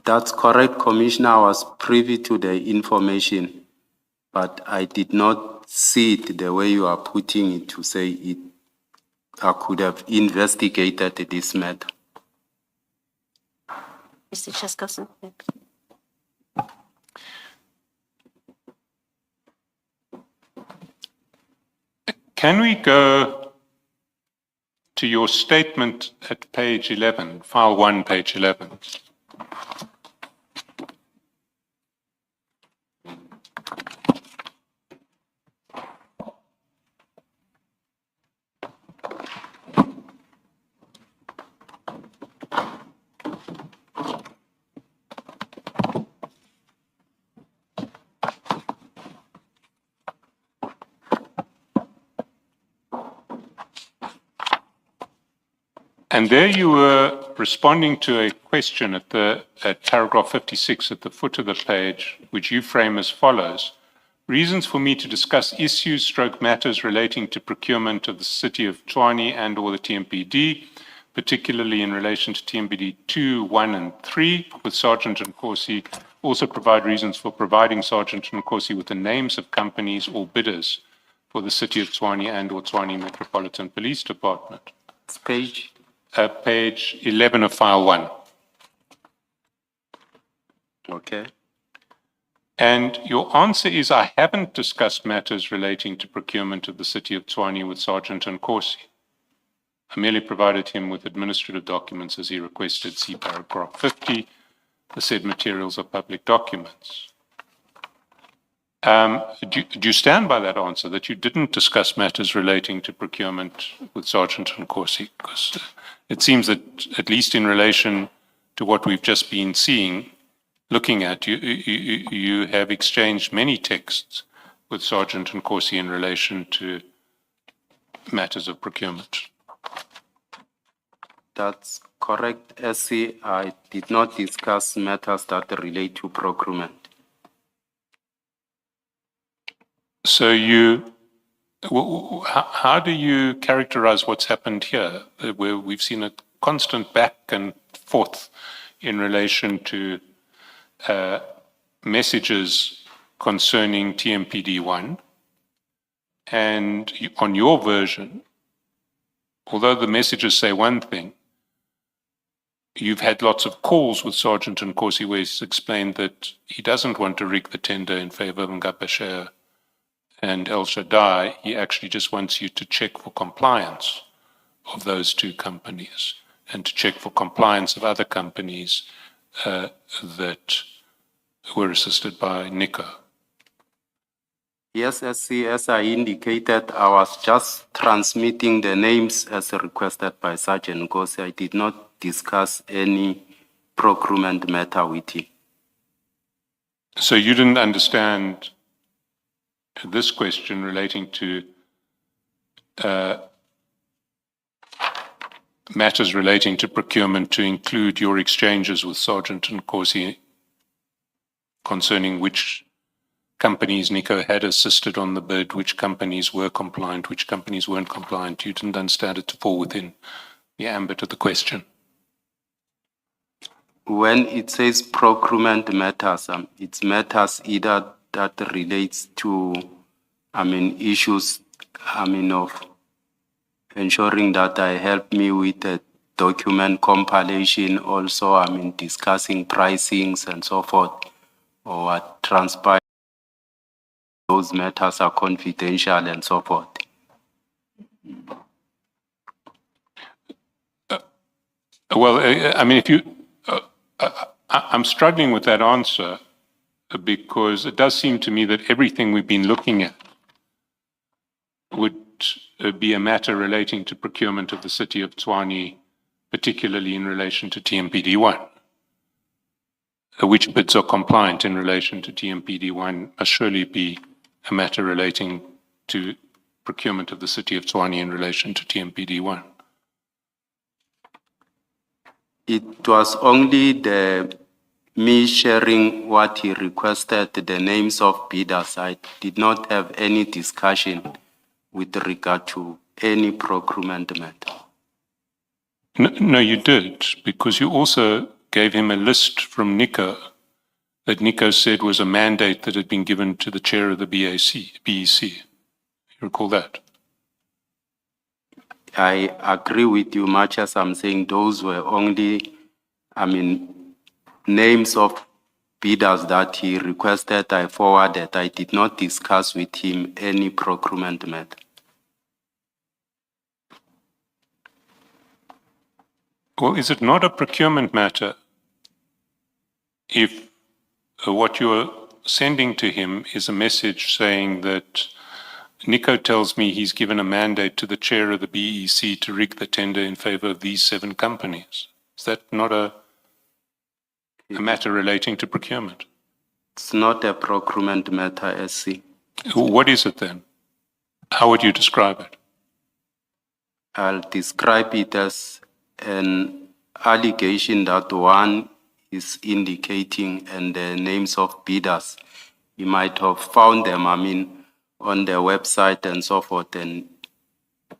That's correct, Commissioner. I was privy to the information, but I did not see it the way you are putting it to say it. I could have investigated this matter. Mr. Chaskalson. Can we go to your statement at page 11, file 1, page 11? And there you were responding to a question at paragraph 56 at the foot of the page, which you frame as follows. Reasons for me to discuss issues / matters relating to procurement of the City of Tshwane and or the TMPD, particularly in relation to TMPD 2, 1, and 3, with Sergeant Nkosi. Also provide reasons for providing Sergeant Nkosi with the names of companies or bidders for the City of Tshwane and or Tshwane Metropolitan Police Department. Page? Page 11 of file 1. Okay. And your answer is, I haven't discussed matters relating to procurement of the City of Tshwane with Sergeant Nkosi. I merely provided him with administrative documents as he requested. See paragraph 50. The said materials are public documents. Do you stand by that answer, that you didn't discuss matters relating to procurement with Sergeant Nkosi? Because it seems that, at least in relation to what we've just been seeing, looking at, you have exchanged many texts with Sergeant Nkosi in relation to matters of procurement. That's correct, SC. I did not discuss matters that relate to procurement. So how do you characterize what's happened here, where we've seen a constant back and forth in relation to messages concerning TMPD 1, and on your version, although the messages say one thing, you've had lots of calls with Sergeant Nkosi where he's explained that he doesn't want to rig the tender in favor of Ngapesheya and El Shaddai. He actually just wants you to check for compliance of those two companies and to check for compliance of other companies that were assisted by Nico. Yes, SC, as I indicated, I was just transmitting the names as requested by Sergeant Nkosi. I did not discuss any procurement matter with him. So you didn't understand this question relating to matters relating to procurement to include your exchanges with Sergeant Nkosi concerning which companies Nico had assisted on the bid, which companies were compliant, which companies weren't compliant. You didn't understand it to fall within the ambit of the question. When it says procurement matters, it's matters either that relates to issues, of ensuring that I help me with the document compilation, also, discussing pricings and so forth, or what transpire, those matters are confidential and so forth. Well, if you, I'm struggling with that answer because it does seem to me that everything we've been looking at would be a matter relating to procurement of the city of Tshwane, particularly in relation to TMPD1. Which bids are compliant in relation to TMPD1 must surely be a matter relating to procurement of the city of Tshwane in relation to TMPD1. It was only me sharing what he requested, the names of bidders. I did not have any discussion with regard to any procurement matter. No, you did, because you also gave him a list from Nico that Nico said was a mandate that had been given to the chair of the BEC. You recall that? I agree with you much as I'm saying those were only, names of bidders that he requested, I forwarded. I did not discuss with him any procurement matter. Well, is it not a procurement matter if what you're sending to him is a message saying that Nico tells me he's given a mandate to the chair of the BEC to rig the tender in favor of these 7 companies? Is that not a matter relating to procurement? It's not a procurement matter, SC. What is it then? How would you describe it? I'll describe it as an allegation that one is indicating and the names of bidders. You might have found them, on their website and so forth and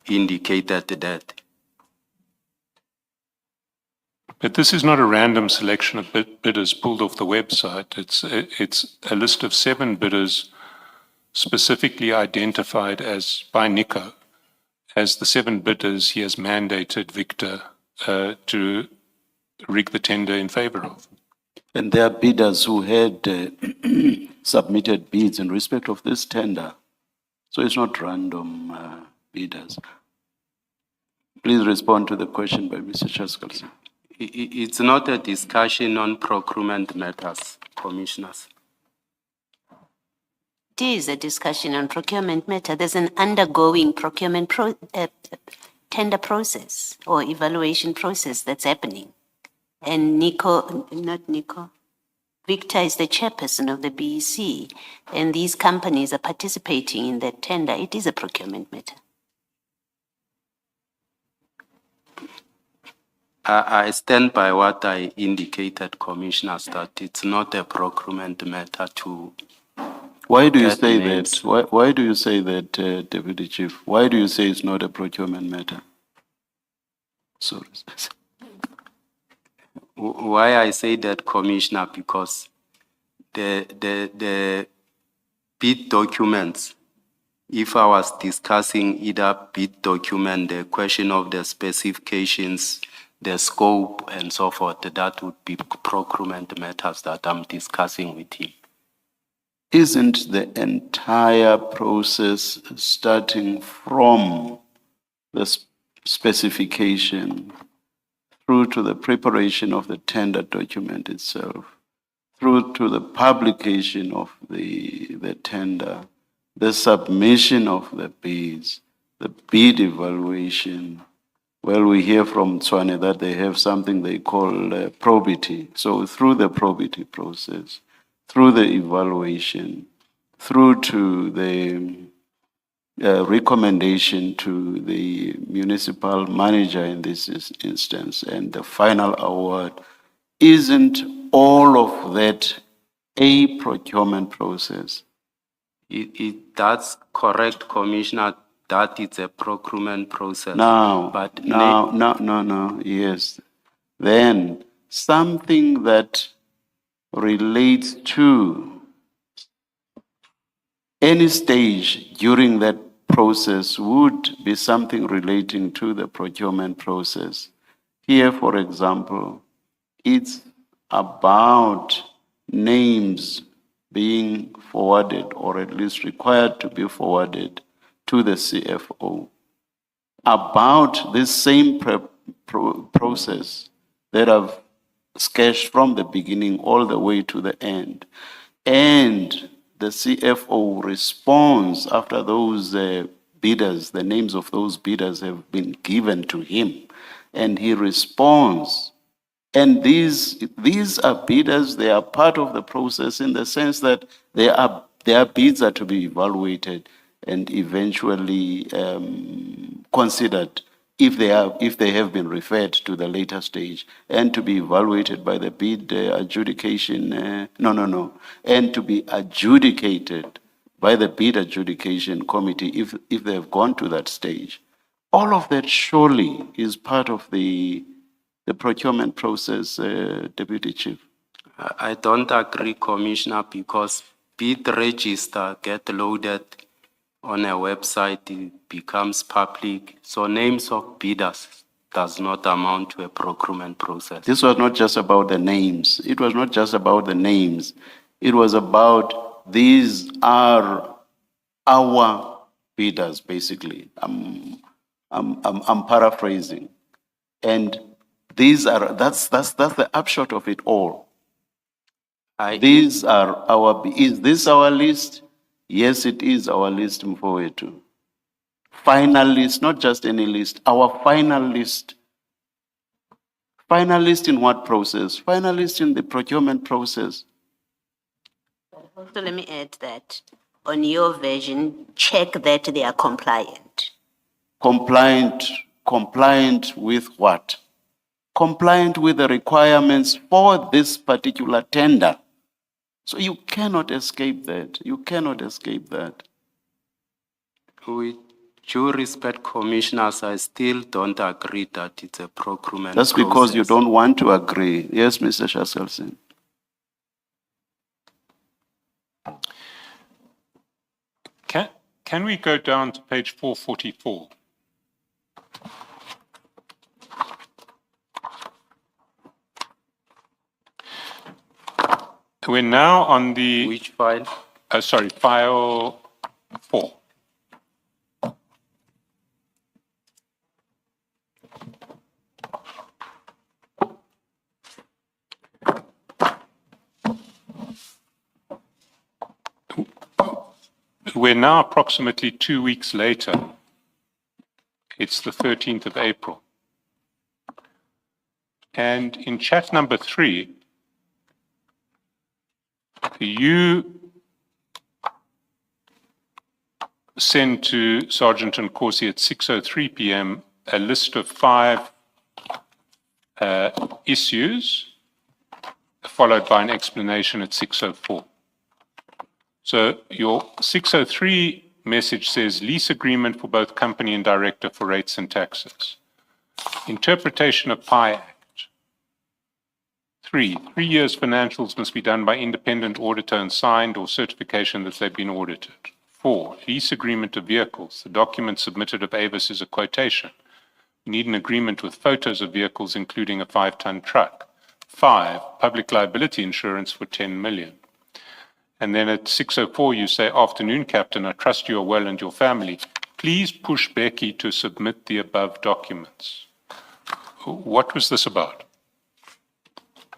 indicated that. But this is not a random selection of bidders pulled off the website. It's a list of 7 bidders specifically identified as by Nico as the 7 bidders he has mandated Victor to rig the tender in favor of. And there are bidders who had submitted bids in respect of this tender. So it's not random bidders. Please respond to the question by Mr. Chaskalson. It's not a discussion on procurement matters, commissioners. It is a discussion on procurement matter. There's an undergoing procurement tender process or evaluation process that's happening. And Victor is the chairperson of the BEC, and these companies are participating in that tender. It is a procurement matter. I stand by what I indicated, commissioners, that it's not a procurement matter to. Why do you say that? Why do you say that, Deputy Chief? Why do you say it's not a procurement matter? Sorry. Why I say that, Commissioner, because the bid documents, if I was discussing either bid document, the question of the specifications, the scope and so forth, that would be procurement matters that I'm discussing with him. Isn't the entire process starting from the specification through to the preparation of the tender document itself, through to the publication of the tender, the submission of the bids, the bid evaluation? Well, we hear from Tshwane that they have something they call probity. So through the probity process, through the evaluation, through to the recommendation to the municipal manager in this instance, and the final award, isn't all of that a procurement process? That's correct, Commissioner, that it's a procurement process. Yes. Then something that relates to Any stage during that process would be something relating to the procurement process. Here, for example, it's about names being forwarded or at least required to be forwarded to the CFO about this same process that I've sketched from the beginning all the way to the end. And the CFO responds after those bidders, the names of those bidders have been given to him, and he responds. And these are bidders, they are part of the process in the sense that their bids are to be evaluated and eventually considered if they have been referred to the later stage and to be evaluated by the bid adjudication, and to be adjudicated by the bid adjudication committee if they have gone to that stage. All of that surely is part of the procurement process, Deputy Chief. I don't agree, Commissioner, because bid register get loaded on a website, it becomes public. So names of bidders does not amount to a procurement process. This was not just about the names. It was not just about the names. It was about these are our bidders, basically. I'm paraphrasing. And that's the upshot of it all. These are is this our list? Yes, it is our list, Mfowethu. Final list, not just any list, our final list. Final list in what process? Final list in the procurement process. So let me add that on your version, check that they are compliant. Compliant with what? Compliant with the requirements for this particular tender. So you cannot escape that. You cannot escape that. With due respect, Commissioners, I still don't agree that it's a procurement That's process. because you don't want to agree. Yes, Mr. Shaskelson. Can we go down to page 444? We're now on the... Which file? Sorry, file 4. We're now approximately 2 weeks later. It's the 13th of April. And in chat number 3, you send to Sergeant Nkosi at 6:03 p.m. a list of 5 issues, followed by an explanation at 6:04. So your 6:03 message says lease agreement for both company and director for rates and taxes. Interpretation of PI Act. 3 years financials must be done by independent auditor and signed or certification that they've been audited. 4, lease agreement of vehicles. The document submitted of Avis is a quotation. We need an agreement with photos of vehicles, including a 5-ton truck. 5, public liability insurance for 10 million. And then at 6:04, you say, afternoon, Captain, I trust you are well and your family. Please push Becky to submit the above documents. What was this about?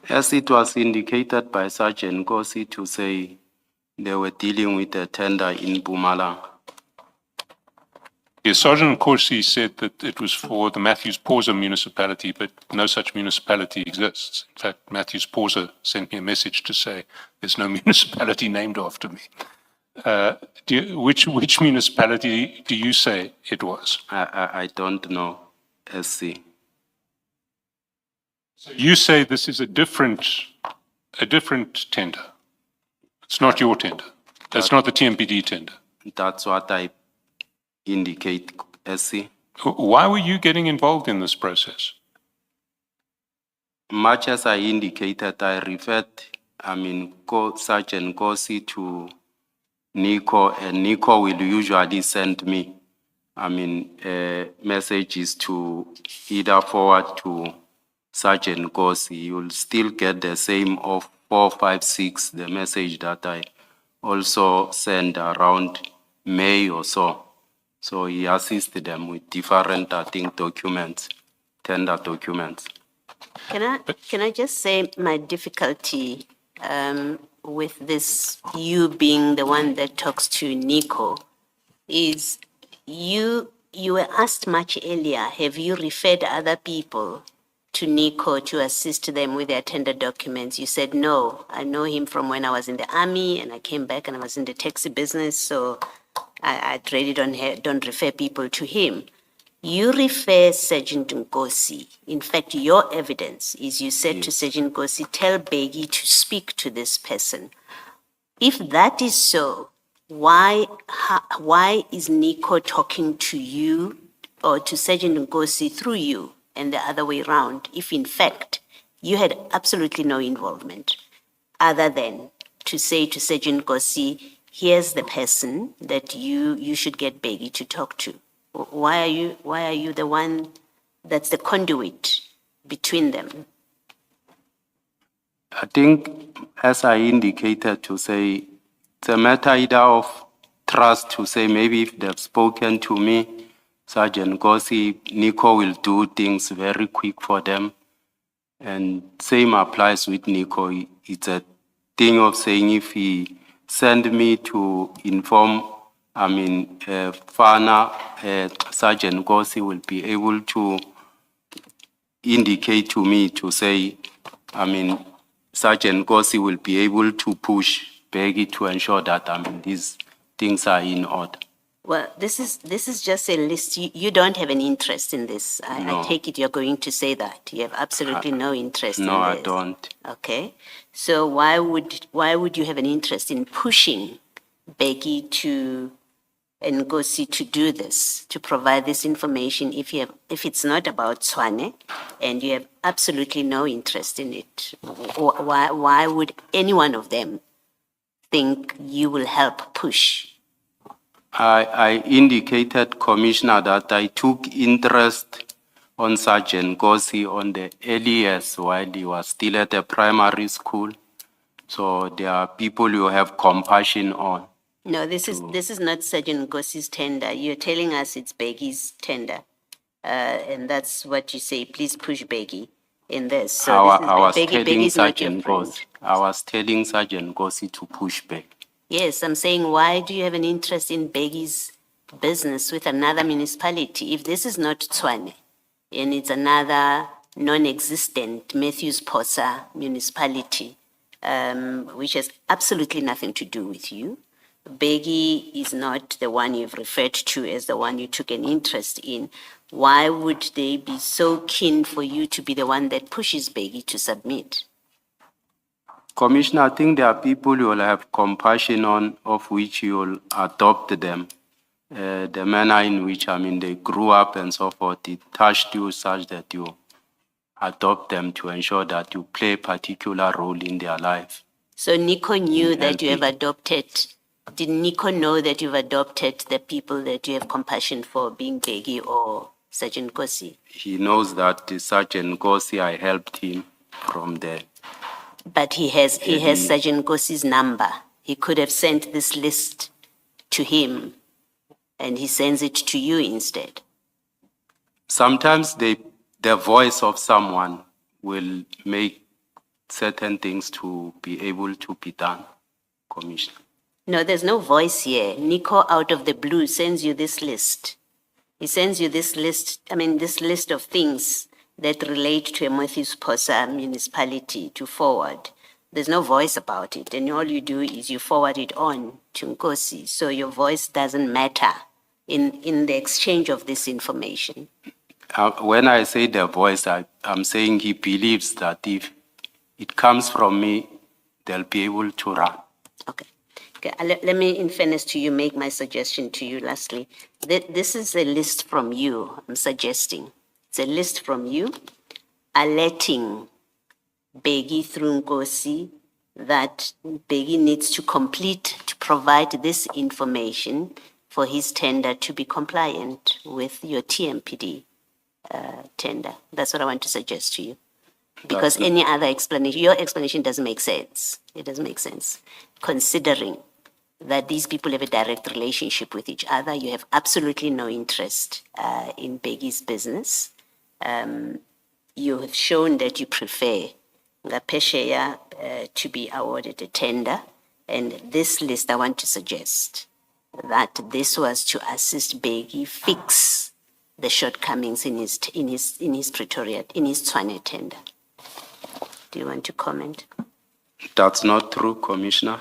As it was indicated by Sergeant Nkosi to say they were dealing with a tender in Mpumalanga. Yes, Sergeant Nkosi said that it was for the Matthews Pausa municipality, but no such municipality exists. In fact, Matthews Pausa sent me a message to say there's no municipality named after me. Which municipality do you say it was? I don't know, SC. So you say this is a different tender. It's not your tender. That's not the TMPD tender. That's what I indicate, SC. Why were you getting involved in this process? Much as I indicated, I referred, Sergeant Nkosi to Nico, and Nico will usually send me, messages to either forward to Sergeant Gosi. You'll still get the same of 456, the message that I also sent around May or so. So he assisted them with different, I think, documents, tender documents. Can I just say my difficulty with this, you being the one that talks to Nico, is you were asked much earlier, have you referred other people to Nico to assist them with their tender documents? You said, no, I know him from when I was in the army and I came back and I was in the taxi business, so I really don't refer people to him. You refer Sergeant Nkosi. In fact, your evidence is you said to Sergeant Nkosi, tell Begi to speak to this person. If that is so, why is Nico talking to you or to Sergeant Nkosi through you and the other way around, if in fact you had absolutely no involvement other than to say to Sergeant Nkosi, here's the person that you should get Begi to talk to? Why are you the one that's the conduit between them? I think, as I indicated, to say it's a matter either of trust, to say maybe if they've spoken to me, Sergeant Gosi, Nico will do things very quick for them. And same applies with Nico. It's a thing of saying if he send me to inform, Fana, Sergeant Gosi will be able to indicate to me to say, Sergeant Gosi will be able to push Begi to ensure that these things are in order. Well, this is just a list. You don't have an interest in this. No. I take it you're going to say that. You have absolutely no interest in this. No, I don't. Okay. So why would you have an interest in pushing Begi to Ngosi to do this, to provide this information if it's not about Tswane and you have absolutely no interest in it? Why would any one of them think you will help push? I indicated, Commissioner, that I took interest on Sergeant Gosi on the early years while he was still at the primary school. So there are people you have compassion on. No, this is not Sergeant Ngosi's tender. You're telling us it's Begi's tender. And that's what you say, please push Begi in this. So I was Begi's telling not your Sergeant friend. Gosi. I was telling Sergeant Gosi to push back. Yes, I'm saying, why do you have an interest in Begi's business with another municipality? If this is not Tswane and it's another non-existent Matthews Posa municipality, which has absolutely nothing to do with you, Begi is not the one you've referred to as the one you took an interest in. Why would they be so keen for you to be the one that pushes Begi to submit? Commissioner, I think there are people you will have compassion on, of which you will adopt them. The manner in which, they grew up and so forth, it touched you such that you adopt them to ensure that you play a particular role in their life. So Nico knew that you have adopted. Did Nico know that you've adopted the people that you have compassion for, being Begi or Sergeant Gosi? He knows that the Sergeant Gosi, I helped him from there. But he has Sergeant Gosi's number. He could have sent this list to him and he sends it to you instead. Sometimes the voice of someone will make certain things to be able to be done, Commissioner. No, there's no voice here. Nico, out of the blue, sends you this list. He sends you this list, this list of things that relate to a Matthews Posa municipality to forward. There's no voice about it, and all you do is you forward it on to Nkosi, so your voice doesn't matter in the exchange of this information. When I say the voice, I'm saying he believes that if it comes from me, they'll be able to run. Okay. Let me, in fairness to you, make my suggestion to you lastly. This is a list from you, I'm suggesting. It's a list from you alerting Begi through Nkosi that Begi needs to provide this information for his tender to be compliant with your TMPD tender. That's what I want to suggest to you. Because That's- any other explanation, your explanation doesn't make sense. It doesn't make sense. Considering that these people have a direct relationship with each other, you have absolutely no interest in Begi's business. You have shown that you prefer Ngapesheya to be awarded a tender. And this list, I want to suggest that this was to assist Begi fix the shortcomings in his Pretoria, in his Tshwane tender. Do you want to comment? That's not true, Commissioner.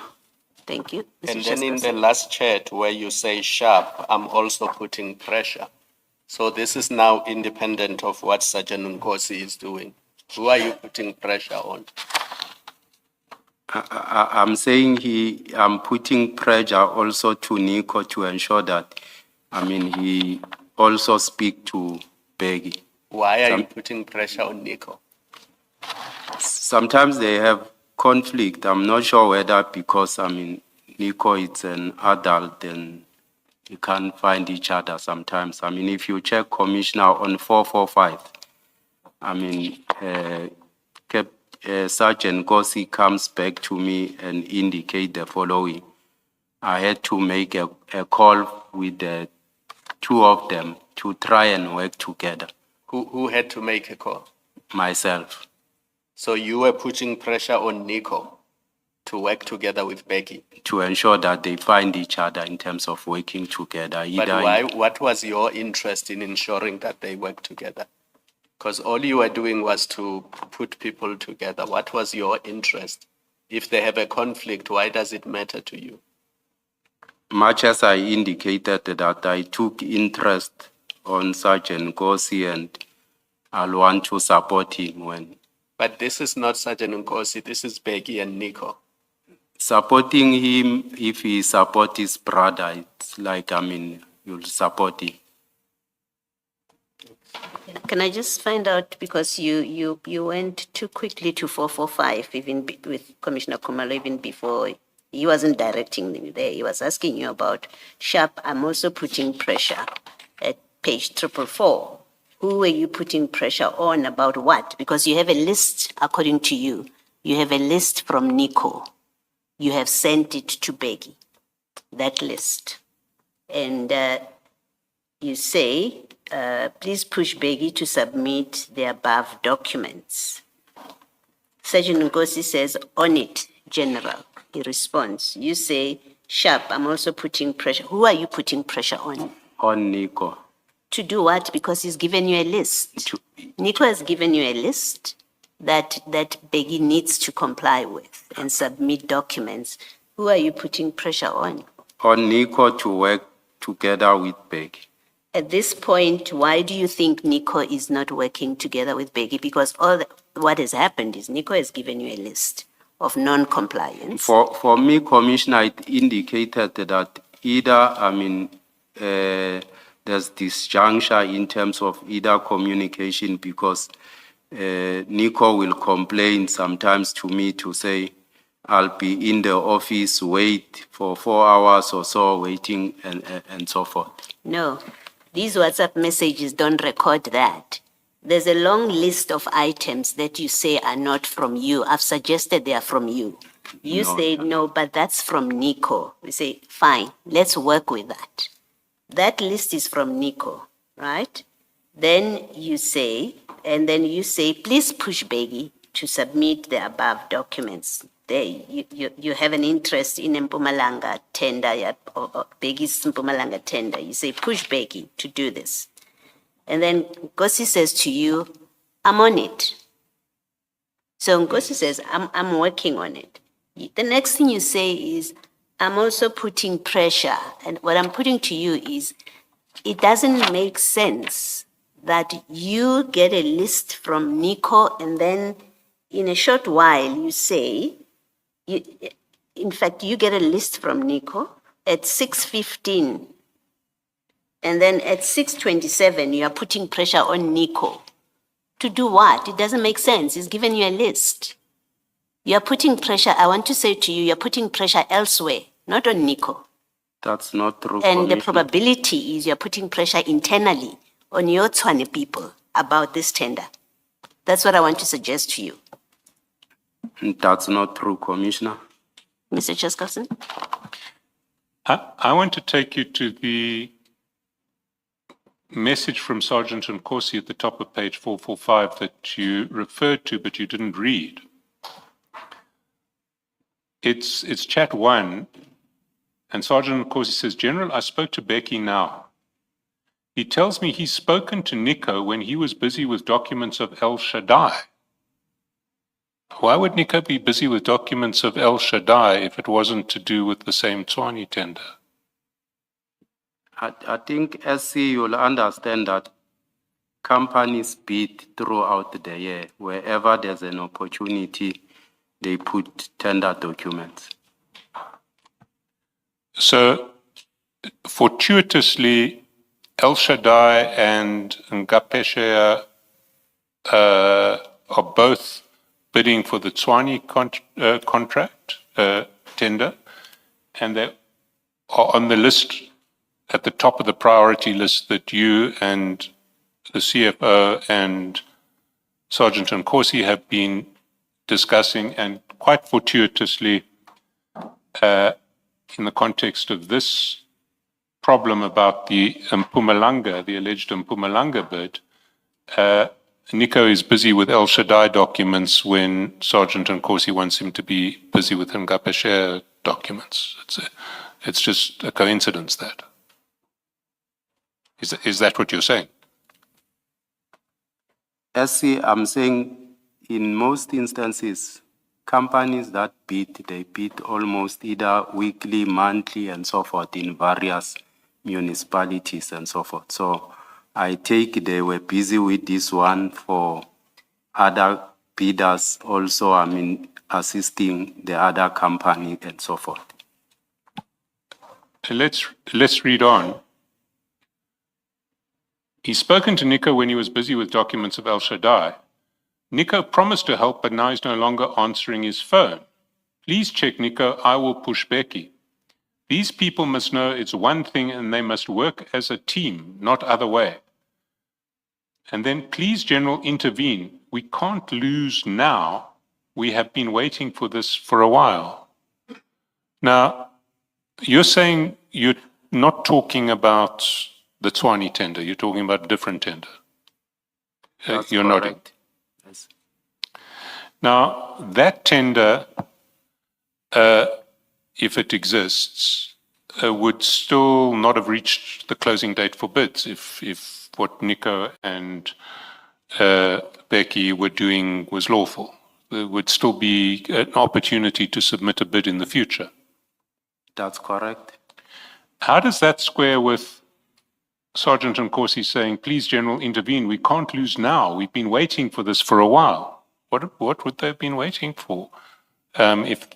Thank you. And Mr. then in Justice. the last chat where you say sharp, I'm also putting pressure. So this is now independent of what Sergeant Nkosi is doing. Who are you putting pressure on? I'm saying I'm putting pressure also to Nico to ensure that, he also speak to Begi. Why are you putting pressure on Nico? Sometimes they have conflict. I'm not sure whether because, Nico is an adult and you can't find each other sometimes. If you check Commissioner on 445, Sergeant Gossi comes back to me and indicate the following. I had to make a call with the two of them to try and work together, Who had to make a call? myself. So you were putting pressure on Nico to work together with Becky. To ensure that they find each other in terms of working together. But why? What was your interest in ensuring that they work together? Because all you were doing was to put people together. What was your interest? If they have a conflict, why does it matter to you? Much as I indicated that I took interest on Sergeant Gossi and I'll want to support him when. But this is not Sergeant Nkosi, this is Becky and Nico. Supporting him, if he support his brother, it's like, you'll support him. Can I just find out, because you went too quickly to 445, even with Commissioner Kumalo, even before he wasn't directing you there. He was asking you about sharp. I'm also putting pressure at page 444. Who were you putting pressure on about what? Because you have a list, according to you. You have a list from Nico. You have sent it to Becky, that list. And you say, please push Becky to submit the above documents. Sergeant Ngosi says, on it, General. He responds. You say, sharp, I'm also putting pressure. Who are you putting pressure on? On Nico. To do what? Because he's given you a list. Nico has given you a list that Becky needs to comply with and submit documents. Who are you putting pressure on? On Nico to work together with Becky. At this point, why do you think Nico is not working together with Becky? Because what has happened is Nico has given you a list of non-compliance. For me, Commissioner, it indicated that either, there's disjuncture in terms of either communication because Nico will complain sometimes to me to say, I'll be in the office, wait for 4 hours or so, waiting and so forth. No, these WhatsApp messages don't record that. There's a long list of items that you say are not from you. I've suggested they are from you. You say, no, but that's from Nico. We say, fine, let's work with that. That list is from Nico, right? Then you say, please push Becky to submit the above documents. You have an interest in Mpumalanga tender, or Becky's Mpumalanga tender. You say, push Becky to do this. And then Ngosi says to you, I'm on it. So Ngosi says, I'm working on it. The next thing you say is, I'm also putting pressure. And what I'm putting to you is, it doesn't make sense that you get a list from Nico and then in a short while you say, in fact, you get a list from Nico at 6:15. And then at 6:27, you are putting pressure on Nico. To do what? It doesn't make sense. He's given you a list. You're putting pressure, I want to say to you, you're putting pressure elsewhere, not on Nico. That's not true, And the Commissioner. probability is you're putting pressure internally on your Tswane people about this tender. That's what I want to suggest to you. That's not true, Commissioner. Mr. Cheskelson? I want to take you to the message from Sergeant Nkosi at the top of page 445 that you referred to, but you didn't read. It's chat one, and Sergeant Nkosi says, General, I spoke to Becky now. He tells me he's spoken to Nico when he was busy with documents of El Shaddai. Why would Nico be busy with documents of El Shaddai if it wasn't to do with the same Tswane tender? I think SC, you'll understand that companies bid throughout the year. Wherever there's an opportunity, they put tender documents. So, fortuitously, El Shaddai and Ngapeshea are both bidding for the Tswane contract tender, and they are on the list at the top of the priority list that you and the CFO and Sergeant Nkosi have been discussing, and quite fortuitously, in the context of this problem about the Mpumalanga, the alleged Mpumalanga bid, Nico is busy with El Shaddai documents when Sergeant Nkosi wants him to be busy with Ngapeshea documents. It's just a coincidence that. Is that what you're saying? SC, I'm saying in most instances, companies that bid, they bid almost either weekly, monthly, and so forth in various municipalities and so forth. So I take they were busy with this one for other bidders also, assisting the other company and so forth. Let's read on. He's spoken to Nico when he was busy with documents of El Shaddai. Nico promised to help, but now he's no longer answering his phone. Please check, Nico. I will push Becky. These people must know it's one thing and they must work as a team, not other way. And then, please, General, intervene. We can't lose now. We have been waiting for this for a while. Now, you're saying you're not talking about the Tswane tender. You're talking about a different tender. That's you're correct. nodding. Yes. Now, that tender, if it exists, would still not have reached the closing date for bids if what Nico and Becky were doing was lawful. There would still be an opportunity to submit a bid in the future. That's correct. How does that square with Sergeant Nkosi saying, please, General, intervene. We can't lose now. We've been waiting for this for a while. What would they have been waiting for if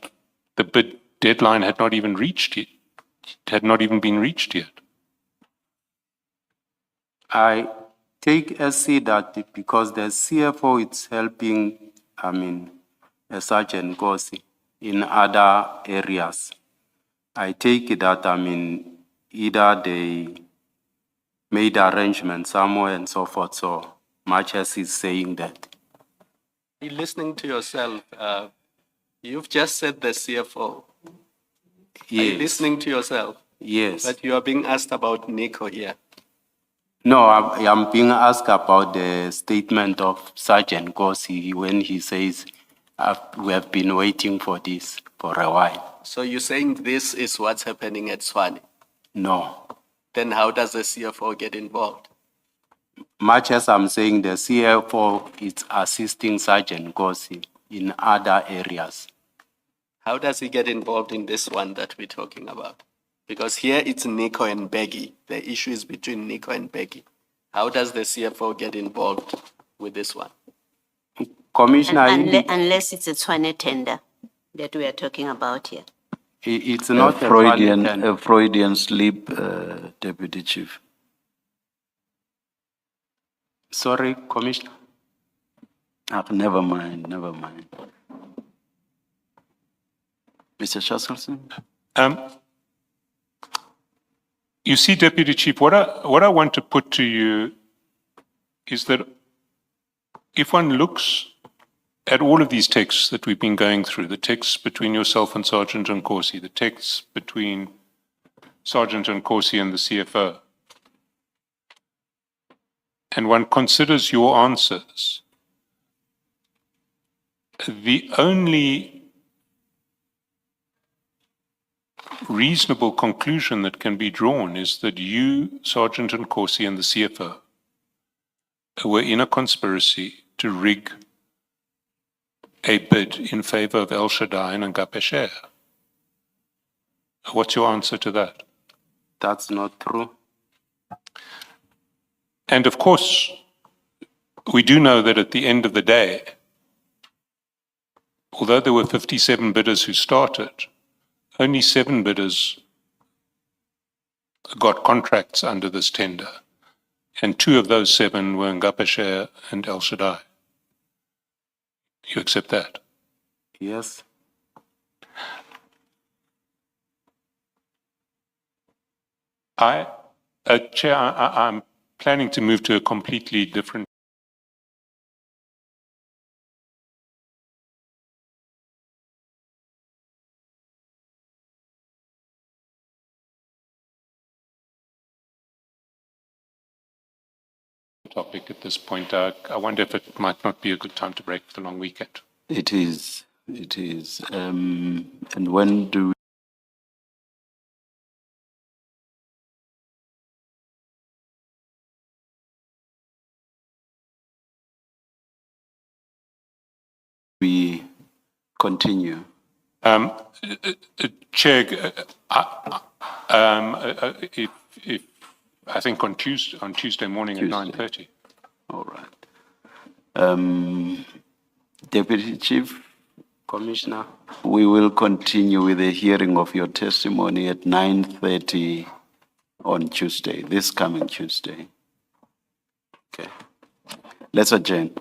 the bid deadline had not even reached yet, had not even been reached yet? I take SC that because the CFO is helping, Sergeant Nkosi in other areas. I take that, either they made arrangements somewhere and so forth, so much as he's saying that. You're listening to yourself. You've just said the CFO. Yes. Are you listening to yourself? Yes. But you are being asked about Nico here. No, I'm being asked about the statement of Sergeant Nkosi when he says, we have been waiting for this for a while. So you're saying this is what's happening at Tswane? No. Then how does the CFO get involved? Much as I'm saying, the CFO is assisting Sergeant Nkosi in other areas. How does he get involved in this one that we're talking about? Because here it's Nico and Becky. The issue is between Nico and Becky. How does the CFO get involved with this one? Commissioner, Unless it's a Tswane tender that we are talking about here. it's not a Freudian. A Freudian slip, Deputy Chief. Sorry, Commissioner. Never mind. Mr. Chasselson? You see, Deputy Chief, what I want to put to you is that if one looks at all of these texts that we've been going through, the texts between yourself and Sergeant Nkosi, the texts between Sergeant Nkosi and the CFO, and one considers your answers, the only reasonable conclusion that can be drawn is that you, Sergeant Nkosi, and the CFO were in a conspiracy to rig a bid in favor of El Shaddai and Ngapesher. What's your answer to that? That's not true. And of course, we do know that at the end of the day, although there were 57 bidders who started, only 7 bidders got contracts under this tender, and 2 of those 7 were Ngapesher and El Shaddai. You accept that? Yes. Chair, I'm planning to move to a completely different topic at this point. I wonder if it might not be a good time to break for the long weekend. It is. It is. And when do we continue? Chair, if I think on Tuesday morning at 9:30. All right. Deputy Chief, Commissioner, we will continue with the hearing of your testimony at 9:30 on Tuesday, this coming Tuesday. okay. Let's adjourn.